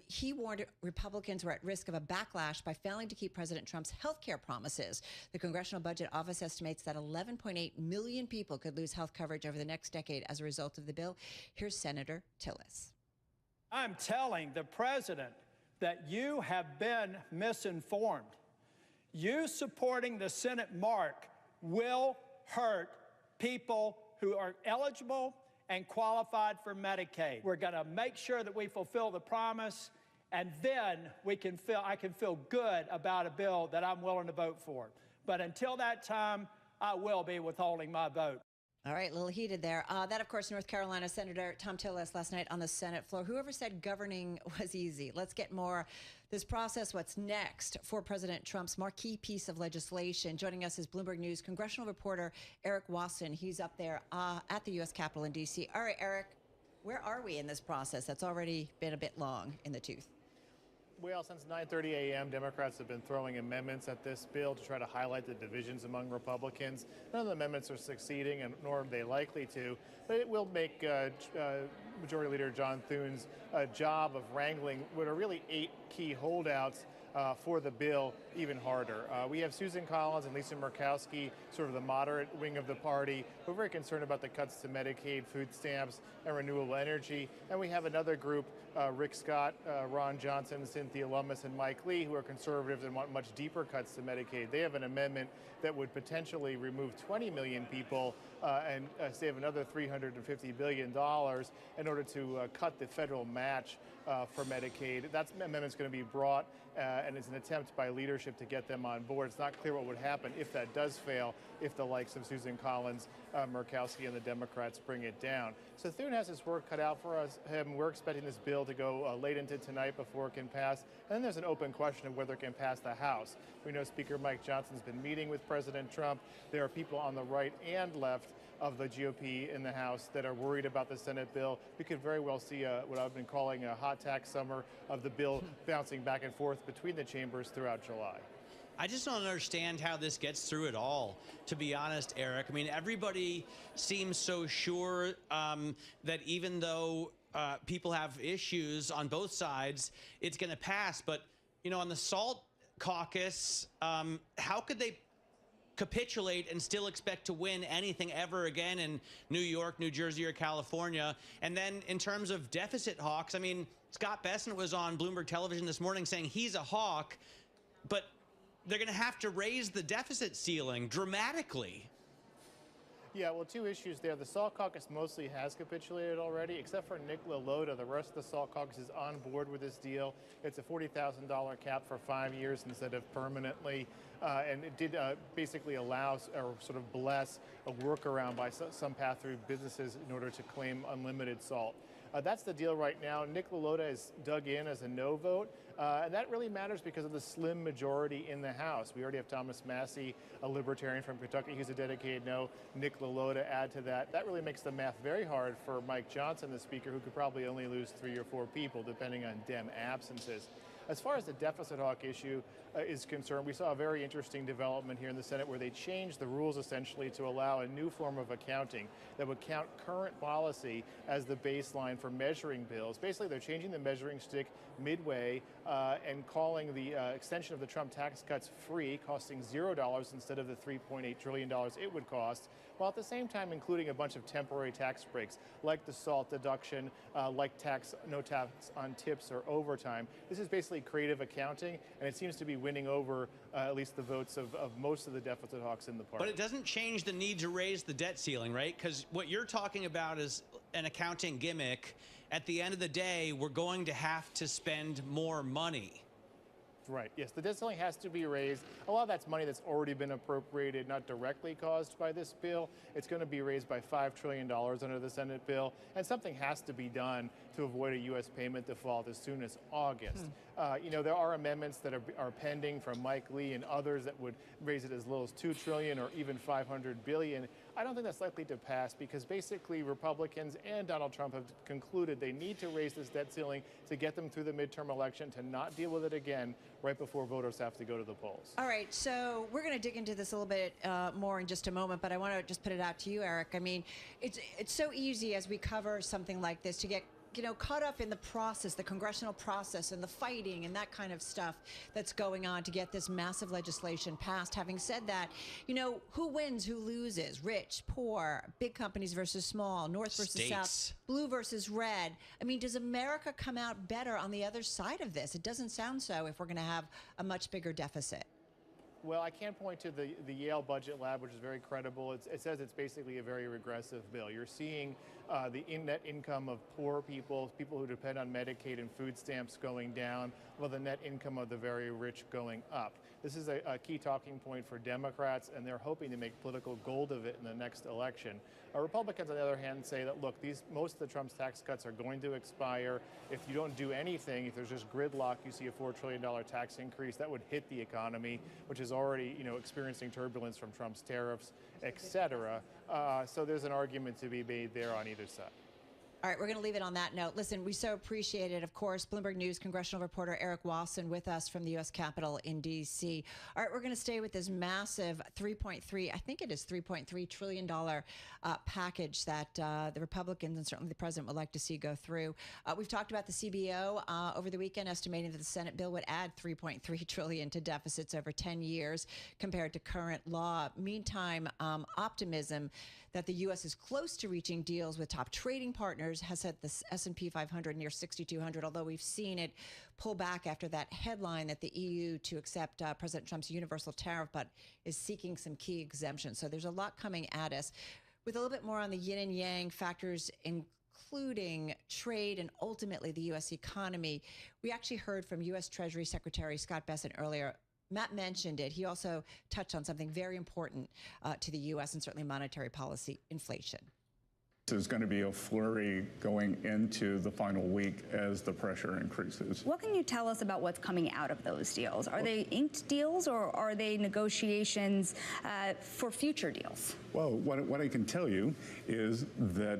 he warned Republicans were at risk of a backlash by failing to keep President Trump's health care promises. The Congressional Budget Office estimates that 11.8 million people could lose health coverage over the next decade as a result of the bill. Here's Senator Tillis. I'm telling the president that you have been misinformed. You supporting the Senate mark will hurt people who are eligible and qualified for Medicaid. We're going to make sure that we fulfill the promise, and then I can feel good about a bill that I'm willing to vote for. But until that time, I will be withholding my vote. All right, a little heated there. That, of course, North Carolina Senator Thom Tillis last night on the Senate floor. Whoever said governing was easy. Let's get more this process. What's next for President Trump's marquee piece of legislation? Joining us is Bloomberg News congressional reporter Eric Wasson. He's up there at the U.S. Capitol in D.C. All right, Eric, where are we in this process that's already been a bit long in the tooth? Well, since 9:30 a.m., Democrats have been throwing amendments at this bill to try to highlight the divisions among Republicans. None of the amendments are succeeding, and nor are they likely to. But it will make Majority Leader John Thune's job of wrangling what are really 8 key holdouts for the bill even harder. We have Susan Collins and Lisa Murkowski, sort of the moderate wing of the party, who are very concerned about the cuts to Medicaid, food stamps, and renewable energy. And we have another group, Rick Scott, Ron Johnson, Cynthia Lummis, and Mike Lee, who are conservatives and want much deeper cuts to Medicaid. They have an amendment that would potentially remove 20 million people and save another $350 billion in order to cut the federal match for Medicaid. That amendment's going to be brought, and it's an attempt by leadership to get them on board. It's not clear what would happen if that does fail, if the likes of Susan Collins, Murkowski, and the Democrats bring it down. So Thune has his work cut out for him. We're expecting this bill to go late into tonight before it can pass. And then there's an open question of whether it can pass the House. We know Speaker Mike Johnson's been meeting with President Trump. There are people on the right and left of the GOP in the House that are worried about the Senate bill. We could very well see what I've been calling a hot tax summer of the bill bouncing back and forth between the chambers throughout July. I just don't understand how this gets through at all, to be honest, Eric. I mean, everybody seems so sure that even though people have issues on both sides, it's going to pass. But, you know, on the SALT caucus, how could they capitulate and still expect to win anything ever again in New York, New Jersey, or California? And then in terms of deficit hawks, I mean, Scott Bessent was on Bloomberg Television this morning saying he's a hawk, but they're going to have to raise the deficit ceiling dramatically. Yeah, well, 2 issues there. The SALT caucus mostly has capitulated already, except for Nick LaLota. The rest of the SALT caucus is on board with this deal. It's a $40,000 cap for 5 years instead of permanently. And it did basically allow or sort of bless a workaround by some pass-through businesses in order to claim unlimited SALT. That's the deal right now. Nick LaLota is dug in as a no vote, and that really matters because of the slim majority in the House. We already have Thomas Massie, a libertarian from Kentucky, who's a dedicated no. Nick LaLota add to that. That really makes the math very hard for Mike Johnson, the Speaker, who could probably only lose 3 or 4 people, depending on Dem absences. As far as the deficit hawk issue is concerned, we saw a very interesting development here in the Senate where they changed the rules essentially to allow a new form of accounting that would count current policy as the baseline for measuring bills. Basically, they're changing the measuring stick midway and calling the extension of the Trump tax cuts free, costing $0 instead of the $3.8 trillion it would cost, while at the same time including a bunch of temporary tax breaks, like the SALT deduction, like no tax on tips or overtime. This is basically creative accounting, and it seems to be winning over at least the votes of most of the deficit hawks in the party. But it doesn't change the need to raise the debt ceiling, right? Because what you're talking about is an accounting gimmick. At the end of the day, we're going to have to spend more money. Right, yes, the debt ceiling has to be raised. A lot of that's money that's already been appropriated, not directly caused by this bill. It's going to be raised by $5 trillion under the Senate bill, and something has to be done to avoid a U.S. payment default as soon as August. You know, there are amendments that are pending from Mike Lee and others that would raise it as low as $2 trillion or even $500 billion. I don't think that's likely to pass because basically Republicans and Donald Trump have concluded they need to raise this debt ceiling to get them through the midterm election, to not deal with it again right before voters have to go to the polls. All right, so we're going to dig into this a little bit more in just a moment, but I want to just put it out to you, Eric. I mean, it's so easy as we cover something like this to get caught up in the process, the congressional process and the fighting and that kind of stuff that's going on to get this massive legislation passed. Having said that, who wins, who loses? Rich, poor, big companies versus small, north versus south, blue versus red. I mean, does America come out better on the other side of this? It doesn't sound so if we're going to have a much bigger deficit. Well, I can't point to the Yale Budget Lab, which is very credible. It says it's basically a very regressive bill. You're seeing the net income of poor people who depend on Medicaid and food stamps going down, while the net income of the very rich going up. This is a key talking point for Democrats, and they're hoping to make political gold of it in the next election. Republicans, on the other hand, say that, look, most of the Trump's tax cuts are going to expire. If you don't do anything, if there's just gridlock, you see a $4 trillion tax increase, that would hit the economy, which is already, experiencing turbulence from Trump's tariffs, et cetera. So there's an argument to be made there on either side. All right, we're going to leave it on that note. Listen, we so appreciate it. Of course, Bloomberg News congressional reporter Eric Wasson with us from the U.S. Capitol in D.C. All right, we're going to stay with this massive $3.3 trillion package that the Republicans and certainly the president would like to see go through. We've talked about the CBO over the weekend, estimating that the Senate bill would add $3.3 trillion to deficits over 10 years compared to current law. Meantime, optimism that the U.S. is close to reaching deals with top trading partners has set the S&P 500 near 6,200, although we've seen it pull back after that headline that the EU to accept President Trump's universal tariff, but is seeking some key exemptions. So there's a lot coming at us. With a little bit more on the yin and yang factors, including trade and ultimately the U.S. economy, we actually heard from U.S. Treasury Secretary Scott Bessent earlier. Matt mentioned it. He also touched on something very important to the U.S. and certainly monetary policy: inflation. There's going to be a flurry going into the final week as the pressure increases. What can you tell us about what's coming out of those deals? Are they inked deals or are they negotiations for future deals? Well, what I can tell you is that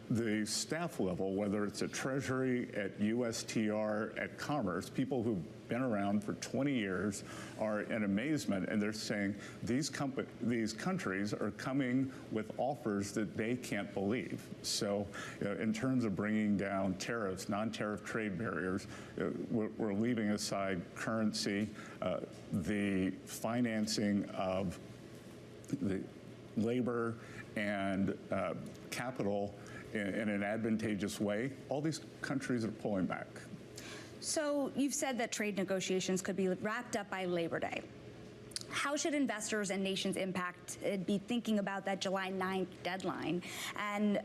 the staff level, whether it's at Treasury, at USTR, at Commerce, people who've been around for 20 years are in amazement, and they're saying these countries are coming with offers that they can't believe. So in terms of bringing down tariffs, non-tariff trade barriers, we're leaving aside currency, the financing of the labor and capital in an advantageous way. All these countries are pulling back. So you've said that trade negotiations could be wrapped up by Labor Day. How should investors and nations impact be thinking about that July 9th deadline? And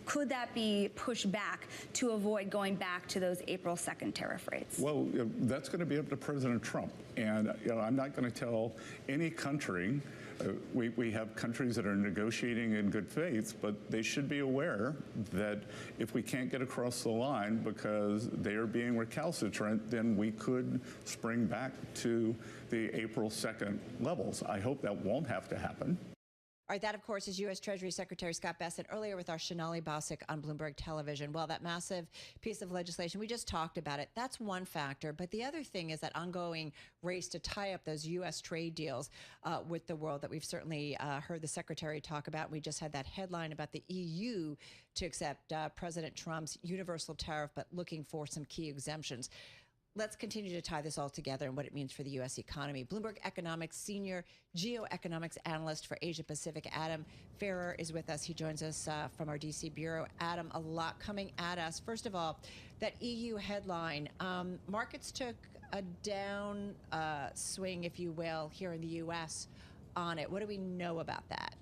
could that be pushed back to avoid going back to those April 2nd tariff rates? Well, that's going to be up to President Trump. And I'm not going to tell any country. We have countries that are negotiating in good faith, but they should be aware that if we can't get across the line because they are being recalcitrant, then we could spring back to the April 2nd levels. I hope that won't have to happen. All right, that, of course, is U.S. Treasury Secretary Scott Bessent earlier with our Sonali Basak on Bloomberg Television. Well, that massive piece of legislation, we just talked about it. That's one factor. But the other thing is that ongoing race to tie up those U.S. trade deals with the world that we've certainly heard the Secretary talk about. We just had that headline about the EU to accept President Trump's universal tariff, but looking for some key exemptions. Let's continue to tie this all together and what it means for the U.S. economy. Bloomberg Economics senior geoeconomics analyst for Asia Pacific, Adam Ferrer, is with us. He joins us from our D.C. bureau. Adam, a lot coming at us. First of all, that EU headline, markets took a down swing, if you will, here in the U.S. on it. What do we know about that?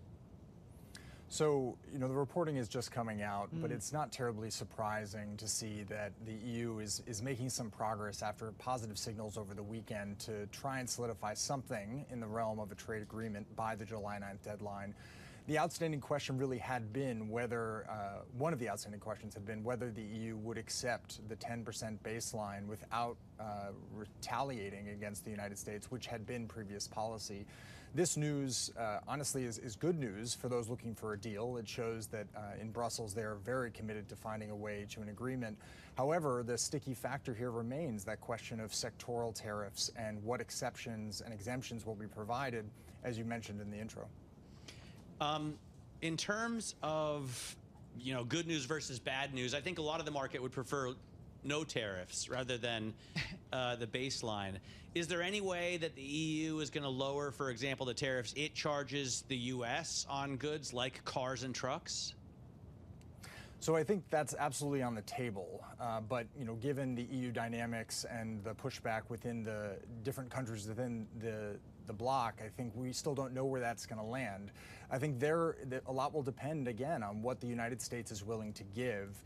So, the reporting is just coming out, but it's not terribly surprising to see that the EU is making some progress after positive signals over the weekend to try and solidify something in the realm of a trade agreement by the July 9th deadline. The outstanding question really had been whether, one of the outstanding questions had been whether the EU would accept the 10% baseline without retaliating against the United States, which had been previous policy. This news, honestly, is good news for those looking for a deal. It shows that in Brussels, they are very committed to finding a way to an agreement. However, the sticky factor here remains that question of sectoral tariffs and what exceptions and exemptions will be provided, as you mentioned in the intro. In terms of, good news versus bad news, I think a lot of the market would prefer no tariffs rather than the baseline. Is there any way that the EU is going to lower, for example, the tariffs it charges the U.S. on goods like cars and trucks? So I think that's absolutely on the table. But, given the EU dynamics and the pushback within the different countries within the bloc, I think we still don't know where that's going to land. I think a lot will depend, again, on what the United States is willing to give.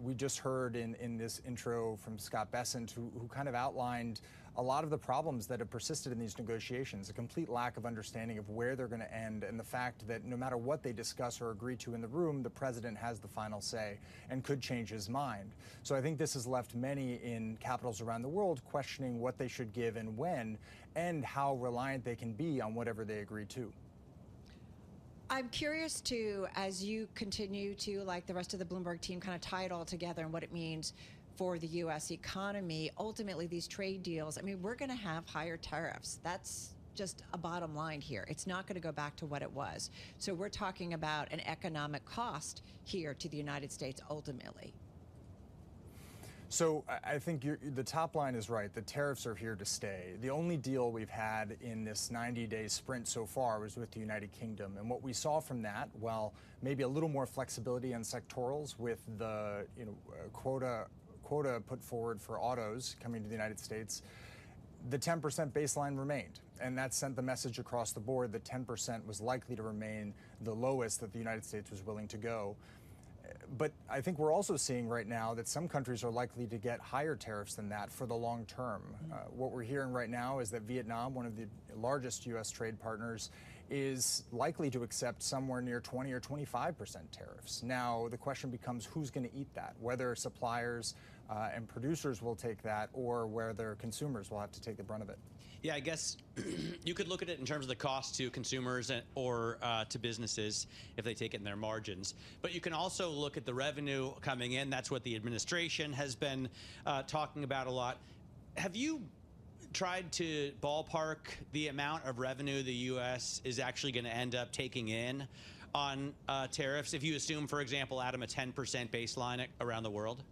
We just heard in this intro from Scott Bessent, who kind of outlined a lot of the problems that have persisted in these negotiations, a complete lack of understanding of where they're going to end, and the fact that no matter what they discuss or agree to in the room, the president has the final say and could change his mind. So I think this has left many in capitals around the world questioning what they should give and when, and how reliant they can be on whatever they agree to. I'm curious too, as you continue to, like the rest of the Bloomberg team, kind of tie it all together and what it means for the U.S. economy. Ultimately, these trade deals, I mean, we're going to have higher tariffs. That's just a bottom line here. It's not going to go back to what it was. So we're talking about an economic cost here to the United States ultimately. So I think the top line is right. The tariffs are here to stay. The only deal we've had in this 90-day sprint so far was with the United Kingdom. And what we saw from that, while maybe a little more flexibility on sectorals with the quota put forward for autos coming to the United States, the 10% baseline remained. And that sent the message across the board that 10% was likely to remain the lowest that the United States was willing to go. But I think we're also seeing right now that some countries are likely to get higher tariffs than that for the long term. What we're hearing right now is that Vietnam, one of the largest U.S. trade partners, is likely to accept somewhere near 20 or 25% tariffs. Now, the question becomes who's going to eat that, whether suppliers and producers will take that or whether consumers will have to take the brunt of it. Yeah, I guess you could look at it in terms of the cost to consumers or to businesses if they take it in their margins. But you can also look at the revenue coming in. That's what the administration has been talking about a lot. Have you tried to ballpark the amount of revenue the U.S. is actually going to end up taking in on tariffs if you assume, for example, Adam, a 10% baseline around the world?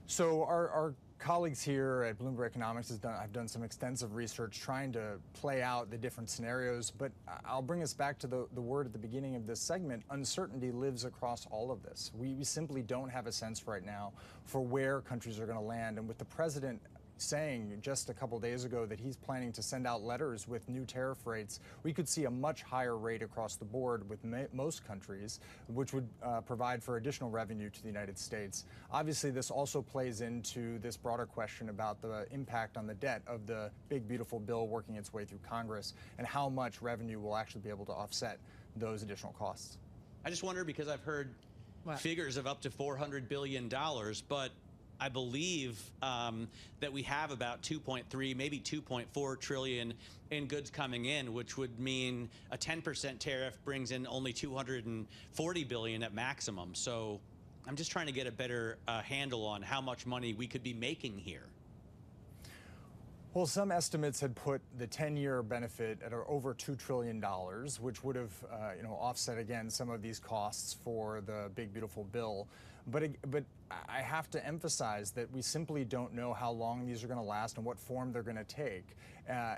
So our colleagues here at Bloomberg Economics have done some extensive research trying to play out the different scenarios, but I'll bring us back to the word at the beginning of this segment. Uncertainty lives across all of this. We simply don't have a sense right now for where countries are going to land. And with the president saying just a couple days ago that he's planning to send out letters with new tariff rates, we could see a much higher rate across the board with most countries, which would provide for additional revenue to the United States. Obviously, this also plays into this broader question about the impact on the debt of the big, beautiful bill working its way through Congress and how much revenue will actually be able to offset those additional costs. I just wonder, because I've heard figures of up to $400 billion, but I believe that we have about 2.3, maybe 2.4 trillion in goods coming in, which would mean a 10% tariff brings in only 240 billion at maximum. So I'm just trying to get a better handle on how much money we could be making here. Well, some estimates had put the 10-year benefit at over $2 trillion, which would have offset again some of these costs for the big, beautiful bill. But I have to emphasize that we simply don't know how long these are going to last and what form they're going to take.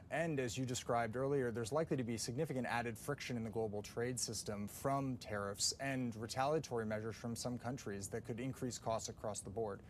And as you described earlier, there's likely to be significant added friction in the global trade system from tariffs and retaliatory measures from some countries that could increase costs across the board.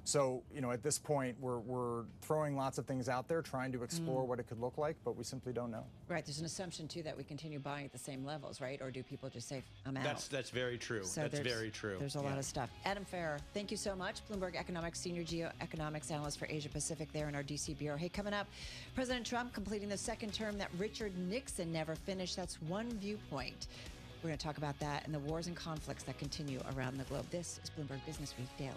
So, at this point, we're throwing lots of things out there, trying to explore what it could look like, but we simply don't know. Right. There's an assumption, too, that we continue buying at the same levels, right? Or do people just say, I'm out? That's very true. So that's very true. There's a lot of stuff. Adam Farrar, thank you so much. Bloomberg Economics Senior Geoeconomics Analyst for Asia Pacific there in our D.C. Bureau. Hey, coming up, President Trump completing the second term that Richard Nixon never finished. That's one viewpoint. We're going to talk about that and the wars and conflicts that continue around the globe. This is Bloomberg Business Week Daily.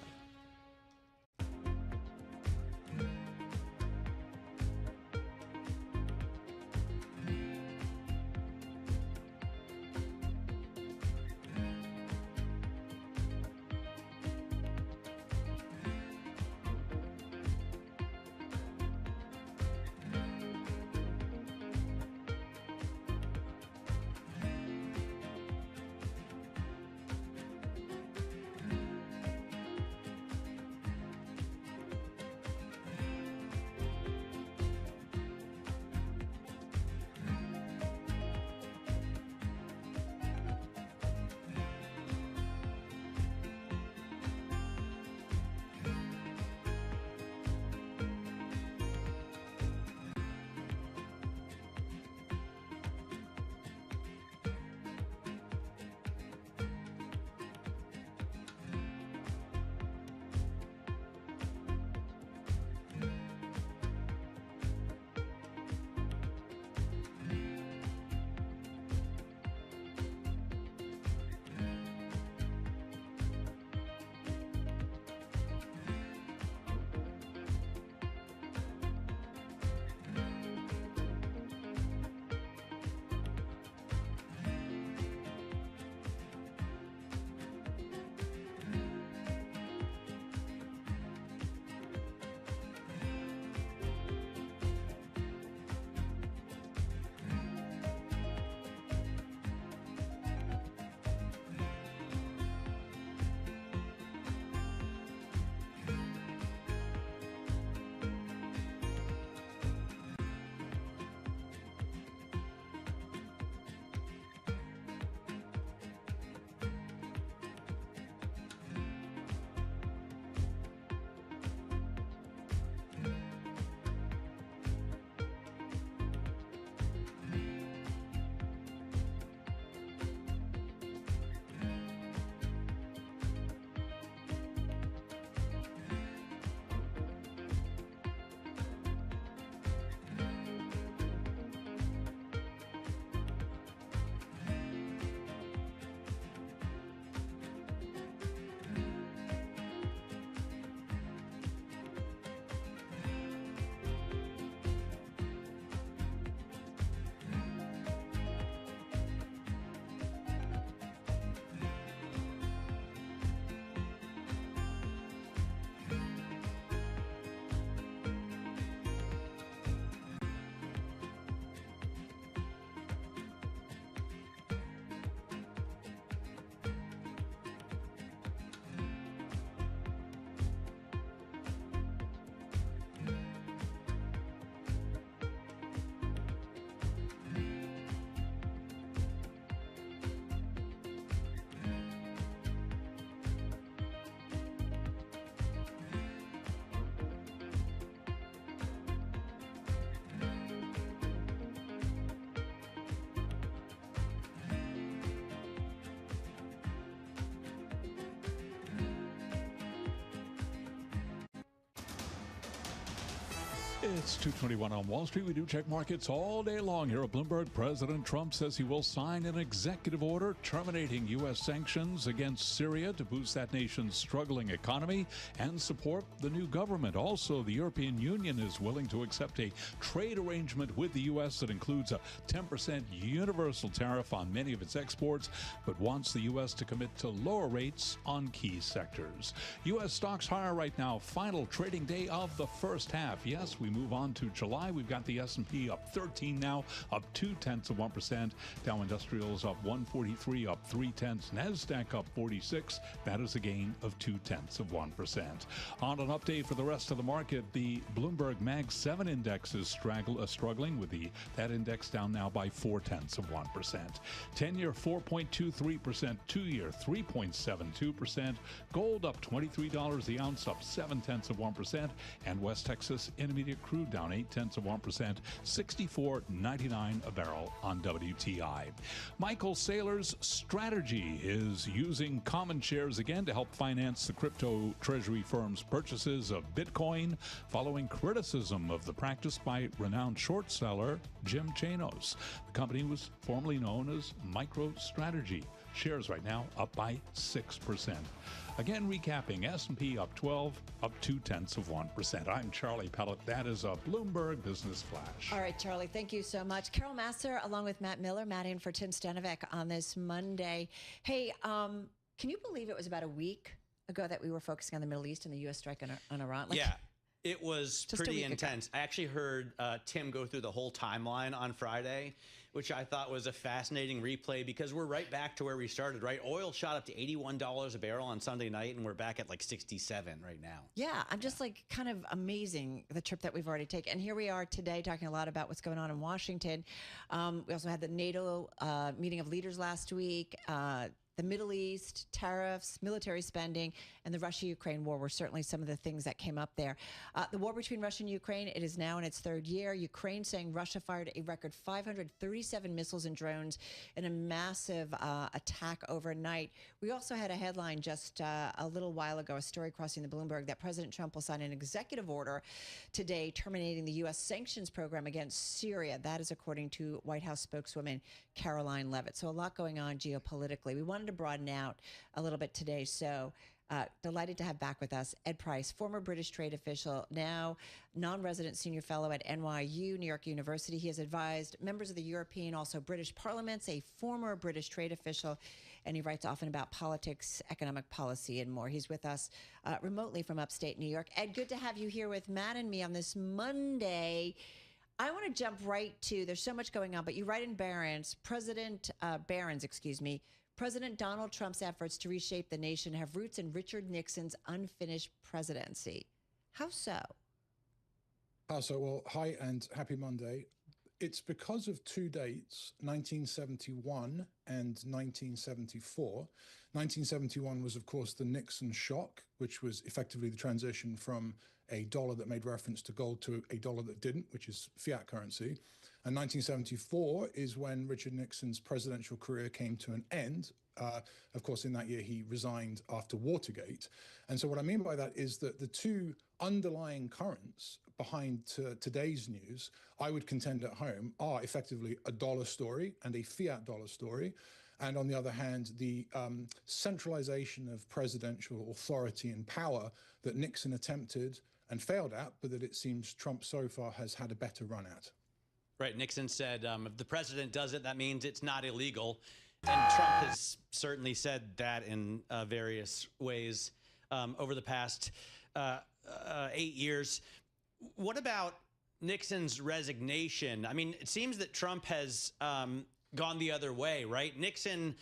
It's 2:21 on Wall Street. We do check markets all day long here at Bloomberg. President Trump says he will sign an executive order terminating U.S. sanctions against Syria to boost that nation's struggling economy and support the new government. Also, the European Union is willing to accept a trade arrangement with the U.S. that includes a 10% universal tariff on many of its exports, but wants the U.S. to commit to lower rates on key sectors. U.S. stocks higher right now. Final trading day of the first half. Yes, we move on to July. We've got the S&P up 13 now, up 0.2%. Dow Industrials up 143, up 0.3. NASDAQ up 46. That is a gain of 0.2%. On an update for the rest of the market, the Bloomberg Mag 7 index is struggling with that index down now by 0.4%. 10-year 4.23%, 2-year 3.72%. Gold up $23 the ounce, up 0.7%, and West Texas Intermediate crude down 0.8%, $64.99 a barrel on WTI. Michael Saylor's strategy is using common shares again to help finance the crypto treasury firm's purchases of Bitcoin, following criticism of the practice by renowned short seller Jim Chanos. The company was formerly known as MicroStrategy. Shares right now up by 6%. Again, recapping, S&P up 12, up 0.2%. I'm Charlie Pellet. That is a Bloomberg Business Flash. All right, Charlie, thank you so much. Carol Massar, along with Matt Miller, Matt in for Tim Stanovic on this Monday. Hey, can you believe it was about a week ago that we were focusing on the Middle East and the U.S. strike on Iran? Yeah. It was Just a pretty week intense. ago. I actually heard Tim go through the whole timeline on Friday, which I thought was a fascinating replay because we're right back to where we started, right? Oil shot up to $81 a barrel on Sunday night, and we're back at like 67 right now. Yeah, I'm just like kind of amazing the trip that we've already taken. And here we are today talking a lot about what's going on in Washington. We also had the NATO meeting of leaders last week. The Middle East, tariffs, military spending, and the Russia-Ukraine war were certainly some of the things that came up there. The war between Russia and Ukraine, it is now in its third year. Ukraine saying Russia fired a record 537 missiles and drones in a massive attack overnight. We also had a headline just a little while ago, a story crossing the Bloomberg, that President Trump will sign an executive order today terminating the U.S. sanctions program against Syria. That is according to White House spokeswoman Caroline Leavitt. So a lot going on geopolitically. We wanted to broaden out a little bit today, so delighted to have back with us Ed Price, former British trade official, now non-resident senior fellow at NYU, New York University. He has advised members of the European, also British parliaments, a former British trade official, and he writes often about politics, economic policy, and more. He's with us remotely from upstate New York. Ed, good to have you here with Matt and me on this Monday. I want to jump right to, there's so much going on, but you write in Barron's, President Donald Trump's efforts to reshape the nation have roots in Richard Nixon's unfinished presidency. How so? Well, hi and happy Monday. It's because of two dates, 1971 and 1974. 1971 was, of course, the Nixon shock, which was effectively the transition from a dollar that made reference to gold to a dollar that didn't, which is fiat currency. And 1974 is when Richard Nixon's presidential career came to an end. Of course, in that year, he resigned after Watergate. And so what I mean by that is that the two underlying currents behind today's news, I would contend at home, are effectively a dollar story and a fiat dollar story. And on the other hand, the centralization of presidential authority and power that Nixon attempted and failed at, but that it seems Trump so far has had a better run at. Right. Nixon said, if the president does it, that means it's not illegal. And Trump has certainly said that in various ways over the past 8 years. What about Nixon's resignation? I mean, it seems that Trump has gone the other way, right? Nixon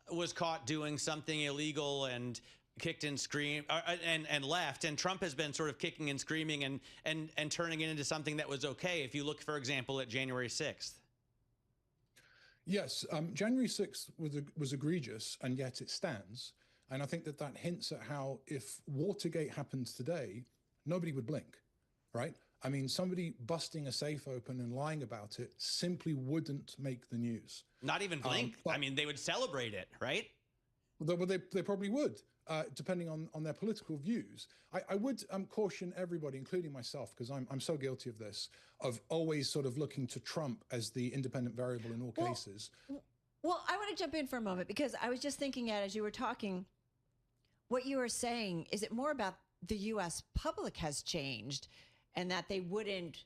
was caught doing something illegal and kicked and screamed and left, and Trump has been sort of kicking and screaming and turning it into something that was okay. If you look, for example, at January 6th. Yes, January 6th was egregious, and yet it stands. And I think that hints at how if Watergate happens today, nobody would blink, right? I mean, somebody busting a safe open and lying about it simply wouldn't make the news. Not even blink. I mean, they would celebrate it, right? They probably would. depending on their political views. I would caution everybody, including myself, because I'm so guilty of this, of always sort of looking to Trump as the independent variable in all cases. Well, I want to jump in for a moment because I was just thinking as you were talking, what you were saying, is it more about the U.S. public has changed and that they wouldn't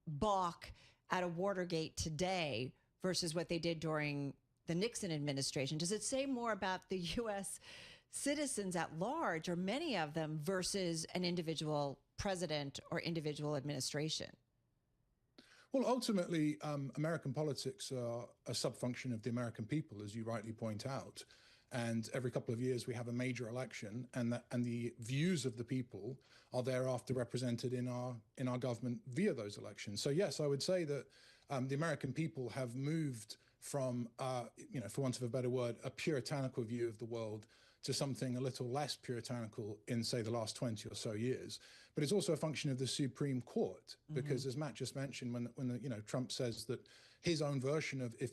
balk at a Watergate today versus what they did during the Nixon administration? Does it say more about the U.S. citizens at large, or many of them, versus an individual president or individual administration? Well, ultimately, American politics are a sub-function of the American people, as you rightly point out. And every couple of years we have a major election, and the views of the people are thereafter represented in our government via those elections. So yes, I would say that the American people have moved from, for want of a better word, a puritanical view of the world to something a little less puritanical in, say, the last 20 or so years. But it's also a function of the Supreme Court, because as Matt just mentioned, when Trump says that his own version of if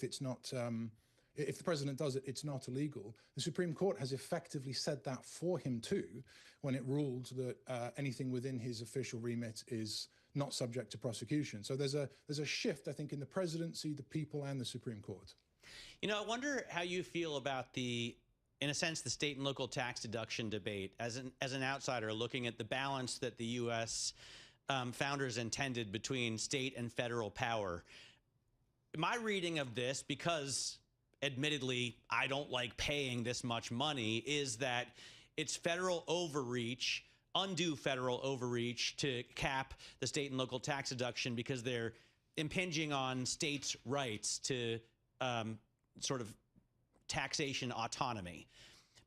the president does it, it's not illegal, the Supreme Court has effectively said that for him too, when it ruled that anything within his official remit is not subject to prosecution. So there's a shift, I think, in the presidency, the people, and the Supreme Court. You know, I wonder how you feel about in a sense, the state and local tax deduction debate. As an outsider looking at the balance that the U.S. Founders intended between state and federal power, my reading of this, because admittedly I don't like paying this much money, is that it's federal overreach, undue federal overreach, to cap the state and local tax deduction because they're impinging on states' rights to sort of taxation autonomy.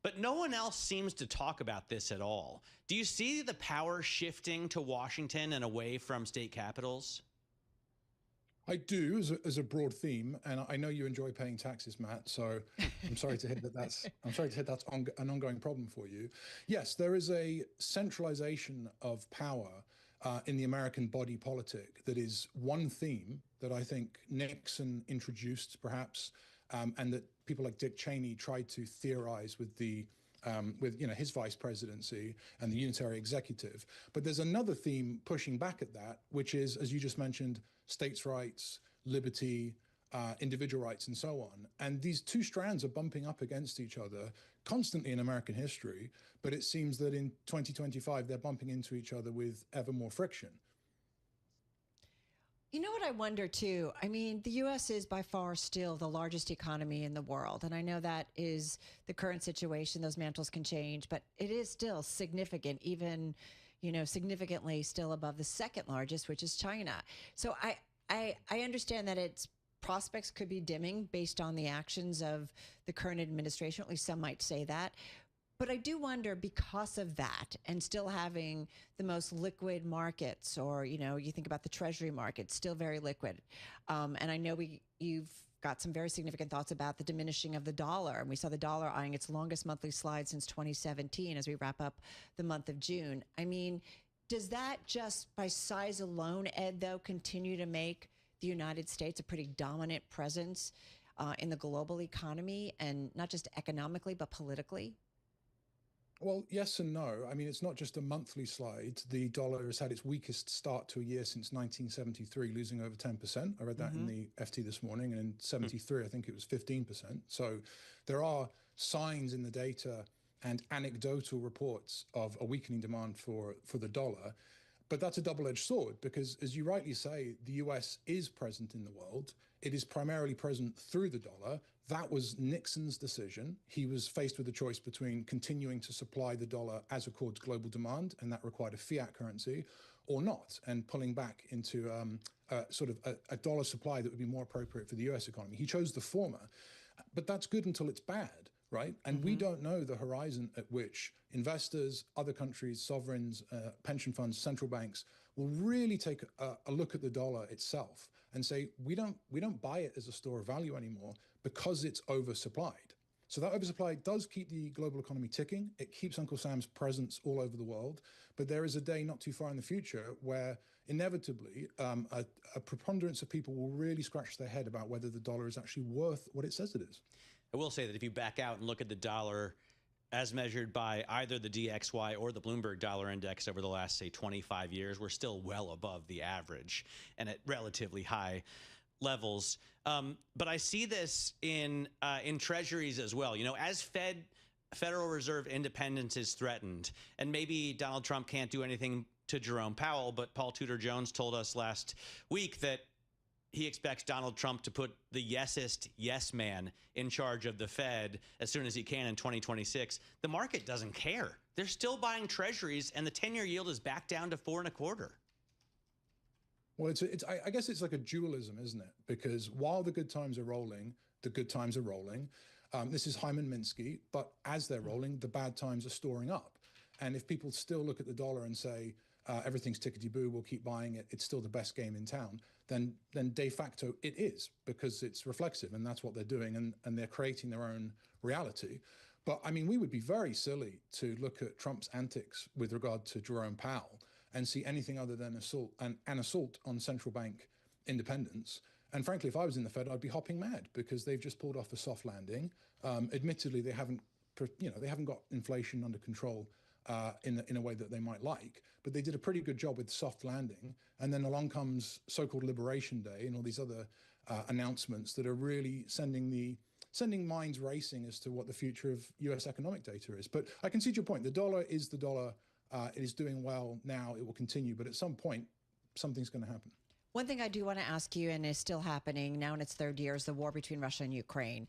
But no one else seems to talk about this at all. Do you see the power shifting to Washington and away from state capitals? I do, as a broad theme, and I know you enjoy paying taxes, Matt. So I'm sorry to hear that's an ongoing problem for you. Yes, there is a centralization of power in the American body politic that is one theme that I think Nixon introduced, perhaps, and that people like Dick Cheney tried to theorize with his vice presidency and the unitary executive. But there's another theme pushing back at that, which is, as you just mentioned, states' rights, liberty, individual rights, and so on. And these two strands are bumping up against each other constantly in American history, but it seems that in 2025, they're bumping into each other with ever more friction. You know what I wonder too? I mean, the U.S. is by far still the largest economy in the world. And I know that is the current situation. Those mantles can change, but it is still significant, even, significantly still above the second largest, which is China. So I understand that its prospects could be dimming based on the actions of the current administration. At least some might say that. But I do wonder, because of that, and still having the most liquid markets, or, you think about the Treasury market, still very liquid. And I know you've got some very significant thoughts about the diminishing of the dollar. And we saw the dollar eyeing its longest monthly slide since 2017 as we wrap up the month of June. I mean, does that just by size alone, Ed, though, continue to make the United States a pretty dominant presence in the global economy, and not just economically, but politically? Well, yes and no. I mean, it's not just a monthly slide. The dollar has had its weakest start to a year since 1973, losing over 10%. I read that in the FT this morning, and in 73, I think it was 15%. So there are signs in the data and anecdotal reports of a weakening demand for the dollar. But that's a double-edged sword, because, as you rightly say, the US is present in the world. It is primarily present through the dollar. That was Nixon's decision. He was faced with a choice between continuing to supply the dollar as accords global demand, and that required a fiat currency, or not, and pulling back into a dollar supply that would be more appropriate for the US economy. He chose the former, but that's good until it's bad, right? And we don't know the horizon at which investors, other countries, sovereigns, pension funds, central banks will really take a look at the dollar itself and say, we don't buy it as a store of value anymore because it's oversupplied. So that oversupply does keep the global economy ticking. It keeps Uncle Sam's presence all over the world. But there is a day not too far in the future where inevitably a preponderance of people will really scratch their head about whether the dollar is actually worth what it says it is. I will say that if you back out and look at the dollar as measured by either the DXY or the Bloomberg Dollar Index over the last, say, 25 years. We're still well above the average and at relatively high levels. But I see this in treasuries as well. You know, as Federal Reserve independence is threatened, and maybe Donald Trump can't do anything to Jerome Powell, but Paul Tudor Jones told us last week that he expects Donald Trump to put the yesist yes man in charge of the Fed as soon as he can in 2026. The market doesn't care. They're still buying treasuries, and the 10-year yield is back down to 4.25%. Well, I guess it's like a dualism, isn't it? Because while the good times are rolling, the good times are rolling. This is Hyman Minsky, but as they're rolling, the bad times are storing up. And if people still look at the dollar and say, everything's tickety-boo, we'll keep buying it, it's still the best game in town, then de facto it is, because it's reflexive, and that's what they're doing, and they're creating their own reality. But I mean, we would be very silly to look at Trump's antics with regard to Jerome Powell and see anything other than an assault on central bank independence. And frankly, if I was in the Fed, I'd be hopping mad, because they've just pulled off a soft landing. Admittedly, they haven't got inflation under control in a way that they might like, but they did a pretty good job with soft landing. And then along comes so-called Liberation Day and all these other announcements that are really sending minds racing as to what the future of U.S. economic data is. But I can see your point. The dollar is the dollar. It is doing well now. It will continue, but at some point, something's going to happen. One thing I do want to ask you, and is still happening now in its third year, is the war between Russia and Ukraine.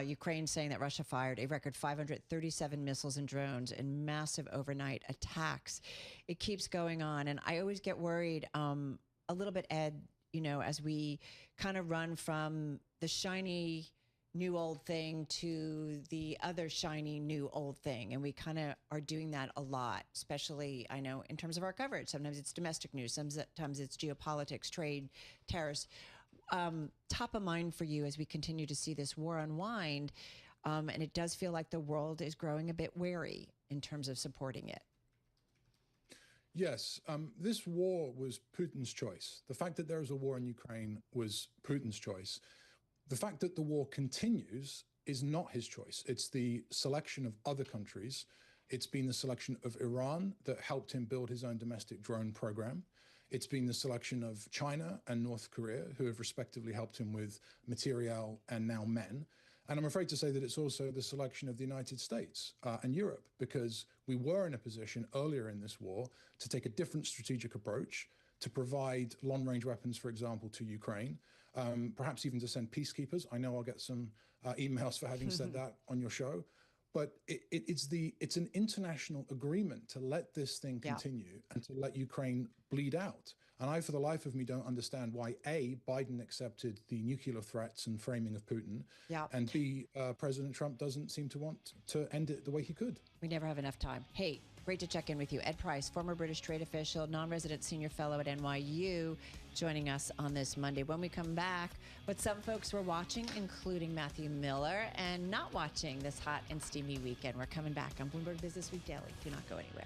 Ukraine saying that Russia fired a record 537 missiles and drones in massive overnight attacks. It keeps going on, and I always get worried a little bit, Ed, you know, as we kind of run from the shiny new old thing to the other shiny new old thing. And we kind of are doing that a lot, especially, I know, in terms of our coverage. Sometimes it's domestic news, sometimes it's geopolitics, trade, tariffs. Top of mind for you as we continue to see this war unwind. And it does feel like the world is growing a bit wary in terms of supporting it. Yes, this war was Putin's choice. The fact that there is a war in Ukraine was Putin's choice. The fact that the war continues is not his choice. It's the selection of other countries. It's been the selection of Iran that helped him build his own domestic drone program. It's been the selection of China and North Korea, who have respectively helped him with materiel and now men. And I'm afraid to say that it's also the selection of the United States and Europe, because we were in a position earlier in this war to take a different strategic approach, to provide long-range weapons, for example, to Ukraine, perhaps even to send peacekeepers. I know I'll get some emails for having said that on your show, but it's an international agreement to let this thing continue and to let Ukraine bleed out. And I, for the life of me, don't understand why, A, Biden accepted the nuclear threats and framing of Putin, and B, President Trump doesn't seem to want to end it the way he could. We never have enough time. Hey, great to check in with you. Ed Price, former British trade official, non-resident senior fellow at NYU, joining us on this Monday. When we come back, what some folks were watching, including Matthew Miller, and not watching this hot and steamy weekend. We're coming back on Bloomberg Business Week Daily. Do not go anywhere.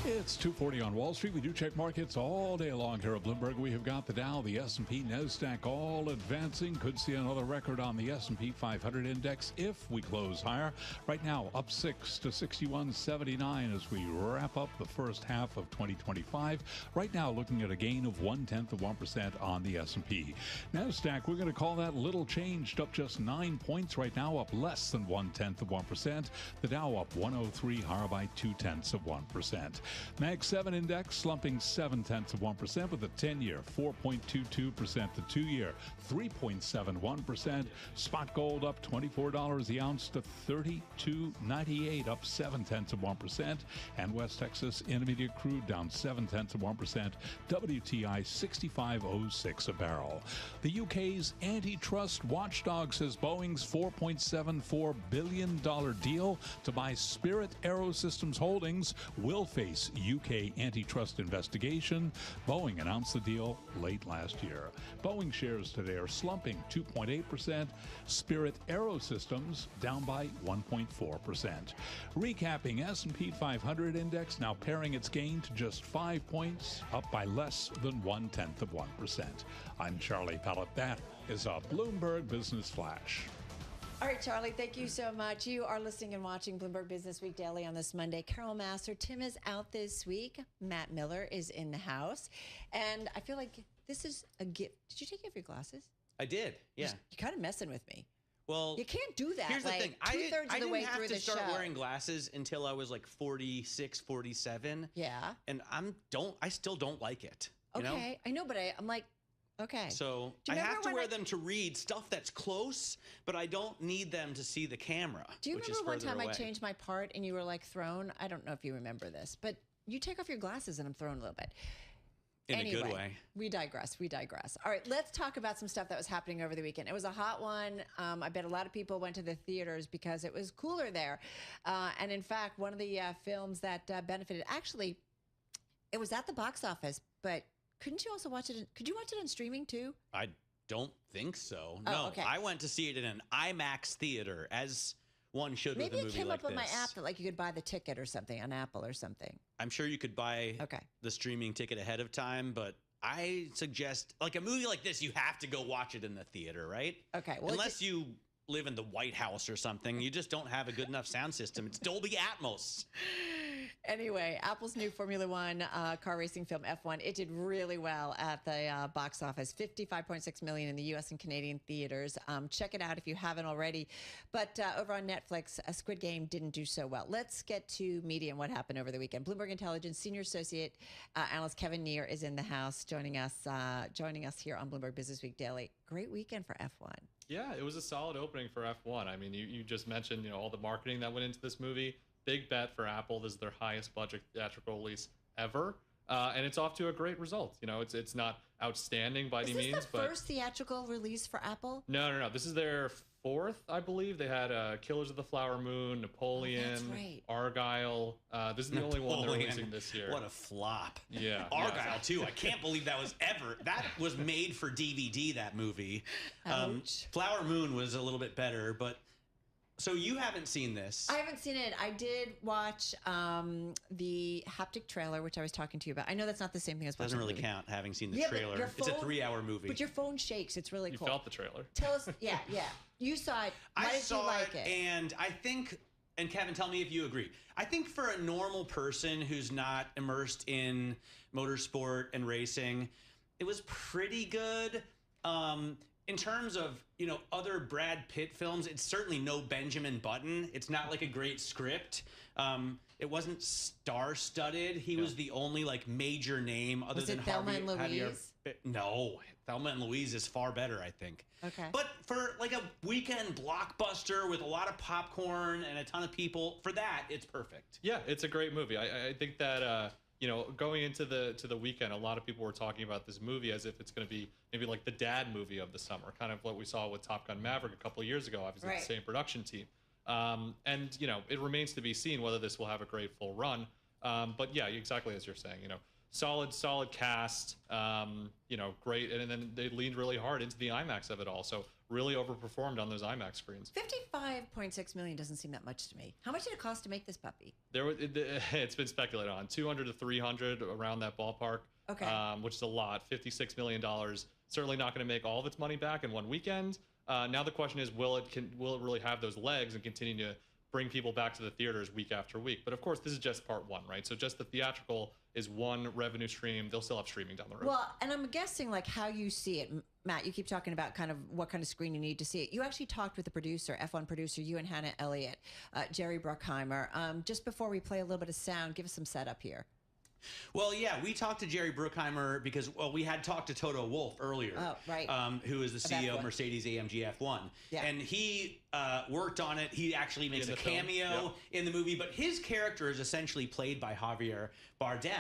It's 2:40 on Wall Street. We do check markets all day long here at Bloomberg. We have got the Dow, the S&P, NASDAQ all advancing. Could see another record on the S&P 500 index if we close higher. Right now, up 6 to 61.79 as we wrap up the first half of 2025. Right now, looking at a gain of 0.1% on the S&P. NASDAQ, we're going to call that little changed, up just 9 points right now, up less than 0.1%. The Dow up 103, higher by 0.2%. Mag 7 index slumping 0.7%, with the 10-year 4.22%, the 2-year 3.71%. Spot gold up $24 the ounce to $32.98, up 0.7%. And West Texas Intermediate crude down 0.7%. WTI 65.06 a barrel. The UK's antitrust watchdog says Boeing's $4.74 billion deal to buy Spirit AeroSystems Holdings will face UK antitrust investigation. Boeing announced the deal late last year. Boeing shares today are slumping 2.8%. Spirit AeroSystems down by 1.4%. Recapping, S&P 500 index now paring its gain to just 5 points, up by less than 0.1%. I'm Charlie Pellet. That is a Bloomberg Business Flash. All right, Charlie, thank you so much. You are listening and watching Bloomberg Business Week Daily on this Monday. Carol Massar, Tim is out this week. Matt Miller is in the house. And I feel like this is a gift. Did you take off your glasses? I did, yeah. You're kind of messing with me. Well, you can't do that. Here's the thing. Two-thirds of the way through the show. I didn't have to start wearing glasses until I was like 46, 47. Yeah. And I still don't like it. You know? I know, but I'm like, okay. So I have to wear them to read stuff that's close, but I don't need them to see the camera. Do you which remember is one time away. I changed my part and you were like thrown? I don't know if you remember this, but you take off your glasses and I'm thrown a little bit. In anyway, a good way. We digress. All right, let's talk about some stuff that was happening over the weekend. It was a hot one. I bet a lot of people went to the theaters because it was cooler there. And in fact, one of the films that benefited, actually, it was at the box office, but couldn't you also watch it? Could you watch it on streaming too? I don't think so. Oh, No, okay. I went to see it in an IMAX theater, as one should Maybe with a it movie came like up on this. my app that like you could buy the ticket or something on Apple or something. I'm sure you could buy the streaming ticket ahead of time, but I suggest, like a movie like this, you have to go watch it in the theater, right? Okay. Well, unless you live in the White House or something, you just don't have a good enough sound system. It's Dolby Atmos. Anyway, Apple's new Formula One car racing film F1, it did really well at the box office, $55.6 million in the U.S. and Canadian theaters. Check it out if you haven't already. But over on Netflix, Squid Game didn't do so well. Let's get to media and what happened over the weekend. Bloomberg Intelligence Senior Associate Analyst Kevin Neer is in the house, joining us here on Bloomberg Business Week Daily. Great weekend for F1. Yeah, it was a solid opening for F1. I mean, you just mentioned, all the marketing that went into this movie. Big bet for Apple. This is their highest budget theatrical release ever. And it's off to a great result. It's not outstanding by any means. Is this the first theatrical release for Apple? No. This is their fourth, I believe. They had Killers of the Flower Moon, Napoleon, Argyle. This is the only one they're releasing this year. What a flop. Yeah. Argyle, too. I can't believe that was made for DVD, that movie. Flower Moon was a little bit better, but... So you haven't seen this. I haven't seen it. I did watch the haptic trailer, which I was talking to you about. I know that's not the same thing as watching Doesn't really the movie. count, having seen the Yeah, trailer. but It's a 3-hour movie. But your phone shakes. It's really cool. You felt the trailer. Tell us. Yeah. You saw it. Why did you like it? And I think, and Kevin, tell me if you agree. I think for a normal person who's not immersed in motorsport and racing, it was pretty good. In terms of, other Brad Pitt films, it's certainly no Benjamin Button. It's not like a great script. It wasn't star-studded. He was the only major name other than Thelma and Louise? No, Thelma and Louise is far better, I think. Okay. But for a weekend blockbuster with a lot of popcorn and a ton of people, for that, it's perfect. Yeah, it's a great movie. I think that going into the weekend, a lot of people were talking about this movie as if it's going to be maybe like the dad movie of the summer, kind of what we saw with Top Gun Maverick a couple of years ago, obviously the same production team. And it remains to be seen whether this will have a great full run. But yeah, exactly as you're saying, solid cast, great. And then they leaned really hard into the IMAX of it all. So really overperformed on those IMAX screens. $55.6 million doesn't seem that much to me. How much did it cost to make this puppy? It's been speculated on 200 to 300 around that ballpark. Okay. Which is a lot. $56 million. Certainly not going to make all of its money back in one weekend. Now the question is, will it really have those legs and continue to bring people back to the theaters week after week? But of course, this is just part one, right? So just the theatrical is one revenue stream. They'll still have streaming down the road. Well, and I'm guessing like how you see it, Matt, you keep talking about kind of what kind of screen you need to see it. You actually talked with the producer, F1 producer, you and Hannah Elliott, Jerry Bruckheimer. Just before we play a little bit of sound, give us some setup here. Well, yeah, we talked to Jerry Bruckheimer because, we had talked to Toto Wolff earlier. Oh, right. Who is the CEO of Mercedes-AMG F1. Yeah. And he worked on it. He actually makes a cameo in the movie, but his character is essentially played by Javier Bardem.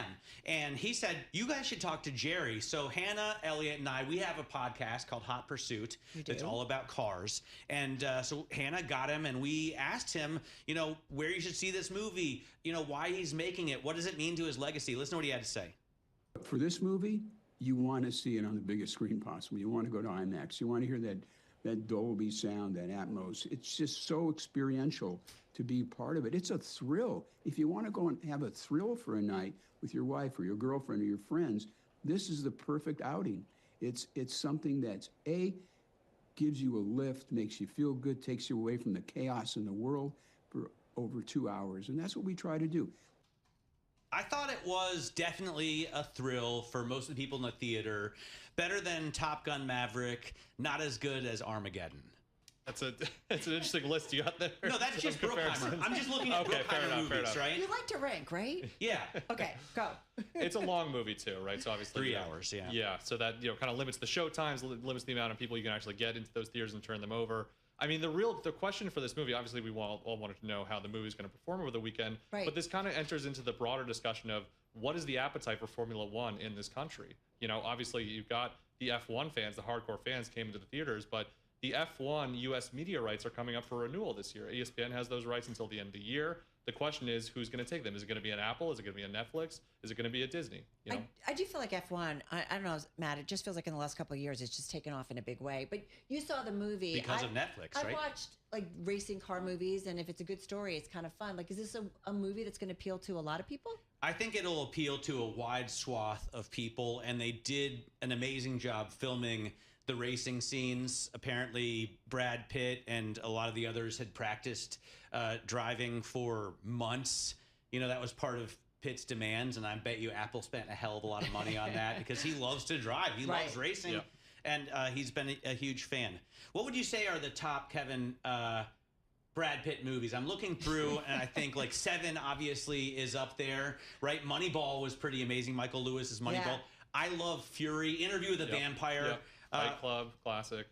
And he said, you guys should talk to Jerry. So Hannah, Elliott, and I, we have a podcast called Hot Pursuit that's all about cars. And so Hannah got him, and we asked him, where you should see this movie, why he's making it, what does it mean to his legacy? Listen to what he had to say. For this movie, you want to see it on the biggest screen possible. You want to go to IMAX. You want to hear that Dolby sound, that Atmos. It's just so experiential to be part of it. It's a thrill. If you want to go and have a thrill for a night with your wife or your girlfriend or your friends, this is the perfect outing. It's something that's gives you a lift, makes you feel good, takes you away from the chaos in the world for over 2 hours. And that's what we try to do. I thought it was definitely a thrill for most of the people in the theater. Better than Top Gun Maverick, not as good as Armageddon. That's an interesting list you got there. No, that's just Bruckheimer. I'm just looking at Bruckheimer movies, right? You like to rank, right? Yeah. Okay, go. It's a long movie too, right? So obviously 3 hours, yeah. Yeah, so that kind of limits the show times, limits the amount of people you can actually get into those theaters and turn them over. I mean, the question for this movie, obviously we all wanted to know how the movie is going to perform over the weekend, right. But this kind of enters into the broader discussion of what is the appetite for Formula One in this country? Obviously you've got the F1 fans, the hardcore fans came into the theaters, but the F1 US media rights are coming up for renewal this year. ESPN has those rights until the end of the year. The question is, who's going to take them? Is it going to be an Apple? Is it going to be a Netflix? Is it going to be a Disney? I do feel like F1, I don't know, Matt, it just feels like in the last couple of years, it's just taken off in a big way. But you saw the movie. Because of Netflix, right? I watched like racing car movies, and if it's a good story, it's kind of fun. Like, is this a movie that's going to appeal to a lot of people? I think it'll appeal to a wide swath of people, and they did an amazing job filming the racing scenes. Apparently, Brad Pitt and a lot of the others had practiced driving for months. That was part of Pitt's demands, and I bet you Apple spent a hell of a lot of money on that because he loves to drive. He loves racing, and he's been a huge fan. What would you say are the top, Kevin, Brad Pitt movies? I'm looking through, and I think like Seven obviously is up there, right? Moneyball was pretty amazing. Michael Lewis's Moneyball. Yeah. I love Fury. Interview with the Vampire. Yep. Fight Club, classic.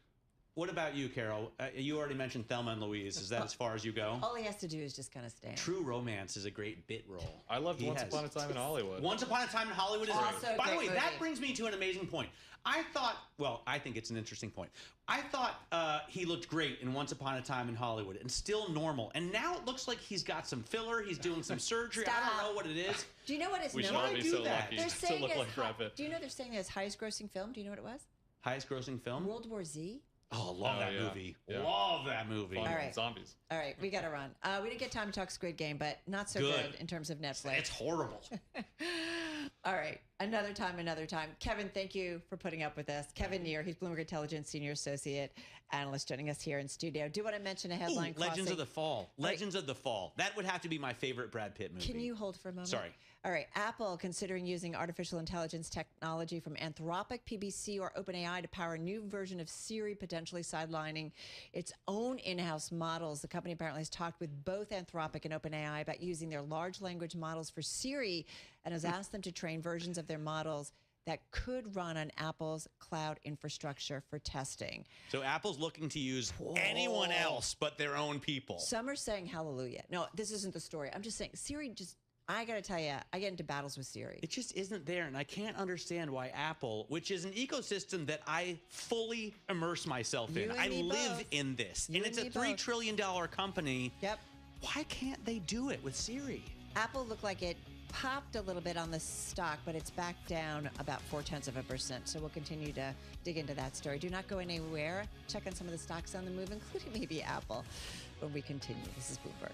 What about you, Carol? You already mentioned Thelma and Louise. Is that as far as you go? All he has to do is just kind of stand. True Romance is a great bit role. I loved Once Upon a Time in Hollywood. Once Upon a Time in Hollywood is Also By the way, great that movie. brings me to an amazing point. I think it's an interesting point. I thought he looked great in Once Upon a Time in Hollywood and still normal. And now it looks like he's got some filler. He's doing some surgery. I don't know what it is. Do you know what his We should number? all be so lucky They're to saying look it's like Brad Pitt. Do you know they're saying his highest grossing film? Do you know what it was? Highest grossing film? World War Z. Oh, love that movie. Yeah. Love that movie. Fun. All right. Zombies. All right, we got to run. We didn't get time to talk Squid Game, but not so Good. good in terms of Netflix. It's horrible. All right, another time. Kevin, thank you for putting up with us. Kevin Neer, he's Bloomberg Intelligence Senior Associate Analyst, joining us here in studio. Do you want to mention a headline? Legends of the Fall. Legends of the Fall. That would have to be my favorite Brad Pitt movie. Can you hold for a moment? Sorry. All right, Apple considering using artificial intelligence technology from Anthropic, PBC, or OpenAI to power a new version of Siri, potentially sidelining its own in-house models. The company apparently has talked with both Anthropic and OpenAI about using their large language models for Siri and has asked them to train versions of their models that could run on Apple's cloud infrastructure for testing. So Apple's looking to use anyone else but their own people. Some are saying hallelujah. No, this isn't the story. I'm just saying Siri I got to tell you, I get into battles with Siri. It just isn't there, and I can't understand why Apple, which is an ecosystem that I fully immerse myself in. I live in this, and it's a $3 trillion company. Yep. Why can't they do it with Siri? Apple looked like it popped a little bit on the stock, but it's back down about 0.4%. So we'll continue to dig into that story. Do not go anywhere. Check on some of the stocks on the move, including maybe Apple, when we continue. This is Bloomberg.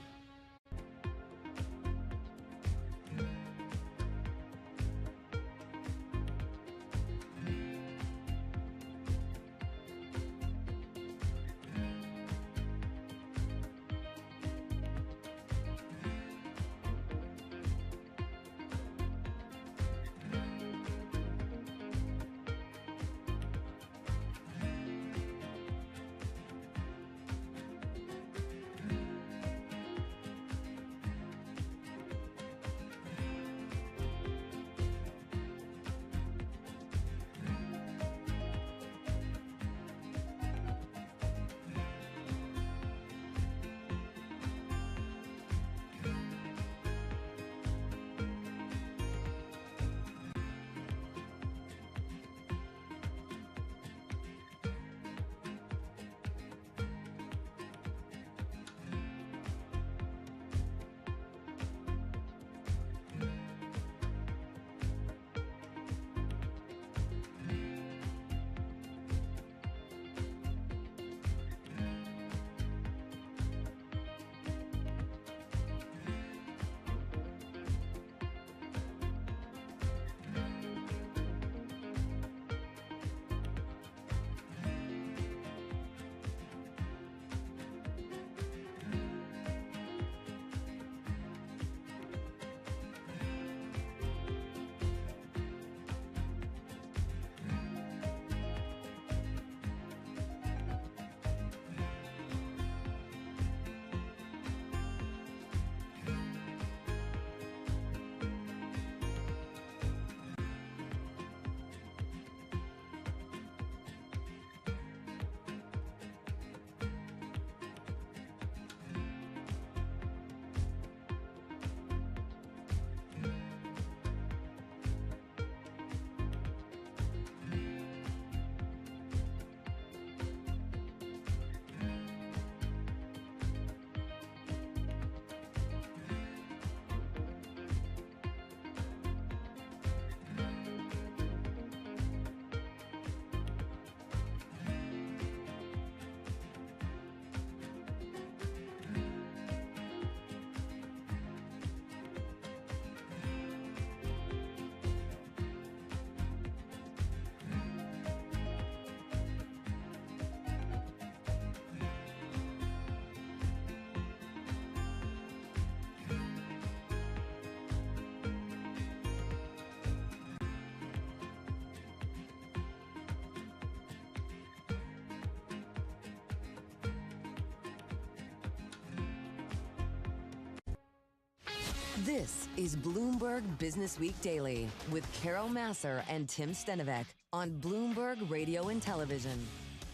This is Bloomberg Business Week Daily with Carol Massar and Tim Stenovec on Bloomberg Radio and Television.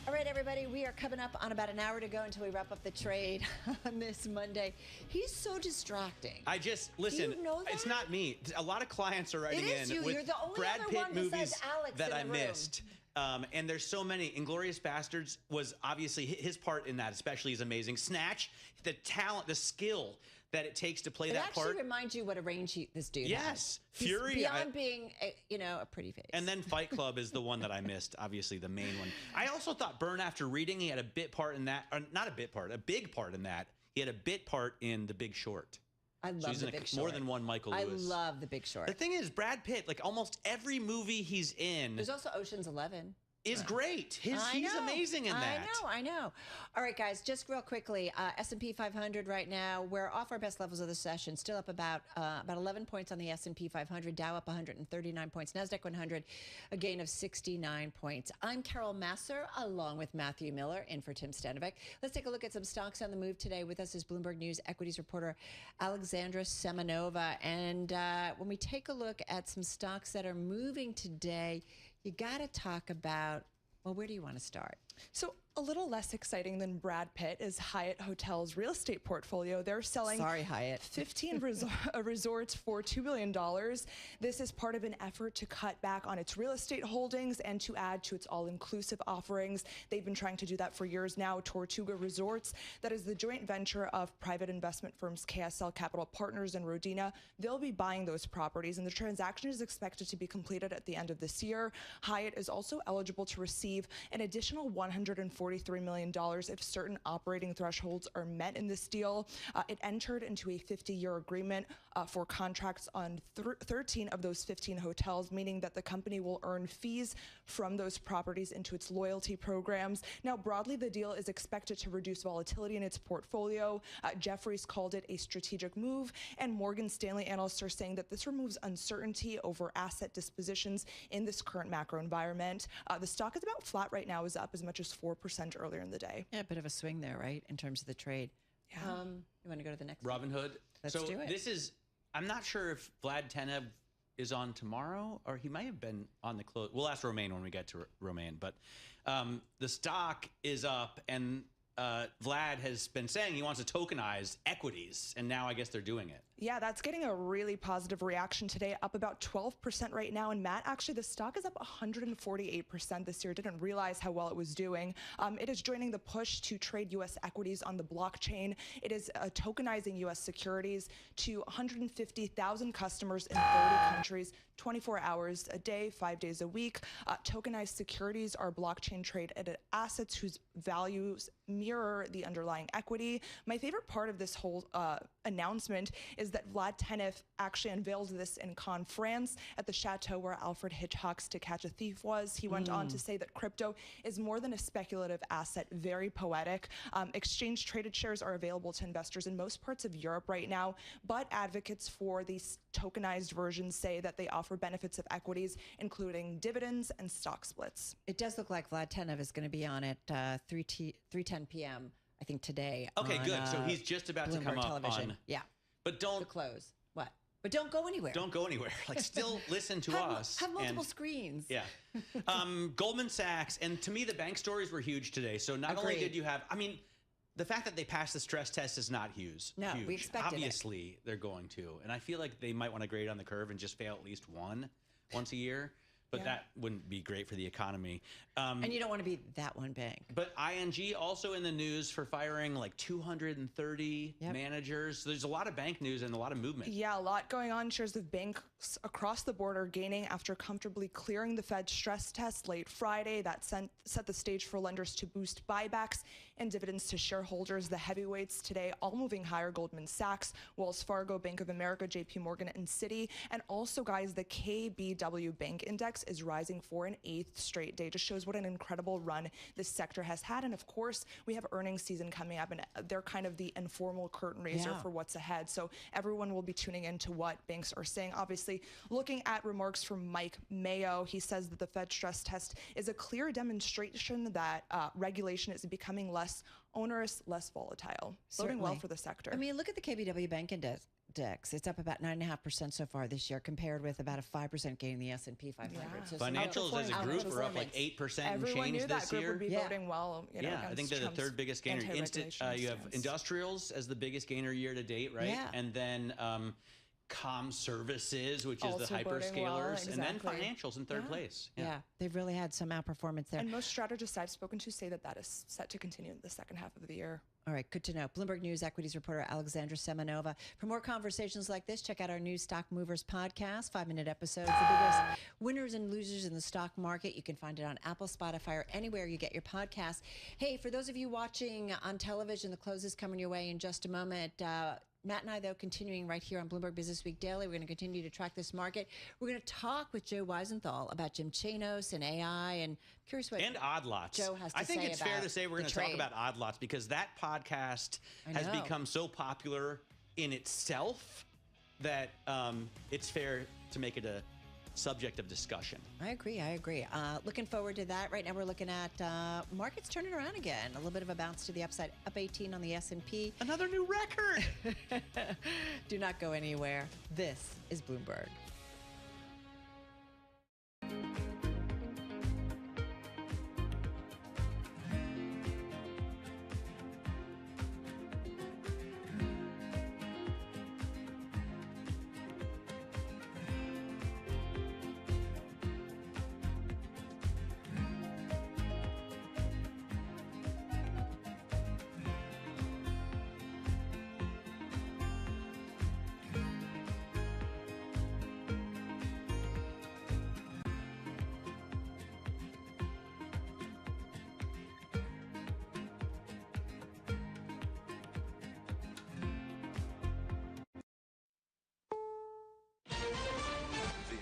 All right, everybody, we are coming up on about an hour to go until we wrap up the trade on this Monday. He's so distracting. Listen, Do you know that? It's not me. A lot of clients are writing It is in you. with You're the only Brad other Pitt one besides movies Alex that in I the room. missed. And there's so many. Inglourious Bastards was obviously his part in that, especially, is amazing. Snatch, the talent, the skill that it takes to play that part. It actually reminds you what a range this dude has. Yes, He's Fury. beyond being, a pretty face. And then Fight Club is the one that I missed, obviously the main one. I also thought Burn After Reading, he had a bit part in that, or not a bit part, a big part in that. He had a bit part in The Big Short. I love So he's The in Big Short. more than one Michael I Lewis. love The Big Short. The thing is, Brad Pitt, like almost every movie he's in, There's also Ocean's 11. is great. I He's know. amazing in that. I know. All right, guys, just real quickly, S&P 500 right now, we're off our best levels of the session, still up about 11 points on the S&P 500, Dow up 139 points, NASDAQ 100, a gain of 69 points. I'm Carol Massar, along with Matthew Miller, in for Tim Stenovec. Let's take a look at some stocks on the move today. With us is Bloomberg News equities reporter Alexandra Semenova. And when we take a look at some stocks that are moving today, you got to talk about, well, where do you want to start? So a little less exciting than Brad Pitt is Hyatt Hotels' real estate portfolio. They're selling Sorry, Hyatt. 15 resorts for $2 billion. This is part of an effort to cut back on its real estate holdings and to add to its all-inclusive offerings. They've been trying to do that for years now. Tortuga Resorts, that is the joint venture of private investment firms KSL Capital Partners and Rodina. They'll be buying those properties, and the transaction is expected to be completed at the end of this year. Hyatt is also eligible to receive an additional $143 million if certain operating thresholds are met in this deal. It entered into a 50-year agreement for contracts on 13 of those 15 hotels, meaning that the company will earn fees from those properties into its loyalty programs. Now, broadly, the deal is expected to reduce volatility in its portfolio. Jefferies called it a strategic move, and Morgan Stanley analysts are saying that this removes uncertainty over asset dispositions in this current macro environment. The stock is about flat right now, is up as much as 4% earlier in the day. Yeah, a bit of a swing there, right, in terms of the trade. Yeah. You want to go to the next Robinhood. Let's so do it. This is, I'm not sure if Vlad Tenev is on tomorrow, or he might have been on the close. We'll ask Romaine when we get to Romaine, but the stock is up, and Vlad has been saying he wants to tokenize equities, and now I guess they're doing it. Yeah, that's getting a really positive reaction today, up about 12% right now. And Matt, actually, the stock is up 148% this year. Didn't realize how well it was doing. It is joining the push to trade U.S. equities on the blockchain. It is tokenizing U.S. securities to 150,000 customers in 30 countries, 24 hours a day, 5 days a week. Tokenized securities are blockchain traded assets whose values mirror the underlying equity. My favorite part of this whole announcement is that Vlad Tenev actually unveiled this in Cannes, France, at the chateau where Alfred Hitchcock's To Catch a Thief was. He went on to say that crypto is more than a speculative asset, very poetic. Exchange-traded shares are available to investors in most parts of Europe right now, but advocates for these tokenized versions say that they offer benefits of equities, including dividends and stock splits. It does look like Vlad Tenev is going to be on at 3:10 p.m., I think, today. Okay, on, good. So he's just about to come Bloomberg up television. on. Yeah. But don't The close. What? But don't go anywhere. Don't go anywhere. Like, still listen to us. Have multiple and- screens. Yeah. Goldman Sachs, and to me, the bank stories were huge today. So not only Agreed. did you have, I mean, the fact that they passed the stress test is not huge. No, we huge. expected it. Obviously, they're going to. And I feel like they might want to grade on the curve and just fail at least once a year. But Yeah. that wouldn't be great for the economy. And you don't want to be that one bank. But ING also in the news for firing like 230 managers. There's a lot of bank news and a lot of movement. Yeah, a lot going on. Shares of banks across the board are gaining after comfortably clearing the Fed stress test late Friday. That set the stage for lenders to boost buybacks and dividends to shareholders. The heavyweights today all moving higher: Goldman Sachs, Wells Fargo, Bank of America, JP Morgan, and Citi. And also, guys, the KBW Bank Index is rising for an 8th straight day. Just shows what an incredible run this sector has had. And of course, we have earnings season coming up, and they're kind of the informal curtain raiser for what's ahead. So everyone will be tuning into what banks are saying. Obviously, looking at remarks from Mike Mayo, he says that the Fed stress test is a clear demonstration that regulation is becoming less onerous, less volatile. Boding well Certainly. for the sector. I mean, look at the KBW Bank Index. It's up about 9.5% so far this year, compared with about a 5% gain in the S&P 500. So some Financials as a group are up like outperformance. 8% and Everyone change knew that this group year. would be voting well. You know, Yeah, I think they're the against third biggest gainer. anti-regulation You have stance. industrials as the biggest gainer year to date, right? Yeah. And then comm services, which is Also the voting hyperscalers, well, and then exactly. financials in third place. Yeah, they've really had some outperformance there. And most strategists I've spoken to say that that is set to continue in the second half of the year. All right, good to know. Bloomberg News equities reporter Alexandra Semenova. For more conversations like this, check out our new Stock Movers podcast, 5-minute episodes, the biggest winners and losers in the stock market. You can find it on Apple, Spotify, or anywhere you get your podcasts. Hey, for those of you watching on television, the close is coming your way in just a moment. Matt and I, though, continuing right here on Bloomberg Business Week Daily. We're going to continue to track this market. We're going to talk with Joe Weisenthal about Jim Chanos and AI, and curious what And Odd Lots. Joe has to I think say it's fair about to say we're the going to talk trade. about Odd Lots because that podcast I has know. become so popular in itself that it's fair to make it a subject of discussion. I agree. Looking forward to that. Right now we're looking at markets turning around again. A little bit of a bounce to the upside, up 18 on the S&P. Another new record. Do not go anywhere. This is Bloomberg.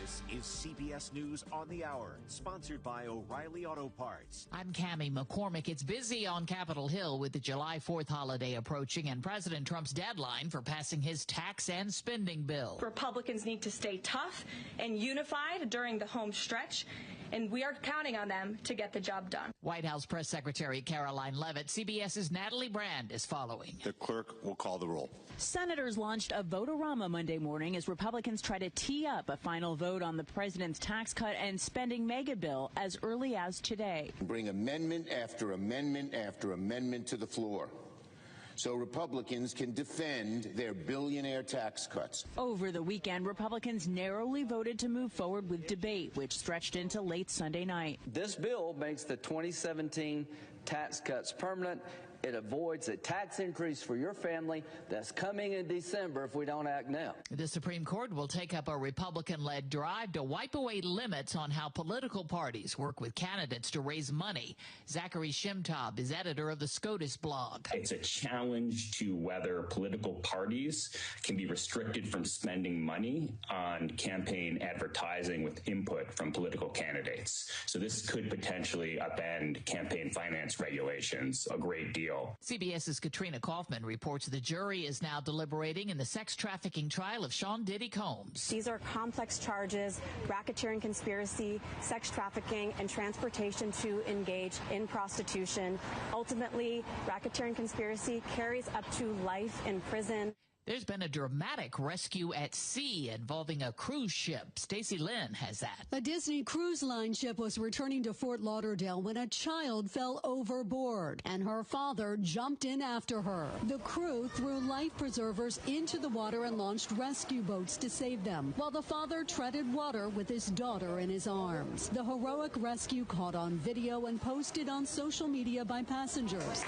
This is CBS News on the Hour, sponsored by O'Reilly Auto Parts. I'm Cammie McCormick. It's busy on Capitol Hill with the July 4th holiday approaching and President Trump's deadline for passing his tax and spending bill. Republicans need to stay tough and unified during the home stretch, and we are counting on them to get the job done. White House Press Secretary Caroline Leavitt, CBS's Natalie Brand is following. The clerk will call the roll. Senators launched a vote-a-rama Monday morning as Republicans try to tee up a final vote on the president's tax cut and spending mega bill as early as today. Bring amendment after amendment after amendment to the floor, so Republicans can defend their billionaire tax cuts. Over the weekend, Republicans narrowly voted to move forward with debate, which stretched into late Sunday night. This bill makes the 2017 tax cuts permanent. It avoids a tax increase for your family that's coming in December if we don't act now. The Supreme Court will take up a Republican-led drive to wipe away limits on how political parties work with candidates to raise money. Zachary Shimtab is editor of the SCOTUS blog. It's a challenge to whether political parties can be restricted from spending money on campaign advertising with input from political candidates. So this could potentially upend campaign finance regulations a great deal. CBS's Katrina Kaufman reports the jury is now deliberating in the sex trafficking trial of Sean Diddy Combs. These are complex charges: racketeering, conspiracy, sex trafficking, and transportation to engage in prostitution. Ultimately, racketeering conspiracy carries up to life in prison. There's been a dramatic rescue at sea involving a cruise ship. Stacey Lynn has that. A Disney Cruise Line ship was returning to Fort Lauderdale when a child fell overboard, and her father jumped in after her. The crew threw life preservers into the water and launched rescue boats to save them, while the father treaded water with his daughter in his arms. The heroic rescue caught on video and posted on social media by passengers,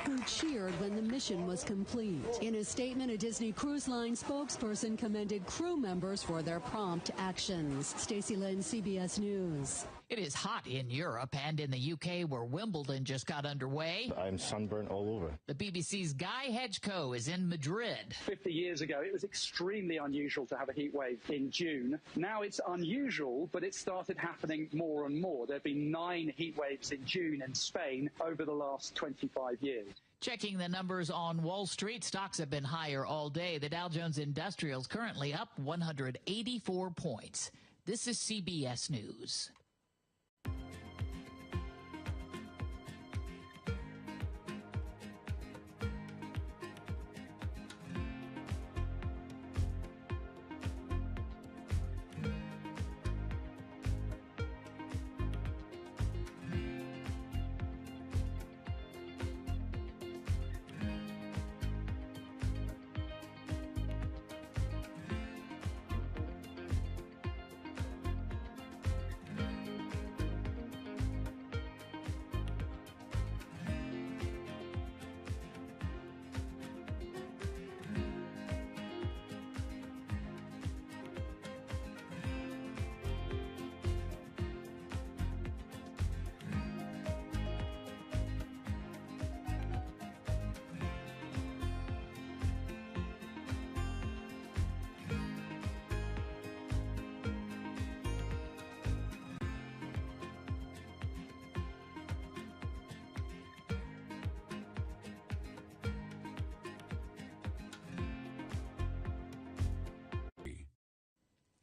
who cheered when the mission was complete. In a statement, a Disney Cruise Line spokesperson commended crew members for their prompt actions. Stacey Lynn, CBS News. It is hot in Europe and in the UK, where Wimbledon just got underway. I'm sunburned all over. The BBC's Guy Hedgecoe is in Madrid. 50 years ago, it was extremely unusual to have a heat wave in June. Now it's unusual, but it started happening more and more. There have been 9 heat waves in June in Spain over the last 25 years. Checking the numbers on Wall Street, stocks have been higher all day. The Dow Jones Industrial is currently up 184 points. This is CBS News.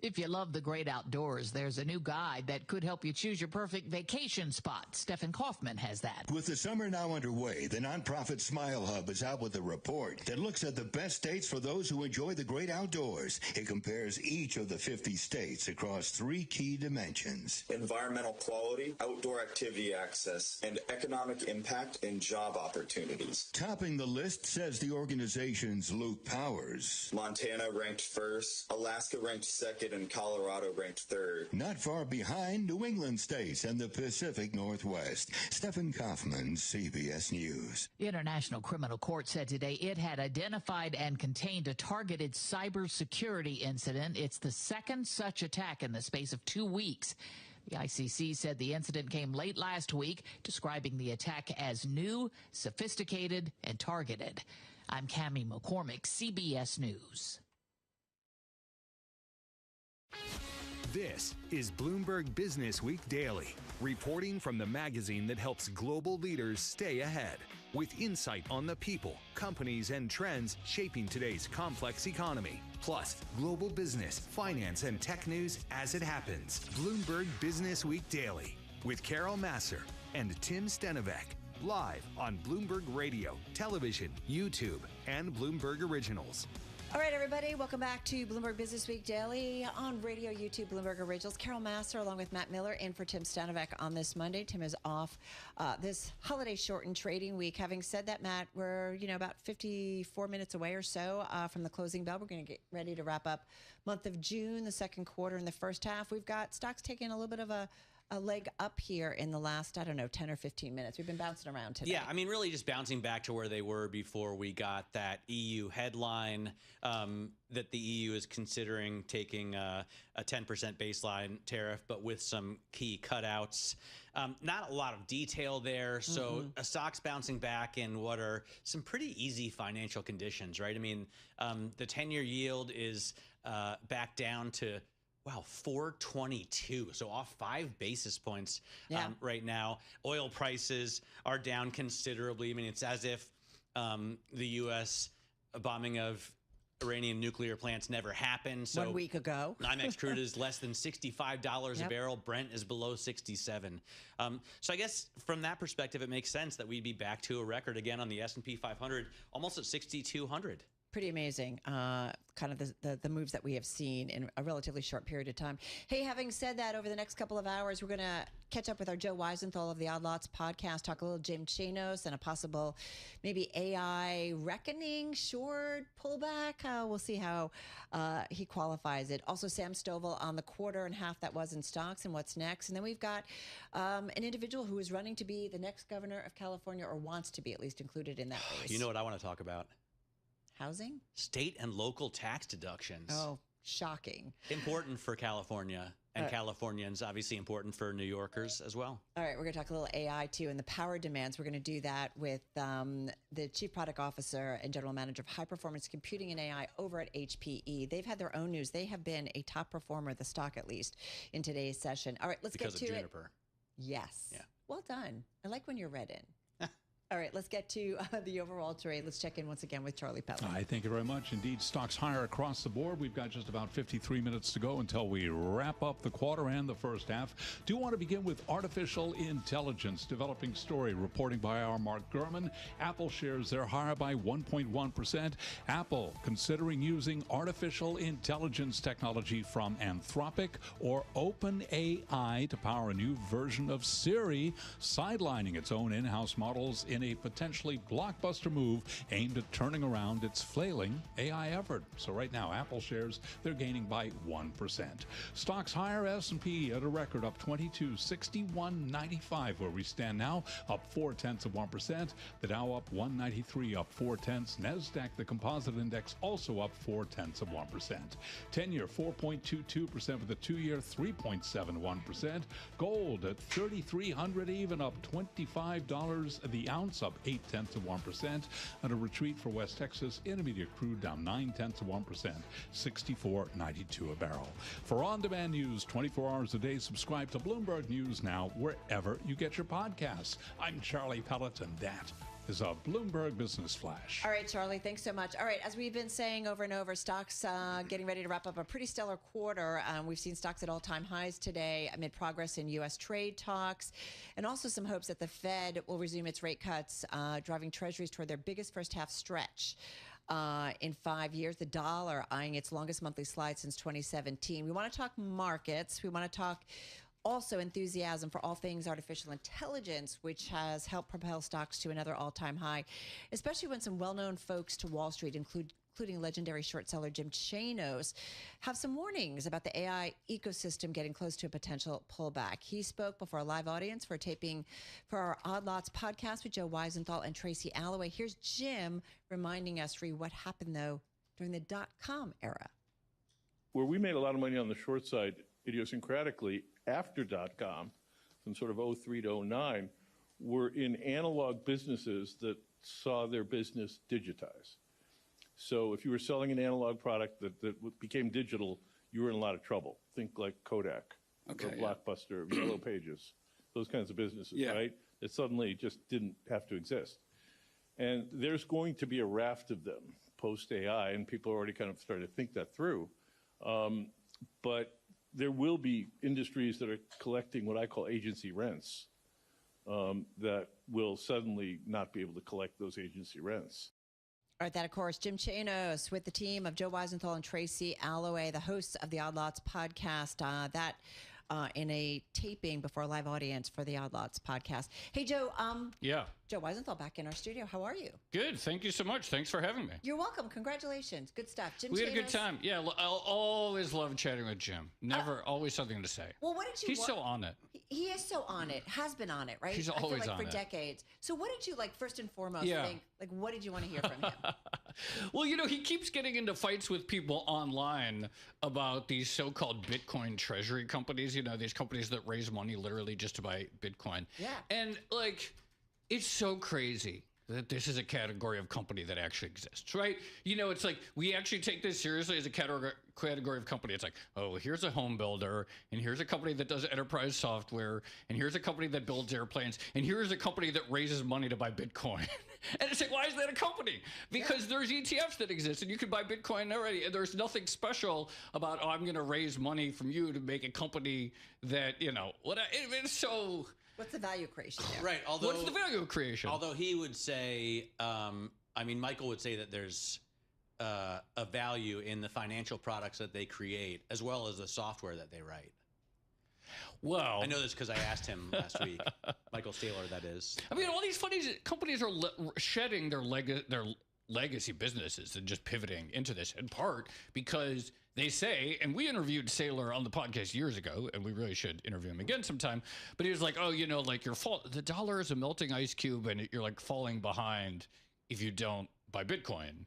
If you love the great outdoors, there's a new guide that could help you choose your perfect vacation spot. Stephen Kaufman has that. With the summer now underway, the nonprofit Smile Hub is out with a report that looks at the best states for those who enjoy the great outdoors. It compares each of the 50 states across 3 key dimensions: environmental quality, outdoor activity access, and economic impact and job opportunities. Topping the list, says the organization's Luke Powers, Montana ranked first, Alaska ranked second, and Colorado ranked third. Not far behind, New England states and the Pacific Northwest. Stephen Kaufman, CBS News. The International Criminal Court said today it had identified and contained a targeted cybersecurity incident. It's the second such attack in the space of 2 weeks. The ICC said the incident came late last week, describing the attack as new, sophisticated, and targeted. I'm Cammie McCormick, CBS News. This is Bloomberg Business Week Daily, reporting from the magazine that helps global leaders stay ahead, with insight on the people, companies, and trends shaping today's complex economy. Plus, global business, finance, and tech news as it happens. Bloomberg Business Week Daily with Carol Massar and Tim Stenovec. Live on Bloomberg Radio, television, YouTube, and Bloomberg Originals. All right, everybody, welcome back to Bloomberg Business Week Daily on radio, YouTube, Bloomberg Originals. Carol Massar along with Matt Miller in for Tim Stenovec on this Monday. Tim is off this holiday shortened trading week. Having said that, Matt, we're about 54 minutes away or so from the closing bell. We're going to get ready to wrap up month of June, the second quarter, and the first half. We've got stocks taking a little bit of a leg up here in the last, 10 or 15 minutes. We've been bouncing around today. Yeah, I mean, really just bouncing back to where they were before we got that EU headline that the EU is considering taking a 10% baseline tariff, but with some key cutouts. Not a lot of detail there. So a stock's bouncing back in what are some pretty easy financial conditions, right? I mean, the 10-year yield is back down to 422. So off 5 basis points right now. Oil prices are down considerably. I mean, it's as if the U.S. bombing of Iranian nuclear plants never happened. So 1 week ago. NYMEX crude is less than $65 a barrel. Brent is below 67. So I guess from that perspective, it makes sense that we'd be back to a record again on the S&P 500, almost at 6,200. Pretty amazing, kind of the moves that we have seen in a relatively short period of time. Hey, having said that, over the next couple of hours, we're going to catch up with our Joe Weisenthal of the Odd Lots podcast, talk a little Jim Chanos and a possible maybe AI reckoning, short pullback. We'll see how he qualifies it. Also, Sam Stovall on the quarter and half that was in stocks and what's next. And then we've got an individual who is running to be the next governor of California, or wants to be at least included in that race. You know what I want to talk about? Housing? State and local tax deductions. Oh, shocking. Important for California and Californians, obviously important for New Yorkers as well. All right, we're going to talk a little AI too and the power demands. We're going to do that with the Chief Product Officer and General Manager of High Performance Computing and AI over at HPE. They've had their own news. They have been a top performer, the stock at least, in today's session. All right, let's get to it. Because of Juniper. Yes. Yeah. Well done. I like when you're read in. All right, let's get to the overall trade. Let's check in once again with Charlie Pellet. Thank you very much. Indeed, stocks higher across the board. We've got just about 53 minutes to go until we wrap up the quarter and the first half. Do want to begin with artificial intelligence. Developing story reporting by our Mark Gurman. Apple shares they're higher by 1.1%. Apple considering using artificial intelligence technology from Anthropic or OpenAI to power a new version of Siri, sidelining its own in-house models in a potentially blockbuster move aimed at turning around its flailing AI effort. So right now, Apple shares, they're gaining by 1%. Stocks higher, S&P at a record up 2261.95 where we stand now, up 0.4%. The Dow up 193, up 0.4. NASDAQ, the composite index, also up 0.4%. 10-year 4.22% with the 2-year 3.71%. Gold at 3,300 even, up $25 the ounce, up 0.8%, and a retreat for West Texas Intermediate crude down 0.9%, 64.92 a barrel. For on-demand news 24 hours a day, subscribe to Bloomberg News Now wherever you get your podcasts. I'm Charlie Pellet, and that is a Bloomberg Business Flash. All right, Charlie, thanks so much. All right, as we've been saying over and over, stocks getting ready to wrap up a pretty stellar quarter. We've seen stocks at all-time highs today amid progress in U.S. trade talks and also some hopes that the Fed will resume its rate cuts, driving treasuries toward their biggest first-half stretch in 5 years. The dollar eyeing its longest monthly slide since 2017. We want to talk markets. We want to talk also enthusiasm for all things artificial intelligence, which has helped propel stocks to another all-time high, especially when some well-known folks to Wall Street, including legendary short seller Jim Chanos, have some warnings about the AI ecosystem getting close to a potential pullback. He spoke before a live audience for taping for our Odd Lots podcast with Joe Weisenthal and Tracy Alloway. Here's Jim reminding us, what happened, though, during the dot-com era. Where we made a lot of money on the short side, idiosyncratically, after dot-com, from sort of 03 to 09, were in analog businesses that saw their business digitize. So if you were selling an analog product that became digital, you were in a lot of trouble. think like Kodak, Okay, or yeah. Blockbuster, Yellow Pages, those kinds of businesses, Yeah. right? That suddenly just didn't have to exist. And there's going to be a raft of them post-AI, and people already kind of started to think that through. But there will be industries that are collecting what I call agency rents that will suddenly not be able to collect those agency rents. All right, that, of course, Jim Chanos with the team of Joe Weisenthal and Tracy Alloway, the hosts of the Odd Lots podcast. In a taping before a live audience for the Odd Lots podcast. Hey, Joe. Yeah. Joe Weisenthal back in our studio. How are you? Good. Thank you so much. Thanks for having me. You're welcome. Congratulations. Good stuff. Jim We had a good Chanos. time. Yeah, I'll always love chatting with Jim. Never, always something to say. Well, what did you? He's so on it. He is so on it. Has been on it, right? He's I feel always like on for it. decades. So, what did you like first and foremost Yeah. think? Like, what did you want to hear from him? Well, he keeps getting into fights with people online about these so-called Bitcoin treasury companies, these companies that raise money literally just to buy Bitcoin. Yeah. And it's so crazy that this is a category of company that actually exists, right? It's like we actually take this seriously as a category of company. It's like, oh, here's a home builder, and here's a company that does enterprise software, and here's a company that builds airplanes, and here's a company that raises money to buy Bitcoin. And it's like, why is that a company? Because there's ETFs that exist, and you can buy Bitcoin already, and there's nothing special about, I'm going to raise money from you to make a company that, it's so... What's the value creation there? Right. Although, What's the value creation? Although he would say, Michael would say that there's a value in the financial products that they create as well as the software that they write. Well, I know this because I asked him last week. Michael Saylor, that is. I mean, all these funny companies are shedding their legacy businesses and just pivoting into this, in part because they say, and we interviewed Saylor on the podcast years ago, and we really should interview him again sometime, but he was like, oh, the dollar is a melting ice cube, and you're falling behind if you don't buy Bitcoin.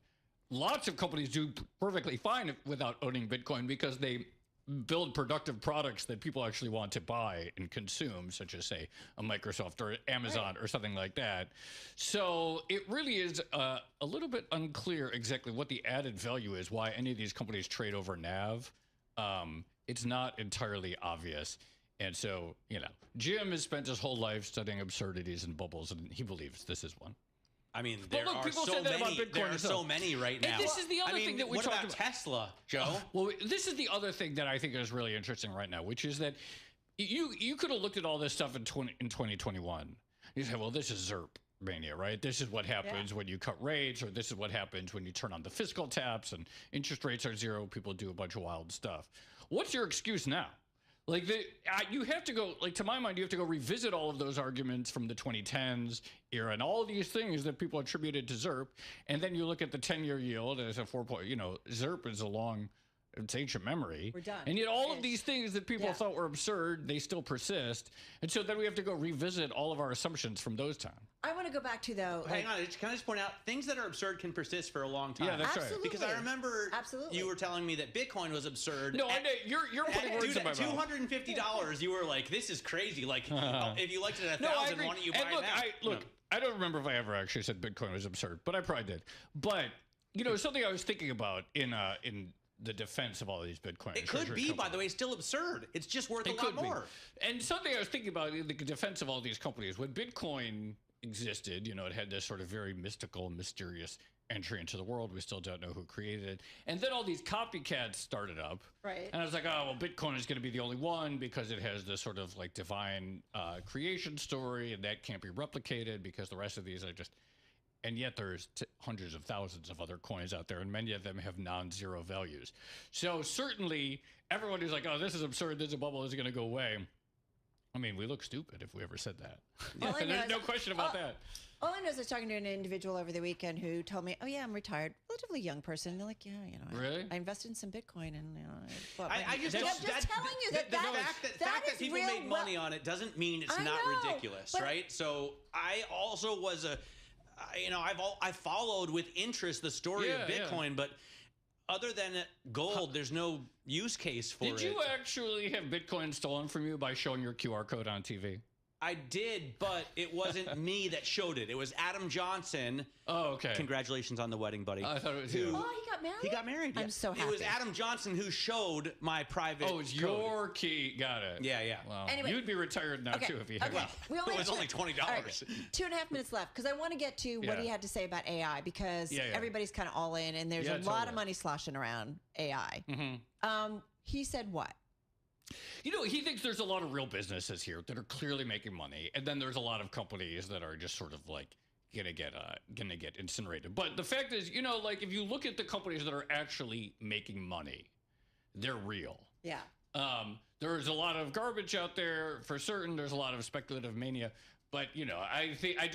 Lots of companies do perfectly fine without owning Bitcoin because they build productive products that people actually want to buy and consume, such as, say, a Microsoft or Amazon or something like that. So it really is a little bit unclear exactly what the added value is, why any of these companies trade over NAV. It's not entirely obvious. And so, Jim has spent his whole life studying absurdities and bubbles, and he believes this is one. I mean, But look, people say that about Bitcoin there are as so well. many right now. And this is the other thing that we what talked about about. Tesla, Joe? Well, this is the other thing that I think is really interesting right now, which is that you could have looked at all this stuff in 2021. You say, well, this is ZERP mania, right? This is what happens when you cut rates, or this is what happens when you turn on the fiscal taps and interest rates are zero. People do a bunch of wild stuff. What's your excuse now? You have to go, to my mind, you have to go revisit all of those arguments from the 2010s era and all of these things that people attributed to ZERP. And then you look at the 10-year yield as a 4-point, ZERP is it's ancient memory. We're done. And yet all of these things that people thought were absurd, they still persist. And so then we have to go revisit all of our assumptions from those times. I want to go back to, though. Hang on, can I just point out, things that are absurd can persist for a long time. Yeah, that's right. Absolutely. Because I remember you were telling me that Bitcoin was absurd. No, you're putting words in my mouth. $250, you were like, this is crazy. If you liked it at 1,000, I agree. why don't you And buy look, it now? I don't remember if I ever actually said Bitcoin was absurd, but I probably did. But, something I was thinking about in the defense of all of these Bitcoin. It could be, by the way, still absurd. It's just worth a lot more. And something I was thinking about in the defense of all these companies, when Bitcoin existed, it had this sort of very mystical, mysterious entry into the world. We still don't know who created it. And then all these copycats started up. Right. And I was like, oh, well, Bitcoin is going to be the only one because it has this sort of divine creation story, and that can't be replicated because the rest of these are just... And yet there's hundreds of thousands of other coins out there, and many of them have non-zero values. So certainly everyone who's like, oh, this is absurd, this is a bubble, this is going to go away. I mean, we look stupid if we ever said that. There's no question about that. All I know is I was talking to an individual over the weekend who told me, oh, yeah, I'm retired. Relatively young person. They're like, yeah, Really? I invested in some Bitcoin and, I'm just telling you the fact that people real make money on it doesn't mean it's not ridiculous, right? So I also was I followed with interest the story of Bitcoin, but other than gold, there's no use case for it. Did you actually have Bitcoin stolen from you by showing your QR code on TV? I did, but it wasn't me that showed it. It was Adam Johnson. Oh, okay. Congratulations on the wedding, buddy. I thought it was you. Oh, he got married? He got married. I'm yeah. so happy. It was Adam Johnson who showed my private. Oh, it's code. your key. Got it. Yeah, yeah. Wow. Anyway. You'd be retired now, too, if you had Okay. We only it was have only $20. All right, 2.5 minutes left because I want to get to what Yeah. he had to say about AI because Yeah, yeah. everybody's kind of all in and there's Yeah, a lot totally. of money sloshing around AI. Mhm. He said what? You know, he thinks there's a lot of real businesses here that are clearly making money, and then there's a lot of companies that are just sort of like gonna get incinerated. But the fact is, you know, like if you look at the companies that are actually making money, they're real. Yeah. There's a lot of garbage out there for certain. There's a lot of speculative mania. But, you know, I think I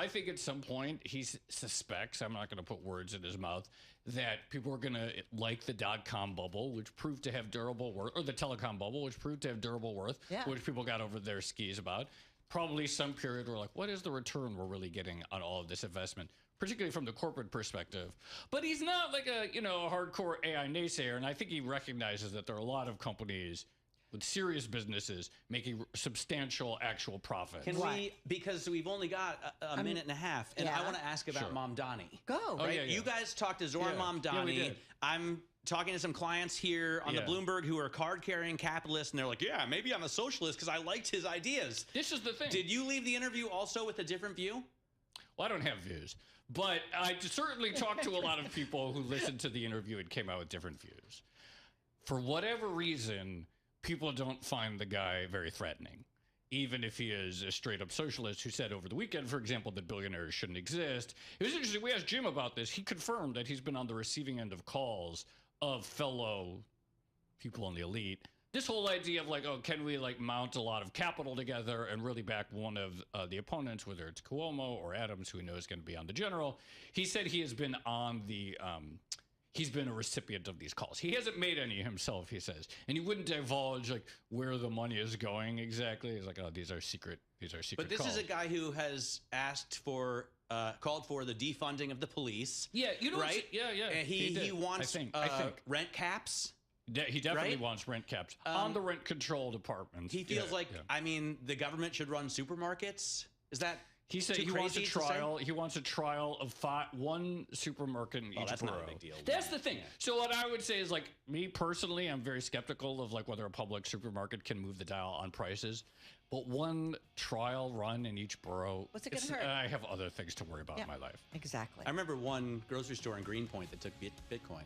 think at some point he suspects, I'm not going to put words in his mouth, that people are going to like the .com bubble, which proved to have durable worth, or the telecom bubble, which proved to have durable worth, which people got over their skis about. Probably some period where like, what is the return we're really getting on all of this investment, particularly from the corporate perspective? But he's not like a hardcore AI naysayer, and I think he recognizes that there are a lot of companies with serious businesses making substantial actual profits. Can we, because we've only got a minute and a half, and I want to ask about Mamdani. Go. Right? Oh, yeah, yeah. You guys talked to Zoran Yeah. Mamdani. Yeah, we did. I'm talking to some clients here on the Bloomberg who are card-carrying capitalists, and they're like, yeah, maybe I'm a socialist because I liked his ideas. This is the thing. Did you leave the interview also with a different view? Well, I don't have views, but I certainly talked to a lot of people who listened to the interview and came out with different views. For whatever reason, people don't find the guy very threatening, even if he is a straight-up socialist who said over the weekend, for example, that billionaires shouldn't exist. It was interesting. We asked Jim about this. He confirmed that he's been on the receiving end of calls of fellow people in the elite. This whole idea of like, oh, can we like mount a lot of capital together and really back one of the opponents, whether it's Cuomo or Adams, who he knows is going to be on the General. He said he has been on the he's been a recipient of these calls. He hasn't made any himself, he says, and he wouldn't divulge like where the money is going exactly. He's like, oh, these are secret But this calls. is a guy who has asked for, called for the defunding of the police. Yeah, you know, right? Yeah. And he he did. wants I think rent caps. He definitely right? wants rent caps on the rent controlled apartments. He feels I mean, the government should run supermarkets. Is that He said too he wants a crazy to say? trial. He wants a trial of one supermarket in each that's borough. not a big deal. That's the thing. So what I would say is, like, me personally, I'm very skeptical of like whether a public supermarket can move the dial on prices. But one trial run in each borough. What's it gonna hurt? I have other things to worry about in my life. Exactly. I remember one grocery store in Greenpoint that took Bitcoin.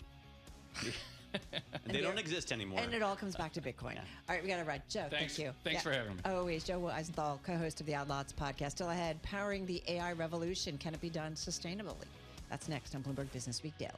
And they don't exist anymore. And it all comes back to Bitcoin. All right, we got to run. Joe, Thanks. thank you. Thanks for having me. Always. Joe Weisenthal, co-host of the Odd Lots podcast. Still ahead, powering the AI revolution. Can it be done sustainably? That's next on Bloomberg Business Week Daily.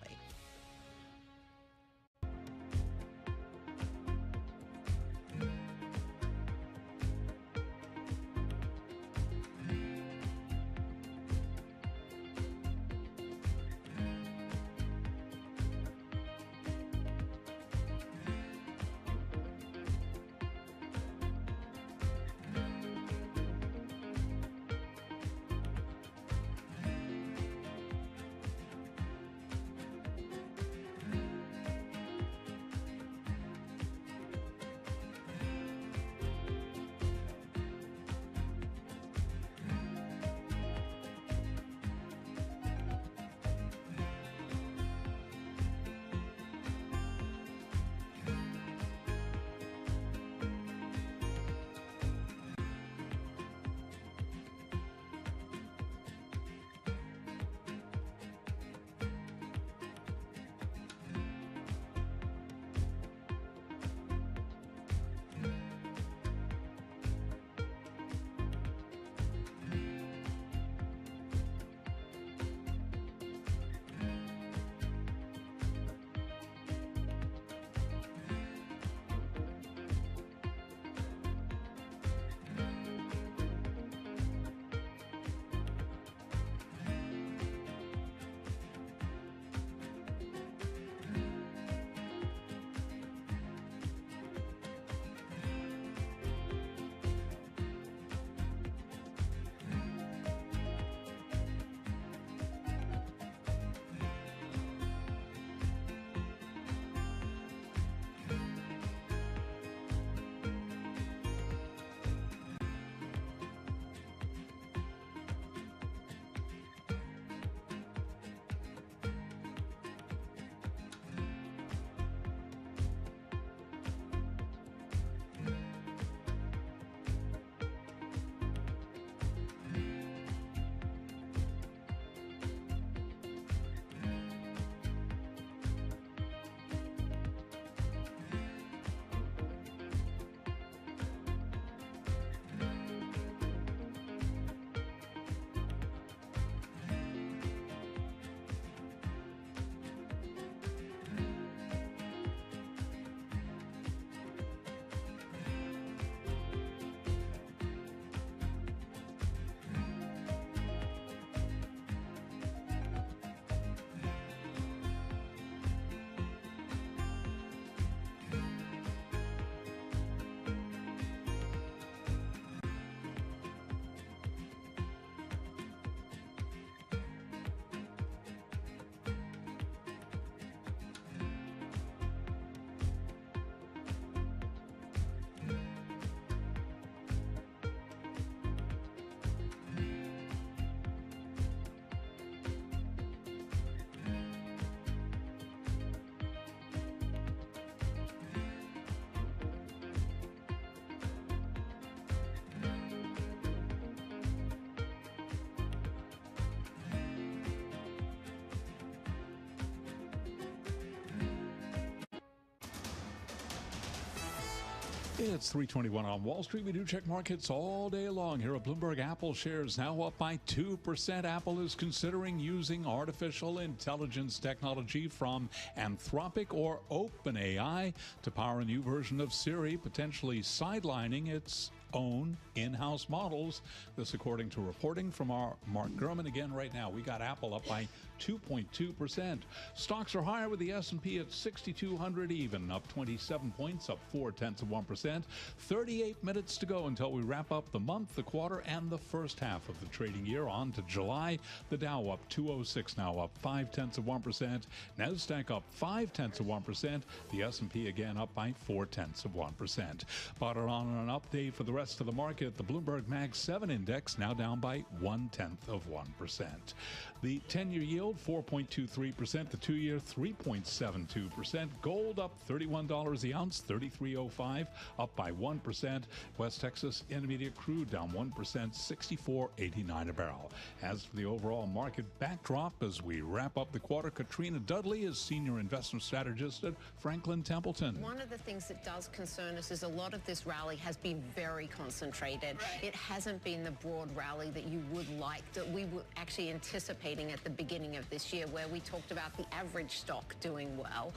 It's 3:21 on Wall Street. We do check markets all day long here at Bloomberg. Apple shares now up by 2%. Apple is considering using artificial intelligence technology from Anthropic or OpenAI to power a new version of Siri, potentially sidelining its own in-house models. This according to reporting from our Mark Gurman. Again, right now, we got Apple up by 2.2%. Stocks are higher with the S&P at 6,200 even, up 27 points, up 0.4%. 38 minutes to go until we wrap up the month, the quarter, and the first half of the trading year. On to July. The Dow up 206 now, up 0.5%. NASDAQ up 0.5%. The S&P again up by 0.4%. But on an update for the rest of the market, the Bloomberg Mag 7 index now down by 0.1%. The 10-year yield 4.23%, the 2-year 3.72%. Gold up $31 the ounce, $33.05, up by 1%. West Texas Intermediate crude down 1%, $64.89 a barrel. As for the overall market backdrop, as we wrap up the quarter, Katrina Dudley is senior investment strategist at Franklin Templeton. One of the things that does concern us is a lot of this rally has been very concentrated. It hasn't been the broad rally that you would like, that we were actually anticipating at the beginning of this year, where we talked about the average stock doing well.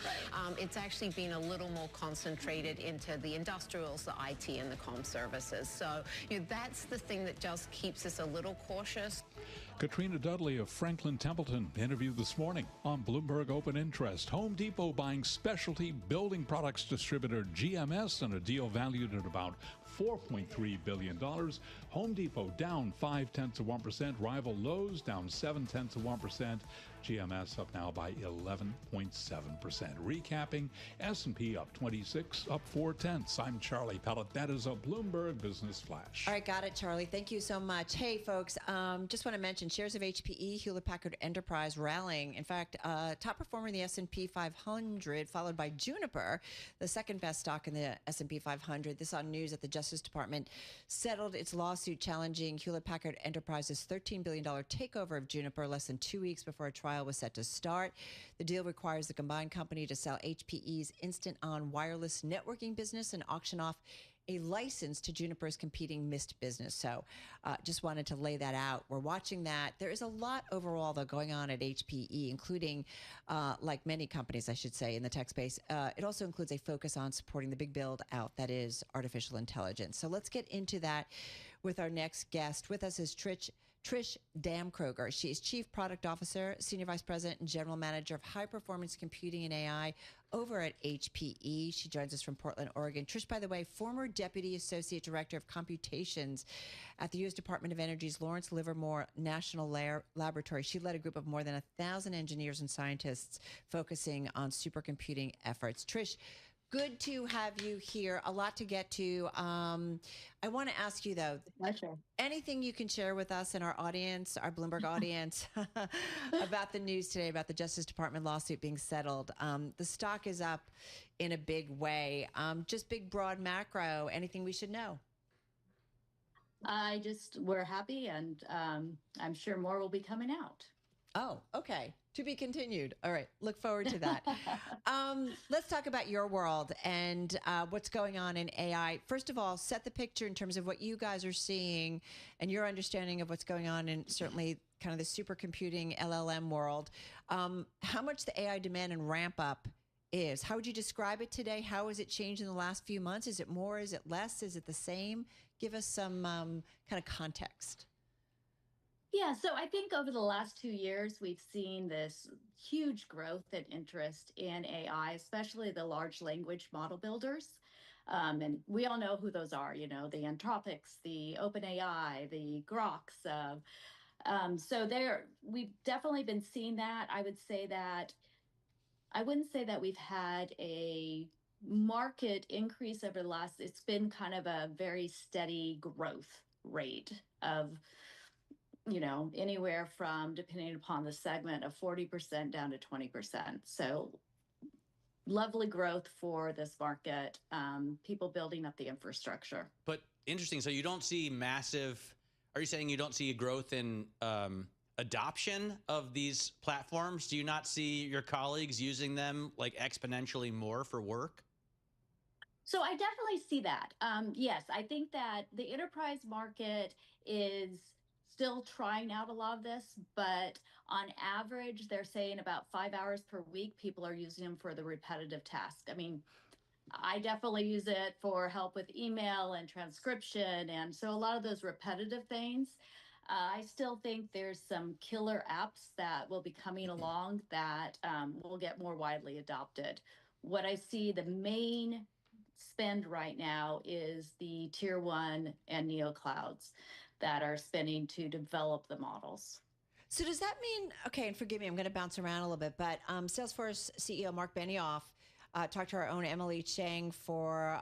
It's actually been a little more concentrated into the industrials, the IT, and the comm services. So, that's the thing that just keeps us a little cautious. Katrina Dudley of Franklin Templeton interviewed this morning on Bloomberg Open Interest. Home Depot buying specialty building products distributor GMS in a deal valued at about $4.3 billion. Home Depot down 0.5%. Rival Lowe's down 0.7%. GMS up now by 11.7%. Recapping, S&P up 26, up 0.4. I'm Charlie Pellet. That is a Bloomberg Business Flash. All right, got it, Charlie. Thank you so much. Hey, folks, just want to mention shares of HPE, Hewlett-Packard Enterprise rallying. In fact, top performer in the S&P 500, followed by Juniper, the second best stock in the S&P 500. This on news that the Justice Department settled its lawsuit challenging Hewlett-Packard Enterprise's $13 billion takeover of Juniper less than 2 weeks before a trial was set to start. The deal requires the combined company to sell HPE's instant-on wireless networking business and auction off a license to Juniper's competing Mist business. So just wanted to lay that out. We're watching that. There is a lot overall, though, going on at HPE, including, like many companies, I should say, in the tech space. It also includes a focus on supporting the big build out that is artificial intelligence. So let's get into that with our next guest. With us is Trish Damkroger. She is Chief Product Officer, Senior Vice President, and General Manager of High Performance Computing and AI over at HPE. She joins us from Portland, Oregon. Trish, by the way, former Deputy Associate Director of Computations at the U.S. Department of Energy's Lawrence Livermore National Laboratory. She led a group of more than 1,000 engineers and scientists focusing on supercomputing efforts. Trish, good to have you here. A lot to get to. I want to ask you, though, anything you can share with us and our audience, our Bloomberg audience, about the news today about the Justice Department lawsuit being settled. The stock is up in a big way. Just big, broad macro. Anything we should know? We're happy, and I'm sure more will be coming out. Oh, okay. To be continued. All right. Look forward to that. Let's talk about your world and what's going on in AI. First of all, set the picture in terms of what you guys are seeing and your understanding of what's going on in certainly kind of the supercomputing LLM world. How much the AI demand and ramp up is. How would you describe it today? How has it changed in the last few months? Is it more? Is it less? Is it the same? Give us some kind of context. Yeah, so I think over the last 2 years, we've seen this huge growth and interest in AI, especially the large language model builders. And we all know who those are, the Anthropics, the OpenAI, the Groks. So we've definitely been seeing that. I wouldn't say that we've had a market increase over the last, it's been kind of a very steady growth rate of anywhere from, depending upon the segment, of 40% down to 20%. So lovely growth for this market, people building up the infrastructure. But interesting. So you don't see are you saying you don't see a growth in adoption of these platforms? Do you not see your colleagues using them like exponentially more for work? So I definitely see that. Yes, I think that the enterprise market is still trying out a lot of this, but on average, they're saying about 5 hours per week, people are using them for the repetitive task. I mean, I definitely use it for help with email and transcription. And so a lot of those repetitive things. I still think there's some killer apps that will be coming along that will get more widely adopted. What I see the main spend right now is the tier one and neo clouds that are spending to develop the models. So does that mean, okay, and forgive me, I'm going to bounce around a little bit, but Salesforce CEO Mark Benioff talked to our own Emily Chang for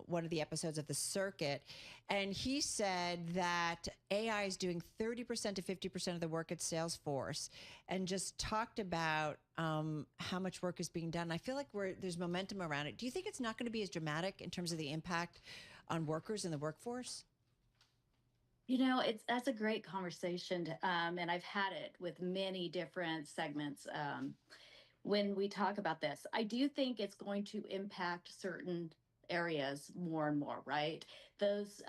one of the episodes of The Circuit, and he said that AI is doing 30% to 50% of the work at Salesforce, and just talked about how much work is being done. I feel like there's momentum around it. Do you think it's not going to be as dramatic in terms of the impact on workers in the workforce? You know, that's a great conversation, and I've had it with many different segments. When we talk about this, I do think it's going to impact certain areas more and more, right? Those,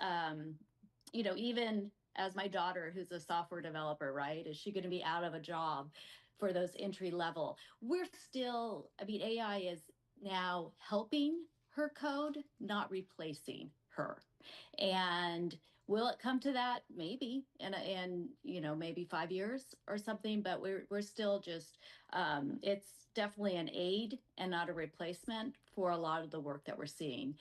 even as my daughter, who's a software developer, right? Is she going to be out of a job for those entry level? We're still, AI is now helping her code, not replacing her. And will it come to that? Maybe, and maybe 5 years or something. But we're still just, it's definitely an aid and not a replacement for a lot of the work that we're seeing.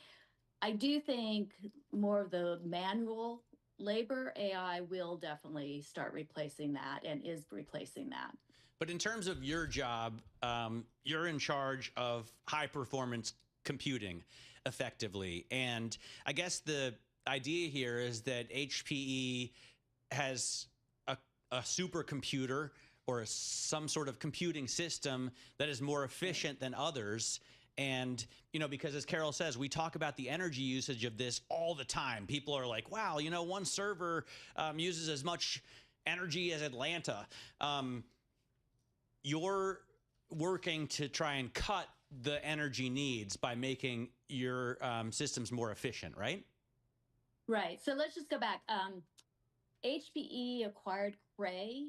I do think more of the manual labor, AI will definitely start replacing that and is replacing that. But in terms of your job, you're in charge of high performance computing effectively. And I guess the idea here is that HPE has a supercomputer or some sort of computing system that is more efficient than others. And, because as Carol says, we talk about the energy usage of this all the time. People are like, wow, one server uses as much energy as Atlanta. You're working to try and cut the energy needs by making your systems more efficient, right? Right. So let's just go back. HPE acquired Cray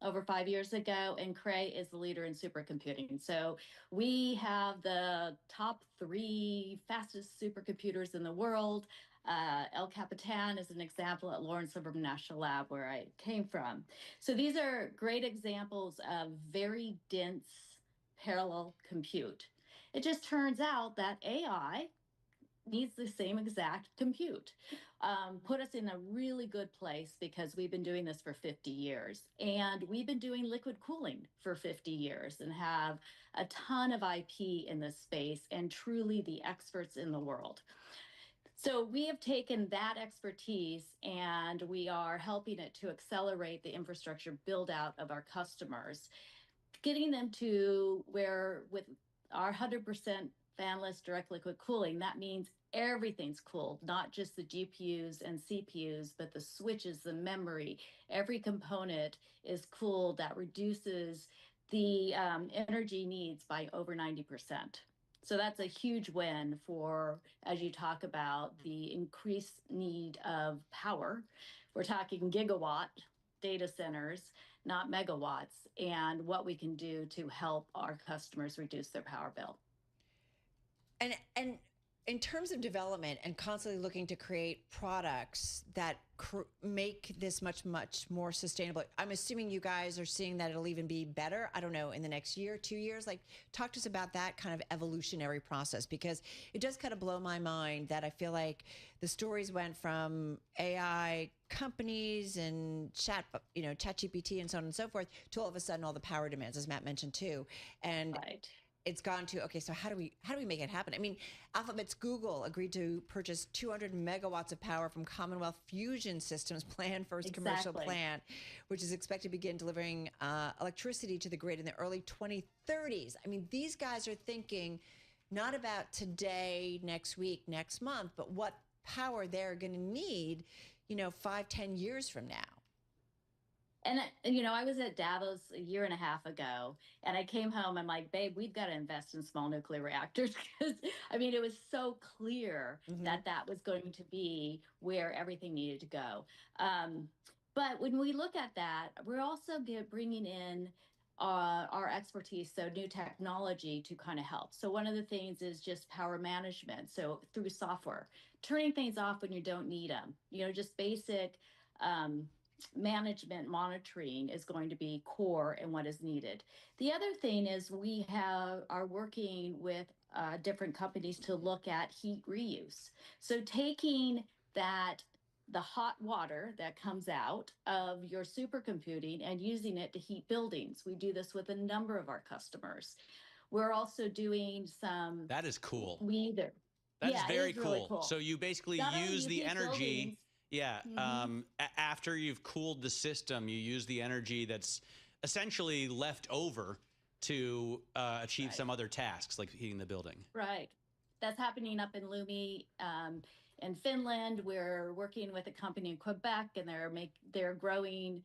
over 5 years ago, and Cray is the leader in supercomputing. So we have the top 3 fastest supercomputers in the world. El Capitan is an example at Lawrence Livermore National Lab, where I came from. So these are great examples of very dense parallel compute. It just turns out that AI needs the same exact compute. Put us in a really good place because we've been doing this for 50 years. And we've been doing liquid cooling for 50 years and have a ton of IP in this space and truly the experts in the world. So we have taken that expertise and we are helping it to accelerate the infrastructure build out of our customers, getting them to where with our 100% fanless direct liquid cooling, that means everything's cooled, not just the GPUs and CPUs, but the switches, the memory, every component is cooled. That reduces the energy needs by over 90%. So that's a huge win for, as you talk about the increased need of power. We're talking gigawatt data centers, not megawatts, and what we can do to help our customers reduce their power bill. And in terms of development and constantly looking to create products that make this much more sustainable, I'm assuming you guys are seeing that it'll even be better, I don't know, in the next year, 2 years. Like, talk to us about that kind of evolutionary process, because it does kind of blow my mind that I feel like the stories went from AI companies and ChatGPT and so on and so forth to all of a sudden all the power demands, as Matt mentioned too. And right. It's gone to, okay, so how do we make it happen? I mean, Alphabet's Google agreed to purchase 200 megawatts of power from Commonwealth Fusion Systems' planned first commercial plant, which is expected to begin delivering electricity to the grid in the early 2030s. I mean, these guys are thinking not about today, next week, next month, but what power they're going to need, 5-10 years from now. And, you know, I was at Davos a year and a half ago, and I came home. I'm like, babe, we've got to invest in small nuclear reactors because, I mean, it was so clear that that was going to be where everything needed to go. But when we look at that, we're also bringing in our expertise, so new technology to kind of help. So one of the things is just power management. So through software, turning things off when you don't need them, you know, just basic management monitoring is going to be core and what is needed. The other thing is we are working with different companies to look at heat reuse. So taking the hot water that comes out of your supercomputing and using it to heat buildings. We do this with a number of our customers. We're also doing some. That is cool. That is very cool. Really cool. So you basically use the energy. Yeah. After you've cooled the system, you use the energy that's essentially left over to achieve some other tasks, like heating the building. Right. That's happening up in Lumi. In Finland, we're working with a company in Quebec, and they're growing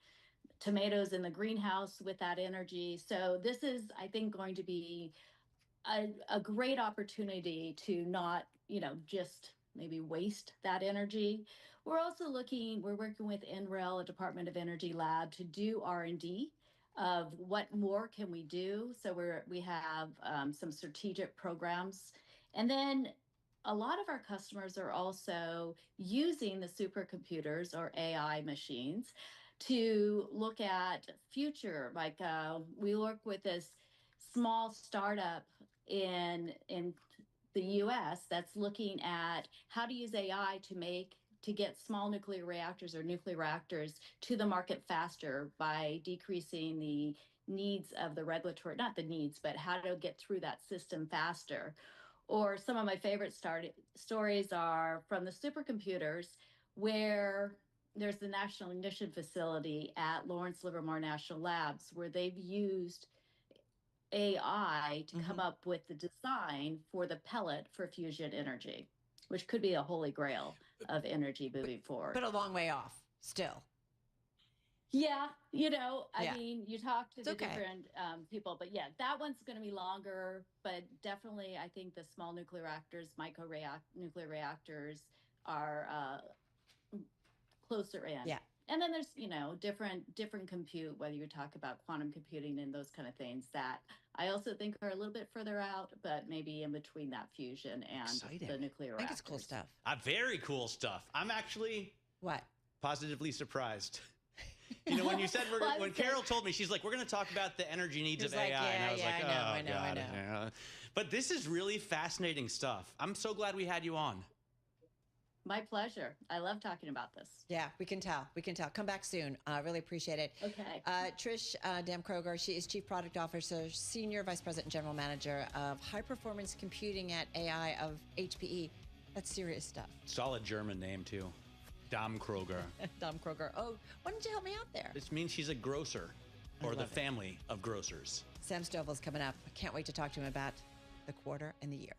tomatoes in the greenhouse with that energy. So this is, I think, going to be a great opportunity to not, you know, just maybe waste that energy. We're working with NREL, a Department of Energy lab, to do R&D of what more can we do. So we have some strategic programs. And then a lot of our customers are also using the supercomputers or AI machines to look at future. Like we work with this small startup in the US that's looking at how to use AI to get small nuclear reactors or nuclear reactors to the market faster by decreasing the needs of the regulatory, not the needs, but how to get through that system faster. Or some of my favorite stories are from the supercomputers, where there's the National Ignition Facility at Lawrence Livermore National Labs, where they've used AI to come up with the design for the pellet for fusion energy, which could be a holy grail of energy moving forward. But a long way off still. Yeah, you know, I mean, you talk to the different people, but yeah, that one's going to be longer, but definitely I think the small nuclear reactors, nuclear reactors are closer in. Yeah. And then there's, you know, different compute, whether you talk about quantum computing and those kind of things that I also think are a little bit further out, but maybe in between that fusion and the nuclear reactors. I think it's cool stuff. Very cool stuff. I'm actually positively surprised. You know, when you said when Carol told me, she's like, we're going to talk about the energy needs of AI. And I was like, I know. But this is really fascinating stuff. I'm so glad we had you on. My pleasure. I love talking about this. Yeah, we can tell. Come back soon. Really appreciate it. Okay. Trish Damkroger, she is Chief Product Officer, Senior Vice President and General Manager of High Performance Computing at AI of HPE. That's serious stuff. Solid German name, too. Damkroger. Damkroger. Oh, why didn't you help me out there? This means she's a grocer, or the family of grocers. Sam Stovall's coming up. I can't wait to talk to him about the quarter and the year.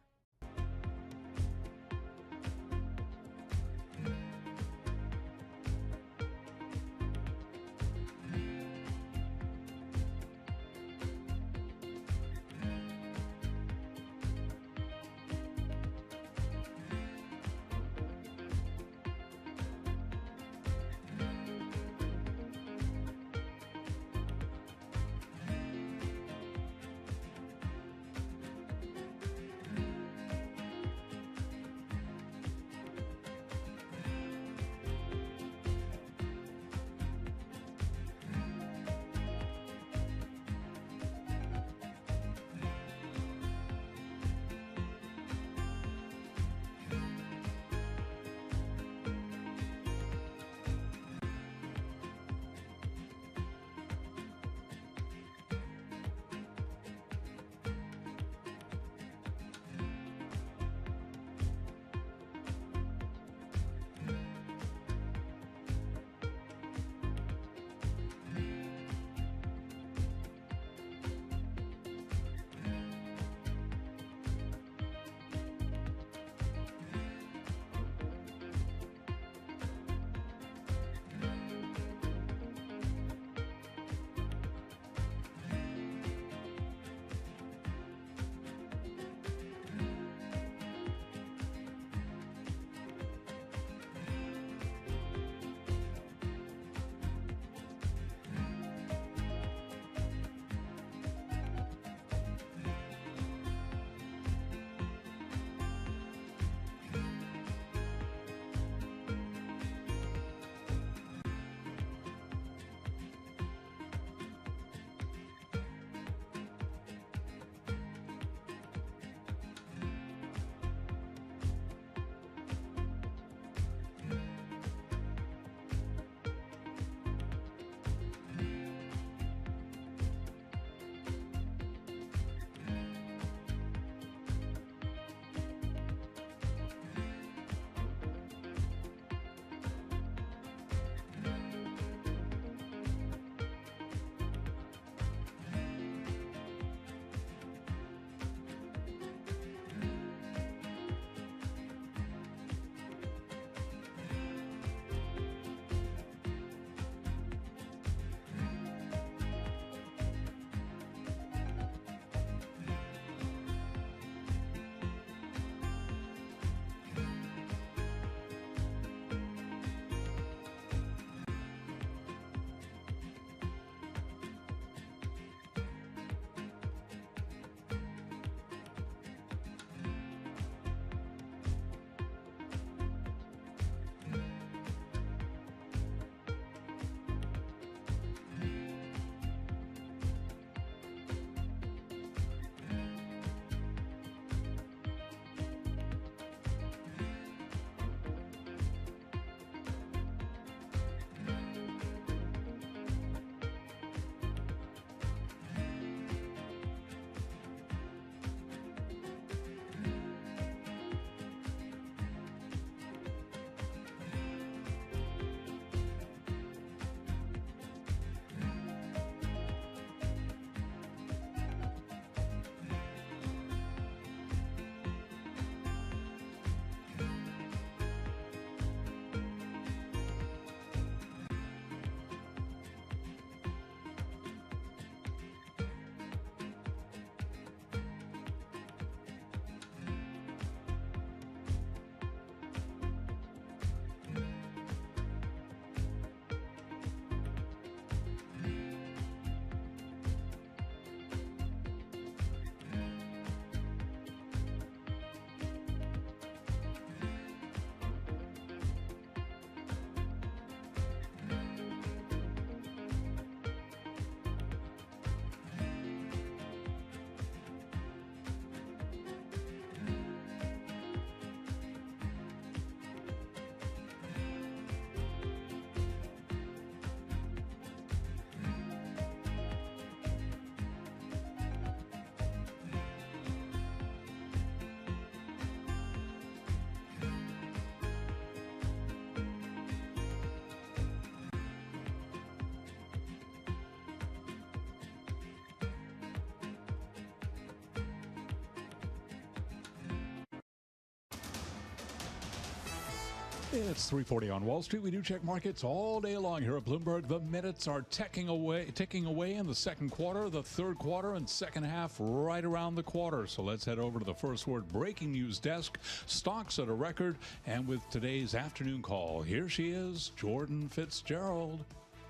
It's 3:40 on Wall Street. We do check markets all day long here at Bloomberg. The minutes are ticking away in the second quarter, the third quarter, and second half right around the quarter. So let's head over to the First Word breaking news desk. Stocks at a record, and with today's afternoon call, here she is, Jordan Fitzgerald.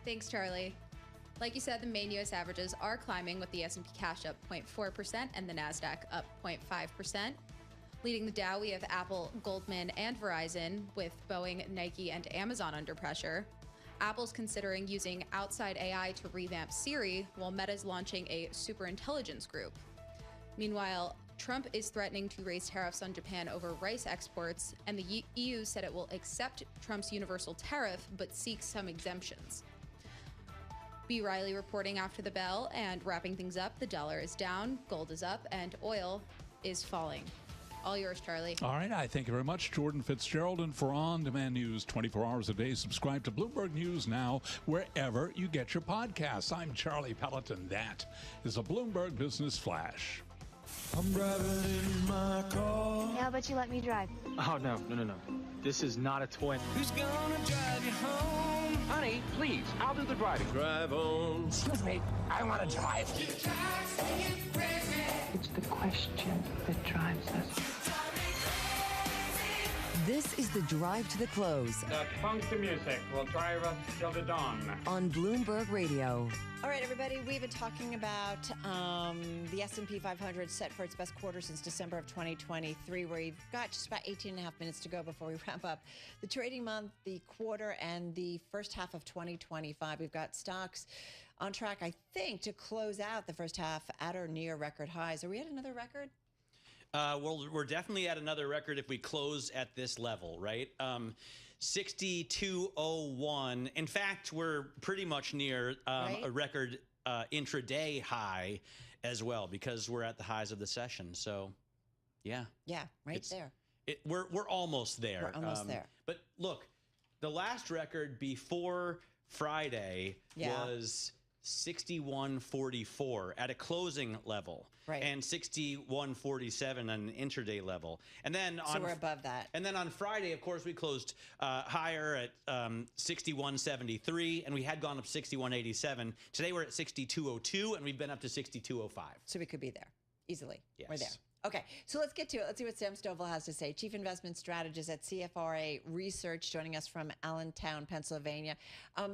Thanks, Charlie. Like you said, the main U.S. averages are climbing, with the S&P cash up 0.4% and the NASDAQ up 0.5%. Leading the Dow, we have Apple, Goldman, and Verizon, with Boeing, Nike, and Amazon under pressure. Apple's considering using outside AI to revamp Siri, while Meta's launching a superintelligence group. Meanwhile, Trump is threatening to raise tariffs on Japan over rice exports, and the EU said it will accept Trump's universal tariff but seek some exemptions. B. Riley reporting after the bell, and wrapping things up, the dollar is down, gold is up, and oil is falling. All yours, Charlie. All right. I thank you very much, Jordan Fitzgerald. And for on-demand news 24 hours a day, subscribe to Bloomberg News Now wherever you get your podcasts. I'm Charlie Pelleton. That is a Bloomberg Business Flash. I'm driving in my car. How about you let me drive? Oh, no. This is not a toy. Who's gonna drive you home? Honey, please, I'll do the driving. Drive on. Excuse me, I want to drive. It's the question that drives us. This is the Drive to the Close. That funky music will drive us till the dawn. On Bloomberg Radio. All right, everybody, we've been talking about the S&P 500 set for its best quarter since December of 2023, where you've got just about 18 and a half minutes to go before we wrap up the trading month, the quarter, and the first half of 2025. We've got stocks on track, I think, to close out the first half at or near record highs. Are we at another record? Well, we're definitely at another record if we close at this level, right? 62.01. In fact, we're pretty much near a record intraday high as well, because we're at the highs of the session. So, yeah. Yeah, there. We're almost there. We're almost there. But look, the last record before Friday was 61.44 at a closing level, and 61.47 on an intraday level, and then so we're above that. And then on Friday, of course, we closed higher at 61.73, and we had gone up 61.87. Today we're at 62.02, and we've been up to 62.05. So we could be there easily. Yes. We're there. Okay, so let's get to it. Let's see what Sam Stovall has to say. Chief Investment Strategist at CFRA Research, joining us from Allentown, Pennsylvania.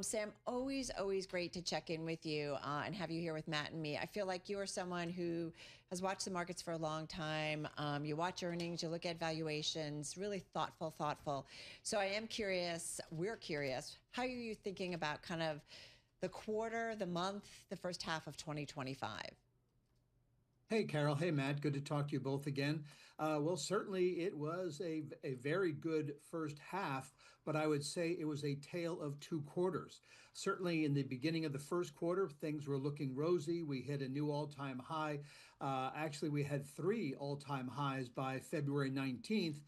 Sam, always great to check in with you and have you here with Matt and me. I feel like you are someone who has watched the markets for a long time. You watch earnings, you look at valuations, really thoughtful. So I am curious, we're curious, how are you thinking about kind of the quarter, the month, the first half of 2025? Hey, Carol. Hey, Matt. Good to talk to you both again. Well, certainly it was a very good first half, but I would say it was a tale of two quarters. Certainly in the beginning of the first quarter, things were looking rosy. We hit a new all-time high. Actually, we had 3 all-time highs by February 19th,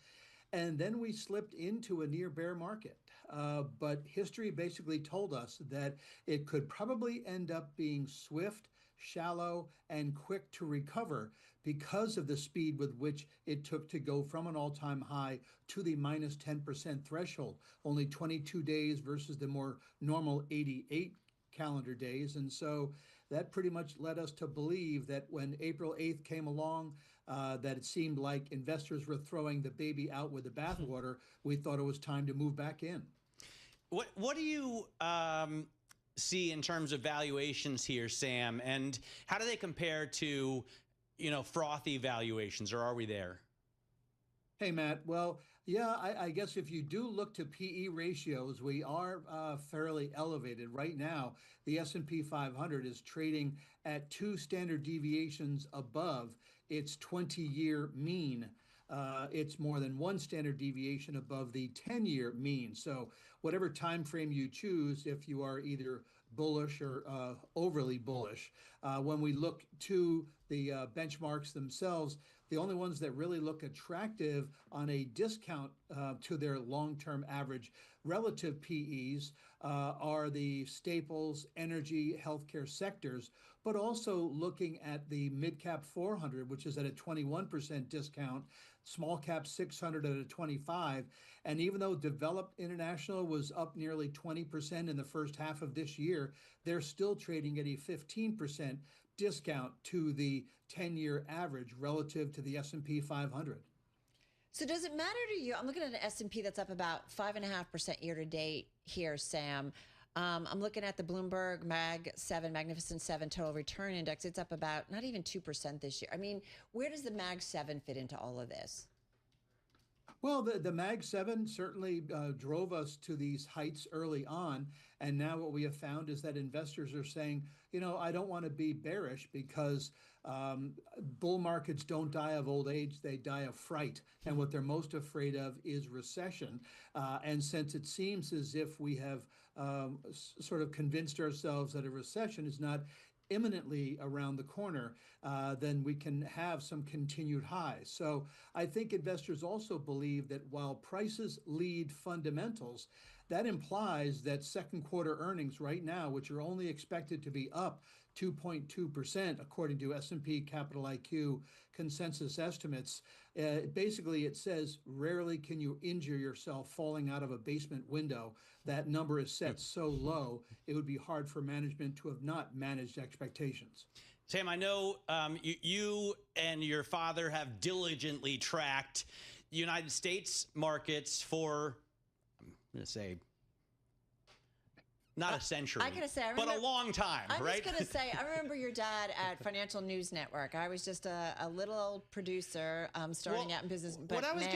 and then we slipped into a near bear market. But history basically told us that it could probably end up being swift, shallow, and quick to recover because of the speed with which it took to go from an all-time high to the minus 10% threshold, only 22 days versus the more normal 88 calendar days. And so that pretty much led us to believe that when April 8th came along, that it seemed like investors were throwing the baby out with the bathwater. We thought it was time to move back in. What do you see in terms of valuations here, Sam, and how do they compare to, frothy valuations, or are we there? Hey, Matt. Well, yeah, I guess if you do look to PE ratios, we are fairly elevated. Right now, the S&P 500 is trading at 2 standard deviations above its 20-year mean. It's more than 1 standard deviation above the 10-year mean. So whatever time frame you choose, if you are either bullish or overly bullish, when we look to the benchmarks themselves, the only ones that really look attractive on a discount to their long-term average relative PEs are the staples, energy, healthcare sectors, but also looking at the mid-cap 400, which is at a 21% discount. small cap 600 at a 25. And even though developed international was up nearly 20% in the first half of this year, they're still trading at a 15% discount to the 10-year average relative to the S&P 500. So does it matter to you? I'm looking at an S&P that's up about 5.5% year to date here, Sam. I'm looking at the Bloomberg Mag 7, Magnificent 7 Total Return Index. It's up about not even 2% this year. I mean, where does the Mag 7 fit into all of this? Well, the Mag 7 certainly drove us to these heights early on. And now what we have found is that investors are saying, you know, I don't want to be bearish because bull markets don't die of old age, they die of fright. And what they're most afraid of is recession. And since it seems as if we have sort of convinced ourselves that a recession is not imminently around the corner, then we can have some continued highs. So I think investors also believe that while prices lead fundamentals, that implies that second quarter earnings right now, which are only expected to be up 2.2% according to S&P Capital IQ consensus estimates, basically it says rarely can you injure yourself falling out of a basement window. That number is set so low, it would be hard for management to have not managed expectations. Sam, I know you and your father have diligently tracked United States markets for, I'm going to say, not a century, I gotta say, but a long time, I'm right? just going to say, I remember your dad at Financial News Network. I was just a little old producer starting out in business, but what I was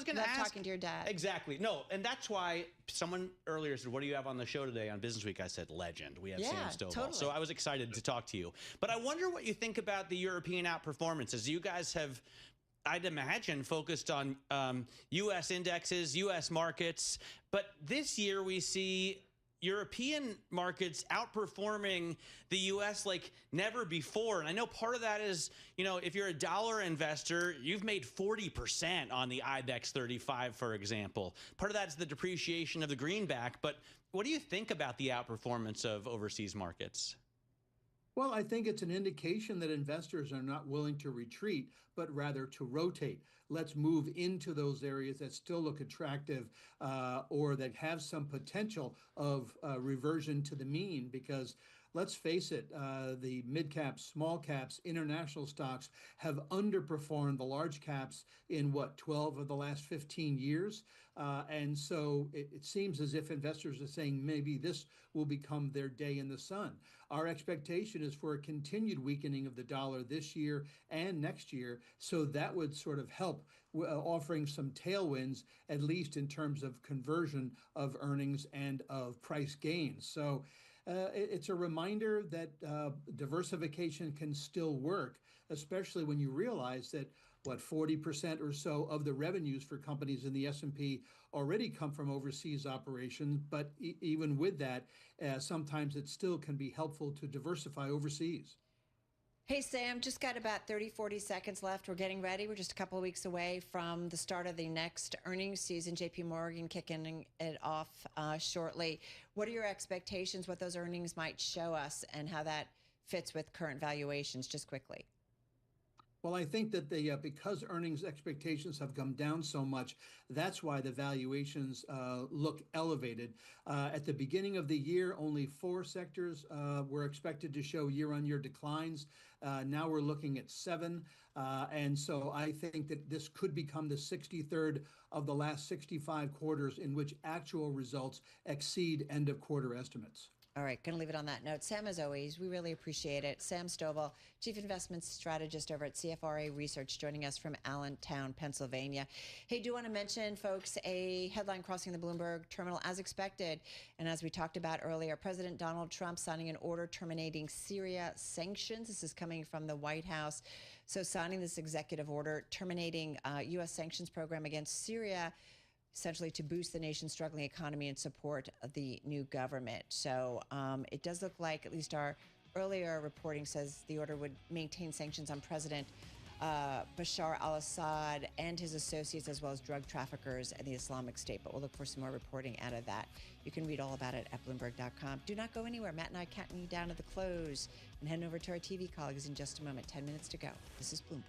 going to ask, talking to your dad. Exactly. No, and that's why someone earlier said, what do you have on the show today on Business Week? I said, legend. We have Sam Stovall. Totally. So I was excited to talk to you. But I wonder what you think about the European outperformance, as you guys have, I'd imagine, focused on U.S. indexes, U.S. markets. But this year we see European markets outperforming the U.S. like never before. And I know part of that is, you know, if you're a dollar investor, you've made 40% on the IBEX 35, for example. Part of that is the depreciation of the greenback. But what do you think about the outperformance of overseas markets? Well, I think it's an indication that investors are not willing to retreat, but rather to rotate. Let's move into those areas that still look attractive or that have some potential of reversion to the mean, because let's face it, the mid caps, small caps, international stocks have underperformed the large caps in 12 of the last 15 years. And so it seems as if investors are saying maybe this will become their day in the sun. Our expectation is for a continued weakening of the dollar this year and next year. So that would sort of help offering some tailwinds, at least in terms of conversion of earnings and of price gains. So it's a reminder that diversification can still work, especially when you realize that 40% or so of the revenues for companies in the S&P already come from overseas operations. But even with that, sometimes it still can be helpful to diversify overseas. Hey, Sam, just got about 30, 40 seconds left. We're getting ready. We're just a couple of weeks away from the start of the next earnings season. JP Morgan kicking it off shortly. What are your expectations, what those earnings might show us, and how that fits with current valuations, just quickly? Well, I think that because earnings expectations have come down so much, that's why the valuations look elevated. At the beginning of the year, only 4 sectors were expected to show year-on-year declines. Now we're looking at 7. And so I think that this could become the 63rd of the last 65 quarters in which actual results exceed end-of-quarter estimates. All right, going to leave it on that note. Sam, as always, we really appreciate it. Sam Stovall, Chief Investment Strategist over at CFRA Research, joining us from Allentown, Pennsylvania. Hey, do want to mention, folks, a headline crossing the Bloomberg terminal as expected. And as we talked about earlier, President Donald Trump signing an order terminating Syria sanctions. This is coming from the White House. So signing this executive order terminating U.S. sanctions program against Syria, essentially to boost the nation's struggling economy and support the new government. So it does look like, at least our earlier reporting says, the order would maintain sanctions on President Bashar al-Assad and his associates, as well as drug traffickers and the Islamic State. But we'll look for some more reporting out of that. You can read all about it at Bloomberg.com. Do not go anywhere. Matt and I counting you down to the close and heading over to our TV colleagues in just a moment. 10 minutes to go. This is Bloomberg.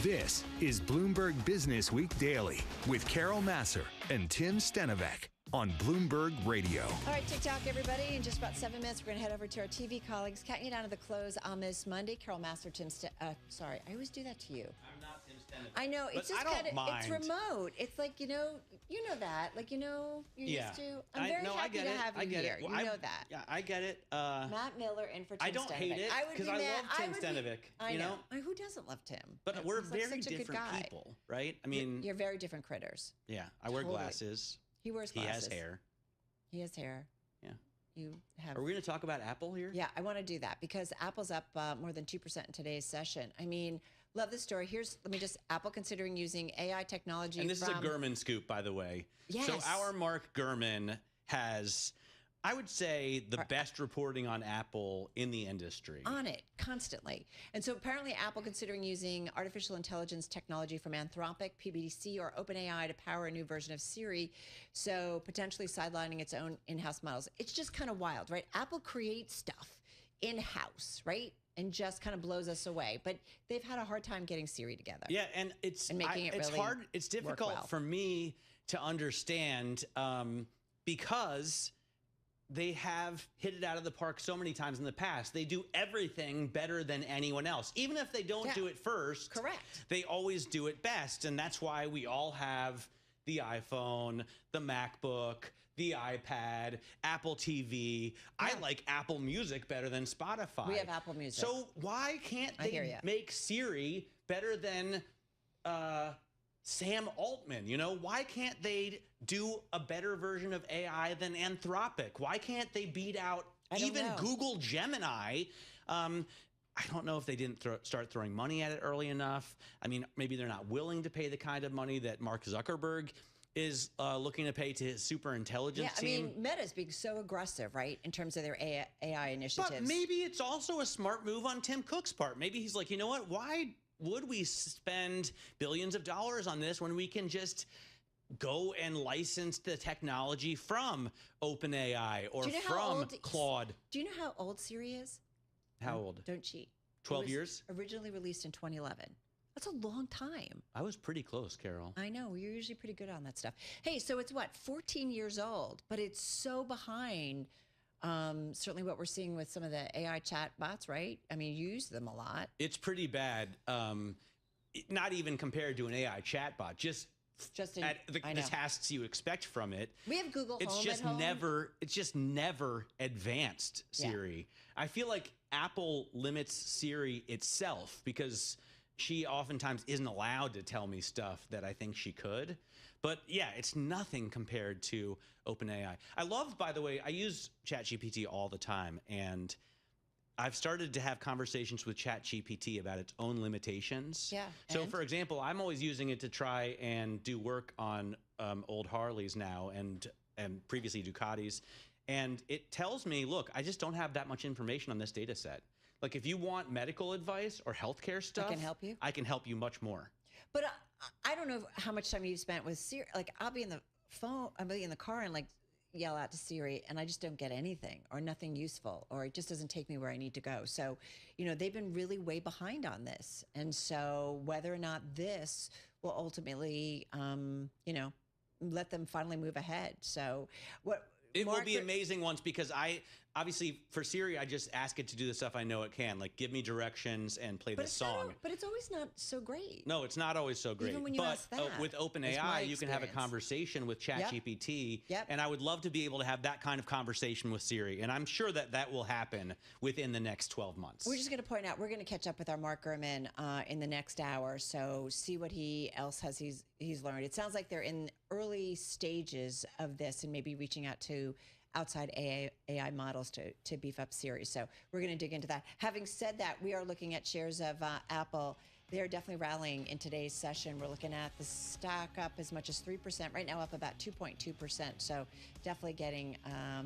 This is Bloomberg Business Week Daily with Carol Massar and Tim Stenovec on Bloomberg Radio. All right, TikTok, everybody. In just about 7 minutes, we're going to head over to our TV colleagues, counting you down to the close on this Monday. Carol Massar, sorry, I always do that to you. I'm not Tim Stenovec. I know. It's just kind of, it's remote. It's like, you know that. Like, you're used to. I'm very happy to have you here. Well, you know that. Yeah, I get it. Matt Miller in for Tim I don't Stenovec. hate it because I love Tim Stenovec. I know. Who doesn't love Tim? But we're He's like very such a good different guy. people, right? I mean, you're very different critters. Yeah, I wear Totally. glasses. He wears glasses. He has hair. He has hair. Yeah. You have. Are we going to talk about Apple here? Yeah, I want to do that because Apple's up more than 2% in today's session. I mean, love this story. Apple considering using AI technology. And this is a Gurman scoop, by the way. Yes. So our Mark Gurman has, I would say, the best reporting on Apple in the industry. On it constantly. And so apparently Apple considering using artificial intelligence technology from Anthropic, PBDC, or OpenAI to power a new version of Siri, so potentially sidelining its own in-house models. It's just kind of wild, right? Apple creates stuff in-house, right? And just kind of blows us away. But they've had a hard time getting Siri together. Yeah, and it's hard. It's difficult for me to understand because they have hit it out of the park so many times in the past. They do everything better than anyone else. Even if they don't do it first, correct, they always do it best. And that's why we all have the iPhone, the MacBook, the iPad, Apple TV. I like Apple Music better than Spotify. We have Apple Music. So why can't they make Siri better than Sam Altman? You know, why can't they do a better version of AI than Anthropic? Why can't they beat out even Google Gemini? I don't know if they didn't start throwing money at it early enough. I mean, maybe they're not willing to pay the kind of money that Mark Zuckerberg is looking to pay to his super intelligence team. I mean, Meta's being so aggressive, right, in terms of their AI initiatives. But maybe it's also a smart move on Tim Cook's part. Maybe he's like, you know what? Why would we spend billions of dollars on this when we can just go and license the technology from OpenAI or from Claude? Do you know how old Siri is? How old? Don't cheat. 12 years? Originally released in 2011. That's a long time. I was pretty close, Carol. I know. You're usually pretty good on that stuff. Hey, so it's 14 years old, but it's so behind certainly what we're seeing with some of the AI chat bots, right? I mean, you use them a lot. It's pretty bad. Not even compared to an AI chatbot, just at the tasks you expect from it. We have Google Home at home. It's just never advanced Siri. I feel like Apple limits Siri itself because she oftentimes isn't allowed to tell me stuff that I think she could. But yeah, it's nothing compared to OpenAI. I love, by the way, I use ChatGPT all the time, and I've started to have conversations with ChatGPT about its own limitations. Yeah. So, for example, I'm always using it to try and do work on old Harleys now and previously Ducatis. And it tells me, look, I just don't have that much information on this data set. Like, if you want medical advice or healthcare stuff, I can help you. I can help you much more. But I don't know how much time you've spent with Siri. Like, I'll be in the phone, I'll be in the car and like yell out to Siri, and I just don't get anything or nothing useful, or it just doesn't take me where I need to go. So, they've been really way behind on this. And so whether or not this will ultimately, let them finally move ahead. So It will be amazing once, because obviously for Siri, I just ask it to do the stuff I know it can, like give me directions and play this song. But it's always not so great. No, it's not always so great. Even when you ask that. With OpenAI, you can have a conversation with ChatGPT, and I would love to be able to have that kind of conversation with Siri, and I'm sure that will happen within the next 12 months. We're just going to point out, we're going to catch up with our Mark Gurman in the next hour, so see what else he's learned. It sounds like they're in early stages of this and maybe reaching out to outside AI models to beef up Siri. So we're going to dig into that. Having said that, we are looking at shares of Apple. They're definitely rallying in today's session. We're looking at the stock up as much as 3%, right now up about 2.2%. So definitely getting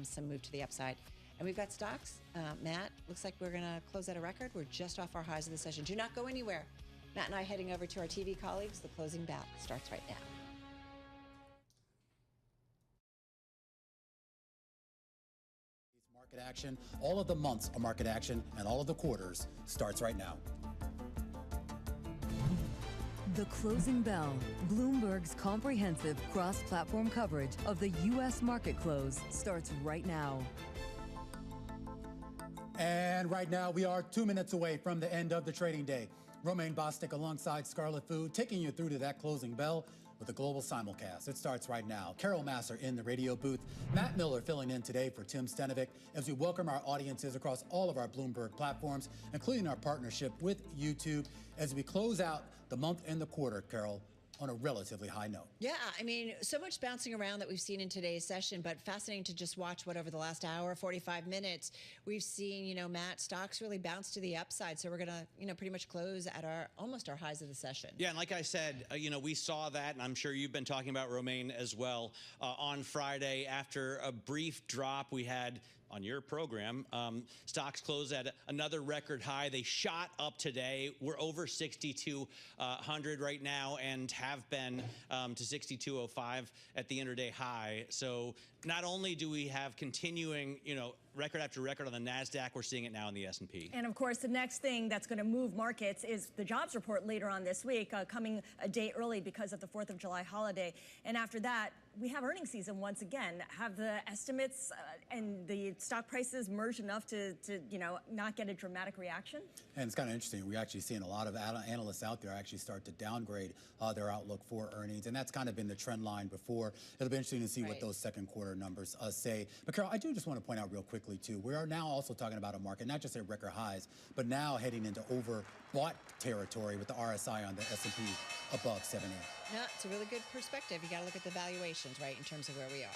some move to the upside. And we've got stocks. Matt, looks like we're going to close at a record. We're just off our highs of the session. Do not go anywhere. Matt and I heading over to our TV colleagues. The closing bell starts right now. Market action, all of the months of market action, and all of the quarters starts right now. The Closing Bell, Bloomberg's comprehensive cross-platform coverage of the U.S. market close, starts right now. And right now, we are 2 minutes away from the end of the trading day. Romaine Bostick alongside Scarlet Fu, taking you through to that closing bell with a global simulcast. It starts right now. Carol Massar in the radio booth. Matt Miller filling in today for Tim Stenovic as we welcome our audiences across all of our Bloomberg platforms, including our partnership with YouTube, as we close out the month and the quarter, Carol, on a relatively high note. Yeah, I mean, so much bouncing around that we've seen in today's session, but fascinating to just watch what over the last hour, 45 minutes, we've seen, Matt, stocks really bounce to the upside. So we're going to, pretty much close at almost our highs of the session. Yeah, and like I said, we saw that, and I'm sure you've been talking about Romaine as well. On Friday, after a brief drop, we had on your program, stocks closed at another record high. They shot up today. We're over 6,200 right now and have been to 6,205 at the intraday high. So not only do we have continuing, record after record on the NASDAQ, we're seeing it now in the S&P. And of course, the next thing that's going to move markets is the jobs report later on this week, coming a day early because of the 4th of July holiday. And after that, we have earnings season once again. Have the estimates and the stock prices merged enough to not get a dramatic reaction? And it's kind of interesting. We're actually seeing a lot of analysts out there actually start to downgrade their outlook for earnings. And that's kind of been the trend line before. It'll be interesting to see what those second quarter numbers say. But Carol, I do just want to point out real quickly, too, we are now also talking about a market, not just at record highs, but now heading into overbought territory with the RSI on the S&P above 780. No, it's a really good perspective. You got to look at the valuations, right, in terms of where we are.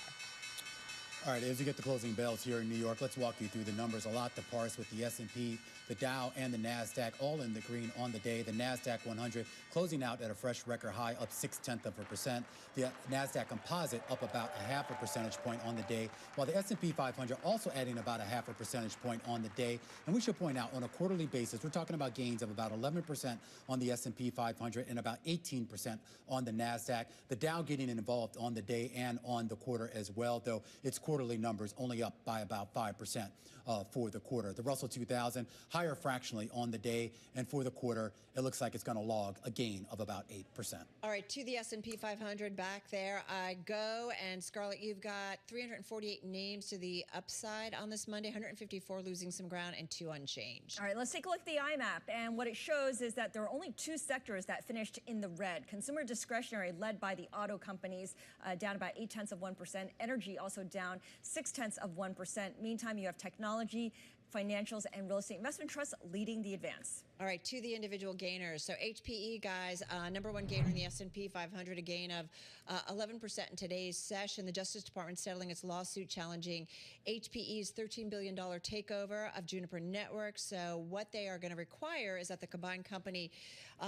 All right, as we get the closing bells here in New York, let's walk you through the numbers. A lot to parse with the S&P, the Dow, and the NASDAQ all in the green on the day. The NASDAQ 100 closing out at a fresh record high, up 0.6%. The NASDAQ Composite up about 0.5 percentage point on the day, while the S&P 500 also adding about 0.5 percentage point on the day. And we should point out, on a quarterly basis, we're talking about gains of about 11% on the S&P 500 and about 18% on the NASDAQ. The Dow getting involved on the day and on the quarter as well, though its quarterly numbers only up by about 5% for the quarter. The Russell 2000 higher fractionally on the day, and for the quarter, it looks like it's going to log a gain of about 8%. All right, to the S&P 500 back there I go. And Scarlett, you've got 348 names to the upside on this Monday, 154 losing some ground and 2 unchanged. All right, let's take a look at the IMAP. And what it shows is that there are only 2 sectors that finished in the red. Consumer discretionary led by the auto companies, down about 0.8%. Energy also down 0.6%. Meantime, you have technology, financials, and real estate investment trusts leading the advance. All right, to the individual gainers. So HPE, guys, number one gainer in the S&P 500, a gain of 11% in today's session. The Justice Department settling its lawsuit challenging HPE's $13 billion takeover of Juniper Networks. So what they are going to require is that the combined company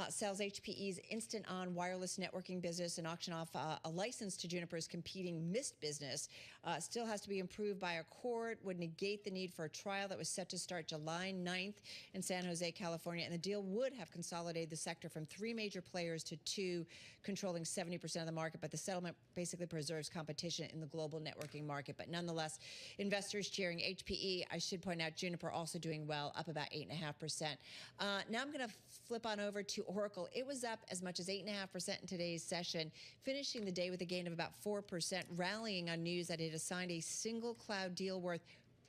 sells HPE's instant-on wireless networking business and auction off a license to Juniper's competing Mist business. Still has to be improved by a court, would negate the need for a trial that was set to start July 9th in San Jose, California. And the deal would have consolidated the sector from 3 major players to 2, controlling 70% of the market. But the settlement basically preserves competition in the global networking market. But nonetheless, investors cheering HPE. I should point out Juniper also doing well, up about 8.5%. Now I'm going to flip on over to Oracle. It was up as much as 8.5% in today's session, finishing the day with a gain of about 4%, rallying on news that it has signed a single cloud deal worth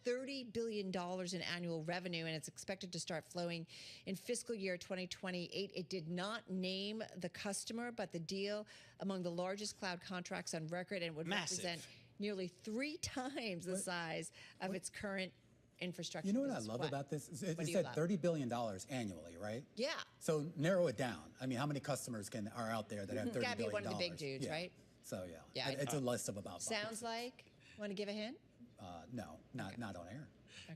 $30 billion in annual revenue, and it's expected to start flowing in fiscal year 2028. It did not name the customer, but the deal among the largest cloud contracts on record, and would represent nearly 3 times the size of its current infrastructure. You know what I love about this? It said $30 billion annually, right? Yeah. So narrow it down. I mean, how many customers are out there that have $30 billion? Gotta be one of the big dudes, right? So yeah, it's a list of about 5. Sounds like. Want to give a hint? No, not on air.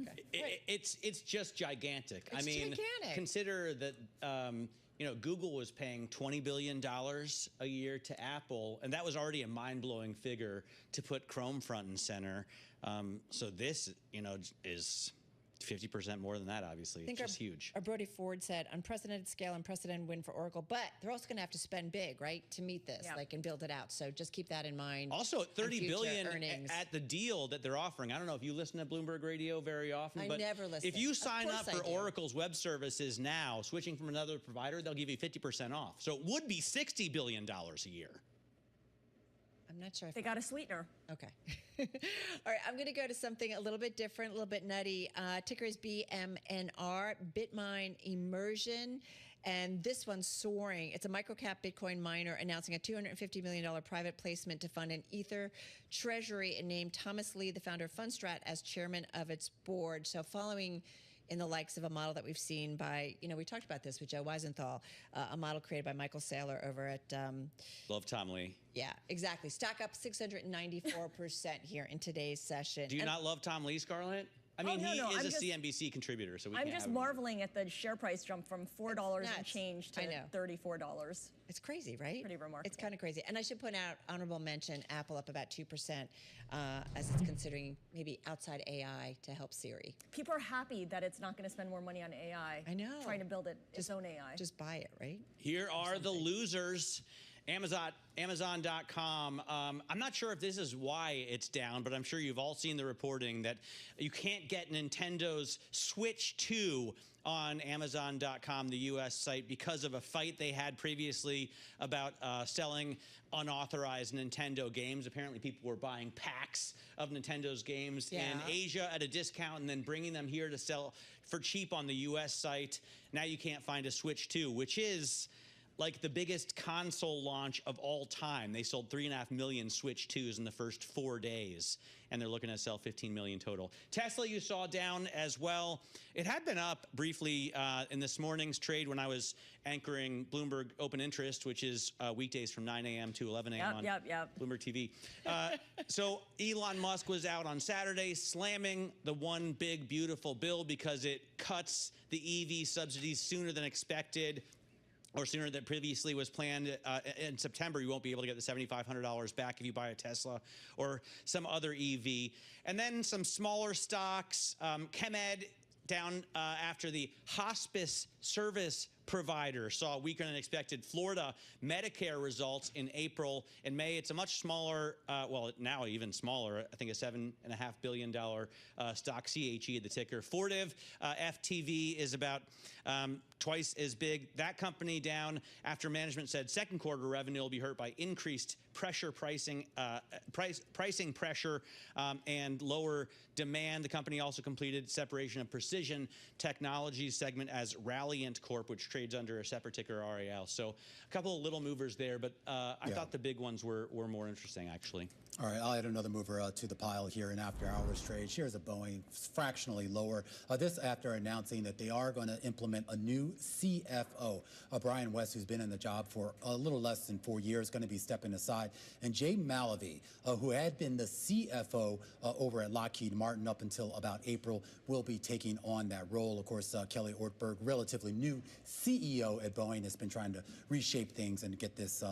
Okay. It's just gigantic. It's gigantic. Consider that Google was paying $20 billion a year to Apple, and that was already a mind-blowing figure to put Chrome front and center. So this, is 50% more than that, obviously. I think It's just huge. Our Brody Ford said, unprecedented scale, unprecedented win for Oracle, but they're also going to have to spend big, right, to meet this, and build it out. So just keep that in mind. Also, at $30 billion earnings. at the deal that they're offering. I don't know if you listen to Bloomberg Radio very often, I but never listen. if you sign Of up course for I do. Oracle's web services now, switching from another provider, they'll give you 50% off. So it would be $60 billion a year. I'm not sure. They got a sweetener. Okay. All right, I'm going to go to something a little bit different, a little bit nutty. Ticker is BMNR, Bitmine Immersion. And this one's soaring. It's a microcap Bitcoin miner announcing a $250 million private placement to fund an Ether treasury and named Thomas Lee, the founder of Fundstrat, as chairman of its board. So following in the likes of a model that we've seen by, we talked about this with Joe Weisenthal, a model created by Michael Saylor over at... Love Tom Lee. Yeah, exactly. Stock up 694% here in today's session. Do you not love Tom Lee, Scarlett? I mean, no, he I'm is a just- CNBC contributor, so we I'm can't just have him. marveling at the share price jump from $4 and nuts. change to I know. $34. It's crazy, right? Pretty remarkable. It's kind of crazy. And I should point out, honorable mention, Apple up about 2% as it's considering maybe outside AI to help Siri. People are happy that it's not going to spend more money on AI. I know. Trying to build its own AI. Just buy it, right? Here are the losers. Amazon.com. I'm not sure if this is why it's down, but I'm sure you've all seen the reporting that you can't get Nintendo's Switch 2 on Amazon.com, the U.S. site, because of a fight they had previously about selling unauthorized Nintendo games. Apparently, people were buying packs of Nintendo's games in Asia at a discount and then bringing them here to sell for cheap on the U.S. site. Now you can't find a Switch 2, which is like the biggest console launch of all time. They sold 3.5 million Switch 2s in the first 4 days, and they're looking to sell 15 million total. Tesla, you saw down as well. It had been up briefly in this morning's trade when I was anchoring Bloomberg Open Interest, which is weekdays from 9 a.m. to 11 a.m. on Bloomberg TV. So Elon Musk was out on Saturday slamming the one big beautiful bill because it cuts the EV subsidies sooner than expected, or sooner than previously was planned. In September, you won't be able to get the $7,500 back if you buy a Tesla or some other EV. And then some smaller stocks, ChemEd down after the hospice service provider saw weaker than expected Florida Medicare results in April and May. It's a much smaller, well, now even smaller, I think a $7.5 billion stock, CHE, the ticker. Fortive, FTV is about twice as big. That company down after management said second quarter revenue will be hurt by increased pricing pressure and lower demand. The company also completed separation of Precision Technologies segment as Ralliant Corp, which trades under a separate ticker, RAL. So a couple of little movers there, but I thought the big ones were more interesting, actually. All right, I'll add another mover to the pile here in after-hours trade. Shares of Boeing fractionally lower. This after announcing that they are going to implement a new CFO. Brian West, who's been in the job for a little less than 4 years, going to be stepping aside. And Jay Malavy, who had been the CFO over at Lockheed Martin up until about April, will be taking on that role. Of course, Kelly Ortberg, relatively new CEO at Boeing, has been trying to reshape things and get this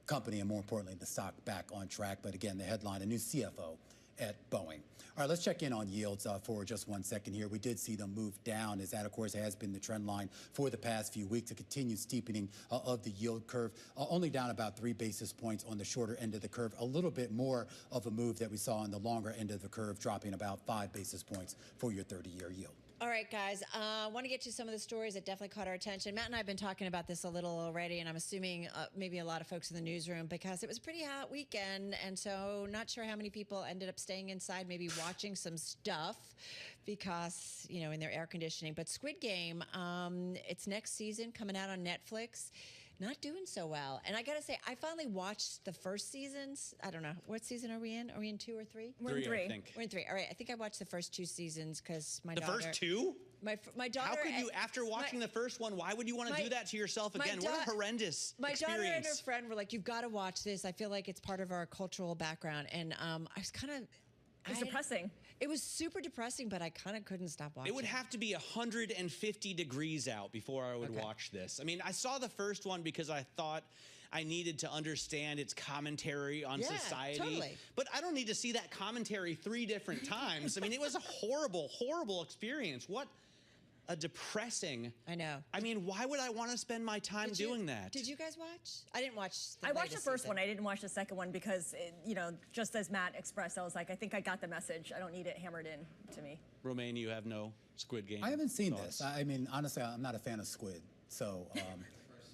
company and, more importantly, the stock back on track. But again, the headline, a new CFO at Boeing. All right, let's check in on yields for just 1 second here. We did see them move down, as that, of course, has been the trend line for the past few weeks, a continued steepening of the yield curve, only down about 3 basis points on the shorter end of the curve, a little bit more of a move that we saw on the longer end of the curve, dropping about 5 basis points for your 30-year yield. All right, guys, I want to get to some of the stories that definitely caught our attention. Matt and I have been talking about this a little already, and I'm assuming maybe a lot of folks in the newsroom, because it was a pretty hot weekend, and so not sure how many people ended up staying inside, maybe watching some stuff because, you know, in their air conditioning. But Squid Game, it's next season coming out on Netflix. Not doing so well. And I got to say, I finally watched the first seasons. I don't know. What season are we in? Are we in 2 or 3? We're in 3. I think. We're in 3. All right. I think I watched the first 2 seasons because my daughter... The first 2? My daughter... How could you, after watching the first one, why would you want to do that to yourself again? What a horrendous experience. My daughter and her friend were like, you've got to watch this. I feel like it's part of our cultural background. And I was kind of... It's depressing. It was super depressing, but I kind of couldn't stop watching. It would have to be 150 degrees out before I would watch this. I mean, I saw the first one because I thought I needed to understand its commentary on Yeah, society. totally. But I don't need to see that commentary 3 different times. I mean, it was a horrible, horrible experience. What a depressing. I know. I mean, why would I want to spend my time doing that? Did you guys watch? I didn't watch. I watched the first one. I didn't watch the second one because, just as Matt expressed, I was like, I think I got the message. I don't need it hammered in to me. Romaine, you have no Squid Game. I haven't seen thoughts? this. I mean, honestly, I'm not a fan of squid. So,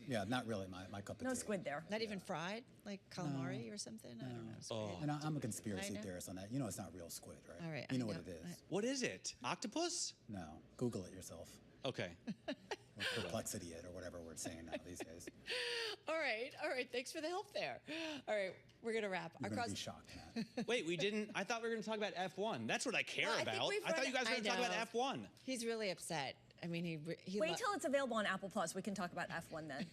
yeah, not really my cup of tea. No squid there. Not even fried, like calamari or something. I don't know. Squid. And I'm a conspiracy I know. theorist on that. You know it's not real squid, right? All right, You I know what know. it is. What is it? Octopus? No, Google it yourself. Okay. Or perplexity it, or whatever we're saying now these days. All right. Thanks for the help there. All right, we're gonna wrap. You're going to be shocked, Matt. Wait, we didn't. I thought we were going to talk about F1. That's what I care Well, I think about. we've I thought run- you guys were going to talk about know. F1. He's really upset. I mean, he Wait till it's available on Apple Plus. We can talk about F1 then.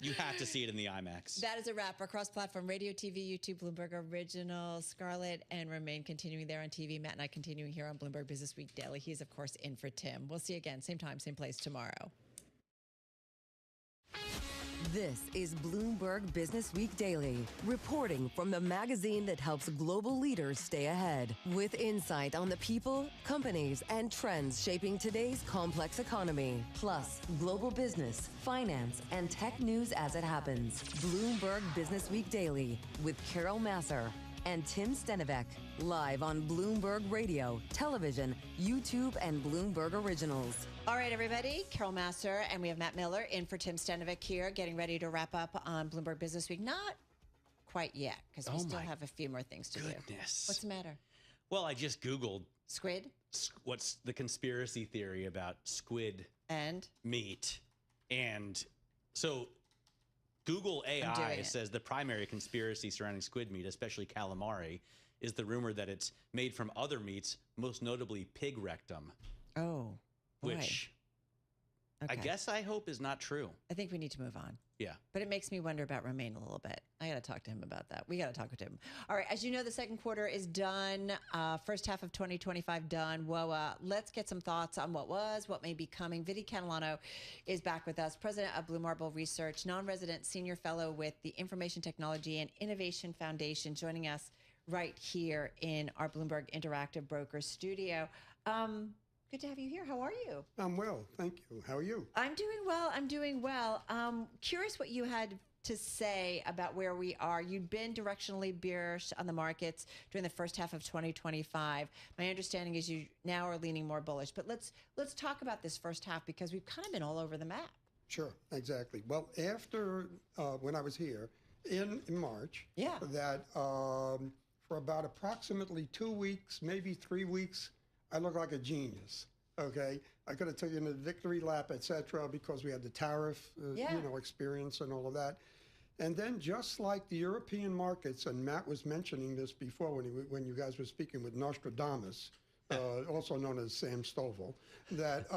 You have to see it in the IMAX. That is a wrap. Our cross-platform radio, TV, YouTube, Bloomberg Original, Scarlett, and Romaine continuing there on TV. Matt and I continuing here on Bloomberg Business Week Daily. He's, of course, in for Tim. We'll see you again, same time, same place tomorrow. This is Bloomberg Business Week Daily, reporting from the magazine that helps global leaders stay ahead, with insight on the people, companies, and trends shaping today's complex economy, plus global business, finance, and tech news as it happens. Bloomberg Business Week Daily with Carol Masser and Tim Stenovec, live on Bloomberg Radio, television, YouTube, and Bloomberg Originals. All right, everybody. Carol Masser, and we have Matt Miller in for Tim Stenovec here, getting ready to wrap up on Bloomberg Business Week. Not quite yet, because we still have a few more things to do. What's the matter? Well, I just Googled Squid? What's the conspiracy theory about squid and meat. And so Google AI says the primary conspiracy surrounding squid meat, especially calamari, is the rumor that it's made from other meats, most notably pig rectum. Oh, boy. Which I Okay. guess I hope is not true. I think we need to move on. Yeah. But it makes me wonder about Romaine a little bit. I got to talk to him about that. We got to talk with him. All right. As you know, the second quarter is done. First half of 2025 done. Whoa. Let's get some thoughts on what was, what may be coming. Vinny Catalano is back with us, president of Blue Marble Research, non-resident senior fellow with the Information Technology and Innovation Foundation, joining us right here in our Bloomberg Interactive Brokers studio. Good to have you here. How are you? I'm well, thank you. How are you? I'm doing well. Curious what you had to say about where we are. You'd been directionally bearish on the markets during the first half of 2025. My understanding is you now are leaning more bullish. But let's talk about this first half, because we've kind of been all over the map. Sure, exactly. Well, after when I was here in March, that for about approximately 2 weeks, maybe 3 weeks, I look like a genius. Okay, I could have taken a victory lap, etc., because we had the tariff, experience and all of that. And then, just like the European markets, and Matt was mentioning this before when you guys were speaking with Nostradamus, also known as Sam Stovall, that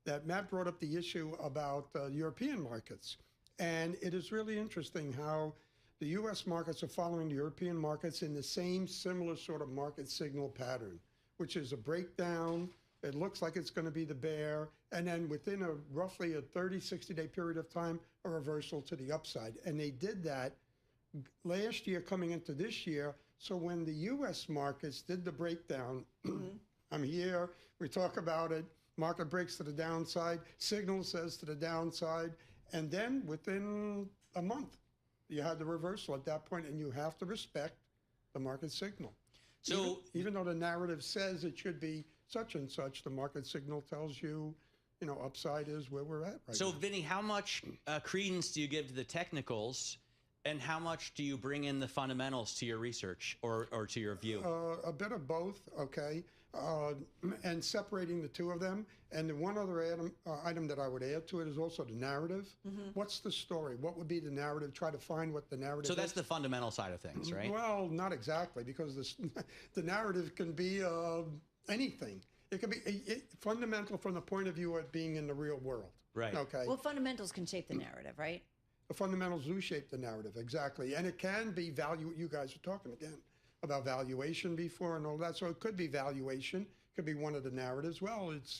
that Matt brought up the issue about European markets, and it is really interesting how the U.S. markets are following the European markets in the same similar sort of market signal pattern, which is a breakdown. It looks like it's going to be the bear. And then within roughly a 30, 60-day period of time, a reversal to the upside. And they did that last year coming into this year. So when the U.S. markets did the breakdown, I'm here, we talk about it, market breaks to the downside, signal says to the downside, and then within a month, you had the reversal at that point, and you have to respect the market signal. So even though the narrative says it should be such and such, the market signal tells you, upside is where we're at right now. So, Vinny, how much credence do you give to the technicals, and how much do you bring in the fundamentals to your research or to your view? A bit of both, okay, and separating the two of them. And the one other item that I would add to it is also the narrative. What's the story? What would be the narrative? Try to find what the narrative is. So that's the fundamental side of things, right? Well, not exactly, because the narrative can be anything. It can be fundamental from the point of view of being in the real world. Right. Okay. Well, fundamentals can shape the narrative, right? The fundamentals do shape the narrative, exactly. And it can be value. You guys are talking again about valuation before and all that. So it could be valuation. Could be one of the narratives. Well, it's,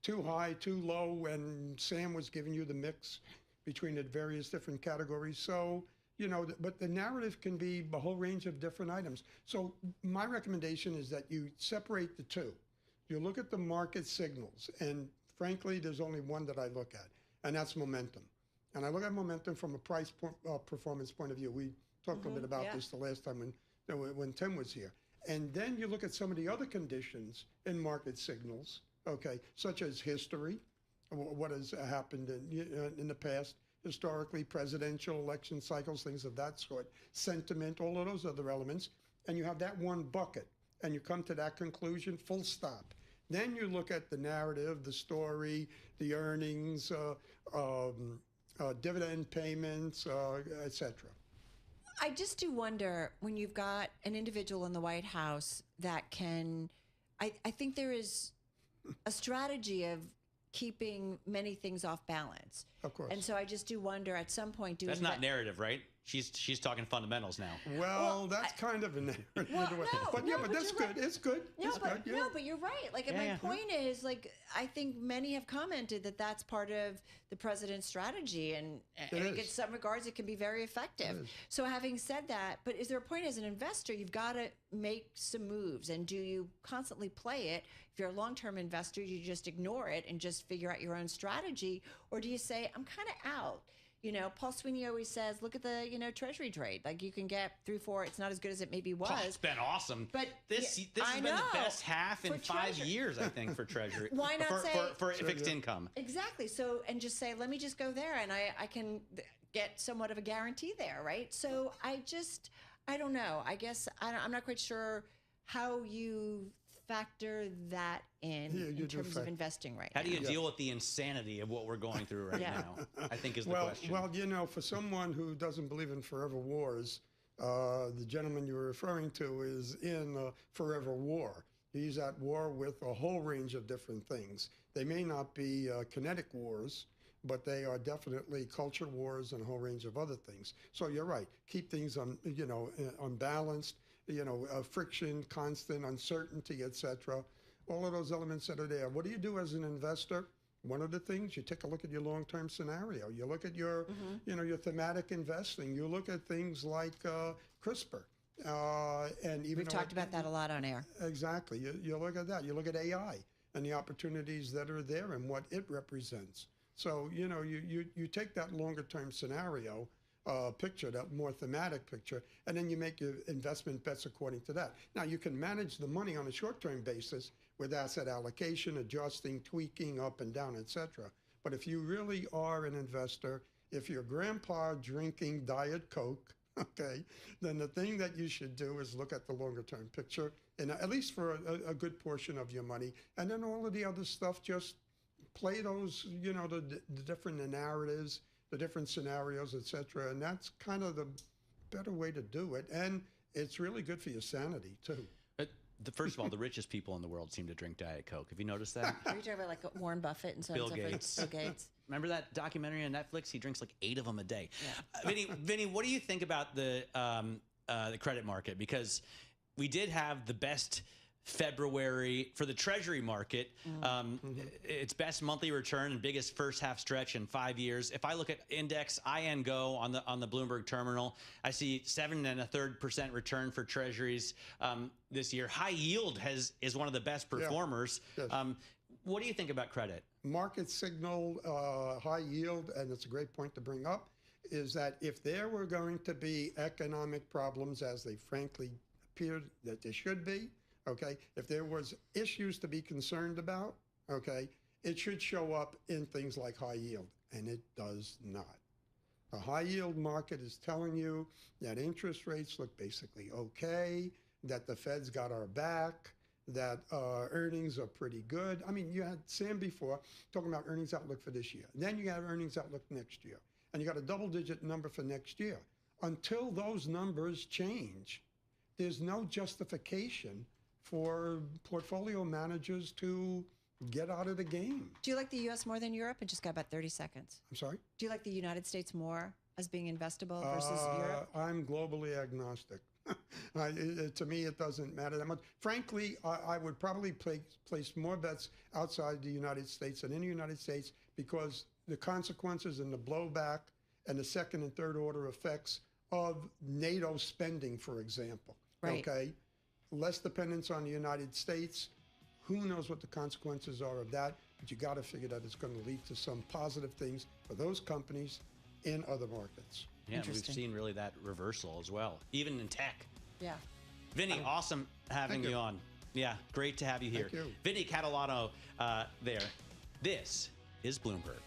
too high, too low, and Sam was giving you the mix between the various different categories. So, you know, but the narrative can be a whole range of different items. So my recommendation is that you separate the two. You look at the market signals, and frankly, there's only one that I look at, and that's momentum. And I look at momentum from a price performance point of view. We talked a little bit about this the last time when Tim was here. And then you look at some of the other conditions in market signals, okay, such as history, what has happened in the past, historically, presidential election cycles, things of that sort, sentiment, all of those other elements, and you have that one bucket, and you come to that conclusion, full stop. Then you look at the narrative, the story, the earnings, dividend payments, et cetera. I just do wonder, when you've got an individual in the White House that can, I think there is a strategy of keeping many things off balance. Of course. And so I just do wonder, at some point, That's not narrative, right? She's talking fundamentals now. Well, that's kind of a narrative. But that's good. Right. It's good. No, but you're right. Like, my point is, like, I think many have commented that that's part of the president's strategy, and I think in some regards it can be very effective. So having said that, but is there a point as an investor, you've got to make some moves, and do you constantly play it? If you're a long-term investor, you just ignore it and just figure out your own strategy, or do you say, I'm kind of out? You know, Paul Sweeney always says, look at the, Treasury trade. Like, you can get 3-4. It's not as good as it maybe was. Oh, it's been awesome. But this has been the best half in 5 years, I think, for Treasury. Why not for fixed income? Exactly. So, and just say, let me just go there, and I can get somewhat of a guarantee there, right? So I don't know. I guess I'm not quite sure how you factor that in terms of investing right now. How do you deal with the insanity of what we're going through right now, I think is the question. Well, for someone who doesn't believe in forever wars, the gentleman you were referring to is in a forever war. He's at war with a whole range of different things. They may not be kinetic wars, but they are definitely culture wars and a whole range of other things. So you're right. Keep things unbalanced. Friction, constant uncertainty, etc. All of those elements that are there. What do you do as an investor? One of the things, you take a look at your long-term scenario. You look at your, your thematic investing. You look at things like CRISPR. And even we've talked about that a lot on air. Exactly. You look at that. You look at AI and the opportunities that are there and what it represents. So, you take that longer-term scenario picture, that more thematic picture, and then you make your investment bets according to that. Now, you can manage the money on a short-term basis with asset allocation, adjusting, tweaking up and down, etc. But if you really are an investor, if your grandpa drinking Diet Coke, okay, then the thing that you should do is look at the longer-term picture, and at least for a good portion of your money, and then all of the other stuff, just play those, the different narratives, the different scenarios, etc. And that's kind of the better way to do it. And it's really good for your sanity, too. First of all, the richest people in the world seem to drink Diet Coke. Have you noticed that? Are you talking about like Warren Buffett and so on? Bill Gates. Bill Gates. Remember that documentary on Netflix? He drinks like 8 of them a day. Yeah. Vinny, what do you think about the credit market? Because we did have the best February for the Treasury market, its best monthly return and biggest first half stretch in 5 years. If I look at index INGO on the Bloomberg terminal, I see 7.33% return for Treasuries this year. High yield is one of the best performers. Yeah. Yes. What do you think about credit? Market signal, high yield, and it's a great point to bring up, is that if there were going to be economic problems, as they frankly appear that there should be, okay, if there was issues to be concerned about, okay, it should show up in things like high yield, and it does not. The high yield market is telling you that interest rates look basically okay, that the Fed's got our back, that earnings are pretty good. I mean, you had Sam before talking about earnings outlook for this year. Then you got earnings outlook next year, and you got a double-digit number for next year. Until those numbers change, there's no justification for portfolio managers to get out of the game. Do you like the U.S. more than Europe? I just got about 30 seconds. I'm sorry? Do you like the United States more as being investable versus Europe? I'm globally agnostic. To me, it doesn't matter that much. Frankly, I would probably place more bets outside the United States than in the United States because the consequences and the blowback and the second and third order effects of NATO spending, for example. Right. Okay? Less dependence on the United States. Who knows what the consequences are of that? But you got to figure that it's going to lead to some positive things for those companies in other markets. Yeah, we've seen really that reversal as well, even in tech. Yeah. Vinny, awesome having you on. Yeah, great to have you here. Thank you. Vinny Catalano there. This is Bloomberg.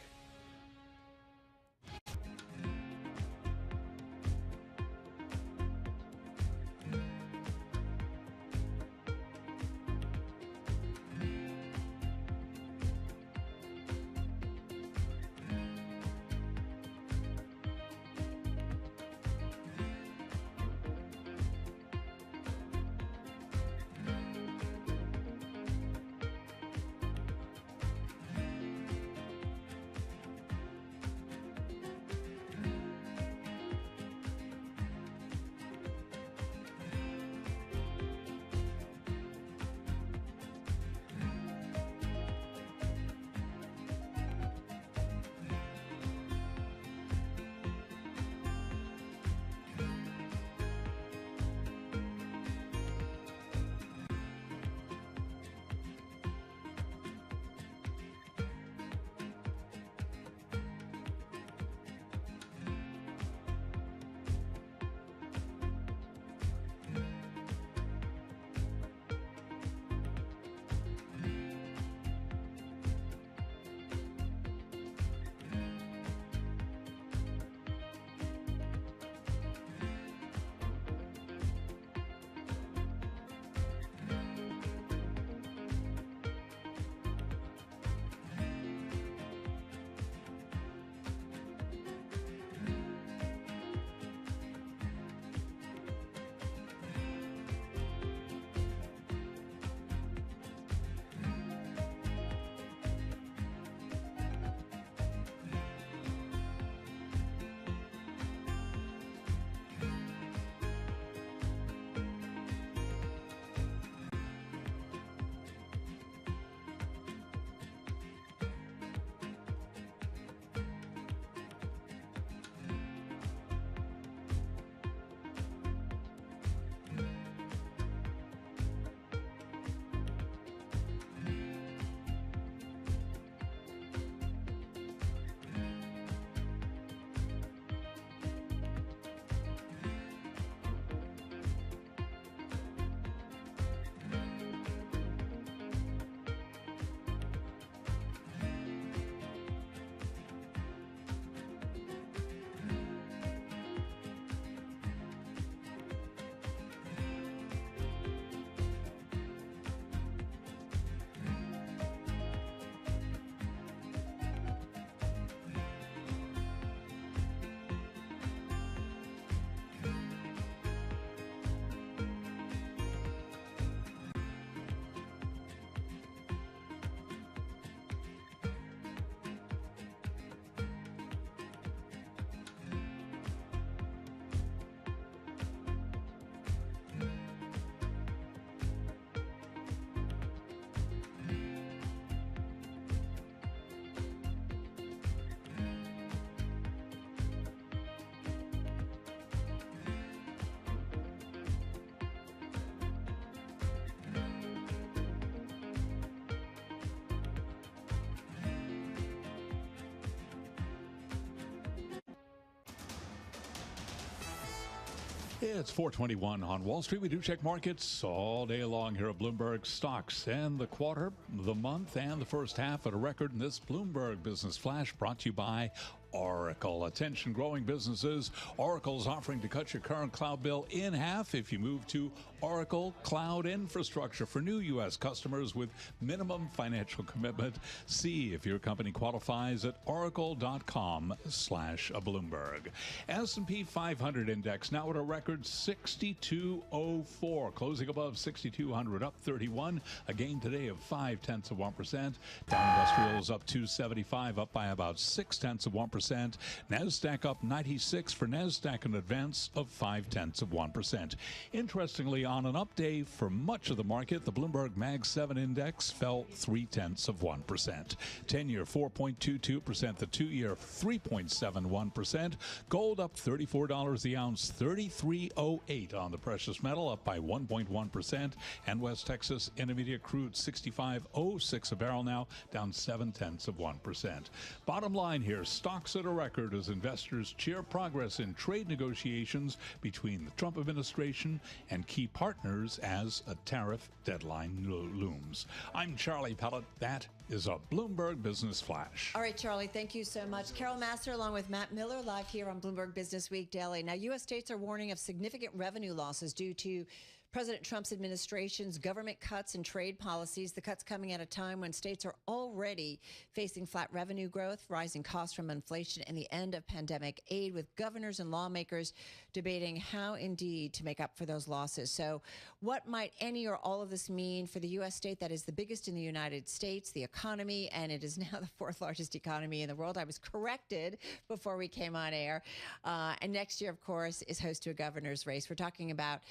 It's 421 on Wall Street. We do check markets all day long here at Bloomberg. Stocks and the quarter, the month, and the first half at a record in this Bloomberg Business Flash brought to you by Oracle. Attention, growing businesses. Oracle's offering to cut your current cloud bill in half if you move to Oracle Cloud Infrastructure for new U.S. customers with minimum financial commitment. See if your company qualifies at oracle.com/Bloomberg. S&P 500 index now at a record 6204, closing above 6,200, up 31. A gain today of 0.5%. Dow Industrials up 275, up by about 0.6%. 1%. NASDAQ up 96 for NASDAQ, an advance of 0.5%. Interestingly, on an up day for much of the market, the Bloomberg Mag 7 index fell 0.3%. 10-year 4.22%, the 2-year 3.71%. Gold up $34 the ounce, $33.08 on the precious metal, up by 1.1%. And West Texas Intermediate crude 65.06 a barrel now, down 0.7%. Bottom line here, stocks at a record as investors cheer progress in trade negotiations between the Trump administration and key partners as a tariff deadline looms. I'm Charlie Pellet. That is a Bloomberg Business Flash. All right, Charlie, thank you so much. Carol Master along with Matt Miller live here on Bloomberg Business Week Daily. Now, U.S. states are warning of significant revenue losses due to President Trump's administration's government cuts and trade policies. The cuts coming at a time when states are already facing flat revenue growth, rising costs from inflation, and the end of pandemic aid, with governors and lawmakers debating how indeed to make up for those losses. So what might any or all of this mean for the U.S. state that is the biggest in the United States, the economy, and it is now the fourth largest economy in the world? I was corrected before we came on air. And next year, of course, is host to a governor's race. We're talking about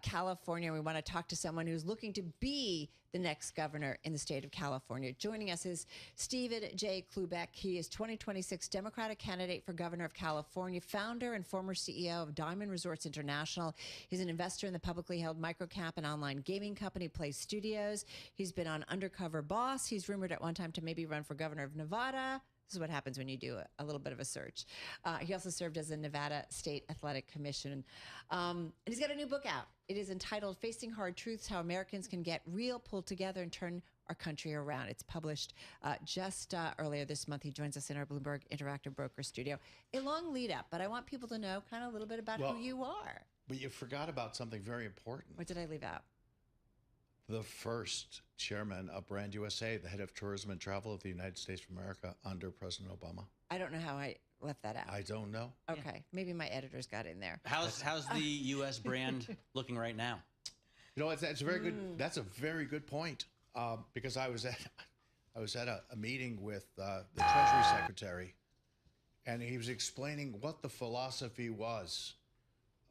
California. We want to talk to someone who's looking to be the next governor in the state of California. Joining us is Stephen J. Klubeck. He is 2026 Democratic candidate for governor of California, founder and former CEO of Diamond Resorts International. He's an investor in the publicly held microcap and online gaming company Play Studios. He's been on Undercover Boss. He's rumored at one time to maybe run for governor of Nevada. This is what happens when you do a little bit of a search. He also served as a Nevada State Athletic Commission. And he's got a new book out. It is entitled Facing Hard Truths, How Americans Can Get Real, Pulled Together, and Turn Our Country Around. It's published just earlier this month. He joins us in our Bloomberg Interactive Broker studio. A long lead up, but I want people to know kind of a little bit about who you are. But you forgot about something very important. What did I leave out? The first chairman of Brand USA, the head of tourism and travel of the United States of America under President Obama. I don't know how I left that out. I don't know. Okay, maybe my editors got in there. How's the U.S. brand looking right now? You know, that's a very good. That's a very good point. Because I was at a meeting with the Treasury Secretary, and he was explaining what the philosophy was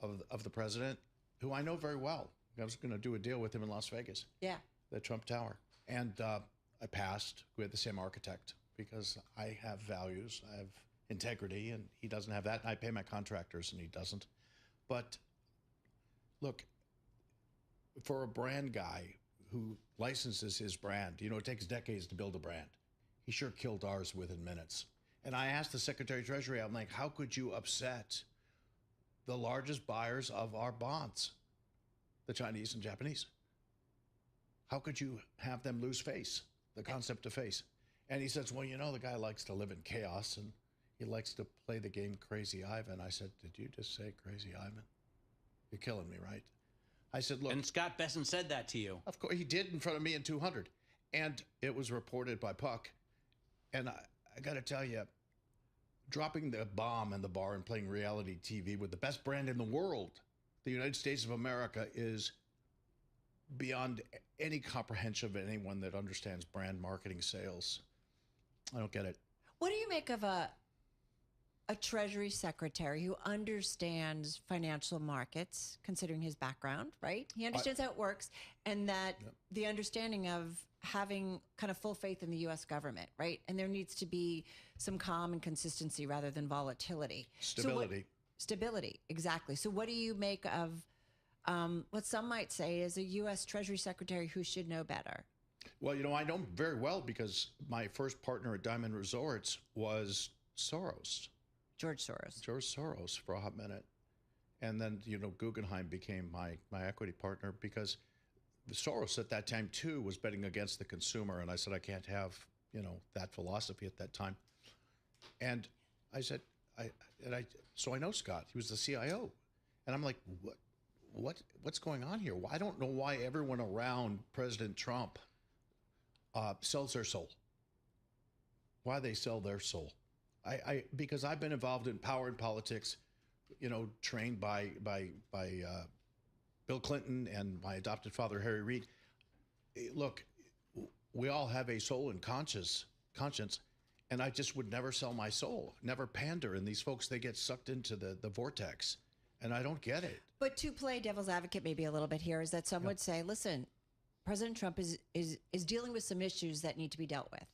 of the president, who I know very well. I was going to do a deal with him in Las Vegas. Yeah. The Trump Tower. And I passed. We had the same architect because I have values. I have integrity, and he doesn't have that. And I pay my contractors, and he doesn't. But look, for a brand guy who licenses his brand, you know, it takes decades to build a brand. He sure killed ours within minutes. And I asked the Secretary of Treasury, I'm like, how could you upset the largest buyers of our bonds? The Chinese and Japanese. How could you have them lose face, the concept of face? And he says, well, you know, the guy likes to live in chaos and he likes to play the game Crazy Ivan. I said, did you just say Crazy Ivan? You're killing me, right? I said, look. And Scott Besson said that to you. Of course, he did in front of me in 200. And it was reported by Puck. And I got to tell you, dropping the bomb in the bar and playing reality TV with the best brand in the world, the United States of America, is beyond any comprehension of anyone that understands brand marketing sales. I don't get it. What do you make of a Treasury Secretary who understands financial markets, considering his background, right? He understands how it works, and that the understanding of having kind of full faith in the U.S. government, right? And there needs to be some calm and consistency rather than volatility. Stability. Stability, exactly. So what do you make of what some might say is a U.S. Treasury Secretary who should know better? Well, you know, I know him very well because my first partner at Diamond Resorts was Soros. George Soros. George Soros for a hot minute. And then, you know, Guggenheim became my equity partner because Soros at that time, too, was betting against the consumer. And I said, I can't have, you know, that philosophy at that time. And I said, so I know Scott. He was the CIO. And I'm like, what's going on here? I don't know why everyone around President Trump sells their soul. Why they sell their soul. Because I've been involved in power and politics, you know, trained by Bill Clinton and my adopted father, Harry Reid. Look, we all have a soul and conscience, And I just would never sell my soul, never pander. And these folks, they get sucked into the vortex. And I don't get it. But to play devil's advocate maybe a little bit here is that some would say, listen, President Trump is dealing with some issues that need to be dealt with.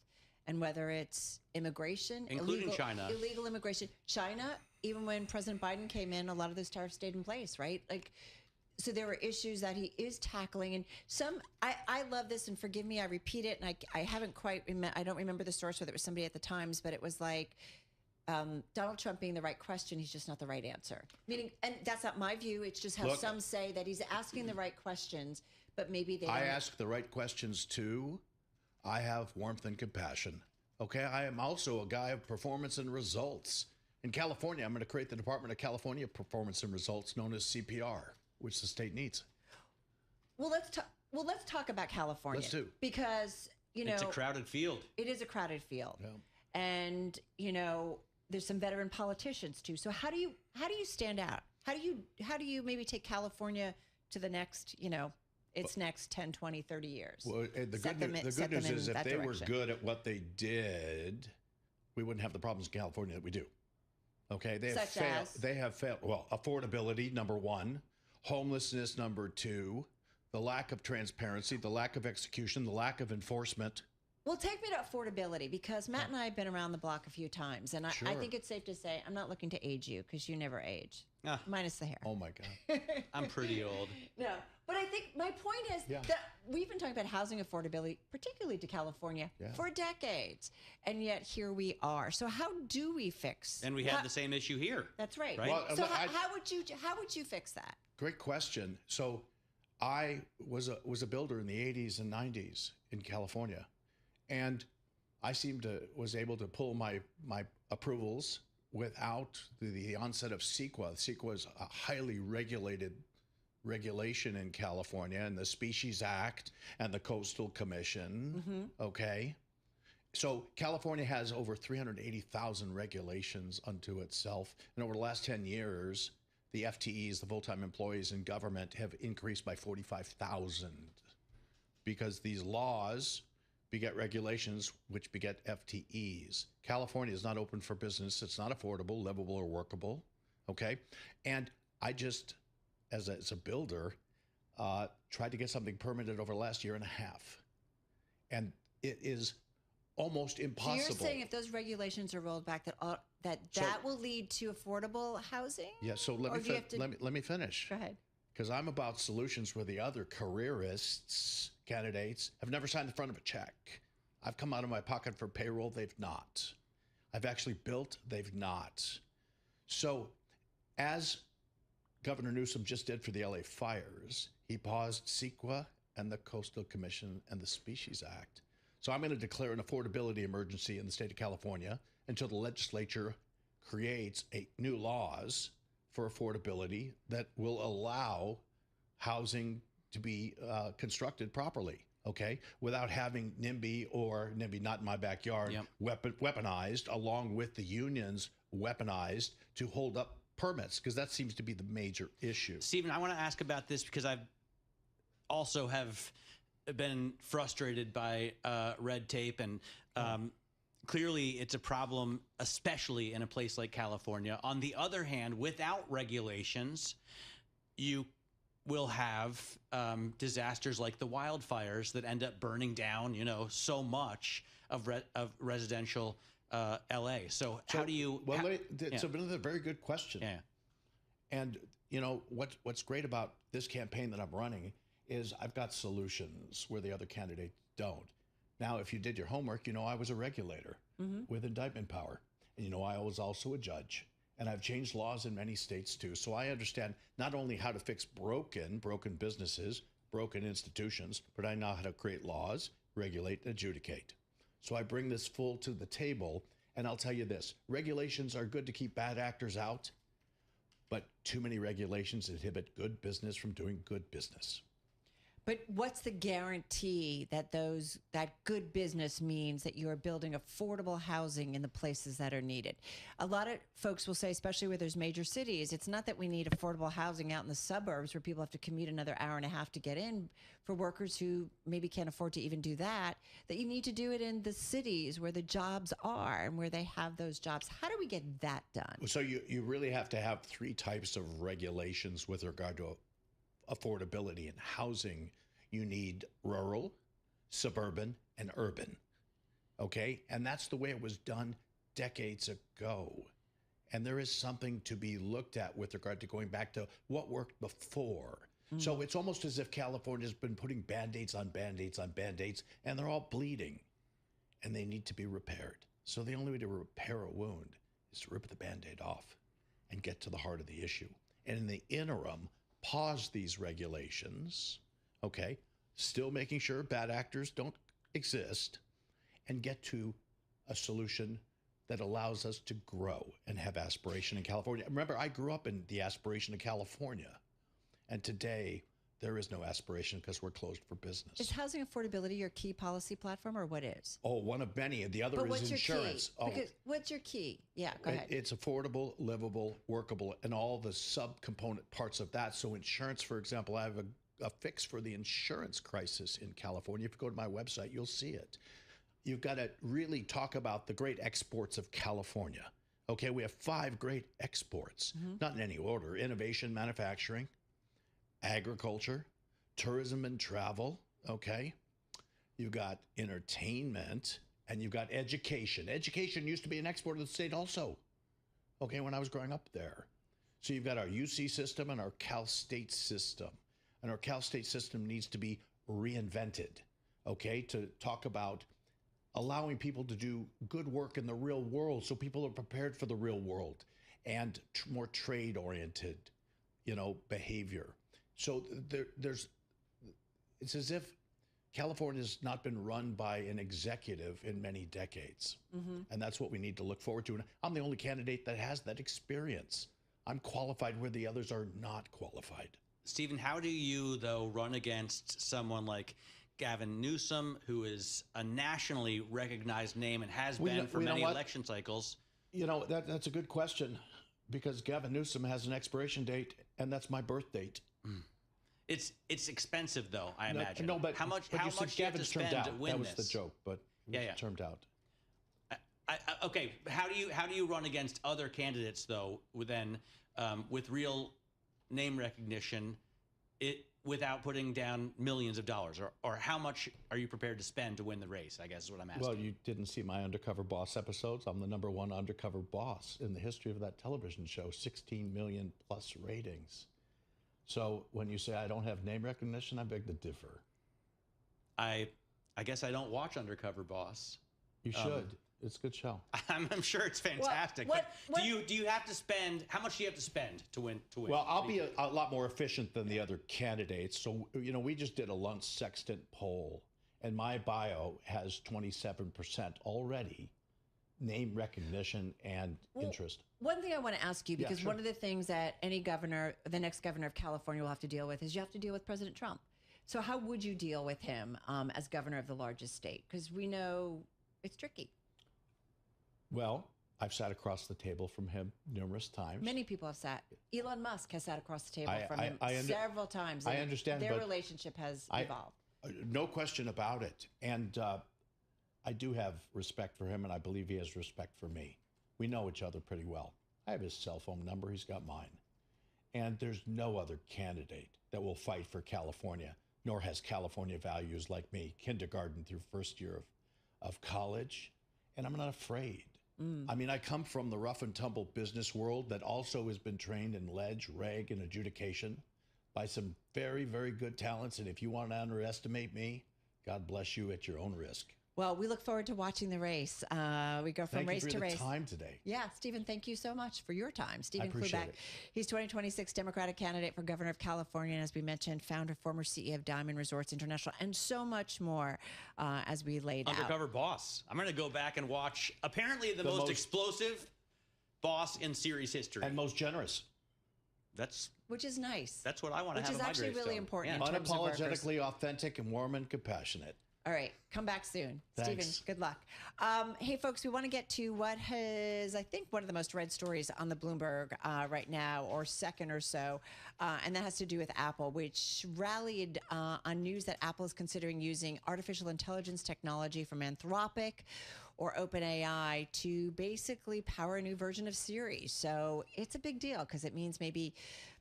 And whether it's immigration, including China, illegal immigration, China, even when President Biden came in, a lot of those tariffs stayed in place, right? Like, so there were issues that he is tackling. And I love this, and forgive me, I repeat it, and I haven't quite, I don't remember the source, whether it was somebody at the Times, but it was like, Donald Trump being the right question, he's just not the right answer. Meaning, and that's not my view, it's just how some say that he's asking the right questions, but maybe they don't. I ask the right questions too. I have warmth and compassion. Okay, I am also a guy of performance and results. In California, I'm going to create the Department of California Performance and Results, known as CPR, which the state needs. Well, let's talk about California. Let's do. Because, it's a crowded field. It is a crowded field. Yeah. And, there's some veteran politicians too. So how do you stand out? How do you maybe take California to the next, its next 10, 20, 30 years? Well, the good news is if they were good at what they did, we wouldn't have the problems in California that we do. Okay, they have failed. They have failed. Well, affordability, number one, homelessness, number two, the lack of transparency, the lack of execution, the lack of enforcement. Well, take me to affordability, because Matt and I have been around the block a few times, and I think it's safe to say I'm not looking to age you, because you never age, minus the hair. Oh my God. I'm pretty old. No, but I think my point is that we've been talking about housing affordability, particularly to California, for decades, and yet here we are. So how do we fix? And we have the same issue here. That's right. Well, so how would you fix that? Great question. So I was a builder in the 80s and 90s in California. And I was able to pull my approvals without the onset of CEQA. CEQA is a highly regulated regulation in California, and the Species Act and the Coastal Commission. Okay. So California has over 380,000 regulations unto itself. And over the last 10 years, the FTEs, the full-time employees in government, have increased by 45,000 because these laws beget regulations, which beget FTEs. California is not open for business. It's not affordable, livable, or workable. Okay. And I just, as a builder, tried to get something permitted over the last year and a half. And it is almost impossible. So you're saying if those regulations are rolled back, that will lead to affordable housing? Yeah. So let me finish. Go ahead. Because I'm about solutions where the other careerists, candidates, have never signed the front of a check. I've come out of my pocket for payroll. They've not. I've actually built. They've not. So as Governor Newsom just did for the LA fires, he paused CEQA and the Coastal Commission and the Species Act. So I'm going to declare an affordability emergency in the state of California until the legislature creates new laws for affordability that will allow housing to be constructed properly, okay, without having NIMBY not in my backyard, weaponized, along with the unions weaponized to hold up permits, because that seems to be the major issue. Stephen, I want to ask about this because I've also have been frustrated by red tape, and clearly it's a problem, especially in a place like California. On the other hand, without regulations, you will have disasters like the wildfires that end up burning down, so much of residential LA. So how do you? Well, it's another very good question. Yeah. And what's great about this campaign that I'm running is I've got solutions where the other candidates don't. Now, if you did your homework, I was a regulator with indictment power. And I was also a judge. And I've changed laws in many states too. So I understand not only how to fix broken businesses, broken institutions, but I know how to create laws, regulate, and adjudicate. So I bring this full to the table. And I'll tell you this, regulations are good to keep bad actors out, but too many regulations inhibit good business from doing good business. But what's the guarantee that that good business means that you are building affordable housing in the places that are needed? A lot of folks will say, especially where there's major cities, it's not that we need affordable housing out in the suburbs where people have to commute another hour and a half to get in for workers who maybe can't afford to even do that, that you need to do it in the cities where the jobs are and where they have those jobs. How do we get that done? So you really have to have three types of regulations with regard to affordability and housing. You need rural, suburban, and urban. Okay? And that's the way it was done decades ago. And there is something to be looked at with regard to going back to what worked before. So it's almost as if California's been putting Band-Aids on Band-Aids on Band-Aids, and they're all bleeding, and they need to be repaired. So the only way to repair a wound is to rip the Band-Aid off and get to the heart of the issue. And in the interim, pause these regulations, okay, still making sure bad actors don't exist, and get to a solution that allows us to grow and have aspiration in California. Remember, I grew up in the aspiration of California, and today there is no aspiration because we're closed for business. Is housing affordability your key policy platform, or what is? Oh, one of many. The other is insurance. Your key? What's your key? Yeah, go ahead. It's affordable, livable, workable, and all the subcomponent parts of that. So insurance, for example, I have a fix for the insurance crisis in California. If you go to my website, you'll see it. You've got to really talk about the great exports of California. Okay, we have 5 great exports, not in any order: innovation, manufacturing, agriculture, tourism and travel, okay? You've got entertainment, and you've got education. Education used to be an export of the state also, okay, when I was growing up there. So you've got our UC system and our Cal State system. And our Cal State system needs to be reinvented, okay, to talk about allowing people to do good work in the real world so people are prepared for the real world, and more trade-oriented, behavior. So it's as if California's not been run by an executive in many decades. And that's what we need to look forward to. And I'm the only candidate that has that experience. I'm qualified where the others are not qualified. Stephen, how do you, though, run against someone like Gavin Newsom, who is a nationally recognized name and has been for many election cycles? That's a good question, because Gavin Newsom has an expiration date, and that's my birth date. It's expensive, though, I imagine. No, but how much but do you have to Gavin's spend turned out. to win this? That was the joke, but turned out. Okay, how do you run against other candidates, though, with real name recognition, without putting down millions of dollars, or how much are you prepared to spend to win the race, I guess is what I'm asking. Well, you didn't see my Undercover Boss episodes. I'm the #1 undercover boss in the history of that television show, 16 million plus ratings. So when you say I don't have name recognition, I beg to differ. I guess I don't watch Undercover Boss. You should. It's a good show. I'm sure it's fantastic. But do you have to spend? How much do you have to spend to win? Well, I'll be a lot more efficient than the other candidates. So we just did a Luntz Sextant poll, and my bio has 27% already name recognition and interest. One thing I want to ask you, because sure. one of the things that any governor, the next governor of California, will have to deal with is you have to deal with President Trump. So how would you deal with him as governor of the largest state? Because we know it's tricky. Well, I've sat across the table from him numerous times. Many people have sat. Elon Musk has sat across the table from him several times. I understand. Their relationship has evolved. No question about it. And I do have respect for him, and I believe he has respect for me. We know each other pretty well. I have his cell phone number. He's got mine. And there's no other candidate that will fight for California, nor has California values like me, kindergarten through first year of college. And I'm not afraid. I mean, I come from the rough and tumble business world that also has been trained in ledge, reg, and adjudication by some very, very good talents. And if you want to underestimate me, God bless you at your own risk. Well, we look forward to watching the race. We go from race to race. Thank you for the time today. Yeah, Stephen, thank you so much for your time. Stephen Kluback. He's 2026 Democratic candidate for governor of California, and as we mentioned, founder, former CEO of Diamond Resorts International, and so much more as we laid out. Undercover Boss. I'm going to go back and watch apparently the most explosive boss in series history. And most generous. That's which is nice. That's what I want to have Which is on my actually really gravestone. important Yeah. in terms of workers. Unapologetically authentic and warm and compassionate. All right, come back soon. Thanks. Stephen, good luck. Hey, folks, we want to get to what is, I think, one of the most read stories on the Bloomberg right now, or second or so, and that has to do with Apple, which rallied on news that Apple is considering using artificial intelligence technology from Anthropic or OpenAI to basically power a new version of Siri. So it's a big deal because it means maybe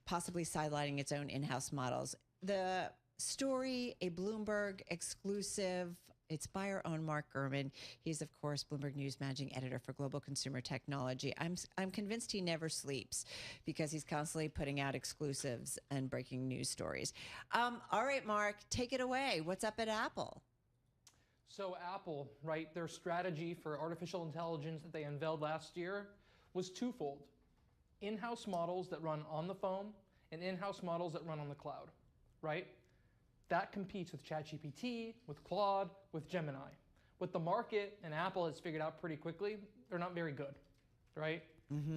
possibly sidelining its own in-house models. The story, a Bloomberg exclusive. It's by our own Mark Gurman. He's, of course, Bloomberg News managing editor for global consumer technology. I'm convinced he never sleeps because he's constantly putting out exclusives and breaking news stories. All right, Mark, take it away. What's up at Apple? So Apple, right, their strategy for artificial intelligence that they unveiled last year was twofold. In-house models that run on the phone and in-house models that run on the cloud, right? That competes with ChatGPT, with Claude, with Gemini. What the market and Apple has figured out pretty quickly, they're not very good, right?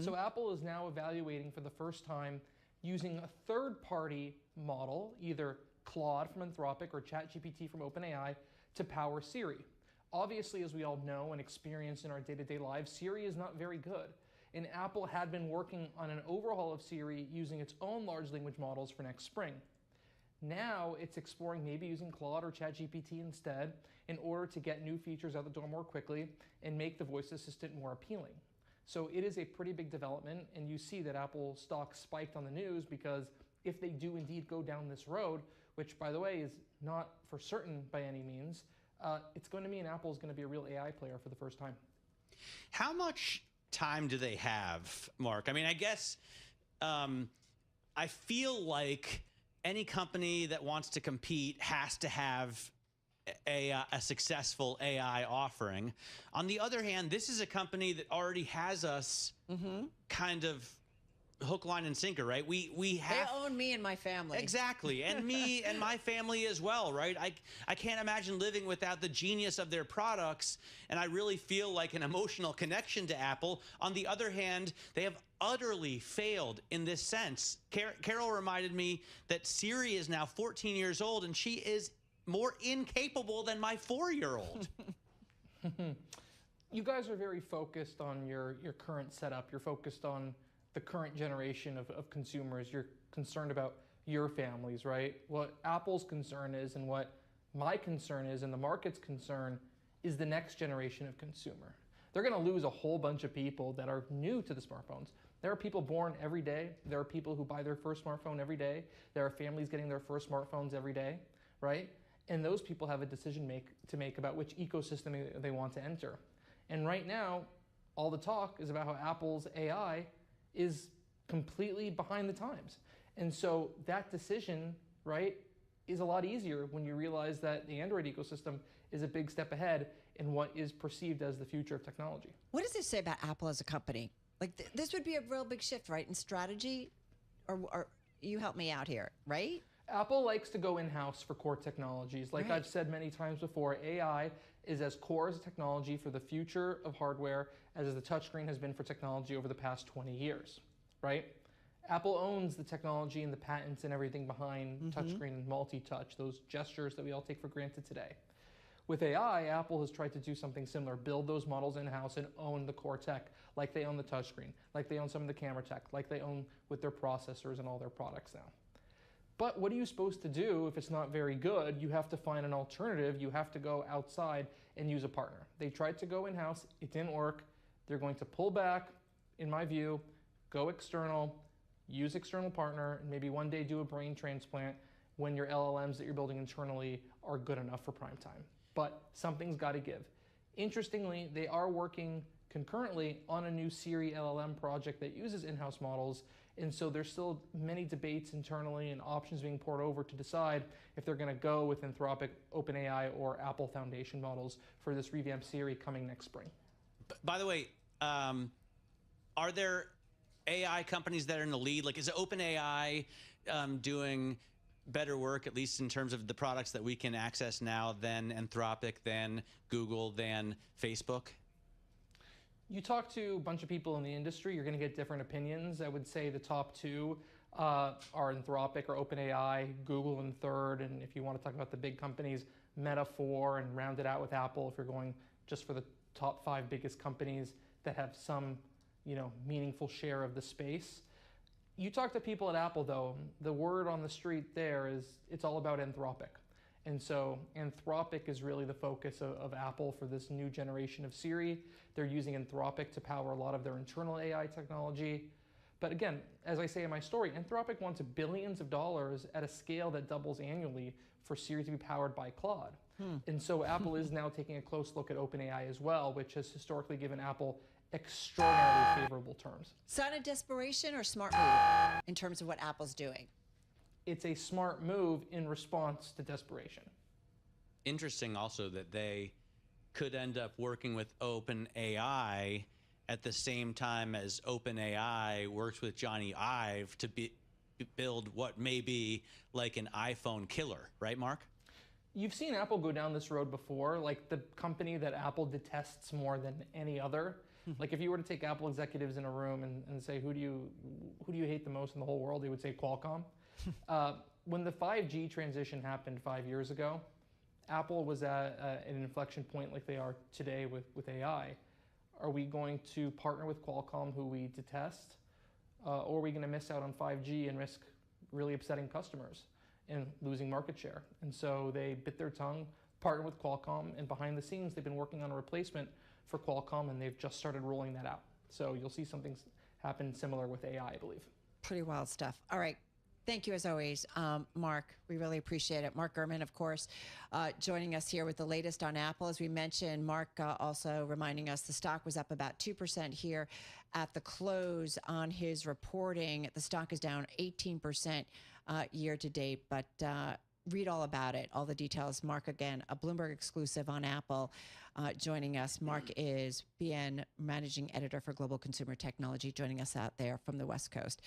So Apple is now evaluating for the first time using a third-party model, either Claude from Anthropic or ChatGPT from OpenAI, to power Siri. Obviously, as we all know and experience in our day-to-day lives, Siri is not very good. And Apple had been working on an overhaul of Siri using its own large language models for next spring. Now it's exploring maybe using Claude or ChatGPT instead in order to get new features out the door more quickly and make the voice assistant more appealing. So it is a pretty big development, and you see that Apple stock spiked on the news because if they do indeed go down this road, which by the way is not for certain by any means, it's going to mean Apple is going to be a real AI player for the first time. How much time do they have, Mark? I mean, I guess I feel like any company that wants to compete has to have a successful AI offering. On the other hand, this is a company that already has us kind of hook, line, and sinker, right? We have. They own me and my family. Exactly, and me and my family as well, right? I can't imagine living without the genius of their products, and I really feel like an emotional connection to Apple. On the other hand, they have utterly failed in this sense. Carol reminded me that Siri is now 14 years old, and she is more incapable than my 4-year-old. You guys are very focused on your current setup. You're focused on the current generation of consumers. You're concerned about your families, right? What Apple's concern is and what my concern is and the market's concern is the next generation of consumer. They're going to lose a whole bunch of people that are new to the smartphones. There are people born every day. There are people who buy their first smartphone every day. There are families getting their first smartphones every day, right? And those people have a decision to make about which ecosystem they want to enter. And right now, all the talk is about how Apple's AI is completely behind the times. And so that decision, right, is a lot easier when you realize that the Android ecosystem is a big step ahead in what is perceived as the future of technology. What does this say about Apple as a company? Like this would be a real big shift, right, in strategy? Or you help me out here, right? Apple likes to go in-house for core technologies. Like I've said many times before, AI is as core as a technology for the future of hardware as the touchscreen has been for technology over the past 20 years, right? Apple owns the technology and the patents and everything behind touchscreen and multi-touch, those gestures that we all take for granted today. With AI, Apple has tried to do something similar, build those models in-house and own the core tech, like they own the touchscreen, like they own some of the camera tech, like they own with their processors and all their products now. But what are you supposed to do if it's not very good? You have to find an alternative. You have to go outside and use a partner. They tried to go in-house. It didn't work. They're going to pull back, in my view, go external, use external partner, and maybe one day do a brain transplant when your LLMs that you're building internally are good enough for prime time. But something's got to give. Interestingly, they are working concurrently on a new Siri LLM project that uses in-house models. And so there's still many debates internally and options being poured over to decide if they're going to go with Anthropic, OpenAI, or Apple Foundation models for this revamped Siri coming next spring. By the way, are there AI companies that are in the lead? Like, is OpenAI doing better work, at least in terms of the products that we can access now, than Anthropic, than Google, than Facebook? You talk to a bunch of people in the industry, you're going to get different opinions. I would say the top two are Anthropic or OpenAI, Google in third, and if you want to talk about the big companies, Meta 4, and round it out with Apple if you're going just for the top 5 biggest companies that have some, meaningful share of the space. You talk to people at Apple, though, the word on the street there is it's all about Anthropic. And so Anthropic is really the focus of Apple for this new generation of Siri. They're using Anthropic to power a lot of their internal AI technology. But again, as I say in my story, Anthropic wants billions of dollars at a scale that doubles annually for Siri to be powered by Claude. And so Apple is now taking a close look at OpenAI as well, which has historically given Apple extraordinarily favorable terms. Sign of desperation or smart move in terms of what Apple's doing? It's a smart move in response to desperation. Interesting also that they could end up working with OpenAI at the same time as OpenAI works with Johnny Ive to build what may be like an iPhone killer, right, Mark? You've seen Apple go down this road before, like the company that Apple detests more than any other. Like if you were to take Apple executives in a room and say, who do you hate the most in the whole world? They would say Qualcomm. When the 5G transition happened 5 years ago, Apple was at an inflection point like they are today with AI. Are we going to partner with Qualcomm, who we detest, or are we going to miss out on 5G and risk really upsetting customers and losing market share? And so they bit their tongue, partnered with Qualcomm, and behind the scenes they've been working on a replacement for Qualcomm, and they've just started rolling that out. So you'll see something happen similar with AI, I believe. Pretty wild stuff. All right. Thank you, as always, Mark. We really appreciate it. Mark Gurman, of course, joining us here with the latest on Apple. As we mentioned, Mark also reminding us the stock was up about 2% here at the close on his reporting. The stock is down 18% year to date, but read all about it, all the details. Mark, again, a Bloomberg exclusive on Apple, joining us. Mark is BN Managing Editor for Global Consumer Technology, joining us out there from the West Coast.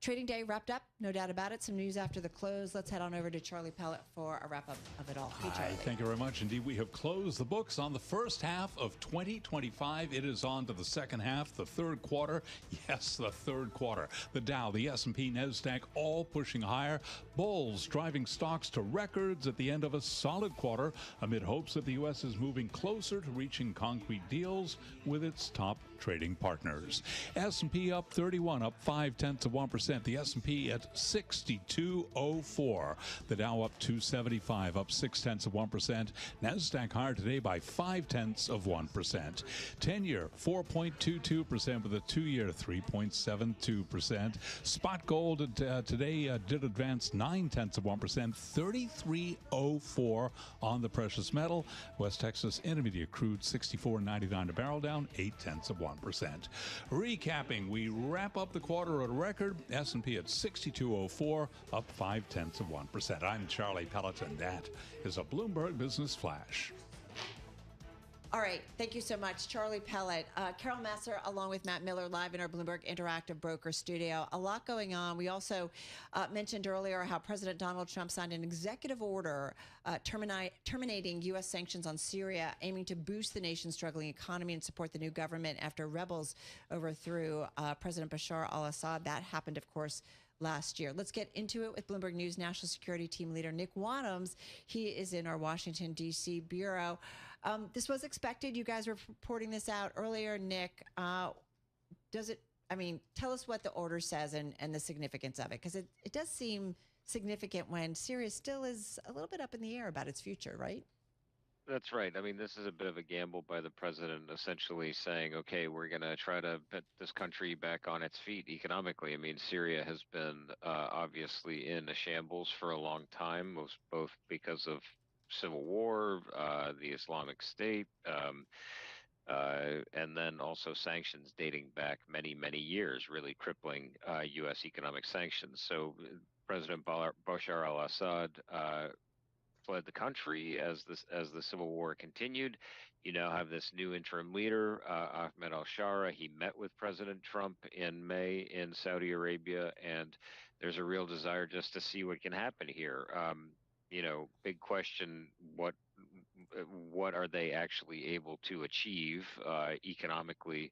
Trading day wrapped up, no doubt about it. Some news after the close. Let's head on over to Charlie Pellet for a wrap-up of it all. Hey, Charlie. Thank you very much. Indeed, we have closed the books on the first half of 2025. It is on to the second half, the third quarter. Yes, the third quarter. The Dow, the S&P, NASDAQ, all pushing higher. Bulls driving stocks to records at the end of a solid quarter amid hopes that the U.S. is moving closer to reaching concrete deals with its top trading partners. S&P up 31, up 0.5%. The S&P at 6204. The Dow up 275, up 0.6%. NASDAQ higher today by 0.5%. 10-year 4.22% with a 2-year 3.72%. Spot gold today did advance 0.9%, 33.04 on the precious metal. West Texas Intermediate crude 64.99 a barrel, down 0.8%. Recapping, we wrap up the quarter at a record. S&P at 6204, up 0.5%. I'm Charlie Pelleton. That is a Bloomberg Business Flash. All right. Thank you so much, Charlie Pellet. Carol Massar, along with Matt Miller, live in our Bloomberg Interactive Broker studio. A lot going on. We also mentioned earlier how President Donald Trump signed an executive order terminating U.S. sanctions on Syria, aiming to boost the nation's struggling economy and support the new government after rebels overthrew President Bashar al-Assad. That happened, of course, last year. Let's get into it with Bloomberg News National Security Team Leader Nick Wadhams. He is in our Washington, D.C. bureau. This was expected. You guys were reporting this out earlier, Nick. Tell us what the order says and the significance of it, because it does seem significant when Syria still is a little bit up in the air about its future, right? That's right. I mean, this is a bit of a gamble by the president, essentially saying, okay, we're going to try to put this country back on its feet economically. I mean, Syria has been obviously in a shambles for a long time, both because of civil war, the Islamic State, and then also sanctions dating back many, many years, really crippling U.S. economic sanctions. So President Bashar al-Assad fled the country as the civil war continued. You now have this new interim leader, Ahmed al-Shara. He met with President Trump in May in Saudi Arabia, and there's a real desire just to see what can happen here. Big question, what what are they actually able to achieve economically.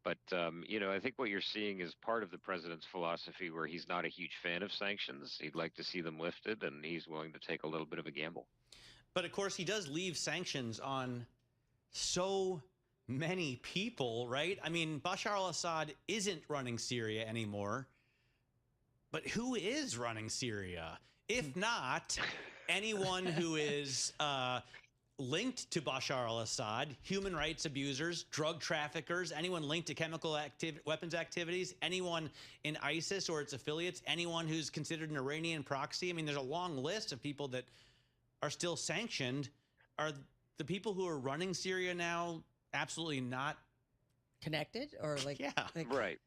But, I think what you're seeing is part of the president's philosophy where he's not a huge fan of sanctions. He'd like to see them lifted, and he's willing to take a little bit of a gamble. But of course, he does leave sanctions on so many people, right? I mean, Bashar al-Assad isn't running Syria anymore. But who is running Syria? If not anyone who is linked to Bashar al-Assad, human rights abusers, drug traffickers, anyone linked to chemical weapons activities, anyone in ISIS or its affiliates, anyone who's considered an Iranian proxy. I mean, there's a long list of people that are still sanctioned. Are the people who are running Syria now absolutely not connected? Or Right.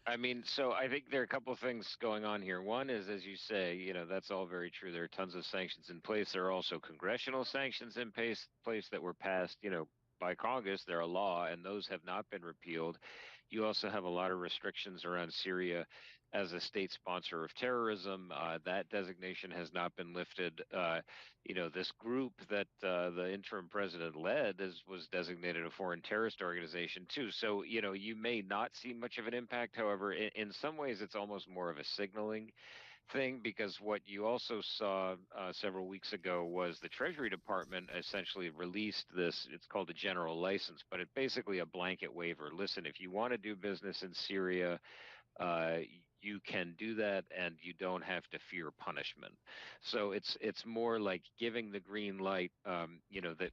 I mean, so I think there are a couple of things going on here. One is, as you say, that's all very true. There are tons of sanctions in place. There are also congressional sanctions in place that were passed, by Congress. They're a law, and those have not been repealed. You also have a lot of restrictions around Syria as a state sponsor of terrorism. That designation has not been lifted. This group that the interim president led was designated a foreign terrorist organization too. So, you may not see much of an impact. However, in some ways, it's almost more of a signaling thing, because what you also saw several weeks ago was the Treasury Department essentially released this. It's called a general license, but it's basically a blanket waiver. Listen, if you want to do business in Syria, you can do that, and you don't have to fear punishment. So it's more like giving the green light. That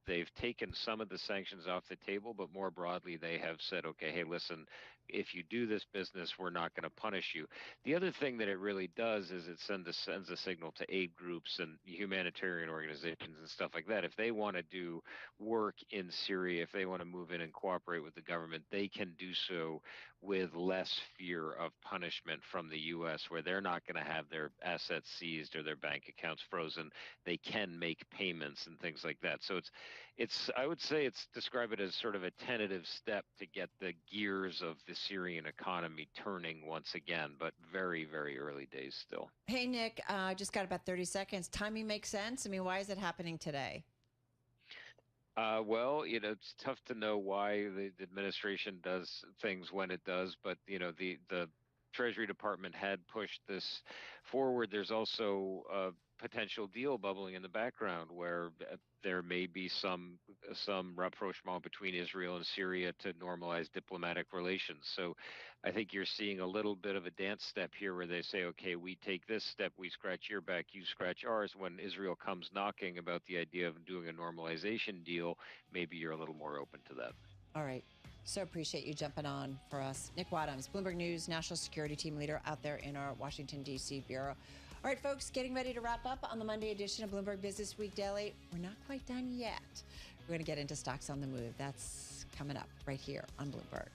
they've taken some of the sanctions off the table, but more broadly, they have said, okay, hey, listen, if you do this business, we're not going to punish you. The other thing that it really does is it sends a signal to aid groups and humanitarian organizations and stuff like that. If they want to do work in Syria, if they want to move in and cooperate with the government, they can do so with less fear of punishment from the U.S., where they're not going to have their assets seized or their bank accounts frozen. They can make payments and things like that. So I would say describe it as sort of a tentative step to get the gears of the Syrian economy turning once again, but very, very early days still. Hey, Nick, just got about 30 seconds. Timing makes sense. I mean, why is it happening today? Well, it's tough to know why the administration does things when it does, but the Treasury Department had pushed this forward. There's also a potential deal bubbling in the background where there may be some rapprochement between Israel and Syria to normalize diplomatic relations. So I think you're seeing a little bit of a dance step here where they say, okay, we take this step, we scratch your back, you scratch ours. When Israel comes knocking about the idea of doing a normalization deal, maybe you're a little more open to that. All right. So appreciate you jumping on for us. Nick Wadhams, Bloomberg News National Security Team Leader out there in our Washington, D.C. Bureau. All right, folks, getting ready to wrap up on the Monday edition of Bloomberg Business Week Daily. We're not quite done yet. We're going to get into stocks on the move. That's coming up right here on Bloomberg.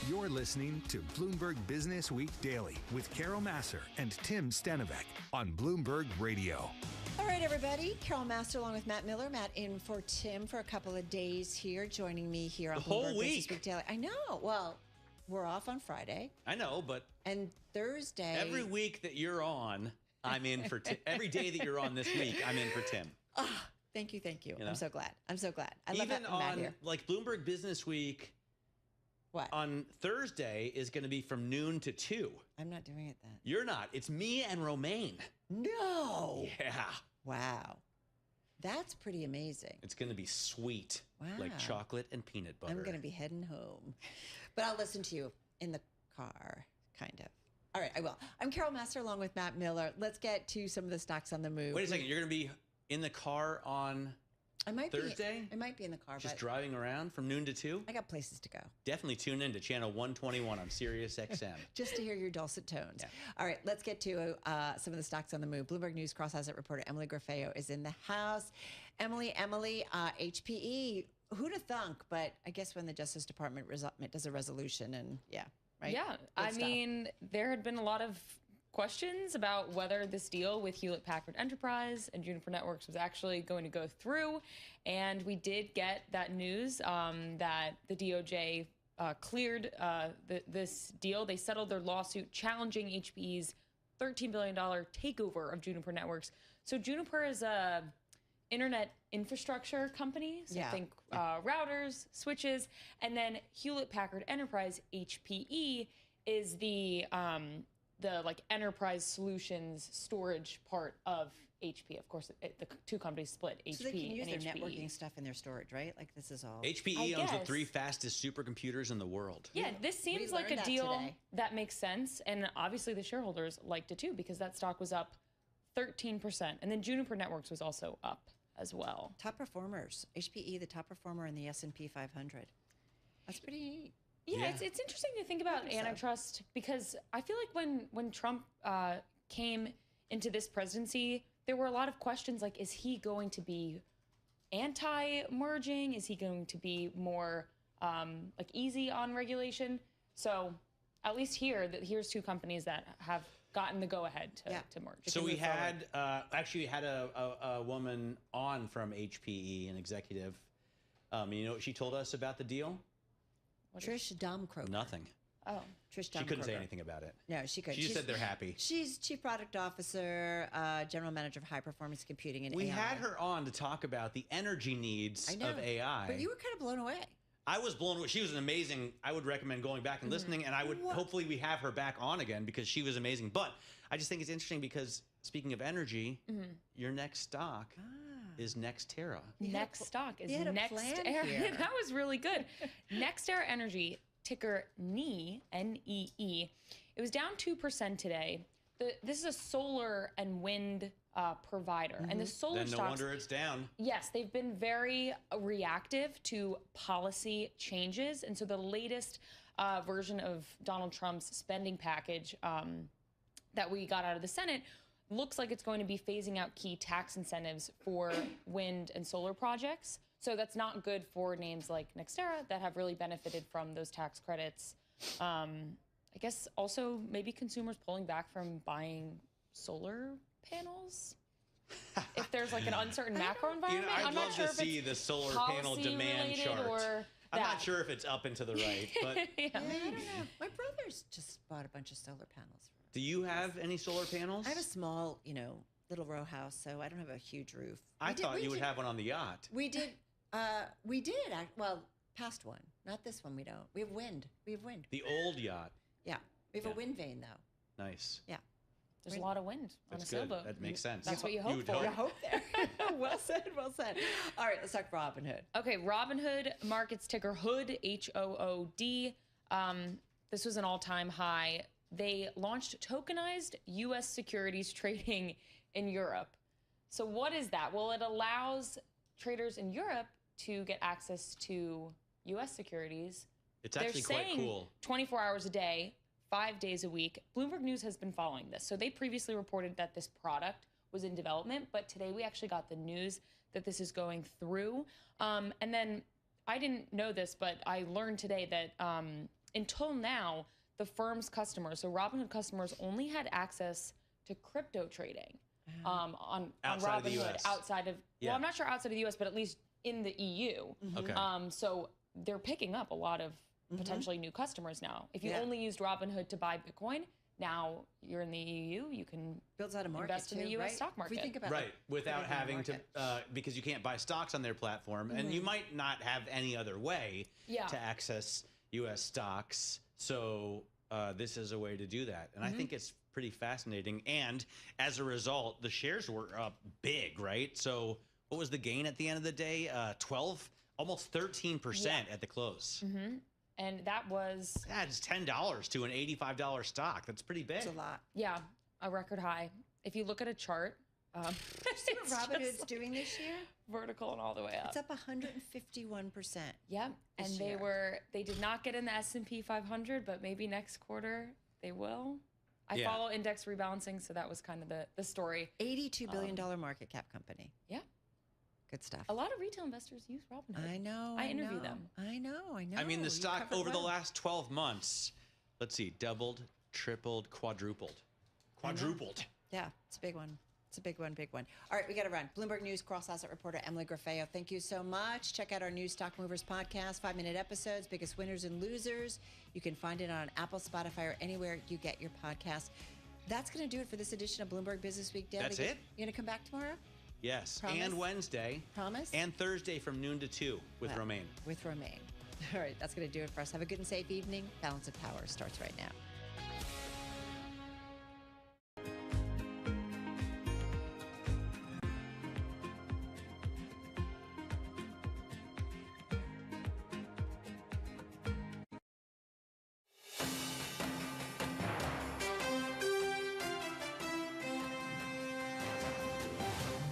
You're listening to Bloomberg Business Week Daily with Carol Massar and Tim Stenovec on Bloomberg Radio. All right, everybody. Carol Master along with Matt Miller. Matt in for Tim for a couple of days here, joining me here on The whole Bloomberg Business week. Week Daily. I know. Well, we're off on Friday. I know, but And Thursday. every week that you're on, I'm in for Tim. Every day that you're on this week, I'm in for Tim. Thank you. You know? I'm so glad. I'm so glad. I love Even having Matt on here. like Bloomberg Business Week. What? On Thursday is going to be from noon to 2. I'm not doing it then. You're not. It's me and Romaine. No. Yeah. Wow. That's pretty amazing. It's going to be sweet. Like Wow. chocolate and peanut butter. I'm going to be heading home. But I'll listen to you in the car, kind of. All right, I will. I'm Carol Master along with Matt Miller. Let's get to some of the stocks on the move. Wait a second. You're going to be in the car on I might Thursday? I might be in the car, Just but driving around from noon to 2? I got places to go. Definitely tune in to channel 121 on Sirius XM. Just to hear your dulcet tones. All right, let's get to some of the stocks on the move. Bloomberg News cross-asset reporter Emily Grafeo is in the house. Emily, HPE, who'd have thunk? But I guess when the Justice Department does a resolution and right? Yeah, Good I stuff. mean, there had been a lot of questions about whether this deal with Hewlett-Packard Enterprise and Juniper Networks was actually going to go through, and we did get that news that the DOJ cleared this deal. They settled their lawsuit challenging HPE's $13 billion takeover of Juniper Networks. So Juniper is a internet infrastructure company. So Yeah. think routers, switches, and then Hewlett-Packard Enterprise, HPE, is the like enterprise solutions storage part of HP. Of course, the two companies split, HP So they can use and their HPE. networking stuff in their storage, right? Like this is all. HPE I owns the guess. 3 fastest supercomputers in the world. Yeah, this seems like a learned that deal today. that makes sense. And obviously the shareholders liked it too, because that stock was up 13%. And then Juniper Networks was also up as well. Top performers. HPE, the top performer in the S&P 500. That's pretty neat. Yeah, It's interesting to think about think so. antitrust, because I feel like when Trump came into this presidency, there were a lot of questions like, is he going to be anti-merging? Is he going to be more like easy on regulation? So at least here's two companies that have gotten the go-ahead to merge. So we had actually had a woman on from HPE, an executive. You know what she told us about the deal? Trish Domkroger. Nothing. Oh, Trish Domkroger. She couldn't say anything about it. No, she couldn't. She just said they're happy. She's Chief Product Officer, General Manager of High Performance Computing and We AI. had her on to talk about the energy needs I know, of AI. But you were kind of blown away. I was blown away. She was an amazing. I would recommend going back and listening, and I would hopefully we have her back on again because she was amazing. But I just think it's interesting because speaking of energy, your next stock is Nextera. Next stock is you had a plan Nextera. here. That was really good. Nextera Energy, ticker NEE, N-E-E. It was down 2% today. This is a solar and wind provider. And the solar Then no stocks, wonder it's down. yes, they've been very reactive to policy changes. And so the latest version of Donald Trump's spending package that we got out of the Senate looks like it's going to be phasing out key tax incentives for wind and solar projects. So that's not good for names like Nextera that have really benefited from those tax credits. I guess also maybe consumers pulling back from buying solar panels. If there's like an uncertain macro environment, I'd I'm not love sure to if see it's the solar panel policy demand related chart. or I'm that. not sure if it's up and to the right, but I don't know. My brother's just bought a bunch of solar panels. do you have any solar panels? I have a small, little row house, so I don't have a huge roof. I thought you would have one on the yacht. We did. Well, past one, not this one. We don't. We have wind. The old yacht. Yeah, we have a wind vane though. Nice. Yeah. There's a lot of wind on That's a good. sailboat. That makes sense. That's what you hope would for. You hope there. Well said. Well said. All right, let's talk Robinhood. Okay, Robinhood markets ticker Hood, H-O-O-D. This was an all-time high. They launched tokenized U.S. securities trading in Europe. So what is that? Well, it allows traders in Europe to get access to U.S. securities. It's actually They're quite saying cool. 24 hours a day, 5 days a week. Bloomberg News has been following this. So they previously reported that this product was in development, but today we actually got the news that this is going through. And then I didn't know this, but I learned today that until now, the firm's customers, so Robinhood customers, only had access to crypto trading on Outside of the Robinhood US. outside of, Yeah. well, I'm not sure outside of the US, but at least in the EU. Okay. So they're picking up a lot of potentially new customers now. If you Yeah. only used Robinhood to buy Bitcoin, now you're in the EU, you can builds out a market invest in the too, US right? stock If we market. think about Right, without everything having to, market. because you can't buy stocks on their platform, and you might not have any other way Yeah. to access U.S. stocks. So this is a way to do that, and I think it's pretty fascinating. And as a result, the shares were up big, right? So what was the gain at the end of the day? 12, almost 13% at the close. And that was That's $10 to an $85 stock. That's pretty big. It's a lot. yeah, a record high. If you look at a chart, See what it's Robinhood's just doing this year? vertical and all the way up. It's up 151%. Yep, and this they year. they did not get in the S&P 500, but maybe next quarter they will. I Yeah. follow index rebalancing, so that was kind of the story. $82 billion market cap company. Yeah, Good stuff. a lot of retail investors use Robinhood. I know. I interview know. them. I know. I mean, the You stock covered over the well. last 12 months, let's see, doubled, tripled, quadrupled. Quadrupled. Yeah, it's a big one. It's a big one, big one. All right, we got to run. Bloomberg News cross-asset reporter Emily Grafeo, thank you so much. Check out our new Stock Movers podcast, 5-minute episodes, biggest winners and losers. You can find it on Apple, Spotify, or anywhere you get your podcast. That's going to do it for this edition of Bloomberg Business Week Daily. That's it? You going to come back tomorrow? Yes, Promise? and Wednesday. Promise? And Thursday from noon to 2 with Well, Romaine. With Romaine. All right, that's going to do it for us. Have a good and safe evening. Balance of Power starts right now.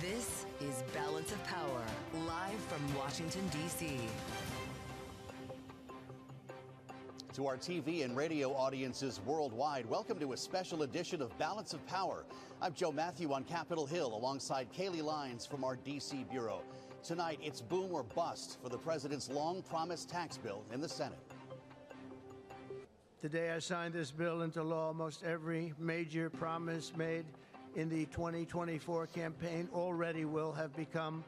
This is Balance of Power, live from Washington, D.C. To our TV and radio audiences worldwide, welcome to a special edition of Balance of Power. I'm Joe Matthew on Capitol Hill alongside Kaylee Lyons from our D.C. Bureau. Tonight, it's boom or bust for the president's long-promised tax bill in the Senate. Today I signed this bill into law. Almost every major promise made in the 2024 campaign already will have become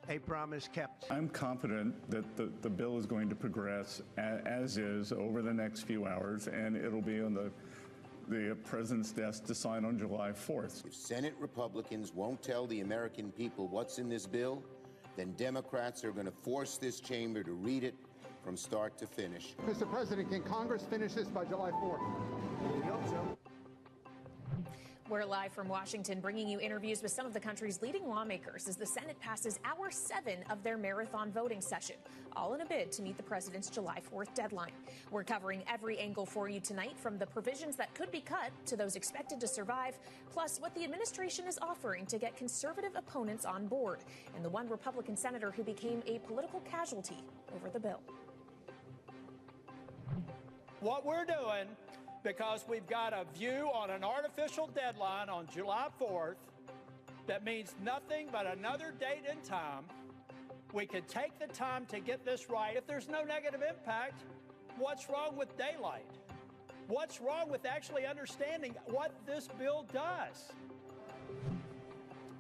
a promise kept. I'm confident that the bill is going to progress as is over the next few hours, and it'll be on the president's desk to sign on July 4th. If Senate Republicans won't tell the American people what's in this bill, then Democrats are going to force this chamber to read it from start to finish. Mr. President, can Congress finish this by July 4th? We hope so. We're live from Washington, bringing you interviews with some of the country's leading lawmakers as the Senate passes hour 7 of their marathon voting session, all in a bid to meet the president's July 4th deadline. We're covering every angle for you tonight, from the provisions that could be cut to those expected to survive, plus what the administration is offering to get conservative opponents on board, and the one Republican senator who became a political casualty over the bill. What we're doing, because we've got a view on an artificial deadline on July 4th that means nothing but another date and time, we could take the time to get this right. If there's no negative impact, what's wrong with daylight? What's wrong with actually understanding what this bill does?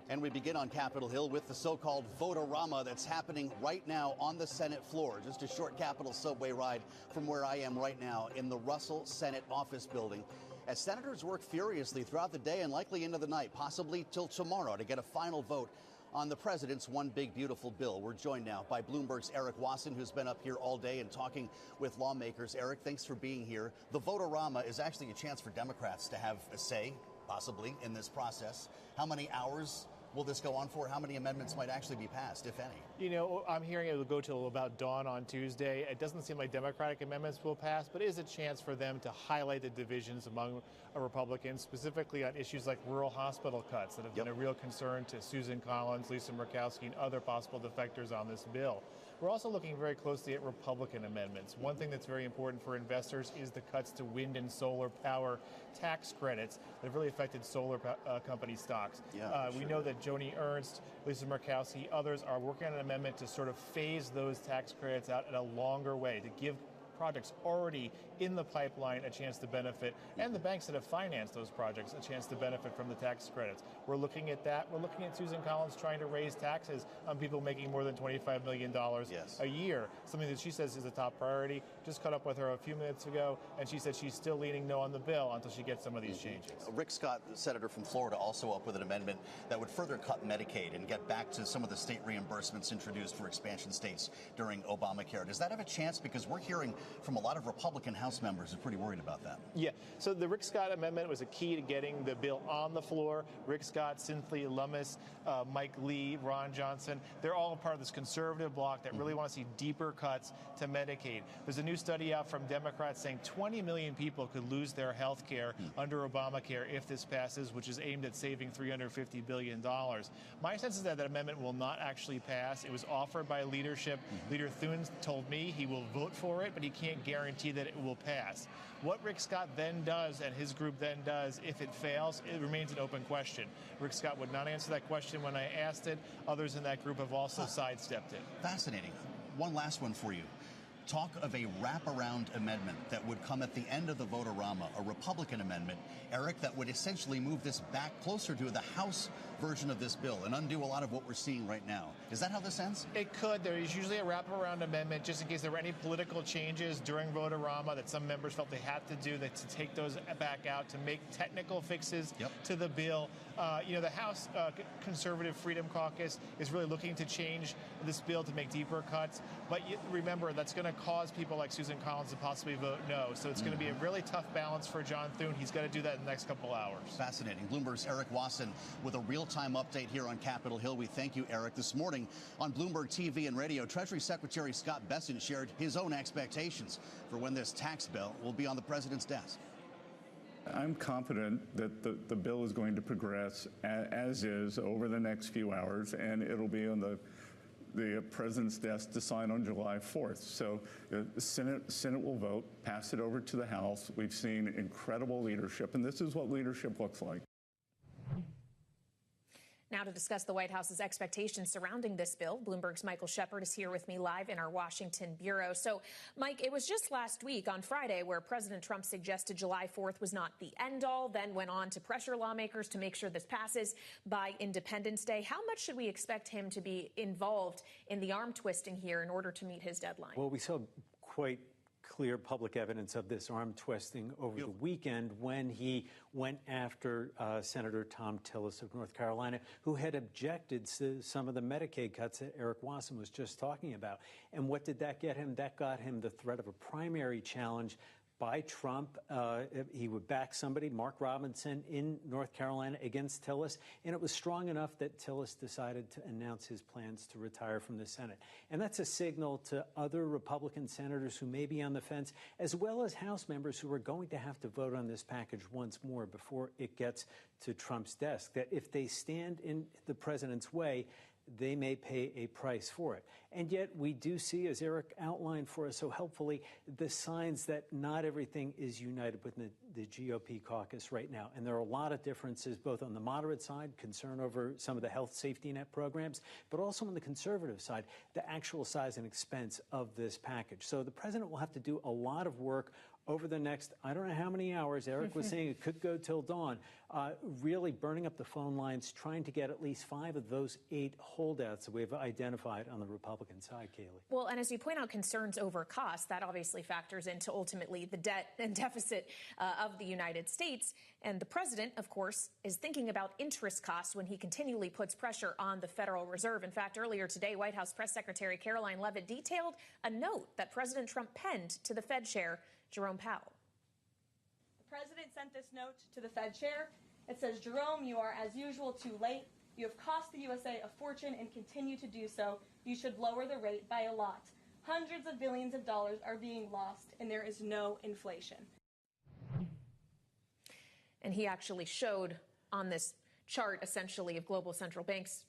And we begin on Capitol Hill with the so-called vote-a-rama that's happening right now on the Senate floor. Just a short Capitol subway ride from where I am right now in the Russell Senate office building, as senators work furiously throughout the day and likely into the night, possibly till tomorrow, to get a final vote on the president's one big beautiful bill. We're joined now by Bloomberg's Eric Wasson, who's been up here all day and talking with lawmakers. Eric, thanks for being here. The vote-a-rama is actually a chance for Democrats to have a say, possibly, in this process. How many hours will this go on for? How many amendments might actually be passed, if any? You know, I'm hearing it will go till about dawn on Tuesday. It doesn't seem like Democratic amendments will pass, but it is a chance for them to highlight the divisions among Republicans, specifically on issues like rural hospital cuts that have been a real concern to Susan Collins, Lisa Murkowski, and other possible defectors on this bill. We're also looking very closely at Republican amendments. One thing that's very important for investors is the cuts to wind and solar power tax credits that have really affected solar company stocks. We know that Joni Ernst, Lisa Murkowski, others are working on an amendment to sort of phase those tax credits out in a longer way, to give projects already in the pipeline a chance to benefit, and the banks that have financed those projects a chance to benefit from the tax credits. We're looking at that. We're looking at Susan Collins trying to raise taxes on people making more than $25 million a year, something that she says is a top priority. Just caught up with her a few minutes ago, and she said she's still leaning no on the bill until she gets some of these changes. Rick Scott, the senator from Florida, also up with an amendment that would further cut Medicaid and get back to some of the state reimbursements introduced for expansion states during Obamacare. Does that have a chance? Because we're hearing from a lot of Republican House members who are pretty worried about that. Yeah, so the Rick Scott amendment was a key to getting the bill on the floor. Rick Scott, Cynthia Lummis, Mike Lee, Ron Johnson, they're all part of this conservative bloc that really want to see deeper cuts to Medicaid. There's a new study out from Democrats saying 20 million people could lose their health care under Obamacare if this passes, which is aimed at saving $350 billion. My sense is that that amendment will not actually pass. It was offered by leadership. Leader Thune told me he will vote for it, but he can't guarantee that it will pass. What Rick Scott then does and his group then does, if it fails, it remains an open question. Rick Scott would not answer that question when I asked it. Others in that group have also sidestepped it. Fascinating. One last one for you. Talk of a wraparound amendment that would come at the end of the Vote-A-Rama, a Republican amendment, Eric, that would essentially move this back closer to the House version of this bill and undo a lot of what we're seeing right now. Is that how this ends? It could. There is usually a wraparound amendment just in case there were any political changes during Vote-A-Rama that some members felt they had to do, that to take those back out, to make technical fixes to the bill. The House Conservative Freedom Caucus is really looking to change this bill to make deeper cuts. But remember, that's going to cause people like Susan Collins to possibly vote no. So it's going to be a really tough balance for John Thune. He's got to do that in the next couple hours. Fascinating. Bloomberg's Eric Wasson with a real-time update here on Capitol Hill. We thank you, Eric. This morning on Bloomberg TV and radio, Treasury Secretary Scott Bessent shared his own expectations for when this tax bill will be on the president's desk. I'm confident that the bill is going to progress as is over the next few hours, and it'll be on the president's desk to sign on July 4th. So the Senate will vote, pass it over to the House. We've seen incredible leadership, and this is what leadership looks like. Now to discuss the White House's expectations surrounding this bill, Bloomberg's Michael Shepard is here with me live in our Washington bureau. So, Mike, it was just last week on Friday where President Trump suggested July 4th was not the end-all, then went on to pressure lawmakers to make sure this passes by Independence Day. How much should we expect him to be involved in the arm twisting here in order to meet his deadline? Well, we saw quite clear public evidence of this arm twisting over the weekend when he went after Senator Thom Tillis of North Carolina, who had objected to some of the Medicaid cuts that Eric Wasson was just talking about. And what did that get him? That got him the threat of a primary challenge by Trump. He would back somebody, Mark Robinson, in North Carolina against Tillis, and it was strong enough that Tillis decided to announce his plans to retire from the Senate. And that's a signal to other Republican senators who may be on the fence, as well as House members who are going to have to vote on this package once more before it gets to Trump's desk, that if they stand in the president's way, they may pay a price for it. And yet we do see, as Eric outlined for us so helpfully, the signs that not everything is united with the GOP caucus right now. And there are a lot of differences, both on the moderate side, concern over some of the health safety net programs, but also on the conservative side, the actual size and expense of this package. So the president will have to do a lot of work over the next, I don't know how many hours, Eric was saying it could go till dawn, really burning up the phone lines, trying to get at least 5 of those 8 holdouts that we've identified on the Republican side, Kayleigh. Well, and as you point out, concerns over cost, that obviously factors into ultimately the debt and deficit of the United States. And the president, of course, is thinking about interest costs when he continually puts pressure on the Federal Reserve. In fact, earlier today, White House Press Secretary Caroline Leavitt detailed a note that President Trump penned to the Fed chair, Jerome Powell. The president sent this note to the Fed chair. It says, Jerome, you are as usual too late. You have cost the USA a fortune and continue to do so. You should lower the rate by a lot. Hundreds of billions of dollars are being lost, and there is no inflation. And he actually showed on this chart, essentially, of global central banks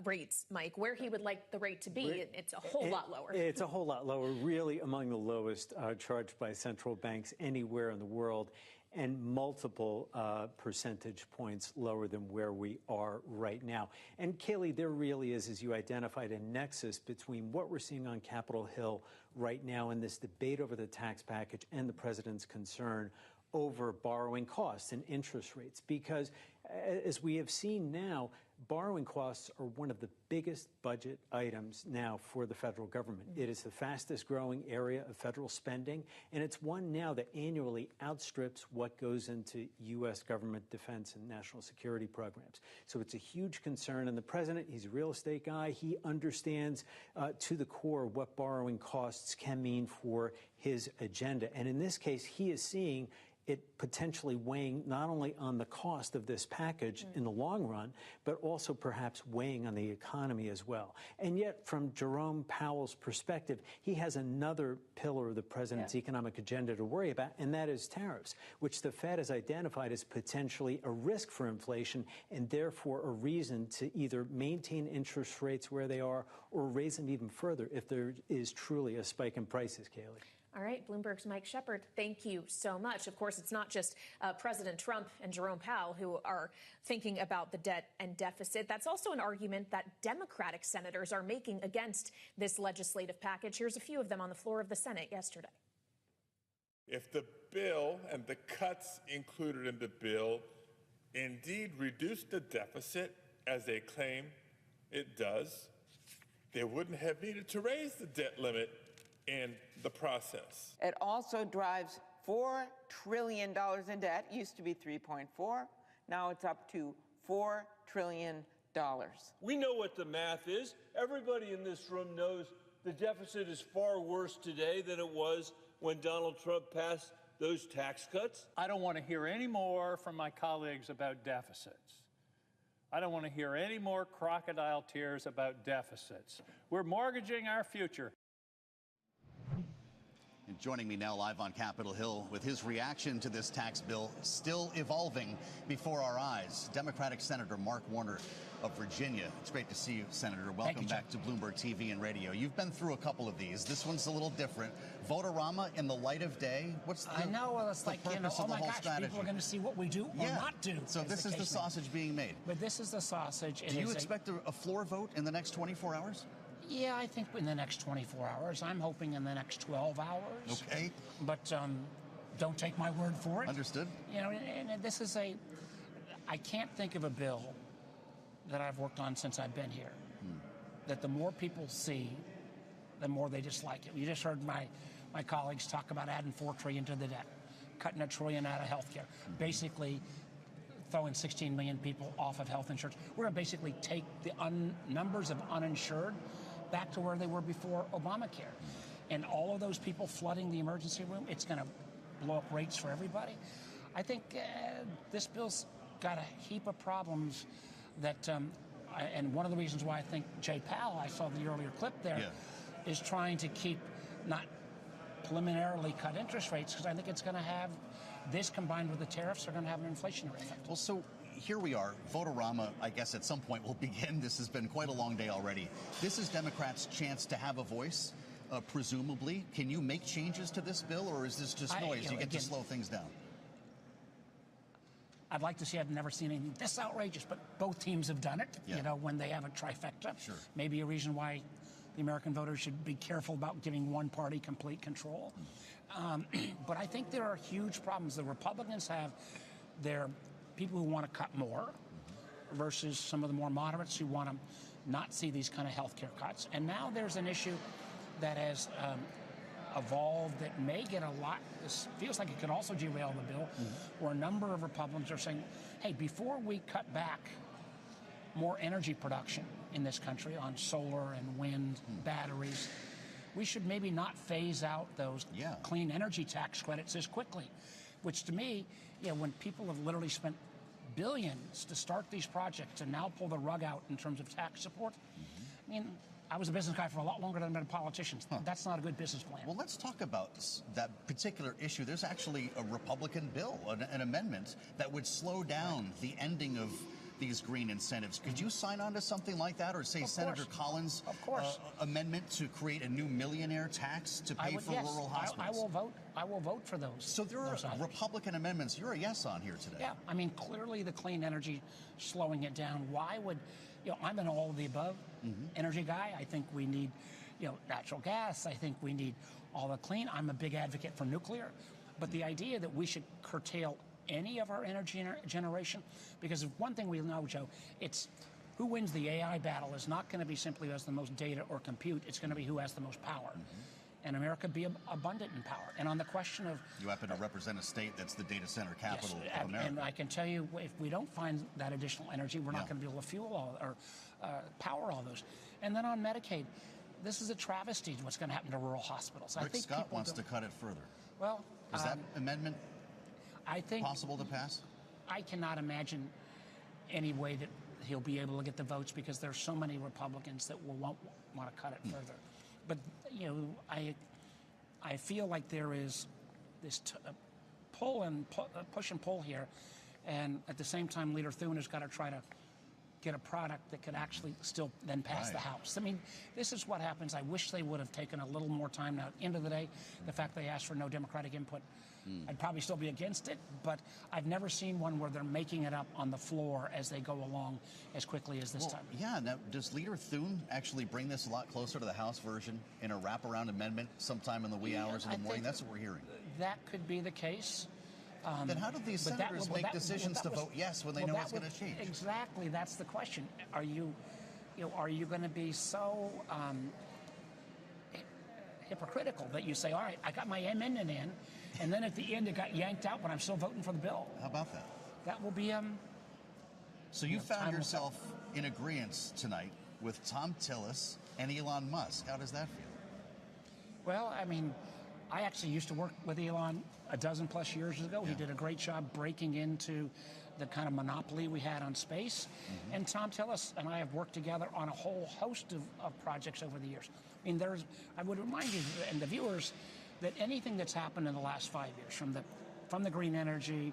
rates, Mike, where he would like the rate to be. It's a whole lot lower. It's a whole lot lower, really among the lowest charged by central banks anywhere in the world. and multiple percentage points lower than where we are right now. And Kayleigh, there really is, as you identified, a nexus between what we're seeing on Capitol Hill right now in this debate over the tax package and the president's concern over borrowing costs and interest rates. Because as we have seen now, borrowing costs are one of the biggest budget items now for the federal government. It is the fastest growing area of federal spending, and it's one now that annually outstrips what goes into U.S. government defense and national security programs. So it's a huge concern, and the president, he's a real estate guy. He understands to the core what borrowing costs can mean for his agenda. And in this case, he is seeing it potentially weighing not only on the cost of this package in the long run, but also perhaps weighing on the economy as well. And yet, from Jerome Powell's perspective, he has another pillar of the president's economic agenda to worry about, and that is tariffs, which the Fed has identified as potentially a risk for inflation and therefore a reason to either maintain interest rates where they are or raise them even further if there is truly a spike in prices, Kayleigh. All right, Bloomberg's Mike Shepard, thank you so much. Of course, it's not just President Trump and Jerome Powell who are thinking about the debt and deficit. That's also an argument that Democratic senators are making against this legislative package. Here's a few of them on the floor of the Senate yesterday. If the bill and the cuts included in the bill indeed reduce the deficit, as they claim it does, they wouldn't have needed to raise the debt limit in the process. It also drives $4 trillion in debt. Used to be 3.4. Now it's up to $4 trillion. We know what the math is. Everybody in this room knows the deficit is far worse today than it was when Donald Trump passed those tax cuts. I don't want to hear any more from my colleagues about deficits. I don't want to hear any more crocodile tears about deficits. We're mortgaging our future. And joining me now live on Capitol Hill with his reaction to this tax bill still evolving before our eyes, Democratic Senator Mark Warner of Virginia. It's great to see you, Senator. Welcome back to Bloomberg TV and radio. You've been through a couple of these. This one's a little different. Vote-a-rama in the light of day. What's the, I know. Well, it's like, purpose of the whole strategy? People are going to see what we do or not do. So this is the sausage being made. But this is the sausage. Do you expect a floor vote in the next 24 hours? Yeah, I think in the next 24 hours. I'm hoping in the next 12 hours. Okay. But don't take my word for it. Understood. You know, and this is I can't think of a bill that I've worked on since I've been here that the more people see, the more they dislike it. You just heard my colleagues talk about adding $4 trillion to the debt, cutting $1 trillion out of healthcare, basically throwing 16 million people off of health insurance. We're going to basically take the numbers of uninsured back to where they were before Obamacare. And all of those people flooding the emergency room, it's going to blow up rates for everybody. I think this bill's got a heap of problems that, and one of the reasons why I think Jay Powell, I saw the earlier clip there, is trying to keep, not preliminarily cut interest rates, because I think it's going to have, this combined with the tariffs are going to have an inflationary effect. Well, so here we are. Vote-a-rama, I guess at some point will begin. This has been quite a long day already. This is Democrats' chance to have a voice, presumably. Can you make changes to this bill, or is this just noise? You get to slow things down. I'd like to see, I've never seen anything this outrageous, but both teams have done it, you know, when they have a trifecta. Sure. Maybe a reason why the American voters should be careful about giving one party complete control. But I think there are huge problems. The Republicans have their people who want to cut more versus some of the more moderates who want to not see these kind of health care cuts. And now there's an issue that has evolved that may get a lot, this feels like it could also derail the bill, where a number of Republicans are saying, hey, before we cut back more energy production in this country on solar and wind, batteries, we should maybe not phase out those clean energy tax credits as quickly, which to me, when people have literally spent billions to start these projects and now pull the rug out in terms of tax support, I mean, I was a business guy for a lot longer than I've been a politician. That's not a good business plan. Well, let's talk about that particular issue. There's actually a Republican bill, an amendment that would slow down the ending of these green incentives. Could you sign on to something like that, or say Senator Collins' amendment to create a new millionaire tax to pay for rural hospitals? I will vote for those. So there are Republican amendments you're a yes on here today. Yeah, I mean, clearly the clean energy slowing it down. Why would, I'm an all of the above energy guy. I think we need, natural gas. I think we need all the clean. I'm a big advocate for nuclear. But the idea that we should curtail any of our energy generation, because if one thing we know, Joe, it's who wins the AI battle is not going to be simply who has the most data or compute. It's going to be who has the most power. And America be abundant in power. And on the question of... You happen to represent a state that's the data center capital of America. And I can tell you, if we don't find that additional energy, we're not going to be able to fuel all or power all those. And then on Medicaid, this is a travesty what's going to happen to rural hospitals. Rick Scott wants to cut it further. Well... Is that amendment possible to pass? I cannot imagine any way that he'll be able to get the votes, because there's so many Republicans that will want to cut it further. But, I feel like there is this push and pull here. And at the same time, Leader Thune has got to try to get a product that could actually still then pass the House. I mean, this is what happens. I wish they would have taken a little more time. Now, at the end of the day, the fact they asked for no Democratic input, I'd probably still be against it, but I've never seen one where they're making it up on the floor as they go along as quickly as this time. Yeah, now, does Leader Thune actually bring this a lot closer to the House version in a wraparound amendment sometime in the wee hours of the morning? That's what we're hearing. That could be the case. Then how do these senators make decisions to vote yes when they know it's going to change? Exactly, that's the question. Are you going to be so hypocritical that you say, all right, I got my amendment in, and then at the end it got yanked out, but I'm still voting for the bill? How about that? That will be So you found yourself in agreement tonight with Thom Tillis and Elon Musk. How does that feel? Well, I mean, I actually used to work with Elon a dozen plus years ago. He did a great job breaking into the kind of monopoly we had on space. And Thom Tillis and I have worked together on a whole host of projects over the years. I mean, I would remind you and the viewers that anything that's happened in the last 5 years, from the green energy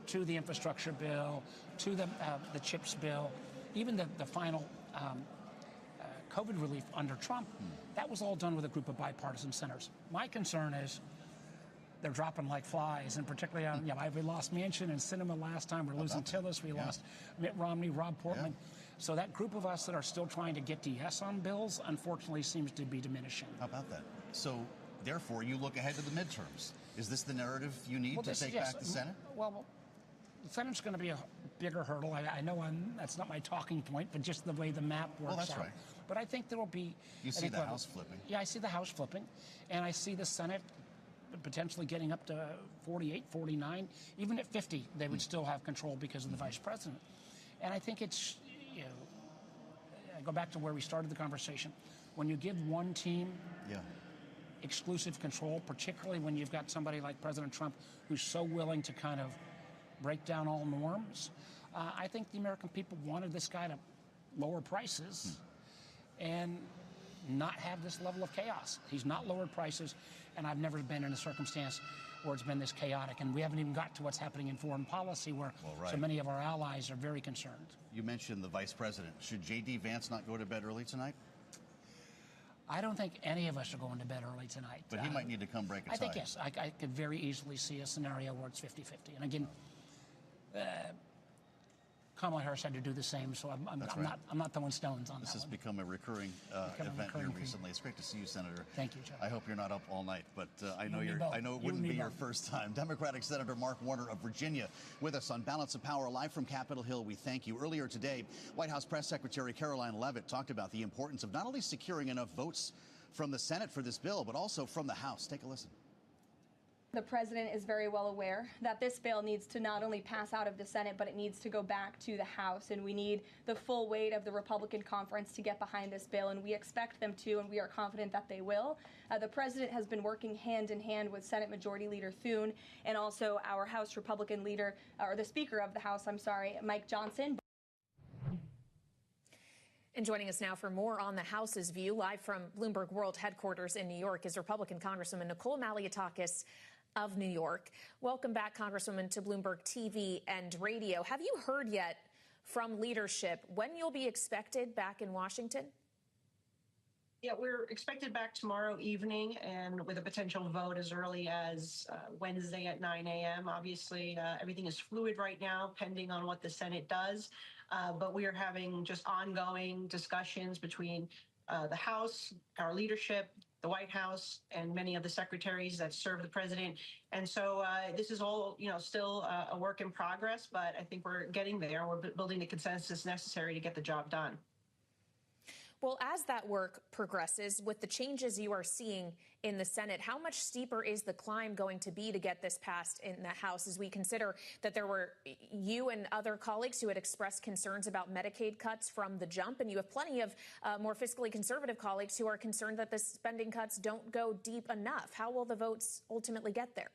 to the infrastructure bill to the CHIPS bill, even the final COVID relief under Trump, that was all done with a group of bipartisan senators. My concern is they're dropping like flies, and particularly on, we lost Manchin and Sinema last time. We're losing Tillis. We lost Mitt Romney, Rob Portman. So that group of us that are still trying to get to yes on bills, unfortunately, seems to be diminishing. How about that? So, therefore, you look ahead to the midterms. Is this the narrative you need to take back the Senate? Well, the Senate's going to be a bigger hurdle. I know that's not my talking point, but just the way the map works out. Well, that's right. But I think there will be... You see the House flipping. Yeah, I see the House flipping, and I see the Senate potentially getting up to 48, 49. Even at 50, they would still have control because of the vice president. And I think it's, I go back to where we started the conversation. When you give one team exclusive control, particularly when you've got somebody like President Trump who's so willing to kind of break down all norms, I think the American people wanted this guy to lower prices and not have this level of chaos. He's not lowered prices, and I've never been in a circumstance where it's been this chaotic, and we haven't even got to what's happening in foreign policy where so many of our allies are very concerned. You mentioned the vice president. Should J.D. Vance not go to bed early tonight? I don't think any of us are going to bed early tonight. But he might need to come break a tie. I think, yes. I could very easily see a scenario where it's 50-50. And again, Kamala Harris had to do the same, so I'm not throwing stones on that. This has become a recurring event here recently. It's great to see you, Senator. Thank you, Joe. I hope you're not up all night, but I know it wouldn't be your first time. Democratic Senator Mark Warner of Virginia with us on Balance of Power live from Capitol Hill. We thank you. Earlier today, White House Press Secretary Caroline Leavitt talked about the importance of not only securing enough votes from the Senate for this bill, but also from the House. Take a listen. The president is very well aware that this bill needs to not only pass out of the Senate, but it needs to go back to the House. And we need the full weight of the Republican conference to get behind this bill. And we expect them to, and we are confident that they will. The president has been working hand in hand with Senate Majority Leader Thune and also our House Republican leader, or the Speaker of the House, Mike Johnson. And joining us now for more on the House's view, live from Bloomberg World Headquarters in New York, is Republican Congresswoman Nicole Malliotakis of New York. Welcome back, Congresswoman, to Bloomberg TV and radio. Have you heard yet from leadership, when you'll be expected back in Washington? Yeah, we're expected back tomorrow evening and with a potential vote as early as Wednesday at 9 a.m. Obviously, everything is fluid right now, pending on what the Senate does. But we are having just ongoing discussions between the House, our leadership, the White House, and many of the secretaries that serve the president. And so this is all, still a work in progress, but I think we're getting there. We're building the consensus necessary to get the job done. Well, as that work progresses, with the changes you are seeing in the Senate, how much steeper is the climb going to be to get this passed in the House, as we consider that there were you and other colleagues who had expressed concerns about Medicaid cuts from the jump, and you have plenty of more fiscally conservative colleagues who are concerned that the spending cuts don't go deep enough? How will the votes ultimately get there?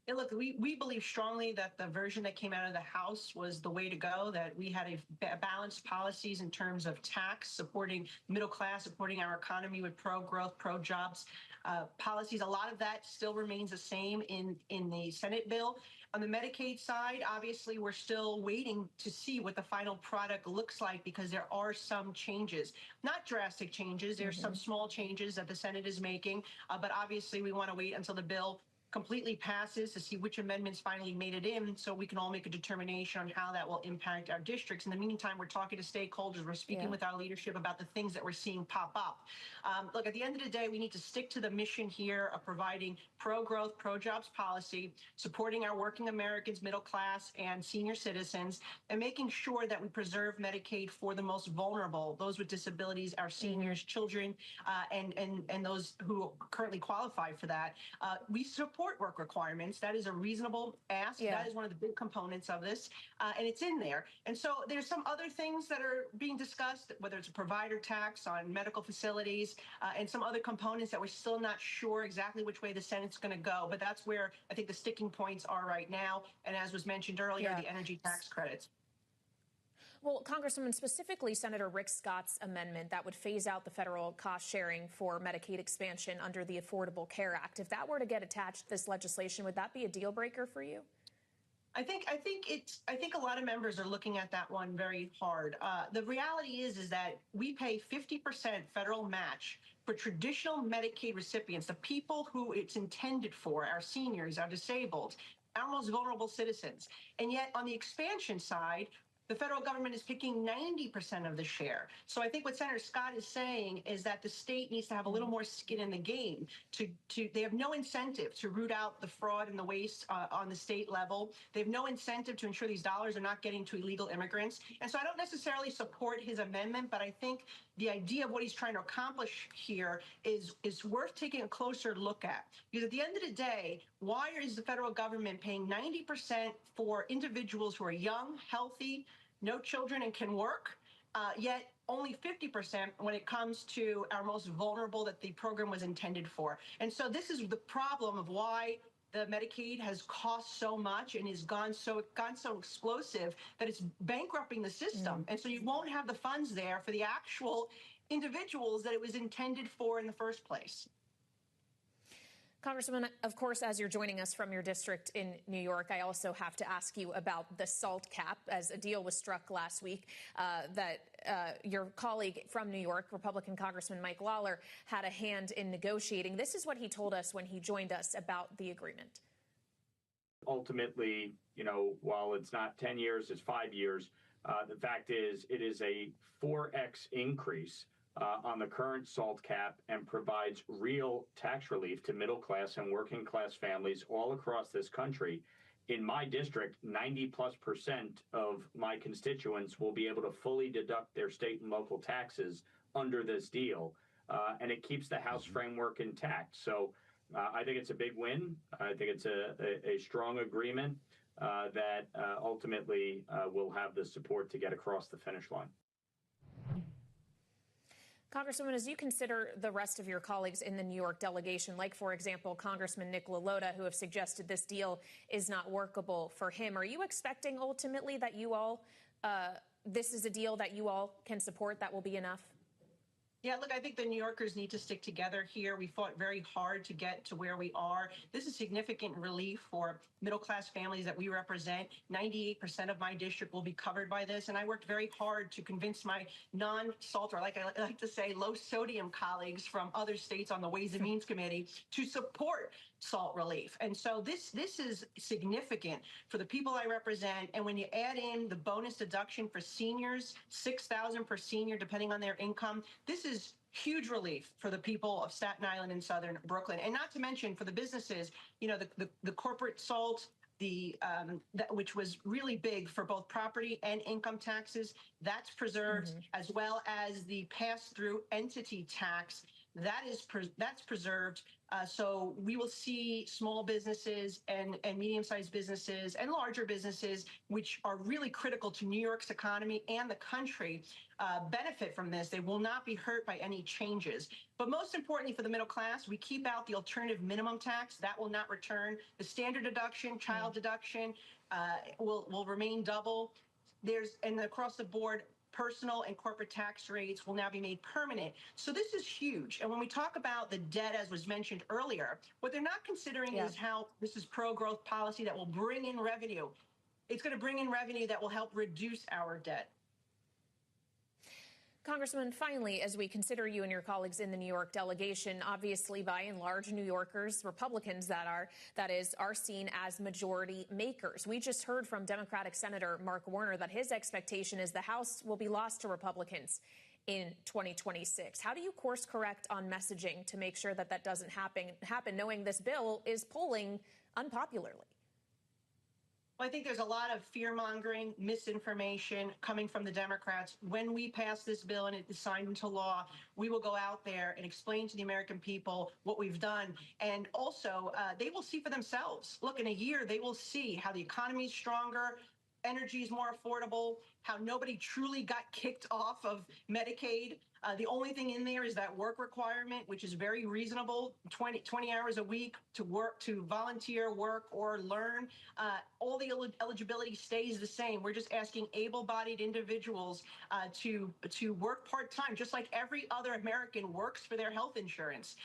Yeah, look, we believe strongly that the version that came out of the House was the way to go, that we had a balanced policies in terms of tax, supporting middle class, supporting our economy with pro-growth, pro-jobs policies. A lot of that still remains the same in the Senate bill. On the Medicaid side, obviously, we're still waiting to see what the final product looks like because there are some changes, not drastic changes. There's some small changes that the Senate is making, but obviously we want to wait until the bill completely passes to see which amendments finally made it in so we can all make a determination on how that will impact our districts. In the meantime, we're talking to stakeholders. We're speaking with our leadership about the things that we're seeing pop up. Look, at the end of the day, we need to stick to the mission here of providing pro-growth, pro-jobs policy, supporting our working Americans, middle class, and senior citizens, and making sure that we preserve Medicaid for the most vulnerable, those with disabilities, our seniors, children, and those who currently qualify for that. We support work requirements. That is a reasonable ask. That is one of the big components of this, and it's in there. And so there's some other things that are being discussed, whether it's a provider tax on medical facilities and some other components that we're still not sure exactly which way the Senate's going to go. But that's where I think the sticking points are right now. And as was mentioned earlier, the energy tax credits. Well, Congresswoman, specifically Senator Rick Scott's amendment that would phase out the federal cost sharing for Medicaid expansion under the Affordable Care Act. If that were to get attached to this legislation, would that be a deal breaker for you? I think a lot of members are looking at that one very hard. The reality is that we pay 50% federal match for traditional Medicaid recipients, the people who it's intended for, our seniors, our disabled, our most vulnerable citizens. And yet on the expansion side, the federal government is picking 90% of the share. So I think what Senator Scott is saying is that the state needs to have a little more skin in the game. They have no incentive to root out the fraud and the waste on the state level. They have no incentive to ensure these dollars are not getting to illegal immigrants. And so I don't necessarily support his amendment, but I think the idea of what he's trying to accomplish here is worth taking a closer look at. Because at the end of the day, why is the federal government paying 90% for individuals who are young, healthy, no children, and can work, yet only 50% when it comes to our most vulnerable that the program was intended for? And so this is the problem of why the Medicaid has cost so much and has gone so explosive that it's bankrupting the system. And so you won't have the funds there for the actual individuals that it was intended for in the first place. Congresswoman, of course, as you're joining us from your district in New York, I also have to ask you about the SALT cap, as a deal was struck last week that your colleague from New York, Republican Congressman Mike Lawler, had a hand in negotiating. This is what he told us when he joined us about the agreement. Ultimately, while it's not 10 years, it's 5 years. The fact is, it is a 4x increase on the current SALT cap and provides real tax relief to middle class and working class families all across this country. In my district, 90+% of my constituents will be able to fully deduct their state and local taxes under this deal, and it keeps the House framework intact. So I think it's a big win. I think it's a strong agreement that ultimately will have the support to get across the finish line. Congresswoman, as you consider the rest of your colleagues in the New York delegation, like, for example, Congressman Nick LaLota, who have suggested this deal is not workable for him, are you expecting ultimately that you all, this is a deal that you all can support, that will be enough? Yeah, look, I think the New Yorkers need to stick together here. We fought very hard to get to where we are. This is significant relief for middle-class families that we represent. 98% of my district will be covered by this. And I worked very hard to convince my non-salt, or like I like to say, low-sodium colleagues from other states on the Ways and Means Committee to support salt relief. And so this is significant for the people I represent. And when you add in the bonus deduction for seniors, $6,000 per senior, depending on their income, this is huge relief for the people of Staten Island and Southern Brooklyn. And not to mention for the businesses, you know, the corporate salt, which was really big for both property and income taxes, that's preserved, as well as the pass-through entity tax. That's preserved. So we will see small businesses and medium-sized businesses and larger businesses, which are really critical to New York's economy and the country, benefit from this. They will not be hurt by any changes. But most importantly for the middle class, we keep out the alternative minimum tax. That will not return. The standard deduction, child deduction will remain double. And across the board, personal and corporate tax rates will now be made permanent. So this is huge. And when we talk about the debt, as was mentioned earlier, what they're not considering is how this is pro-growth policy that will bring in revenue. It's going to bring in revenue that will help reduce our debt. Congressman, finally, as we consider you and your colleagues in the New York delegation, obviously, by and large, New Yorkers, Republicans that is, are seen as majority makers. We just heard from Democratic Senator Mark Warner that his expectation is the House will be lost to Republicans in 2026. How do you course correct on messaging to make sure that that doesn't happen, knowing this bill is polling unpopularly? Well, I think there's a lot of fear-mongering, misinformation coming from the Democrats. When we pass this bill and it is signed into law, we will go out there and explain to the American people what we've done. And also, they will see for themselves. Look, in a year, they will see how the economy is stronger, energy is more affordable, how nobody truly got kicked off of Medicaid. The only thing in there is that work requirement, which is very reasonable, 20 hours a week to work, to volunteer, work, or learn. All the eligibility stays the same. We're just asking able-bodied individuals to work part-time, just like every other American works for their health insurance.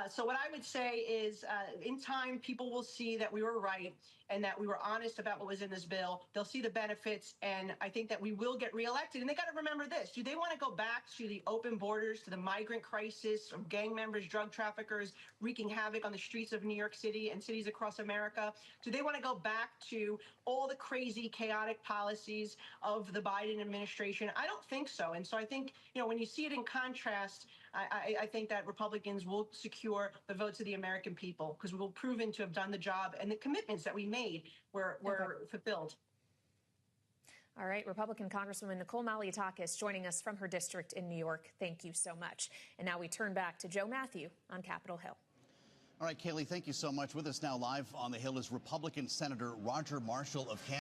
So what I would say is, in time, people will see that we were right and that we were honest about what was in this bill. They'll see the benefits, and I think that we will get reelected. And they got to remember this. Do they want to go back to the open borders, to the migrant crisis of gang members, drug traffickers wreaking havoc on the streets of New York City and cities across America? Do they want to go back to all the crazy, chaotic policies of the Biden administration? I don't think so. And so I think, you know, when you see it in contrast, I think that Republicans will secure the votes of the American people because we will proven to have done the job, and the commitments that we made were fulfilled. All right, Republican Congresswoman Nicole Malliotakis joining us from her district in New York. Thank you so much. And now we turn back to Joe Matthew on Capitol Hill. All right, Kaylee, thank you so much. With us now live on the Hill is Republican Senator Roger Marshall of Kansas.